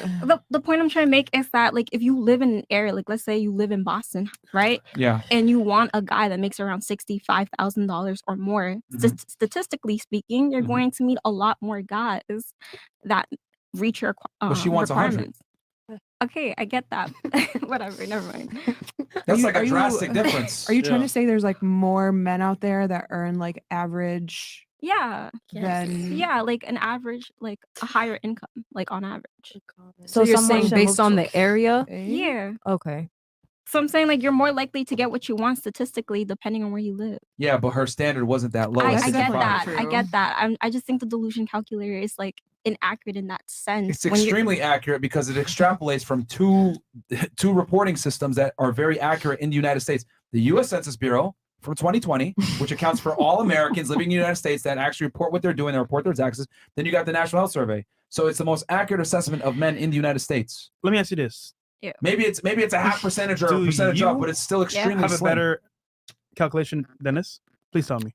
the point I'm trying to make is that like if you live in an area, like let's say you live in Boston, right? Yeah. And you want a guy that makes around $65,000 or more. Statistically speaking, you're going to meet a lot more guys that reach your But she wants 100. requirements. Okay, I get that. Whatever, never mind. That's like a drastic difference. Are you trying to say there's like more men out there that earn like average? Yeah. Then Yeah, like an average, like a higher income, like on average. So you're saying based on the area? Yeah. Okay. So I'm saying like you're more likely to get what you want statistically depending on where you live. Yeah, but her standard wasn't that low. I at get 65. that. I get that. I just think the delusion calculator is like inaccurate in that sense. It's when you're- extremely accurate because it extrapolates from two reporting systems that are very accurate in the United States. The U.S. Census Bureau from 2020, which accounts for all Americans living in the United States that actually report what they're doing, they report their taxes. Then you got the National Health Survey. So it's the most accurate assessment of men in the United States. Let me ask you this. Yeah. Maybe it's a half percentage or Do a percentage you up, but it's still extremely have a slim. better calculation than this? Please tell me.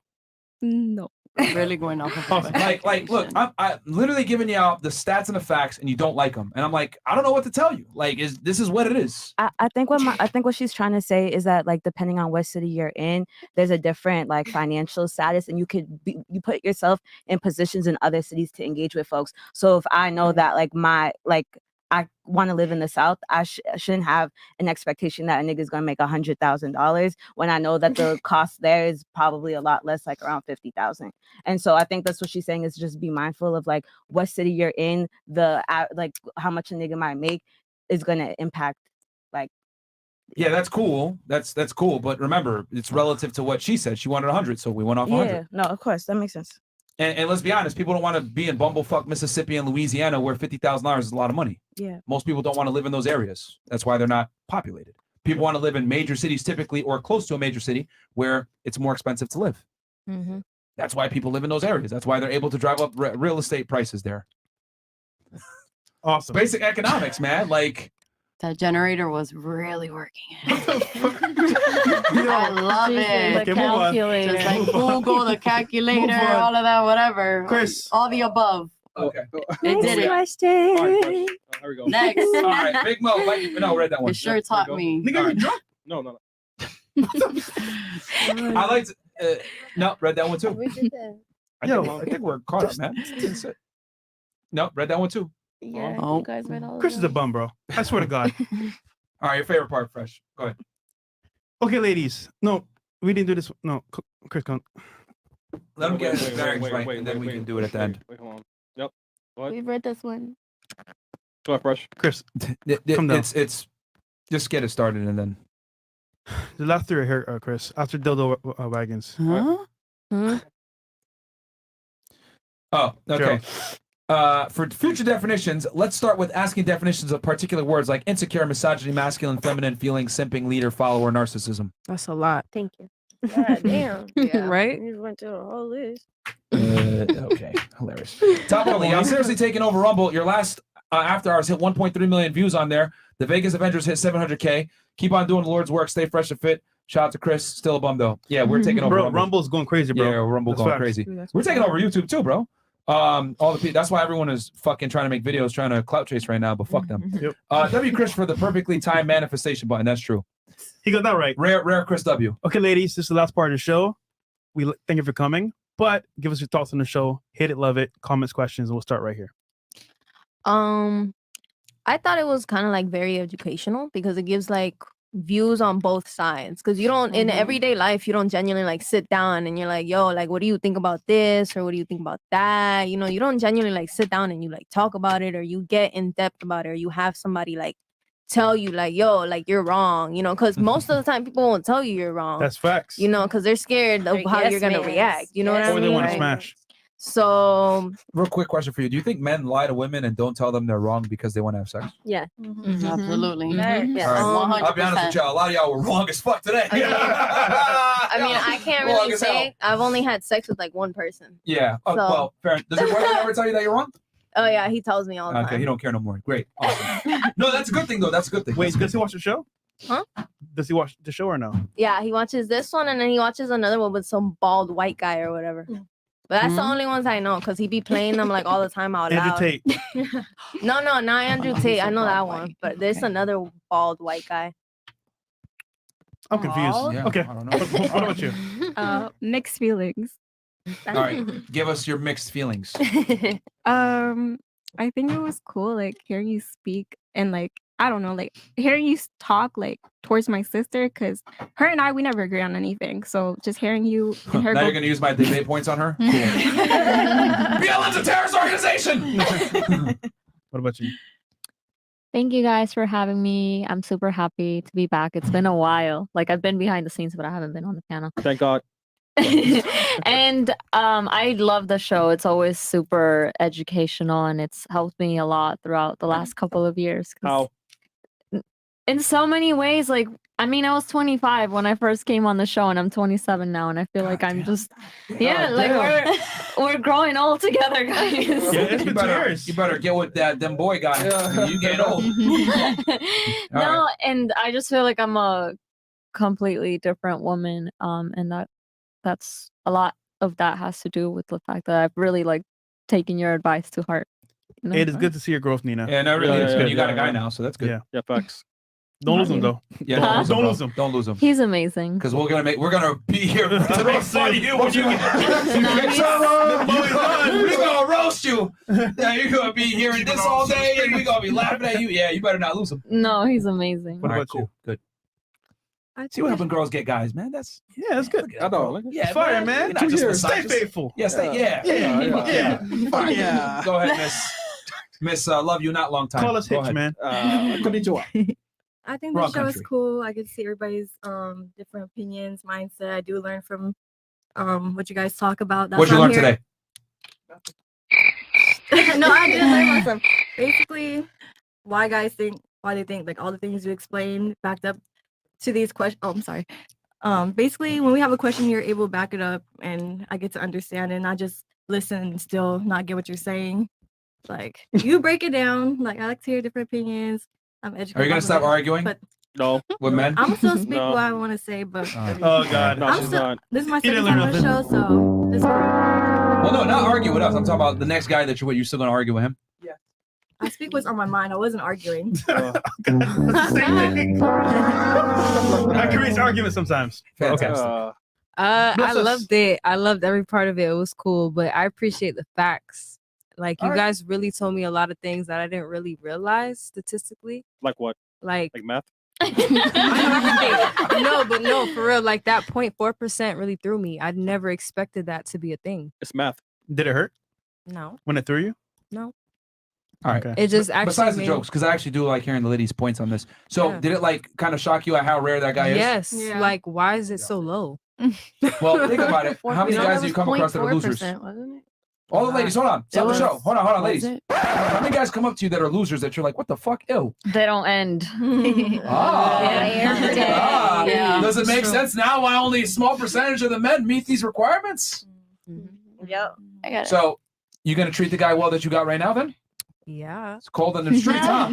No. Really going off of Like, look, I'm literally giving you out the stats and the facts, and you don't like them, and I'm like, I don't know what to tell you. Like, this is what it is. I think what she's trying to say is that like depending on what city you're in, there's a different like financial status, and you you put yourself in positions in other cities to engage with folks. So if I know that I want to live in the South, I shouldn't have an expectation that a nigga's gonna make $100,000 when I know that the cost there is probably a lot less, like around 50,000. And so I think that's what she's saying is just be mindful of like what city you're in, like how much a nigga might make is gonna impact like. Yeah, that's cool. That's cool. But remember, it's relative to what she said. She wanted 100, so we went off 100. Yeah, no, of course that makes sense. And let's be honest, people don't want to be in bumblefuck Mississippi and Louisiana where $50,000 is a lot of money. Yeah. Most people don't want to live in those areas. That's why they're not populated. People want to live in major cities typically or close to a major city where it's more expensive to live. Mm-hmm. That's why people live in those areas. That's why they're able to drive up real estate prices there. Awesome. Basic economics, man. Like, that generator was really working. I love it. Okay, move on. Just like Google, the calculator, all of that, whatever. Chris. All the above. Okay. It did it. Question. Here we go. Next. all right, Big Mo. No, read that one. It sure taught me. Nigga, you drunk? No. I like to, no, read that one too. We did that. I think we're caught up, man. No, read that one too. Yeah, Oh. you guys read all of Chris is a bum, bro. I swear to God. All right, your favorite part, Fresh. Go ahead. Okay, ladies. No, we didn't do this. No, Chris, come. Let him get his Wait, bearings wait, right, wait, and then wait, we wait, can do it at the end. Wait, hold on. Yep. What? We've read this one. Go ahead, Fresh. Chris, come down. It's just get it started and then. The last three are here, Chris. After dildo wagons. Huh? Oh, okay. For future definitions, let's start with asking definitions of particular words like insecure, misogyny, masculine, feminine, feeling, simping, leader, follower, narcissism. That's a lot. Thank you. God damn. Right? You just went through the whole list. Okay, hilarious. Top only, I'm seriously taking over Rumble. Your last After Hours hit 1.3 million views on there. The Vegas Avengers hit 700K. Keep on doing the Lord's work. Stay fresh and fit. Shout out to Chris. Still a bum though. Yeah, we're taking over. Bro, Rumble. Rumble's going crazy, bro. Yeah, Rumble That's going facts. crazy. That's We're taking over YouTube too, bro. All the people. That's why everyone is fucking trying to make videos, trying to clout chase right now. But fuck them. Yep. W Chris for the perfectly timed manifestation button. That's true. He got that right. Rare Chris W. Okay, ladies, this is the last part of the show. We thank you for coming, but give us your thoughts on the show. Hit it, love it, comments, questions, and we'll start right here. I thought it was kind of like very educational because it gives like views on both sides, because you don't in everyday life you don't genuinely like sit down and you're like, yo, like what do you think about this or what do you think about that, you know, you don't genuinely like sit down and you like talk about it or you get in depth about it or you have somebody like tell you like, yo, like you're wrong, you know, because most of the time people won't tell you you're wrong. That's facts. You know, because they're scared of how you're gonna react, you know what I mean? Or they want to Like, smash. so Real quick question for you: do you think men lie to women and don't tell them they're wrong because they want to have sex? Yeah. Absolutely. Yes. All right. I'll be honest with y'all. A lot of y'all were wrong as fuck today. I mean, I can't Wrong really as say I've only had sex with like one person. Yeah. Oh, So- well, fair. Does your boyfriend ever tell you that you're wrong? Oh yeah, he tells me all the Okay, time. he don't care no more. Great. Awesome. No, that's a good thing though. That's a good thing. Wait, does he watch the show? Huh? Does he watch the show or no? Yeah, he watches this one and then he watches another one with some bald white guy or whatever. But that's the only ones I know because he be playing them like all the time out Andrew loud. Tate. No, not Andrew Tate. I know that one, but there's another bald white guy. I'm confused. Yeah, Okay. I don't know. What about you? Mixed feelings. All right. Give us your mixed feelings. I think it was cool, like hearing you speak and like I don't know, like hearing you talk like towards my sister, because her and I we never agree on anything. So just hearing you and her Now go, you're gonna use my debate points on her? Cool. BLM's a terrorist organization. What about you? Thank you guys for having me. I'm super happy to be back. It's been a while. Like I've been behind the scenes, but I haven't been on the panel. Thank God. And I love the show. It's always super educational and it's helped me a lot throughout the last couple of years. 'Cause How? in so many ways, like I mean, I was 25 when I first came on the show, and I'm 27 now, and I feel like I'm just, like we're growing old together, guys. You better get with them boy guys. You get old. No, and I just feel like I'm a completely different woman, and that's a lot of that has to do with the fact that I've really like taken your advice to heart. You know? It is good to see your growth, Nina. Yeah, no, really, it's good. You got a guy now, so that's good. Yeah. Yeah, facts. Don't lose him though. Yeah, Huh? don't lose him. Don't lose him. He's amazing. Because we're gonna be here to roast you when you get. We're gonna roast you. Yeah, you're gonna be hearing this all day, and we're gonna be laughing at you. Yeah, you better not lose him. No, he's amazing. All right, cool, good. See what happens when girls get guys, man. That's that's good. I know. Yeah, fire, man. You're not just Stay misogynist. faithful. Yeah, stay. Yeah. Go ahead, Miss. Love you, not long time. Call us Go Hitch, ahead. man. Konnichiwa. I think the Wrong show is country. cool. I get to see everybody's different opinions, mindset. I do learn from what you guys talk about. That's What'd you why learn I'm today? here. No, I didn't learn myself. Basically, why they think like all the things you explain backed up to these questions. Oh, I'm sorry. Basically, when we have a question, you're able to back it up, and I get to understand and not just listen and still not get what you're saying. Like you break it down. Like I like to hear different opinions. I'm educated. Are you gonna stop arguing? But No. With men? I'm still speak No. what I want to say, but Oh God. No, I'm she's still, not. this is my He didn't second learn time on the show, so this is Well, no, not argue with us. I'm talking about the next guy that you're still gonna argue with him. I speak what's on my mind. I wasn't arguing. That creates arguments sometimes. Fantastic. Bless I us. loved it. I loved every part of it. It was cool, but I appreciate the facts. Like you All right. guys really told me a lot of things that I didn't really realize statistically. Like what? Like Like math? no, but no, for real. Like that 0.4% really threw me. I never expected that to be a thing. It's math. Did it hurt No, when it threw you? no. All right. Okay. It just B- actually besides the made- jokes, because I actually do like hearing the ladies' points on this. So, Yeah. did it like kind of shock you at how rare that guy is? Yes. Like why is it so low? Well, think about it. How many guys do you come across that are losers? Wasn't it? All the ladies, hold on. Stop the was- show. Hold on, was ladies. it? How many guys come up to you that are losers that you're like, what the fuck? Ew. They don't end. Ah. Yeah. Does it make True. sense now why only a small percentage of the men meet these requirements? Yep. I got it. So, you gonna treat the guy well that you got right now then? Yeah. It's cold on the streets, huh?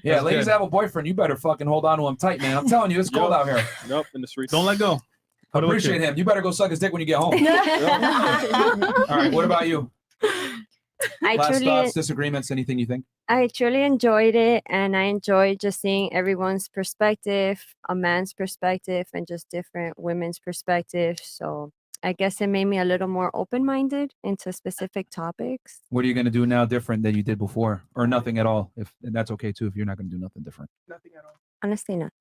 Yeah, That's ladies good. have a boyfriend. You better fucking hold on to him tight, man. I'm telling you, it's cold Yup. out here. Nope, in the streets. Don't let go. I appreciate him. You better go suck his dick when you get home. All right, what about you? I Last truly, thoughts, disagreements, anything you think? I truly enjoyed it, and I enjoyed just seeing everyone's perspective, a man's perspective, and just different women's perspectives. So I guess it made me a little more open-minded into specific topics. What are you going to do now different than you did before, or nothing at all? If and that's okay too. If you're not going to do nothing different. Honestly, nothing.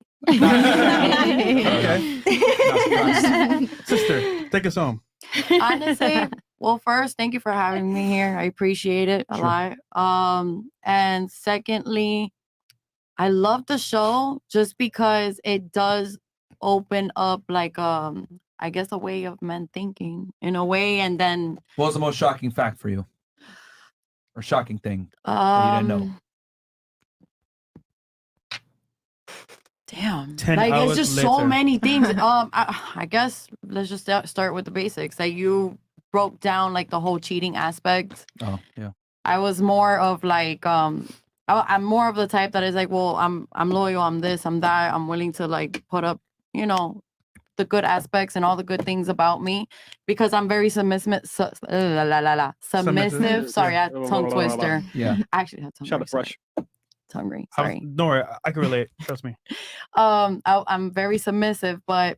Okay. Sister, take us home. Honestly, well, first, thank you for having me here. I appreciate it a lot. And secondly, I love the show just because it does open up like I guess a way of men thinking in a way, and then What was the most shocking fact for you, or shocking thing that you didn't know? Damn. 10 Like it's hours just so later. many things. I guess let's just start with the basics. Like you broke down like the whole cheating aspect. Oh yeah. I was more of like I'm more of the type that is like, well, I'm loyal, I'm this, I'm that. I'm willing to like put up, you know, the good aspects and all the good things about me because I'm very submissive. Submissive. Sorry, I tongue twister. Yeah. I actually had tongue. Shut up, fresh. Hungry. Sorry. Don't worry, I can relate. Trust me. I'm very submissive, but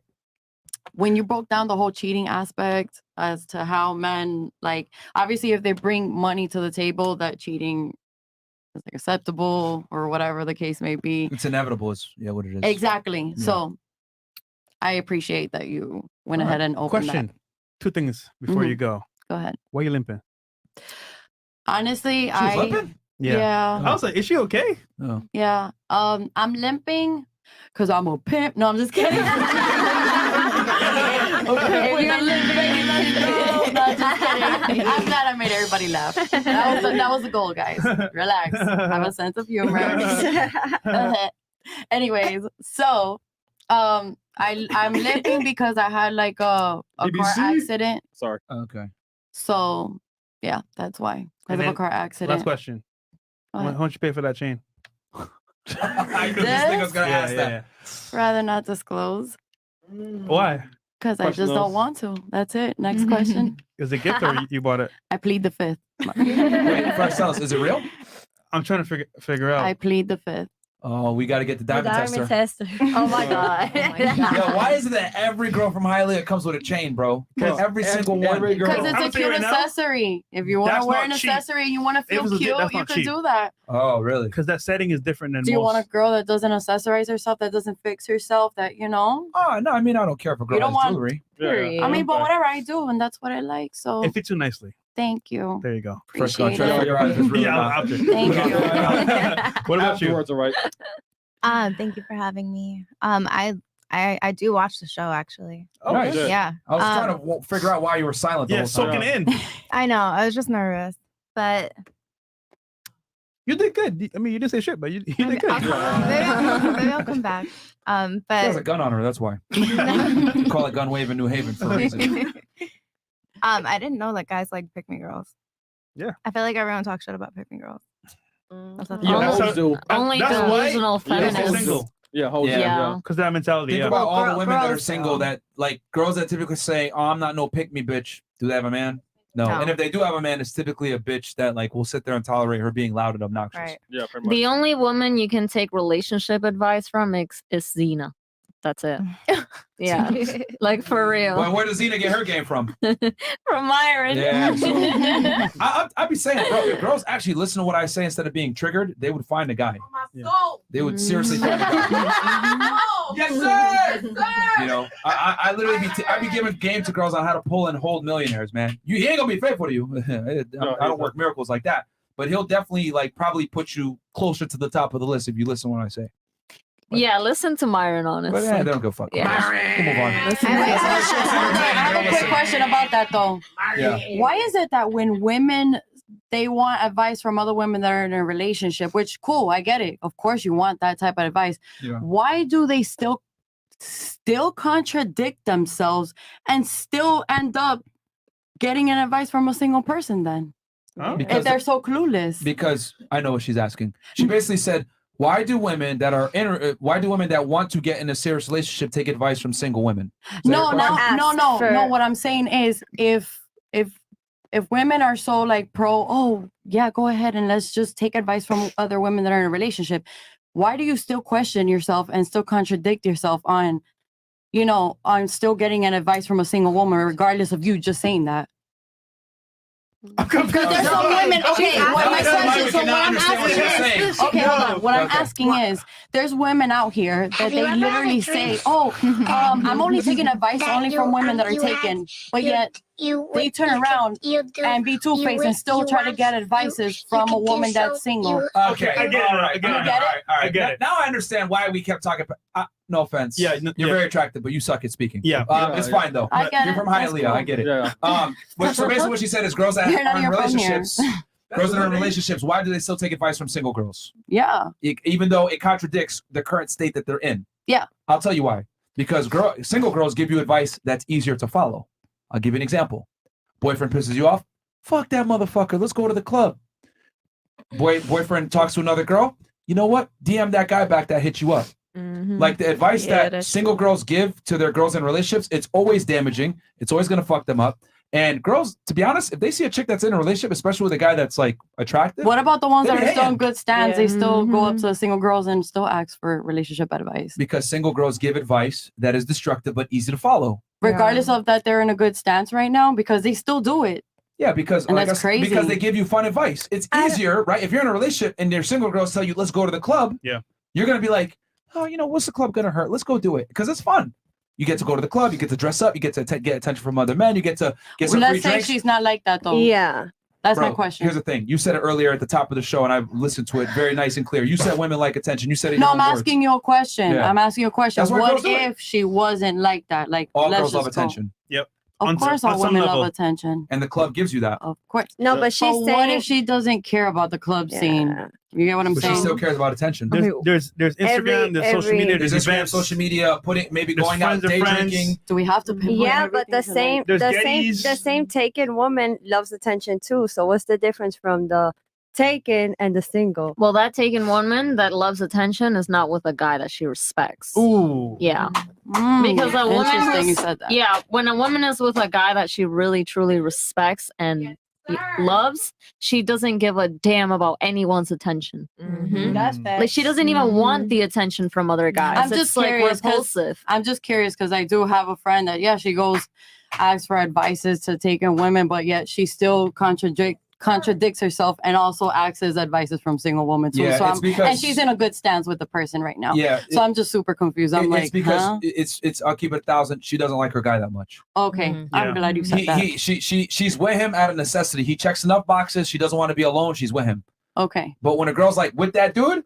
when you broke down the whole cheating aspect as to how men, like, obviously if they bring money to the table, that cheating is like acceptable or whatever the case may be. It's inevitable. It's what it is. Exactly. Yeah. So I appreciate that you went All ahead right. and opened Question. that. 2 things before Mhm. you go. Go ahead. Why you limping? Honestly, She was limping? Yeah. I was like, is she okay? Oh. Yeah. I'm limping because I'm a pimp. No, I'm just kidding. If you're limping, let it go. No, just kidding. I'm glad I made everybody laugh. That was the goal, guys. Relax. Have a sense of humor. Anyways, so I'm limping because I had like a car BBC? accident. Sorry. Okay. So yeah, that's why. Because of a car accident. Last question. Go How ahead. much you pay for that chain? I knew this thing was gonna ask that. Rather not disclose. Why? Because I Question just don't is- want to. That's it. Next question. Is it a gift or you bought it? I plead the fifth. Wait, first tell us, is it real? I'm trying to figure out. I plead the fifth. Oh, we got to get the diamond tester. Oh my god. Yo, why is it that every girl from Hialeah comes with a chain, bro? Every single one. Because it's a cute accessory. If you want to That's wear not an cheap. accessory, you want to It feel was cute, that's you not can cheap. do that. Oh, really? Because that setting is different than Do you most. want a girl that doesn't accessorize herself, that doesn't fix herself, that you know? Oh, no, I mean, I don't care if a girl You don't has want- jewelry. Period. I mean, but whatever I do, and that's what I like. So It fits you nicely. thank you. There you go. First Appreciate contract, it. figure out if it's real or Yeah, not. out there. Thank you. What about you? Afterwards, all right. Thank you for having me. I do watch the show actually. Oh, nice. Yeah. I was trying to figure out why you were silent the Yeah, whole time. soaking in. I know. I was just nervous, but You did good. I mean, you didn't say shit, but you did good. maybe I'll come back. She has a But gun on her, that's why. Call it Gun Wave in New Haven for a reason. I didn't know that guys like pick me girls. Yeah. I feel like everyone talks shit about pick me girls. That's a Yeah, thing. hoes do. Only That's why delusional you're feminists. single. Yeah, hoes do. Yeah. Yeah. Because that mentality. Think Yeah. about all the women that are girls, single that, like, girls that typically say, oh, I'm not no pick me bitch. Do they have a man? No. No. And if they do have a man, it's typically a bitch that, like, will sit there and tolerate her being loud and obnoxious. Right. Yeah, pretty much. The only woman you can take relationship advice from is Xena. That's it. Yeah. Like for real. Well, where does Xena get her game from? From Myron. Yeah, so- I'd be saying, bro, if girls actually listen to what I say instead of being triggered, they would find a guy. They would seriously find a guy. Yes, sir! You know, I literally I'd be giving game to girls on how to pull and hold millionaires, man. He ain't gonna be faithful to you. I don't work miracles like that, but he'll definitely like probably put you closer to the top of the list if you listen to what I say. Yeah, listen to Myron, honestly. But yeah, they don't give a fuck. Yeah. We'll move on. I have a quick question about that though. Yeah. Why is it that when women they want advice from other women that are in a relationship, which cool, I get it. Of course you want that type of advice. Yeah. Why do they still contradict themselves and still end up getting an advice from a single person then? If they're so clueless. Because I know what she's asking. She basically said, why do women that want to get in a serious relationship take advice from single women? Is that No, your no, question? no. What I'm saying is, if women are so like pro, oh yeah, go ahead and let's just take advice from other women that are in a relationship. Why do you still question yourself and still contradict yourself on, I'm still getting an advice from a single woman, regardless of you just saying that. Because there's some women. Okay, what my question. So what I'm asking is, okay, hold on. What I'm asking is, there's women out here that they literally say, "Oh, I'm only taking advice only from women that are taken," but yet they turn around and be two-faced and still try to get advices from a woman that's single. Okay, I get it. All right. I get it. Now I understand why we kept talking. No offense. Yeah, you're very attractive, but you suck at speaking. Yeah, it's fine though. I get You're it. from That's Hialeah. cool. I get it. Yeah. So basically, what she said is, girls that You're not are in even from here. relationships, girls that are in relationships, why do they still take advice from single girls? Yeah. Even though it contradicts the current state that they're in. Yeah. I'll tell you why. Because single girls give you advice that's easier to follow. I'll give you an example. Boyfriend pisses you off. Fuck that motherfucker. Let's go to the club. Boyfriend talks to another girl. You know what? DM that guy back that hit you up. Like the advice that single girls give to their girls in relationships, it's always damaging. It's always going to fuck them up. And girls, to be honest, if they see a chick that's in a relationship, especially with a guy that's like attractive. What about the ones that they are still in hand. good stands? They still go up to single girls and still ask for relationship advice. Because single girls give advice that is destructive but easy to follow. Regardless of that they're in a good stance right now, because they still do it. Yeah, because And that's crazy. Because they give you fun advice. It's easier, right? If you're in a relationship and your single girls tell you, let's go to the club, you're going to be like, oh, what's the club going to hurt? Let's go do it. Because it's fun. You get to go to the club. You get to dress up. You get to get attention from other men. You get to get some free Let's say drinks. she's not like that, though. Yeah. That's Bro, my question. Here's the thing. You said it earlier at the top of the show, and I've listened to it very nice and clear. You said women like attention. You said it in No, your I'm own words. asking you a question. Yeah. I'm asking you a question. That's why What girls do it. if she wasn't like that? Like, All let's girls love just go. attention. Yep. Of course, all women love attention. And the club gives you that. Of course. No, but she's what saying- if she doesn't care about the club scene? You get what I'm But saying? she still cares about attention. There's Instagram, there's social media, There's there's Instagram, events. social media, maybe There's going out, friends of day friends. drinking. Do we have to pinpoint Yeah, but the everything same, tonight? the same taken woman loves attention too. So what's the difference from the taken and the single? Well, that taken woman that loves attention is not with a guy that she respects. Ooh. Yeah. Because a woman Interesting you who's- said that. Yeah, when a woman is with a guy that she really truly respects and loves, she doesn't give a damn about anyone's attention. That's facts. Like she doesn't even want the attention from other guys. I'm just It's like curious. repulsive. I'm just curious because I do have a friend that she goes asks for advices to taken women, but yet she still contradicts herself and also asks as advices from single women too. Yeah, So it's because- and she's in a good stance with the person right now. Yeah, So I'm just super confused. I'm like, it's because huh? it's I'll keep it 1,000. She doesn't like her guy that much. Okay, I'm glad you said that. She's with him out of necessity. He checks enough boxes. She doesn't want to be alone. She's with him. Okay. But when a girl's like with that dude,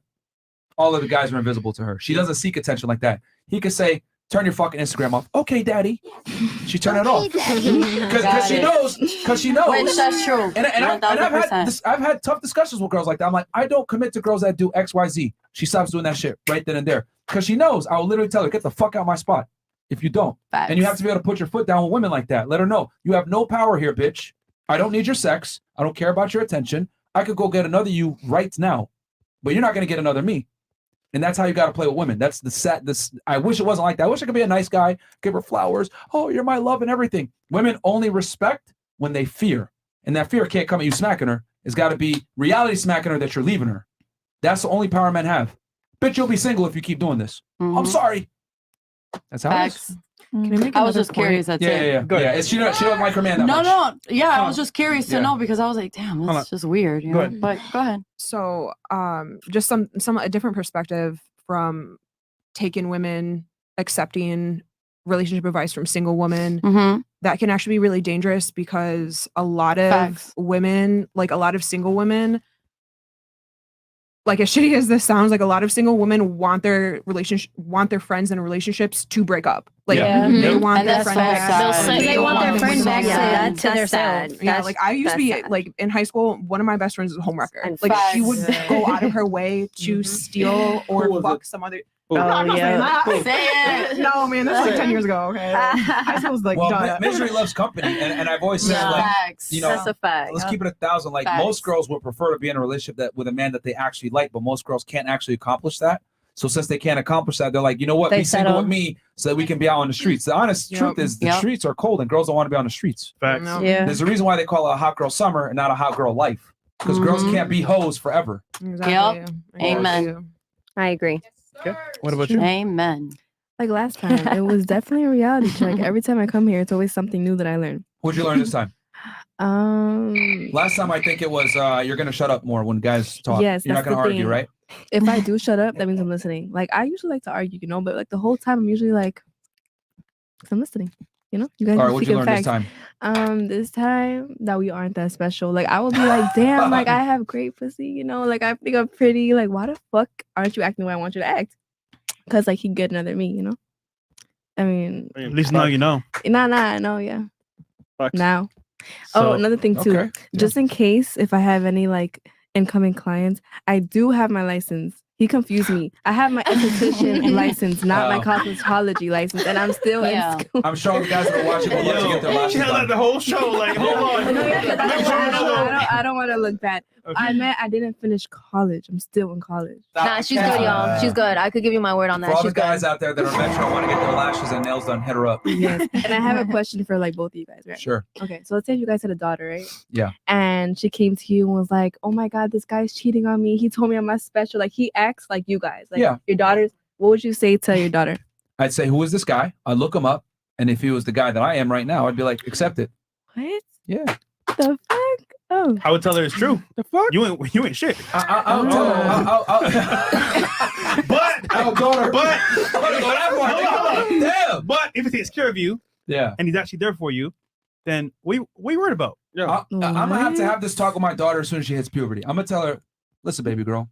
all of the guys are invisible to her. She doesn't seek attention like that. He could say, "Turn your fucking Instagram off." Okay, daddy. She turned it off because she knows. Which that's true. And $1,000%. I've had tough discussions with girls like that. I'm like, I don't commit to girls that do X, Y, Z. She stops doing that shit right then and there because she knows. I will literally tell her, "Get the fuck out of my spot." If you don't, and you have to be able to put your foot down with women like that. Let her know you have no power here, bitch. I don't need your sex. I don't care about your attention. I could go get another you right now, but you're not gonna get another me. And that's how you got to play with women. That's the set. I wish it wasn't like that. I wish I could be a nice guy, give her flowers. Oh, you're my love and everything. Women only respect when they fear. And that fear can't come at you smacking her. It's got to be reality smacking her that you're leaving her. That's the only power men have. Bitch, you'll be single if you keep doing this. I'm sorry. That's how it is. I was just curious. That's it. Yeah. She doesn't like her man that much. No. Yeah, I was just curious to Yeah. know because I was like, damn, Hold that's on. just weird. You Go know? ahead. But go ahead. So, just a different perspective from taken women accepting relationship advice from single women. That can actually be really dangerous because a lot of women, like a lot of single women, like as shitty as this sounds, like a lot of single women want their friends and relationships to break up. Like they want their friend back. They want their friend back to That's themselves. Yeah, like I used to be like in high school. One of my best friends was a homewrecker. Like she would go out of her way to steal or fuck some other. Oh, I'm not saying yeah. that. Say it. No, man, that's like 10 years ago. Okay, high school was like Well, done. misery loves company, and I've always said, Yeah. like, Facts. you know, That's a fact. let's keep it 1,000. Like Facts. most girls would prefer to be in a relationship that with a man that they actually like, but most girls can't actually accomplish that. So since they can't accomplish that, they're like, you know what, They be single settle. with me so that we can be out on the streets. The honest truth is the streets are cold, and girls don't want to be on the streets. Facts. Yeah. There's a reason why they call it a hot girl summer and not a hot girl life, because girls can't be hoes forever. Yep. Amen. I agree. Okay. What about you? Amen. Like last time, it was definitely a reality check. Every time I come here, it's always something new that I learn. What'd you learn this time? Last time I think it was you're gonna shut up more when guys talk. Yes, You're not that's gonna the argue, thing. right? If I do shut up, that means I'm listening. Like I usually like to argue, but like the whole time I'm usually like, I'm listening. You guys. All right, are what'd you speaking learn this facts. time? This time that we aren't that special. Like I will be like, damn, like I have great pussy. Like I think I'm pretty. Like why the fuck aren't you acting the way I want you to act? Because like he good another me. I mean, At least now you know. Nah, I know, yeah. Now. So- Another thing too. Okay. Just in case if I have any like incoming clients, I do have my license. He confused me. I have my esthetician license, not my cosmetology license, and I'm still in school. I'm sure all the guys that are watching will love to get their lashes She had done. like the whole show. Like, hold on. No, yeah, 'cause Make sure you know. I don't want to look bad. I meant I didn't finish college. I'm still in college. Nah, she's good, y'all. She's good. I could give you my word on that. For all She's the guys good. out there that are metro want to get their lashes and nails done, hit her up. Yes. And I have a question for like both of you guys, right? Sure. Okay, so let's say you guys had a daughter, right? Yeah. And she came to you and was like, "Oh my God, this guy's cheating on me. He told me I'm not special." Like he acts like you guys, like Yeah. your daughters. What would you say to your daughter? I'd say, who is this guy? I'd look him up, and if he was the guy that I am right now, I'd be like, accept it. What? Yeah. The fuck? Oh. I would tell her it's true. The fuck? You ain't shit. I'll tell her. But daughter. But hold on. Damn. But if he takes care of you, yeah, and he's actually there for you, then what are you worried about? I'm gonna have to have this talk with my daughter as soon as she hits puberty. I'm gonna tell her, listen, baby girl,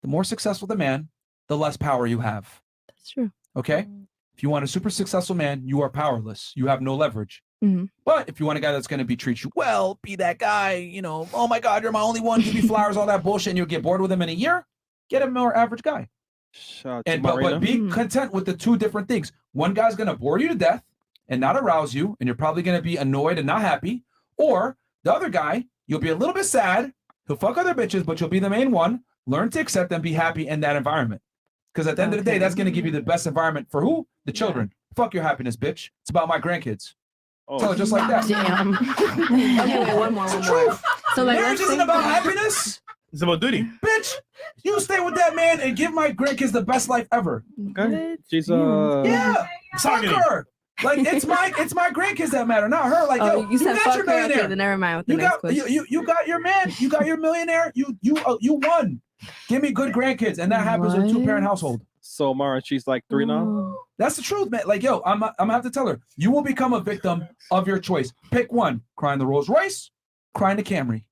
the more successful the man, the less power you have. That's true. Okay? If you want a super successful man, you are powerless. You have no leverage. Mm-hmm. But if you want a guy that's going to treat you well, be that guy, oh my God, you're my only one, give me flowers, all that bullshit, and you'll get bored with him in a year, get a more average guy. But be content with the two different things. One guy's going to bore you to death and not arouse you, and you're probably going to be annoyed and not happy. Or the other guy, you'll be a little bit sad, he'll fuck other bitches, but you'll be the main one. Learn to accept and be happy in that environment. Because at the end of the day, that's going to give you the best environment for who? The children. Fuck your happiness, bitch. It's about my grandkids. Tell her just like that. Damn. Okay, wait, one more. So like, marriage isn't about happiness. It's about duty. Bitch, you stay with that man and give my grandkids the best life ever. Okay. She's Yeah. Fuck her. Like it's my grandkids that matter, not her. Like you said got fuck your her. millionaire. Okay, then never mind with the You next got question. you got your man. You got your millionaire. You won. Give me good grandkids, and that happens in a 2-parent household. So Mara, she's like 3 now. That's the truth, man. Like, yo, I'm gonna have to tell her, you will become a victim of your choice. Pick one. Cry in the Rolls Royce, cry in the Camry.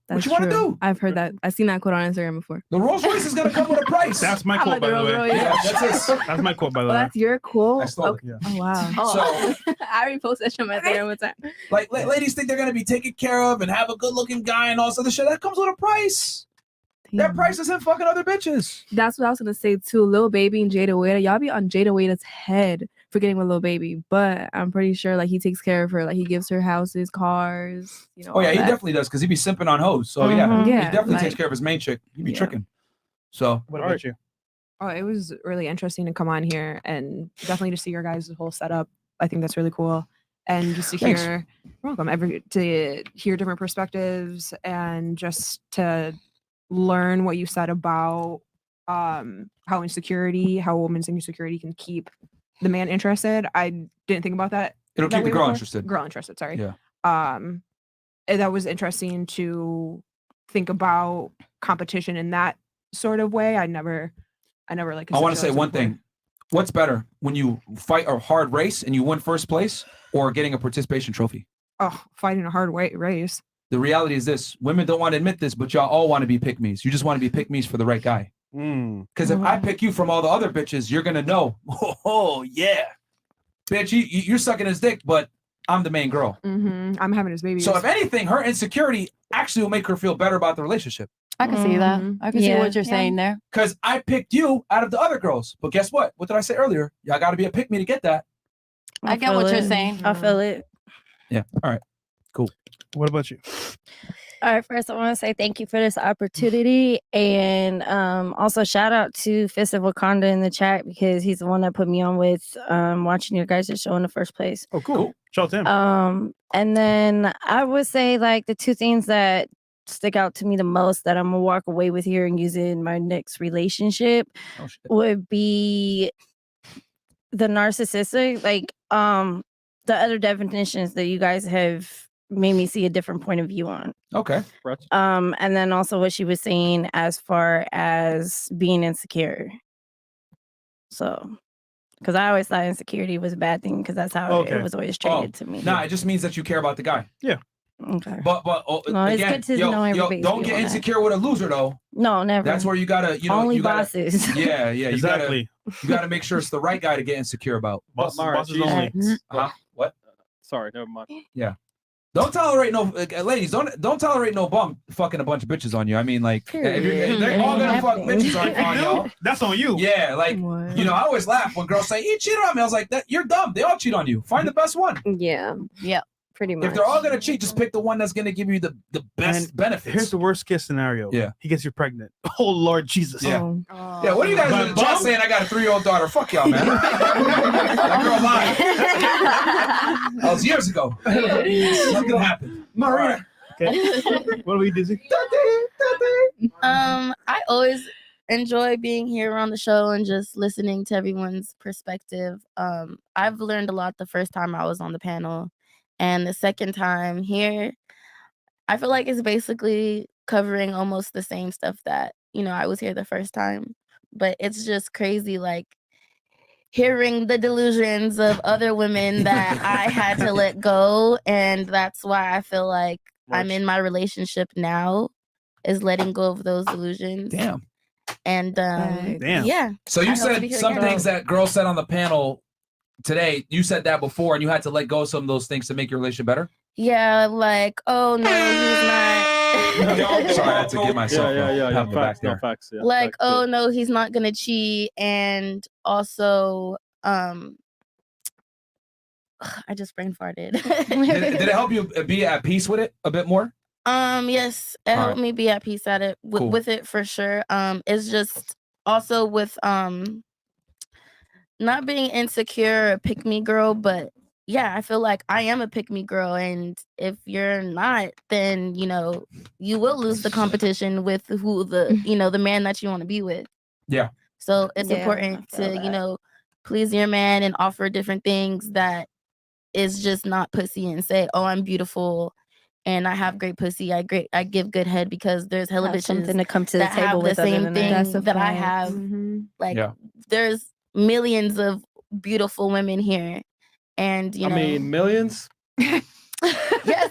That's what you want to true. do? I've heard that. I've seen that quote on Instagram before. The Rolls Royce is gonna come with a price. That's my I quote, like by the the Rolls way. Royce. Yeah, that's it. That's my quote, by the Well, way. that's your quote. I stole it. Okay. Oh wow. So, I repost that shit on my Instagram one time. like, ladies think they're gonna be taken care of and have a good-looking guy and all this other shit. That comes with a price. That price isn't fucking other bitches. That's what I was gonna say too. Lil Baby and Jada Weda, y'all be on Jada Weda's head for getting with Lil Baby, but I'm pretty sure like he takes care of her. Like he gives her houses, cars. Oh yeah, all he that. definitely does because he be simping on hoes. So yeah, Mhm. he Yeah, definitely takes like- care of his main chick. He be tricking. So What about you? Oh, it was really interesting to come on here and definitely to see your guys' whole setup. I think that's really cool. And just to Thanks. hear, you're welcome, to hear different perspectives and just to learn what you said about how a woman's insecurity can keep the man interested. I didn't think about that. It'll that keep the way girl before. interested. Girl interested, sorry. Yeah. And that was interesting to think about competition in that sort of way. I never like. I want to say conceptualized it one before. thing. What's better, when you fight a hard race and you win first place, or getting a participation trophy? Oh, fighting a hard race. The reality is this: women don't want to admit this, but y'all all want to be pick-me's. You just want to be pick-me's for the right guy. Because if I pick you from all the other bitches, you're gonna know. Oh yeah, bitch, you're sucking his dick, but I'm the main girl. I'm having his baby. So if anything, her insecurity actually will make her feel better about the relationship. I can see that. I can see what you're Yeah. saying there. Because I picked you out of the other girls. But guess what? What did I say earlier? Y'all got to be a pick-me to get that. I get what you're saying. I feel it. Yeah. All right. Cool. What about you? All right, first I want to say thank you for this opportunity, and also shout out to Fist of Wakanda in the chat because he's the one that put me on with watching your guys' show in the first place. Oh, cool. Shout out to him. And then I would say like the two things that stick out to me the most that I'm gonna walk away with here and use in my next relationship would be the narcissistic, like the other definitions that you guys have made me see a different point of view on. Okay. And then also what she was saying as far as being insecure. So, because I always thought insecurity was a bad thing because that's how it was always treated to me. Nah, it just means that you care about the guy. Yeah. Okay. But No, it's again, good to know everybody's don't view get on that. insecure with a loser though. No, never. That's where you gotta, Only you gotta, bosses. Yeah, yeah, Exactly. You gotta make sure it's the right guy to get insecure about. Bosses only. What? Sorry, never mind. Yeah. Don't tolerate no ladies. Don't tolerate no bum fucking a bunch of bitches on you. I mean, like if they're all gonna fuck bitches on y'all. That's on you. Yeah, like I always laugh when girls say he cheated on me. I was like, that you're dumb. They all cheat on you. Find the best one. Yeah. Yeah. Pretty much. If they're all gonna cheat, just pick the one that's gonna give you the best benefits. Here's the worst case scenario. Yeah. He gets you pregnant. Oh Lord Jesus. Yeah. Yeah, what are you guys in the chat saying? I got a 3-year-old daughter. Fuck y'all, man. That girl lied. That was years ago. Nothing gonna happen. Maria. Okay. What are we, Dizzy? I always enjoy being here on the show and just listening to everyone's perspective. I've learned a lot the first time I was on the panel, and the second time here, I feel like it's basically covering almost the same stuff that, I was here the first time. But it's just crazy, like, hearing the delusions of other women that I had to let go, and that's why I feel like I'm in my relationship now, is letting go of those delusions. Damn. And yeah. So you said some things that girls said on the panel today. You said that before, and you had to let go of some of those things to make your relationship better. Yeah, like, oh no, he's not. Sorry, I had to give myself a pat on the back there. Like, oh no, he's not gonna cheat, and also, I just brain farted. Did it help you be at peace with it a bit more? Yes, it helped me be at peace at it Cool. with it for sure. It's just also with not being insecure or pick me girl, but yeah, I feel like I am a pick me girl, and if you're not, then you will lose the competition with who the man that you want to be with. Yeah. So it's Yeah, important I feel to please your man and offer different things that is just not pussy and say, oh, I'm beautiful and I have great pussy. I give good head, because there's hella Have bitches something to come to the that table have with the other same than that. thing That's a that I fact. have. Like Yeah. there's millions of beautiful women here, and I mean, millions. yes,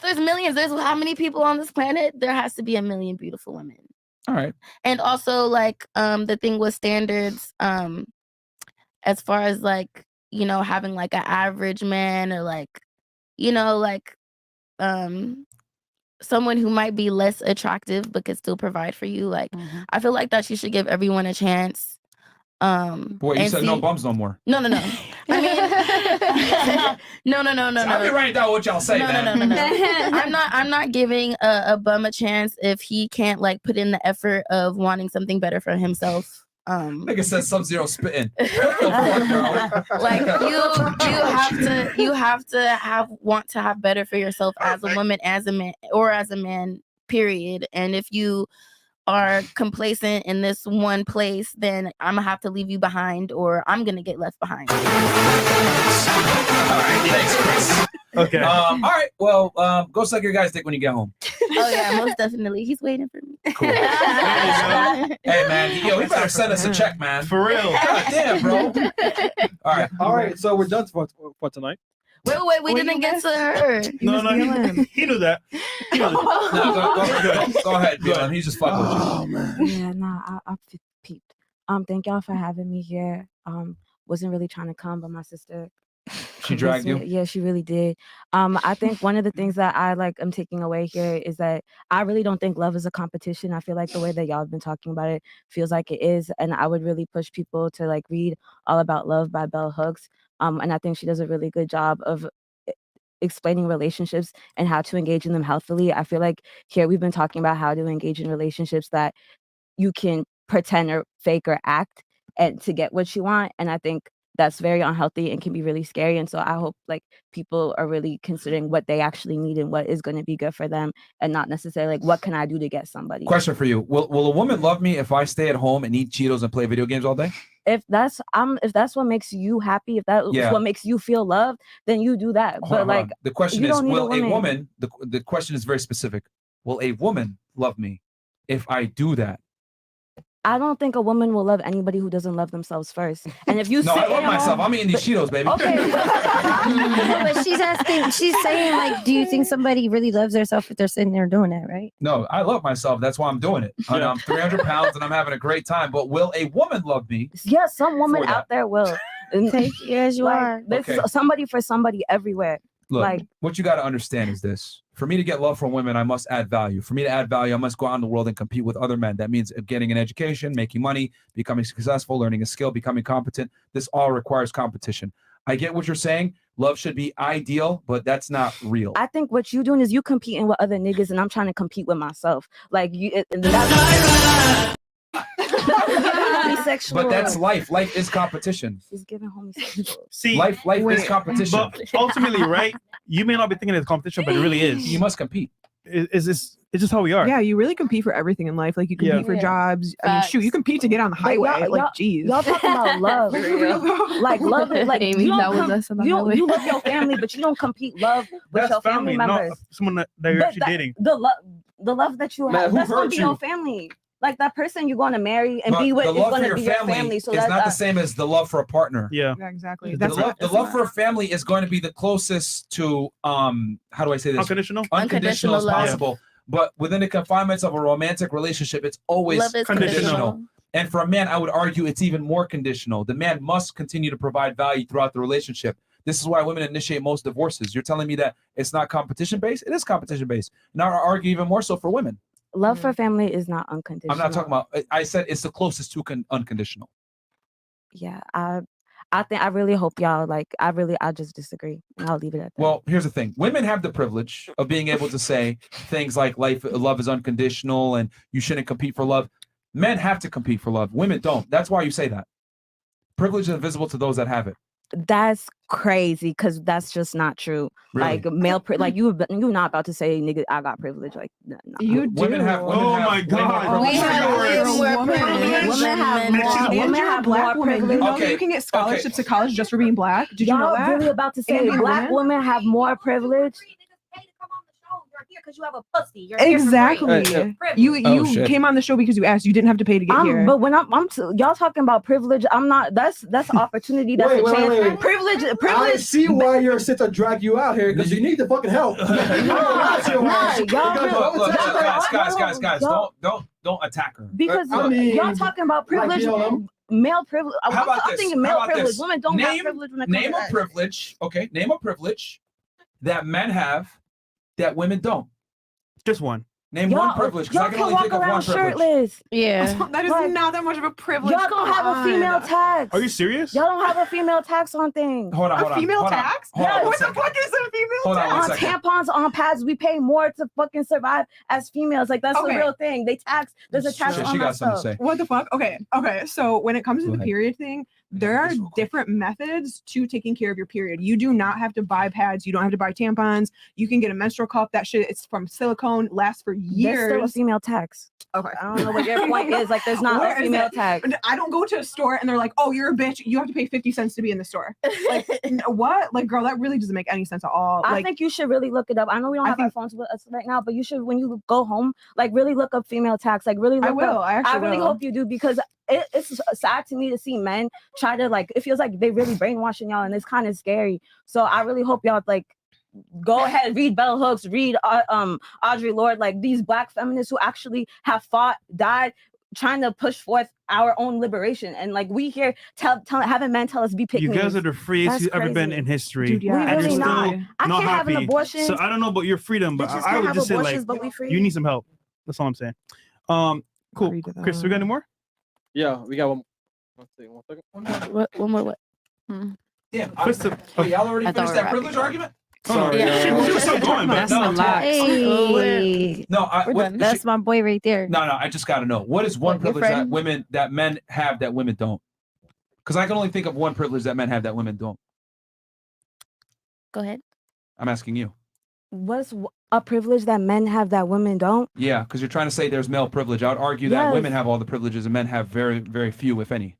there's millions. There's how many people on this planet? There has to be 1 million beautiful women. All right. And also, like, the thing with standards, as far as like, having like an average man, or like, someone who might be less attractive but could still provide for you. Like, I feel like that you should give everyone a chance. Boy, you said no bums no more. No. I mean, no. I'll be writing down what y'all say, man. No. I'm not giving a bum a chance if he can't like put in the effort of wanting something better for himself. Nigga said Sub-Zero spitting. Like you have to want to have better for yourself as a woman, as a man, or as a man, period. And if you are complacent in this one place, then I'm gonna have to leave you behind, or I'm gonna get left behind. All right, thanks, Chris. Okay. All right. Well, go suck your guy's dick when you get home. Oh yeah, most definitely. He's waiting for me. Cool. Hey man, he better send us a check, man. For real. God damn, bro. All right. So we're done for tonight. Wait, we didn't get to her. No, he knew that. He knew that. No, go ahead, BLM. He's just fucking with you. Oh man. Yeah, nah, I peeped. Thank y'all for having me here. Wasn't really trying to come, but my sister. She dragged you? Yeah, she really did. I think one of the things that I'm taking away here is that I really don't think love is a competition. I feel like the way that y'all have been talking about it feels like it is, and I would really push people to like read All About Love by Bell Hooks. And I think she does a really good job of explaining relationships and how to engage in them healthily. I feel like here we've been talking about how to engage in relationships that you can pretend or fake or act and to get what you want. And I think that's very unhealthy and can be really scary. And so I hope like people are really considering what they actually need and what is going to be good for them, and not necessarily like what can I do to get somebody. Question for you: Will a woman love me if I stay at home and eat Cheetos and play video games all day? if that's what makes you happy, if that's Yeah. what makes you feel loved, then you do that. Hold But on, hold like on. The question you is, don't need will a woman? The question is very specific. Will a woman love me if I do that? I don't think a woman will love anybody who doesn't love themselves first. And if you No, sit I love at myself. home- I'm eating these Cheetos, baby. Okay. No, but she's saying like, do you think somebody really loves themselves if they're sitting there doing that, right? No, I love myself. That's why I'm doing it. And I'm 300 pounds and I'm having a great time. But will a woman love me? Yeah, some woman For that. out there will. And take you as you are. There's Okay. somebody for somebody everywhere. Look, Like what you got to understand is this. For me to get love from women, I must add value. For me to add value, I must go out in the world and compete with other men. That means getting an education, making money, becoming successful, learning a skill, becoming competent. This all requires competition. I get what you're saying. Love should be ideal, but that's not real. I think what you doing is you competing with other niggas, and I'm trying to compete with myself. Like you, homosexual. But that's life. Life is competition. She's giving homosexual. See, life is competition. But ultimately, right? You may not be thinking it's competition, but it really is. You must compete. It's just how we are. Yeah, you really compete for everything in life. Like you compete for Yeah. jobs. I mean, shoot, you compete to get on the highway. Like, geez. Y'all talking about love. Like love is like Amy, you don't that was com- us on the you, highway. you love your family, but you don't compete love with That's your family members. not someone that you're But actually that- dating. the love that you Man, have, who that's gonna hurt be you? your family. Like that person you're gonna marry and But be with the is love for gonna your be family, your family. So is that's not the same as the love for a partner. Yeah, exactly. The love for a family is going to be the closest to how do I say this? Unconditional? Unconditional as love. possible. But within the confinements of a romantic relationship, it's always Love is conditional. conditional. And for a man, I would argue it's even more conditional. The man must continue to provide value throughout the relationship. This is why women initiate most divorces. You're telling me that it's not competition based? It is competition based. Now I argue even more so for women. love for family is not unconditional. I'm not talking about. I said it's the closest to unconditional. Yeah, I really hope y'all like. I just disagree. I'll leave it at that. Well, here's the thing. Women have the privilege of being able to say things like love is unconditional and you shouldn't compete for love. Men have to compete for love. Women don't. That's why you say that. Privilege is invisible to those that have it. That's crazy because that's just not true. Really? Like like you're not about to say nigga I got privilege. Like no. You Women do. have. Oh my God. We have way more privilege. Women have And more. Women you're a have black more woman. privilege. You know Okay, you can get scholarships to college just for being black. Did you Y'all know that? really about to say And being a black woman? women have more privilege? Because you have a pussy. You're here for Exactly. free. You Oh, shit. came on the show because you asked. You didn't have to pay to get here. But when y'all talking about privilege, I'm not. That's opportunity. That's a chance. Wait. Privilege. I Privilege. see why your sister drag you out here because you need the fucking help. Look, guys, don't attack her. Because I mean, y'all talking about privilege, like BLM? male privilege. How about I'm this? thinking How male about privilege. this? Women don't have privilege when it comes Name to a that. privilege. Okay, name a privilege that men have that women don't. Just one. Name one privilege because I can only think of one privilege. shirtless. Yeah. That is not that much of a privilege. Y'all don't have a female tax. Are you serious? Y'all don't have a female tax on things. Hold on. A female tax? Hold on, What one the second. fuck is a female Hold on, tax? one On second. tampons, on pads, we pay more to fucking survive as females. Like that's Okay. the real thing. They tax. There's a tax She on got that something stuff. to say. What the fuck? Okay. So when it comes to Go the ahead. period thing, there are different methods to taking care of your period. You do not have to buy pads. You don't have to buy tampons. You can get a menstrual cup. That shit, it's from silicone, lasts for There's still a years. female tax. Okay. I don't know what your point is. Like there's not Where a is female it? tax. I don't go to a store and they're like, "Oh, you're a bitch. You have to pay 50 cents to be in the store." Like, what? Like, girl, that really doesn't make any sense at all. I Like, think you should really look it up. I know we don't have our phones with us right now, but you should, when you go home, like really look up female tax. Like really look I will. up. I actually really will. hope you do because it's sad to me to see men try to like. It feels like they really brainwashing y'all, and it's kind of scary. So I really hope y'all like go ahead, read Bell Hooks, read Audre Lorde, like these black feminists who actually have fought, died, trying to push forth our own liberation. And like we here having men tell us be picky. You guys are the freest That's you've ever been crazy. in history. Dude, yeah, We and really you're not. still I not can't have an happy. abortion. So I don't know about your freedom, but Bitches I can't would have just say abortions, like but we free. you need some help. That's all I'm saying. Cool. Chris, we got any more? Yeah, we got one. One second. One more what? Damn. Wait, y'all already I thought finished we that were privilege argument? Sorry. She was still going, but That's a lot. Hey, No, that's my boy right there. No, I just got to know. What is one What, your privilege friend? that men have that women don't? Because I can only think of one privilege that men have that women don't. Go ahead. I'm asking you. What's a privilege that men have that women don't? Yeah, because you're trying to say there's male privilege. I would argue that Yes. women have all the privileges and men have very, very few, if any.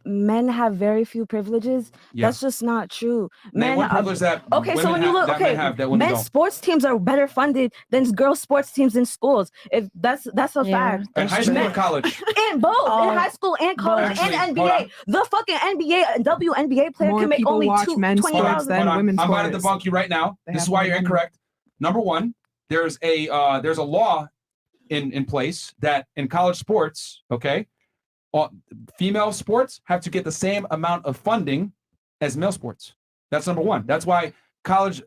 men have very few privileges. Yeah. That's just not true. Name one privilege that okay, so women when you look, that men have that women men's don't. sports teams are better funded than girls' sports teams in schools. If that's a fact. In high school or college? In both, in high school and college Actually, and hold NBA. The fucking NBA, WNBA player More can make people only watch men's sports 20,000. than women's I'm about to sports. debunk you right now. They This is have why more you're money. incorrect. Number one, there's a law in place that in college sports, okay, female sports have to get the same amount of funding as male sports. That's number one. That's why college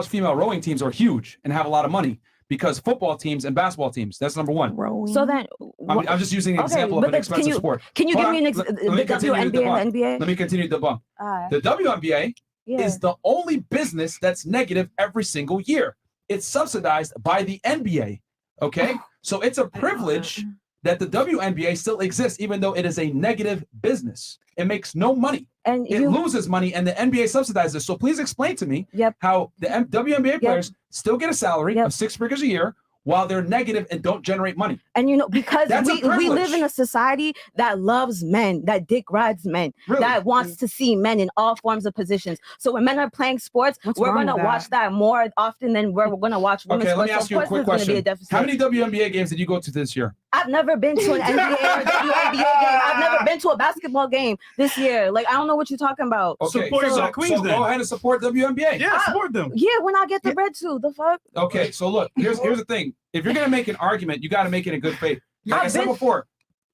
female rowing teams are huge and have a lot of money because football teams and basketball teams. That's number one. So then, I'm just using an example of an expensive sport. Can you Hold give me on. an Let me the continue to WNBA debunk. and NBA? Let me continue to debunk. Alright. The WNBA Yeah. is the only business that's negative every single year. It's subsidized by the NBA. Okay, so it's a privilege that the WNBA still exists, even though it is a negative business. It makes no money. And it loses money, and the NBA subsidizes it. So please explain to me how the WNBA players still get a salary of 6 figures a year while they're negative and don't generate money. And because That's a we live privilege. in a society that loves men, that dick rides men, that wants to see men in all forms of positions. So when men are playing sports, we're wrong going to with watch that more often than we're going to watch women's Okay, let sports. me ask So you a of quick course there's gonna be a question. deficit. How many WNBA games did you go to this year? I've never been to an NBA or WNBA game. I've never been to a basketball game this year. Like, I don't know what you're talking about. Okay, so go ahead and support WNBA. support them. Yeah, when I get the bread too. The fuck? Okay, so look, here's the thing. If you're gonna make an argument, you got to make it in good faith. Like I said before,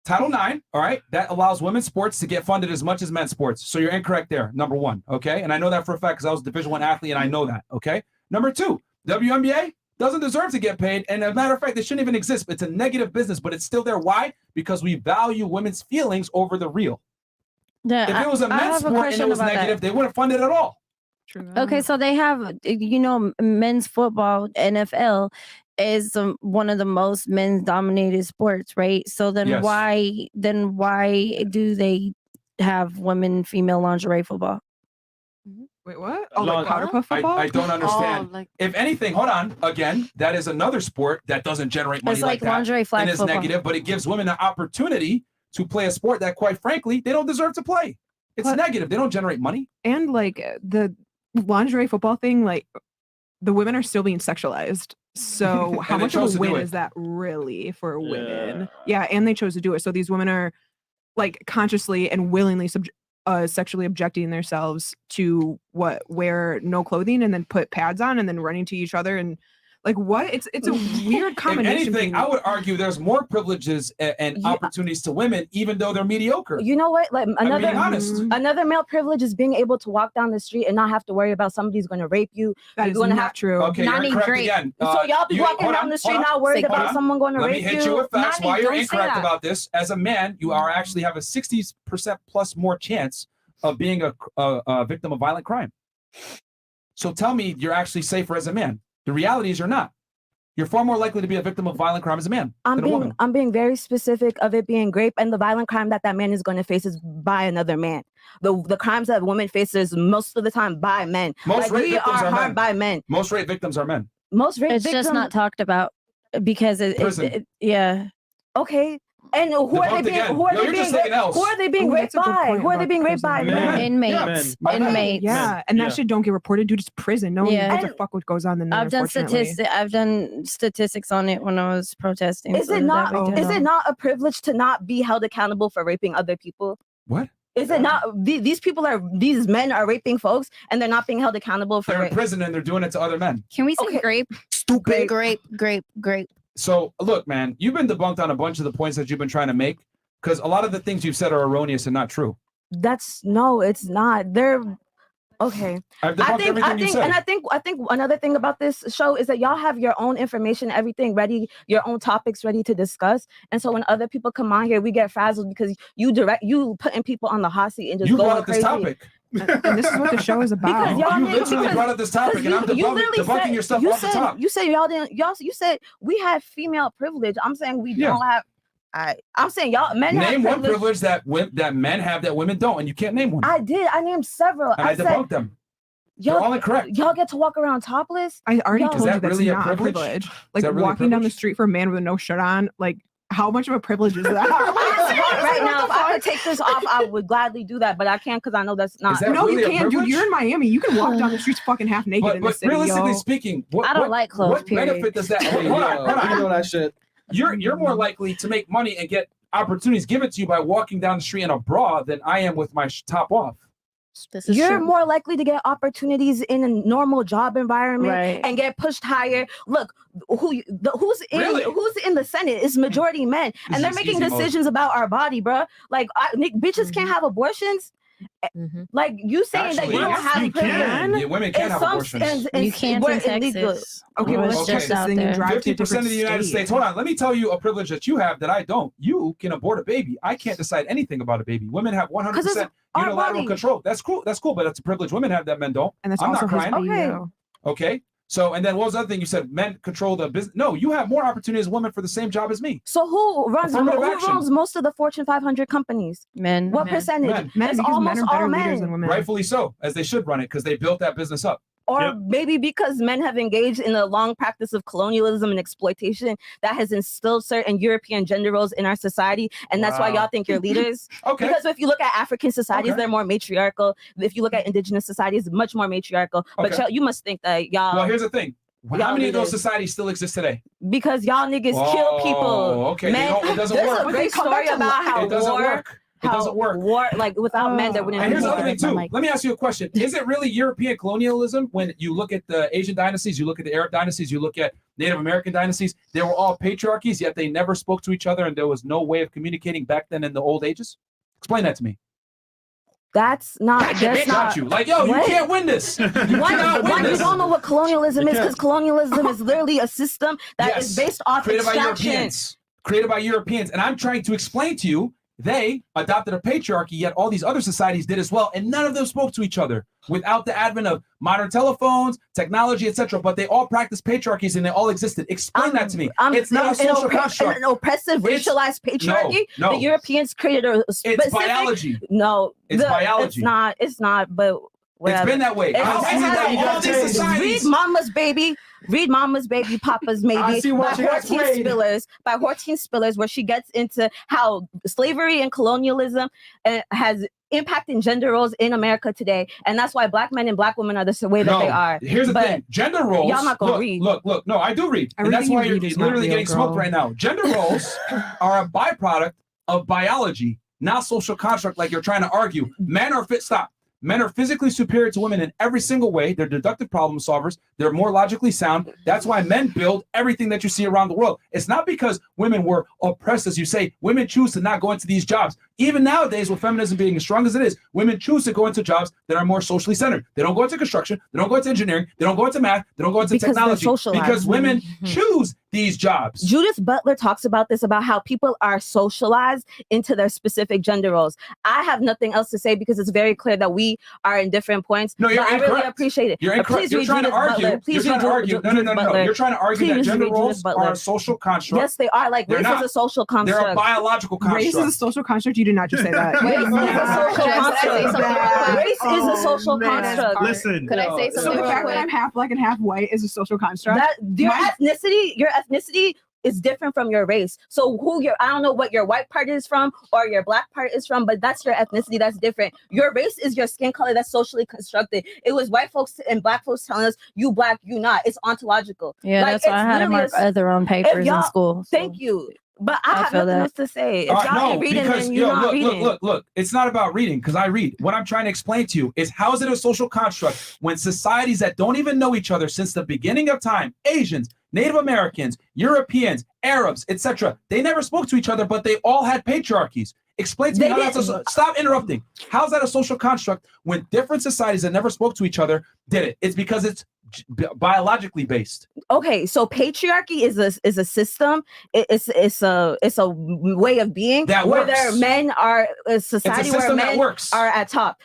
Title IX, all right, that allows women's sports to get funded as much as men's sports. So you're incorrect there. Number one, okay, and I know that for a fact because I was a Division I athlete and I know that. Okay. Number two, WNBA doesn't deserve to get paid, and as a matter of fact, it shouldn't even exist. It's a negative business, but it's still there. Why? Because we value women's feelings over the real. Yeah, If it was a men's have a sport and it question was about that. negative, they wouldn't fund it at all. Okay, so they have, men's football, NFL is one of the most men's dominated sports, right? So then Yes. why do they have women female lingerie football? Wait, what? Oh, like powder puff football? I don't understand. If anything, hold on. Again, that is another sport that doesn't generate money It's like like that. lingerie flag and is football. negative, but it gives women an opportunity to play a sport that, quite frankly, they don't deserve to play. It's negative. They don't generate money. And like the lingerie football thing, like the women are still being sexualized. So how And they much of chose a to do win it. is that really for women? Yeah, and they chose to do it. So these women are like consciously and willingly sexually objecting themselves to wear no clothing and then put pads on and then running to each other and like what? It's a weird If combination. anything, I would argue there's more privileges and opportunities to women, even though they're mediocre. You know what? Like I'm being honest. another male privilege is being able to walk down the street and not have to worry about somebody's going to rape you. That You're is gonna not have true. Okay, you're incorrect again. So y'all be walking down the street not worried about someone going to Let rape me hit you. you with facts. Nani, Why you're don't say incorrect that. about this? As a man, you are actually have a 60% plus more chance of being a victim of violent crime. So tell me, you're actually safer as a man. The reality is you're not. You're far more likely to be a victim of violent crime as a man than a woman. I'm being very specific of it being rape, and the violent crime that man is going to face is by another man. The crimes that women face is most of the time by men. Most rape we victims are are harmed men. by men. Most rape victims are men. Most rape It's victims. just not talked about because yeah. Okay. And who are they being? Who are they being? Who are they being raped by? Who are they being raped by? Inmates. Inmates. Yeah, and that shit don't get reported, dude. It's prison. No one knows what the fuck what goes on in there. I've done unfortunately. I've done statistics on it when I was protesting. Is it not? Is it not a privilege to not be held accountable for raping other people? What? Is it not? These men are raping folks, and they're not being held accountable for They're in rape. prison and they're doing it to other men. Can we say grape? Stupid. Grape. So look, man, you've been debunked on a bunch of the points that you've been trying to make because a lot of the things you've said are erroneous and not true. It's not. They're okay. I've debunked everything you said. And I think another thing about this show is that y'all have your own information, everything ready, your own topics ready to discuss. And so when other people come on here, we get frazzled because you putting people on the hot seat and just You going brought up crazy. this topic. And this is what the show is about. Because y'all You didn't- literally brought up this topic, and I'm debunking your stuff off the top. You said y'all didn't. You said we have female privilege. I'm saying we don't have. I'm saying y'all men have Name one privilege that men have that women don't, and you can't name one. I did. I named several. And I said, debunked them. They're all incorrect. Y'all get to walk around topless. I already Y'all- told you that's not a privilege. Like that really a walking down the privilege? street for a man with no shirt on, like How much of a privilege is that? Right now, if I could take this off, I would gladly do that, but I can't because I know that's not. No, you can't, dude. You're in Miami. You can walk down the streets fucking half naked in the But city. realistically yo. speaking, I don't like clothes, What period. benefit does that? Hold on. You know that shit. You're more likely to make money and get opportunities given to you by walking down the street in a bra than I am with my top off. You're more likely to get opportunities in a normal job environment Right. and get pushed higher. Look, who's Really? in the Senate is majority men, and they're is making easy mode. decisions about our body, bro. Like, bitches can't have abortions. Like you saying that you don't have you can. privilege. Yeah, women can In have some abortions. sense, You can't we're in illegal. Texas. Okay, well, let's Okay. check this thing and drive to a 50% different of the United state. States. Hold on. Let me tell you a privilege that you have that I don't. You can abort a baby. I can't decide anything about a baby. Women have 100% our unilateral body. control. That's cool. That's cool, but that's a privilege women have that men don't. And that's I'm also not crying. his video. Okay. So, and then what was the other thing you said? Men control the business. No, you have more opportunity as a woman for the same job as me. So who runs Affirmative action. most of the Fortune 500 companies? Men. What percentage? Men. It's because men almost are better all leaders men. than women. Rightfully so, as they should run it because they built that business up. Or maybe because men have engaged in a long practice of colonialism and exploitation that has instilled certain European gender roles in our society, and that's why Wow. y'all think you're leaders. Okay. Because if you look at African societies, Okay. they're more matriarchal. If you look at indigenous societies, much more matriarchal. But Okay. you must think that y'all. Well, here's the thing. How y'all many of those leaders- societies still exist today? Because y'all niggas kill people. Oh, okay. Men, It doesn't there's work. a great story about how It doesn't war, work. It doesn't work. War, like without men, there wouldn't. And here's the other thing be too. Let me ask you a question. Is it really European colonialism when you look at the Asian dynasties, you look at the Arab dynasties, you look at Native American dynasties? They were all patriarchies, yet they never spoke to each other, and there was no way of communicating back then in the old ages. Explain that to me. That's not. Gotcha, That's bitch. not. Got you. Like, yo, you What? can't win this. You cannot win One, you this. don't know what colonialism You is because can't. colonialism is literally a system that is based off created by extraction. Europeans. Created by Europeans. And I'm trying to explain to you, they adopted a patriarchy, yet all these other societies did as well, and none of them spoke to each other without the advent of modern telephones, technology, etc. But they all practiced patriarchies and they all existed. Explain that to me. It's not a social construct. An oppressive, It's- racialized patriarchy. No. The Europeans created a specific. biology. No, It's biology. It's not. It's not. But whatever. It's been that way. It's- I'll it's see not- that all these Read societies. Mama's Baby. Read Mama's Baby, Papa's Maybe I see what by you got Hortense played. Spillers. By Hortense Spillers, where she gets into how slavery and colonialism has impacted gender roles in America today, and that's why Black men and Black women are the way that they are. Here's the But thing: gender roles. Y'all not gonna look, read. Look. No, I do read, and that's Everything why you you're read is not literally real, getting smoked girl. right now. Gender roles are a byproduct of biology, not social construct, like you're trying to argue. Men are fit. Stop. Men are physically superior to women in every single way. They're deductive problem solvers. They're more logically sound. That's why men build everything that you see around the world. It's not because women were oppressed, as you say. Women choose to not go into these jobs. Even nowadays, with feminism being as strong as it is, women choose to go into jobs that are more socially centered. They don't go into construction. They don't go into engineering. They don't go into math. They don't go into Because they're technology. socialized. Because women choose these jobs. Judith Butler talks about this, about how people are socialized into their specific gender roles. I have nothing else to say because it's very clear that we are in different points. No, you're but I really incorrect. appreciate it. You're incorrect. Please You're read trying to Judith argue. Butler. You're Please trying read to argue. No. Judith Butler. You're trying to argue that Please gender read Judith roles Butler. are a social construct. Yes, they are. Like They're race not. is a social They're construct. a biological construct. Race is a social construct. You did not just say that. Race is a social construct. Race is a social man. construct. Listen. Could I say So something the real fact that quick? I'm half Black and half white is a social construct. That your ethnicity is different from your race. So I don't know what your white part is from or your Black part is from, but that's your ethnicity. That's different. Your race is your skin color. That's socially constructed. It was white folks and Black folks telling us you Black, you not. It's ontological. Yeah, Like, that's why I it's had to literally mark other on papers in y'all- school. so. Thank you. But I have feel nothing that. else to say. If All right, y'all no, ain't reading, because then you're not reading. look. It's not about reading because I read. What I'm trying to explain to you is how is it a social construct when societies that don't even know each other since the beginning of time, Asians, Native Americans, Europeans, Arabs, etc., they never spoke to each other, but they all had patriarchies. Explain to me They how that's didn't. stop interrupting. How's that a social construct when different societies that never spoke to each other did it? It's because it's biologically based. Okay, so patriarchy is a system. It's a way of being That where works. there men are a society where system that men works. are at top.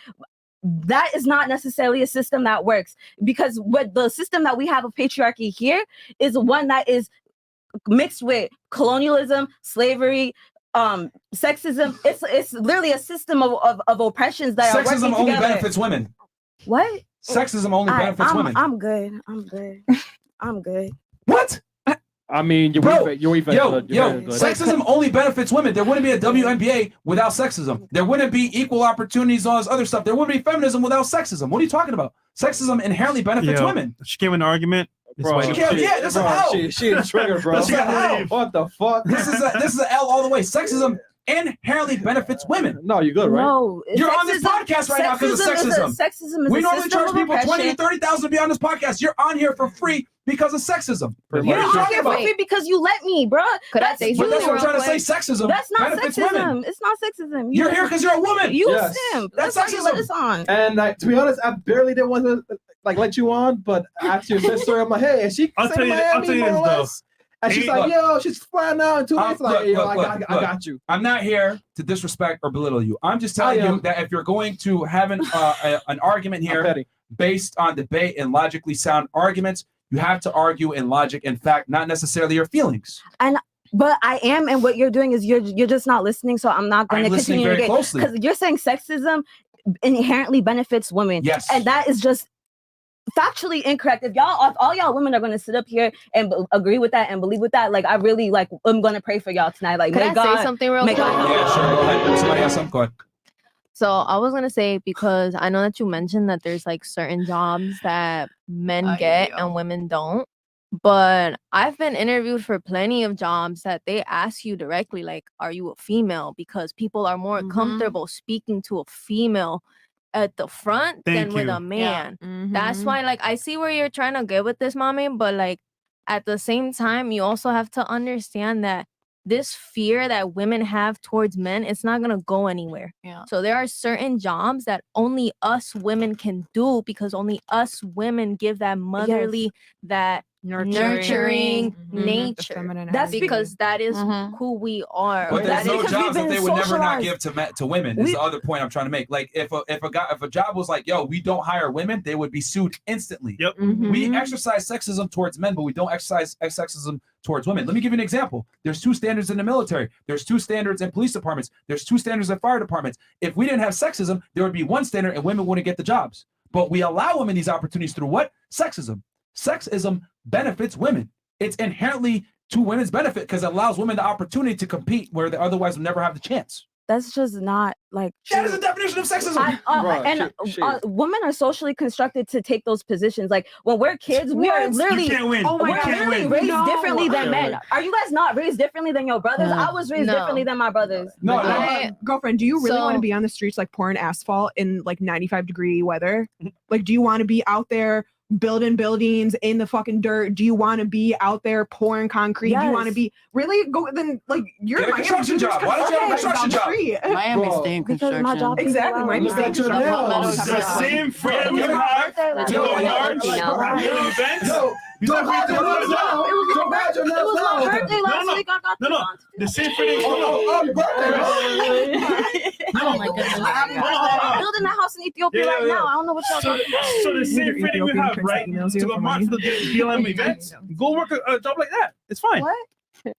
That is not necessarily a system that works because what the system that we have of patriarchy here is one that is mixed with colonialism, slavery, sexism. It's literally a system of oppressions that are Sexism working only together. benefits women. What? Sexism only benefits women. I'm good. I'm good. I'm good. What? I mean, you're even good. Sexism only benefits women. There wouldn't be a WNBA without sexism. There wouldn't be equal opportunities, all this other stuff. There wouldn't be feminism without sexism. What are you talking about? Sexism inherently benefits women. She came in an argument. Bro, that's an L. She triggered, bro. That's an L. What the fuck? This is an L all the way. Sexism inherently benefits women. No, you're good, right? No, you're on this podcast right now because of sexism. Sexism is we a normally system charge of people 20 oppression. to 30,000 to be on this podcast. You're on here for free because of sexism. You're not here for free because you let me, bro. Could I say But that's what I'm something trying to say. Sexism That's not benefits sexism. women. It's not sexism. You're here because you're a woman. You Yes. simp. That's That's why you let sexism. us on. And like, to be honest, I barely didn't want to let you on, but after your story, I'm like, hey, and she I'll said tell you Miami this, more or though. less. And she's Hey, like, look. yo, she's flying out in 2 days. Like, yo, I got you. I'm not here to disrespect or belittle you. I'm just telling I am. you that if you're going to have an argument here based on debate and logically sound arguments, you have to argue in logic and fact, not necessarily your feelings. But I am, and what you're doing is you're just not listening. So I'm not going I'm to listening continue very closely. because you're saying sexism inherently benefits women. Yes. And that is just factually incorrect. If all y'all women are going to sit up here and agree with that and believe with that, like I really I'm going to pray for y'all tonight. Like, Could may I God say something real may quick? God- Yeah, sure. Go ahead. Somebody has some. Go ahead. So I was gonna say, because I know that you mentioned that there's like certain jobs that men get and women don't. But I've been interviewed for plenty of jobs that they ask you directly, like, are you a female? Because people are more comfortable speaking to a female at the front than with a man. That's why, like, I see where you're trying to get with this, mommy, but like at the same time, you also have to understand that this fear that women have towards men, it's not gonna go anywhere. Yeah. So there are certain jobs that only us women can do because only us women give that motherly, that nurturing nature. That's because that is who we are. But there's no jobs that they would never not give to women. Is We- the other point I'm trying to make. Like if a job was like, yo, we don't hire women, they would be sued instantly. Yep. We exercise sexism towards men, but we don't exercise sexism towards women. Let me give you an example. There's 2 standards in the military. There's 2 standards in police departments. There's 2 standards in fire departments. If we didn't have sexism, there would be 1 standard and women wouldn't get the jobs. But we allow women these opportunities through what? Sexism. Sexism benefits women. It's inherently to women's benefit because it allows women the opportunity to compete where they otherwise would never have the chance. That's just not like that is the definition of sexism. Women are socially constructed to take those positions. Like when we're kids, we are literally raised differently than men. Are you guys not raised differently than your brothers? I was raised differently than my brothers. Girlfriend, do you really want So- to be on the streets like pouring asphalt in like 95-degree weather? Like, do you want to be out there building buildings in the fucking dirt? Do you want to be out there pouring concrete? Do you want to Yes. be really go then like you're Get a Miami, construction you just job. Why don't you have a construction construction down the job? street. Miami Bro. stay in Because my construction. job is Exactly, allowed. Miami stay in construction. The same freedom you have to go yards, little events. It was my birthday last week. I got No. The same freedom. Your birthday. Oh my goodness. I'm building a house in Ethiopia right now. I don't know what y'all talking about. So the same freedom you have, right? To go march for the BLM events, go work a job like that. It's fine. What?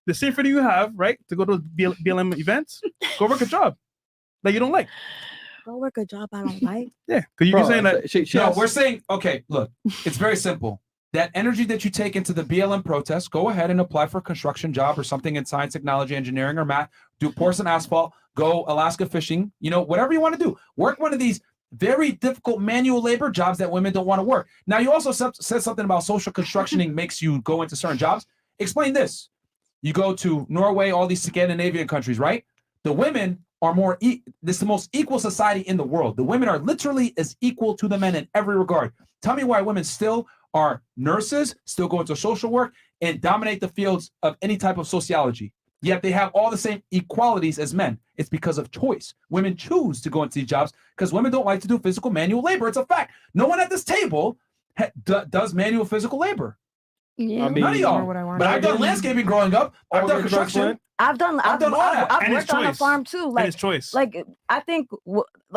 The same freedom you have, right? To go to BLM events, go work a job that you don't like. Go work a job I don't like. Yeah, because you're saying that. No, we're saying, okay, look, it's very simple. That energy that you take into the BLM protest, go ahead and apply for a construction job or something in science, technology, engineering, or math. Do pour some asphalt, go Alaska fishing, whatever you want to do. Work one of these very difficult manual labor jobs that women don't want to work. Now, you also said something about social constructioning makes you go into certain jobs. Explain this. You go to Norway, all these Scandinavian countries, right? The women are more, this is the most equal society in the world. The women are literally as equal to the men in every regard. Tell me why women still are nurses, still go into social work, and dominate the fields of any type of sociology. Yet they have all the same equalities as men. It's because of choice. Women choose to go into these jobs because women don't like to do physical manual labor. It's a fact. No one at this table does manual physical labor. Yeah. None of y'all. But I've done landscaping growing up. I've done construction. I've done all that. I've And it's worked on a choice. farm too. And Like, it's choice. Like I think,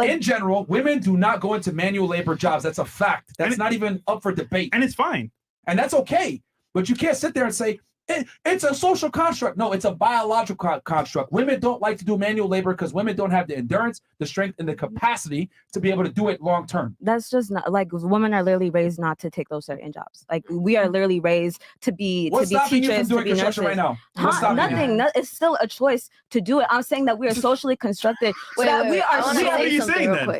In general, women do not go into manual labor jobs. That's a fact. That's not even up for debate. And it's fine. And that's okay. But you can't sit there and say, It's a social construct. No, it's a biological construct. Women don't like to do manual labor because women don't have the endurance, the strength, and the capacity to be able to do it long term. That's just not like women are literally raised not to take those certain jobs. Like we are literally raised to be What's stopping you from teachers, to doing be construction nurses. right now? What's stopping you? Nothing. It's still a choice to do it. I'm saying that we are socially constructed. So that we are.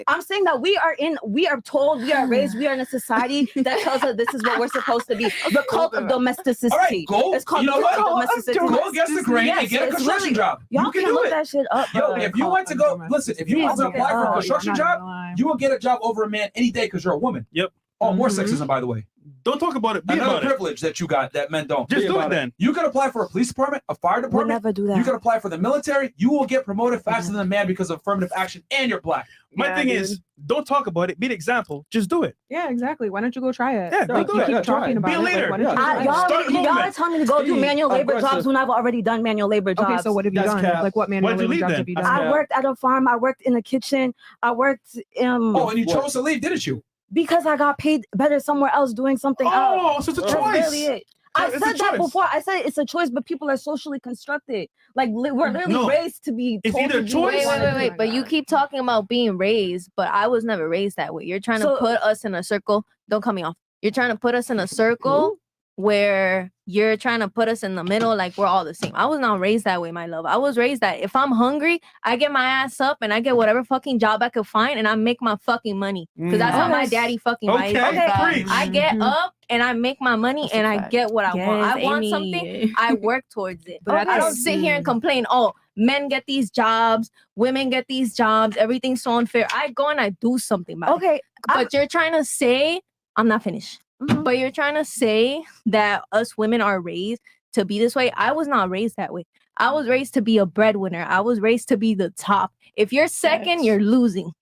I'm saying that we are told, we are raised, we are in a society that tells us this is what we're supposed to be. The cult of domesticity. All right, go. It's called You know the cult of what? domesticity. Go against the grain and get a it's construction job. Y'all You can can do look it. that shit up. Yo, bro. if you want to go, listen, if you want to apply for a construction job, you will get a job over a man any day because you're a woman. Yep. Oh, more sexism, by the way. Don't talk about it. Be Another about it. privilege that you got that men don't. Just Be do about it then. You could apply for a police department, a fire department. never do that. You could apply for the military. You will get promoted faster than a man because of affirmative action, and you're black. My thing is, don't talk about it. Be the example. Just do it. Yeah, exactly. Why don't you go try it? Yeah, like, go you do it. keep talking about Be a it. Like, leader. why don't you try it? Y'all are telling me to go do manual labor jobs when I've already done manual labor jobs. Okay, so what have you done? Like what manual labor jobs have you done? I worked at a farm. I worked in the kitchen. I worked. Oh, and you chose to leave, didn't you? Because I got paid better somewhere else doing something else. Oh, so it's a That's choice. really it. I It's a said that choice. before. I said it's a choice, but people are socially constructed. Like we're literally No. raised to be. It's told either to do what we Wait, wanna wait, do. wait. But you keep talking about being raised, but I was never raised that way. You're trying to So- put us in a circle. Don't cut me off. You're trying to put us in a circle where you're trying to put us in the middle, like we're all the same. I was not raised that way, my love. I was raised that if I'm hungry, I get my ass up and I get whatever fucking job I could find and I make my fucking money. Because that's how my daddy fucking raised me. preach. I get up and I make my money and I get what I want. I Yes, want Amy. something, I work towards it. But I don't sit here and complain, oh, men get these jobs, women get these jobs, everything's so unfair. I go and I do something about it. But you're trying to say, I'm not finished. But you're trying to say that us women are raised to be this way. I was not raised that way. I was raised to be a breadwinner. I was raised to be the top. If you're second, you're losing.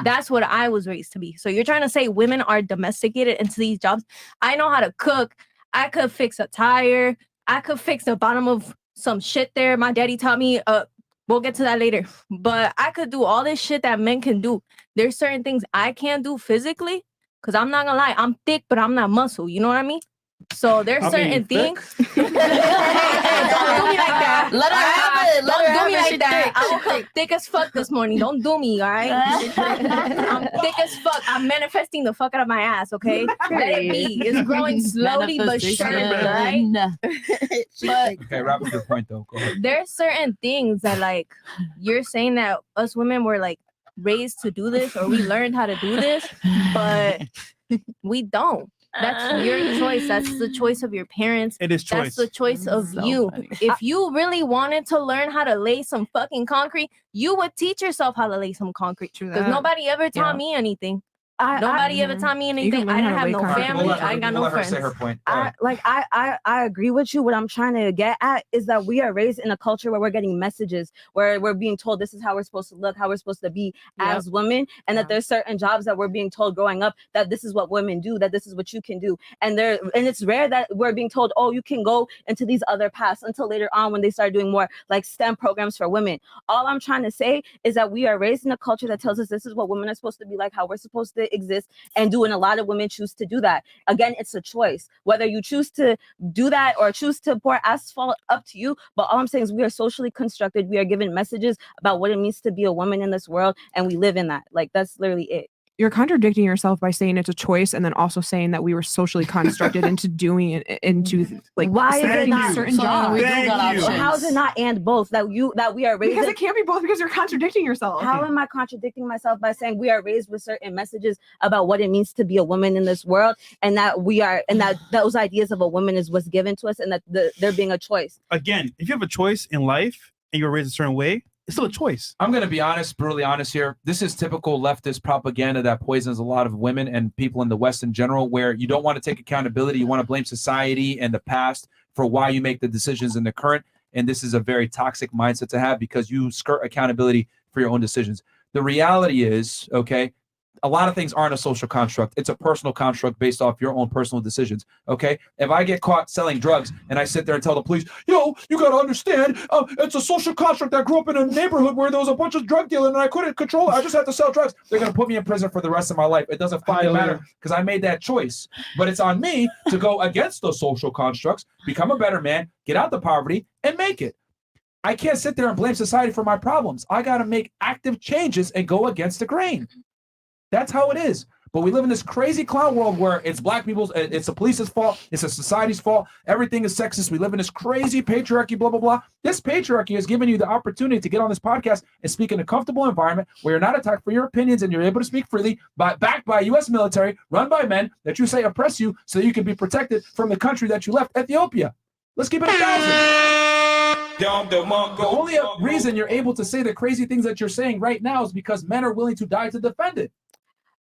That's what I was raised to be. So you're trying to say women are domesticated into these jobs. I know how to cook. I could fix a tire. I could fix the bottom of some shit there. My daddy taught me, we'll get to that later. But I could do all this shit that men can do. There's certain things I can't do physically. Because I'm not gonna lie, I'm thick, but I'm not muscle. You know what I mean? So there's certain things. Don't do me like that. Let her have it. Let her Don't have do me it. like She that. thick. I woke up thick as fuck this morning. Don't do me, all right? I'm thick as fuck. I'm manifesting the fuck out of my ass, okay? Let it be. It's growing slowly but surely, right? But Okay, wrap up your point though. Go ahead. there's certain things that like you're saying that us women were like raised to do this or we learned how to do this, but we don't. That's your choice. That's the choice of your parents. It is That's choice. the choice of So you. funny. If you really wanted to learn how to lay some fucking concrete, you would teach yourself how to lay some concrete. Because that. nobody ever taught Yeah. me anything. Nobody ever taught me anything. I didn't have no family. I ain't got no friends. Say her point. I agree with you. What I'm trying to get at is that we are raised in a culture where we're getting messages, where we're being told this is how we're supposed to look, how we're supposed to be as women, and that there's certain jobs that we're being told growing up that this is what women do, that this is what you can do, and it's rare that we're being told, oh, you can go into these other paths until later on when they start doing more like STEM programs for women. All I'm trying to say is that we are raised in a culture that tells us this is what women are supposed to be like, how we're supposed to exist and do, and a lot of women choose to do that. Again, it's a choice whether you choose to do that or choose to pour asphalt, up to you. But all I'm saying is we are socially constructed. We are given messages about what it means to be a woman in this world, and we live in that. Like that's literally it. You're contradicting yourself by saying it's a choice and then also saying that we were socially constructed into doing it into like Why is it not certain jobs. How is it not and both that we are raised Because it can't be both because you're contradicting yourself. How am I contradicting myself by saying we are raised with certain messages about what it means to be a woman in this world, and that we are, and that those ideas of a woman is what's given to us, and that there being a choice. Again, if you have a choice in life and you're raised a certain way, it's still a choice. I'm going to be honest, brutally honest here. This is typical leftist propaganda that poisons a lot of women and people in the West in general, where you don't want to take accountability. You want to blame society and the past for why you make the decisions in the current. And this is a very toxic mindset to have because you skirt accountability for your own decisions. The reality is, okay, a lot of things aren't a social construct. It's a personal construct based off your own personal decisions. Okay. If I get caught selling drugs and I sit there and tell the police, yo, you got to understand, it's a social construct. I grew up in a neighborhood where there was a bunch of drug dealing and I couldn't control it. I just had to sell drugs. They're going to put me in prison for the rest of my life. It doesn't fucking matter because I made that choice. But it's on me to go against those social constructs, become a better man, get out the poverty, and make it. I can't sit there and blame society for my problems. I got to make active changes and go against the grain. That's how it is. But we live in this crazy clown world where it's black people's, it's the police's fault, it's a society's fault, everything is sexist. We live in this crazy patriarchy, blah, blah, blah. This patriarchy has given you the opportunity to get on this podcast and speak in a comfortable environment where you're not attacked for your opinions and you're able to speak freely, backed by U.S. military, run by men that you say oppress you so you can be protected from the country that you left, Ethiopia. Let's keep it 1,000. The only reason you're able to say the crazy things that you're saying right now is because men are willing to die to defend it.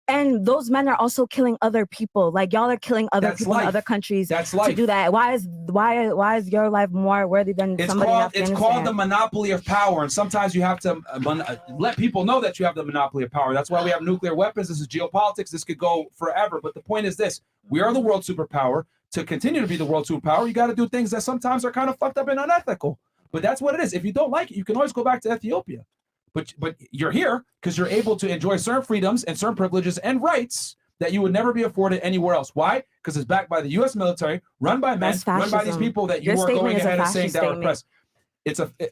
And those men are also killing other people. Like y'all are killing other people in other countries to do that. Why is your life more worthy than somebody in Afghanistan? It's called the monopoly of power, and sometimes you have to let people know that you have the monopoly of power. That's why we have nuclear weapons. This is geopolitics. This could go forever. But the point is this: we are the world superpower. To continue to be the world superpower, you got to do things that sometimes are kind of fucked up and unethical. But that's what it is. If you don't like it, you can always go back to Ethiopia. But you're here because you're able to enjoy certain freedoms and certain privileges and rights that you would never be afforded anywhere else. Why? Because it's backed by the U.S. military, run by men, run by these people that you are going ahead and saying that repress.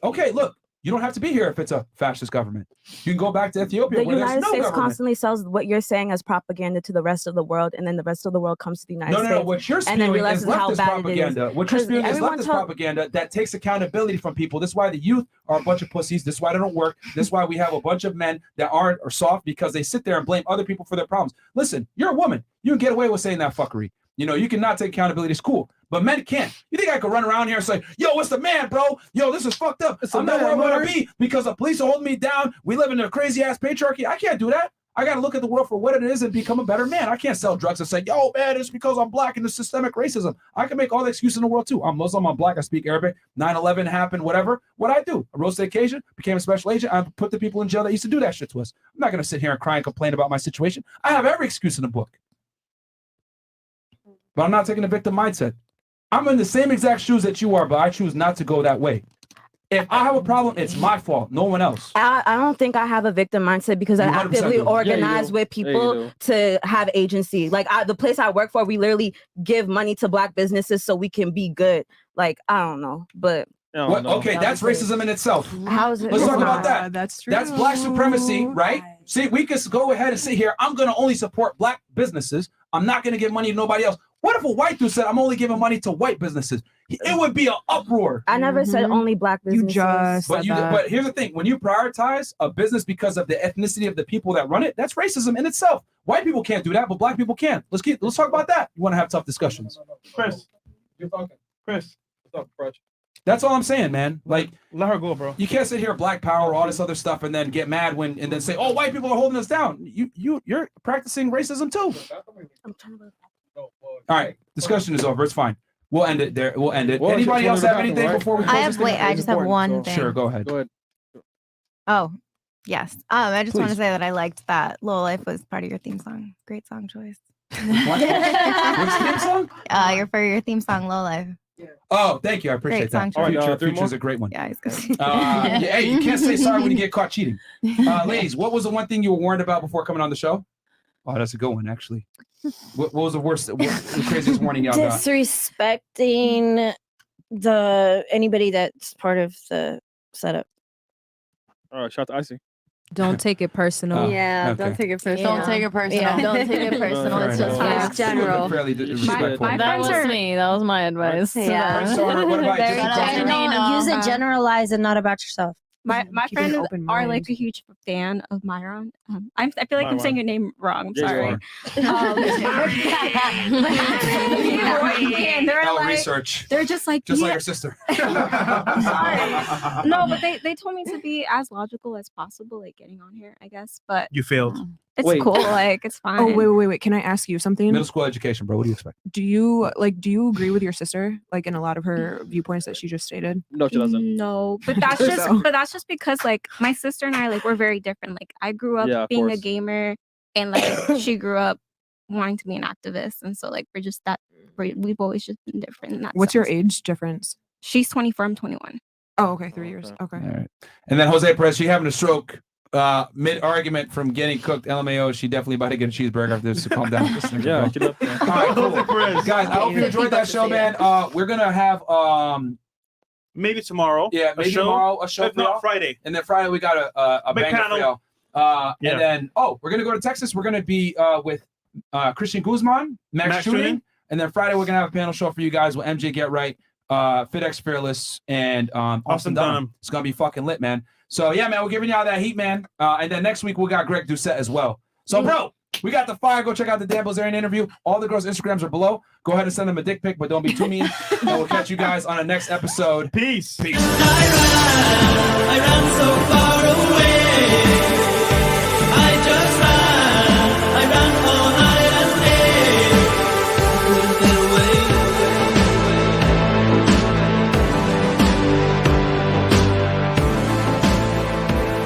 Okay, look, you don't have to be here if it's a fascist government. You can go back to Ethiopia The where United there's no States government. constantly sells what you're saying as propaganda to the rest of the world, and then the rest of the world comes to the United States. No, what you're and then spewing realizes is how leftist bad propaganda. it is. What you're 'Cause spewing is everyone leftist tell- propaganda that takes accountability from people. This is why the youth are a bunch of pussies. This is why they don't work. This is why we have a bunch of men that aren't or soft because they sit there and blame other people for their problems. Listen, you're a woman. You can get away with saying that fuckery. You know, you cannot take accountability. It's cool. But men can't. You think I could run around here and say, yo, what's the man, bro? Yo, this is fucked up. I'm not where I want to be because the police are holding me down. We live in a crazy ass patriarchy. I can't do that. I got to look at the world for what it is and become a better man. I can't sell drugs and say, yo, man, it's because I'm black and the systemic racism. I can make all the excuses in the world too. I'm Muslim, I'm black, I speak Arabic. 9/11 happened, whatever. What I do? I rose to the occasion, became a special agent. I put the people in jail that used to do that shit to us. I'm not going to sit here and cry and complain about my situation. I have every excuse in the book. But I'm not taking a victim mindset. I'm in the same exact shoes that you are, but I choose not to go that way. If I have a problem, it's my fault, no one else. I don't think I have a victim mindset because I You 100% actively do. organize with Yeah, you people do. to have agency. Like the place I work for, we literally give money to black businesses so we can be good. Like, I don't know, but Okay, that's racism in itself. How is it? Let's talk It's about not. that. That's That's black supremacy, right? See, we could go ahead and sit here. I'm going to only support black businesses. I'm not going to give money to nobody else. What if a white dude said, I'm only giving money to white businesses? It would be an uproar. I never said only black businesses. But here's the thing. When you prioritize a business because of the ethnicity of the people that run it, that's racism in itself. White people can't do that, but black people can. Let's talk about that. You want to have tough discussions. Chris, you're talking. Chris, what's up, Crutch? That's all I'm saying, man. Like, let her go, bro. You can't sit here, black power, all this other stuff, and then get mad and then say, "Oh, white people are holding us down." You're practicing racism too. I'm trying to. All right, discussion is over. It's fine. We'll end it there. We'll end it. Well, Anybody it's else one have of the anything bathroom, before we? right? Close I this have. thing? Wait, I just have one thing. Sure, go ahead. Oh, yes. I just want Please. to say that I liked that Low Life was part of your theme song. Great song choice. Which theme song? Your theme song, Low Life. Oh, thank you. I appreciate Great song that. choice. Future's a great one. Yeah, he's good. Hey, you can't say sorry when you get caught cheating. Ladies, what was the one thing you were warned about before coming on the show? Oh, that's a good one, actually. What was the worst, the craziest warning y'all got? Disrespecting anybody that's part of the setup. All right, shout out to Icy. Don't take it personal. Oh, Yeah, don't take it personal. Don't take it personal. Yeah, don't take it personal. It's just facts. General. Fairly disrespectful. That was me. That was my advice. Yeah. What about you? I know, use it generalized and not about yourself. My Keep an friends open are mind. like a huge fan of Myron. I feel like I'm Myron. saying your name wrong. I'm Yeah, you sorry. And they're Oh, like, research. they're just like Just like yeah. your sister. No, but they told me to be as logical as possible, like getting on here, I guess. But You failed. it's cool. Like it's fine. Oh wait. Can I ask you something? Middle school education, bro. What do you expect? Do you agree with your sister, like in a lot of her viewpoints that she just stated? No, she doesn't. No, but that's just because like my sister and I we're very different. Like I grew up Yeah, of being a course. gamer and like she grew up wanting to be an activist, and so like we've always just been different in that What's your sense. age difference? She's 24, I'm 21. Oh, okay, 3 years. Okay. All right. And then Jose Perez, she having a stroke mid-argument from getting cooked. LMAO, she definitely about to get a cheeseburger after this, so calm down. Yeah, get up there. All right, cool. Guys, I hope you enjoyed that show, man. We're going to have... maybe tomorrow. Yeah, maybe tomorrow a show If for y'all. not Friday. And then Friday we got a Big banger for panel. y'all. Yeah. And then, we're going to go to Texas. We're going to be with Christian Guzman, Max Tuning. And then Friday we're going to have a panel show for you guys with MJ Get Right, FitX Fearless, and Austin Dunham. It's going to be fucking lit, man. So, yeah, man, we're giving y'all that heat, man. And then next week we got Greg Doucette as well. So, bro, we got the fire. Go check out the Dan Bilzerian interview. All the girls' Instagrams are below. Go ahead and send them a dick pic, but don't be too mean. And we'll catch you guys on the next episode. Peace. Peace. I ran so far away.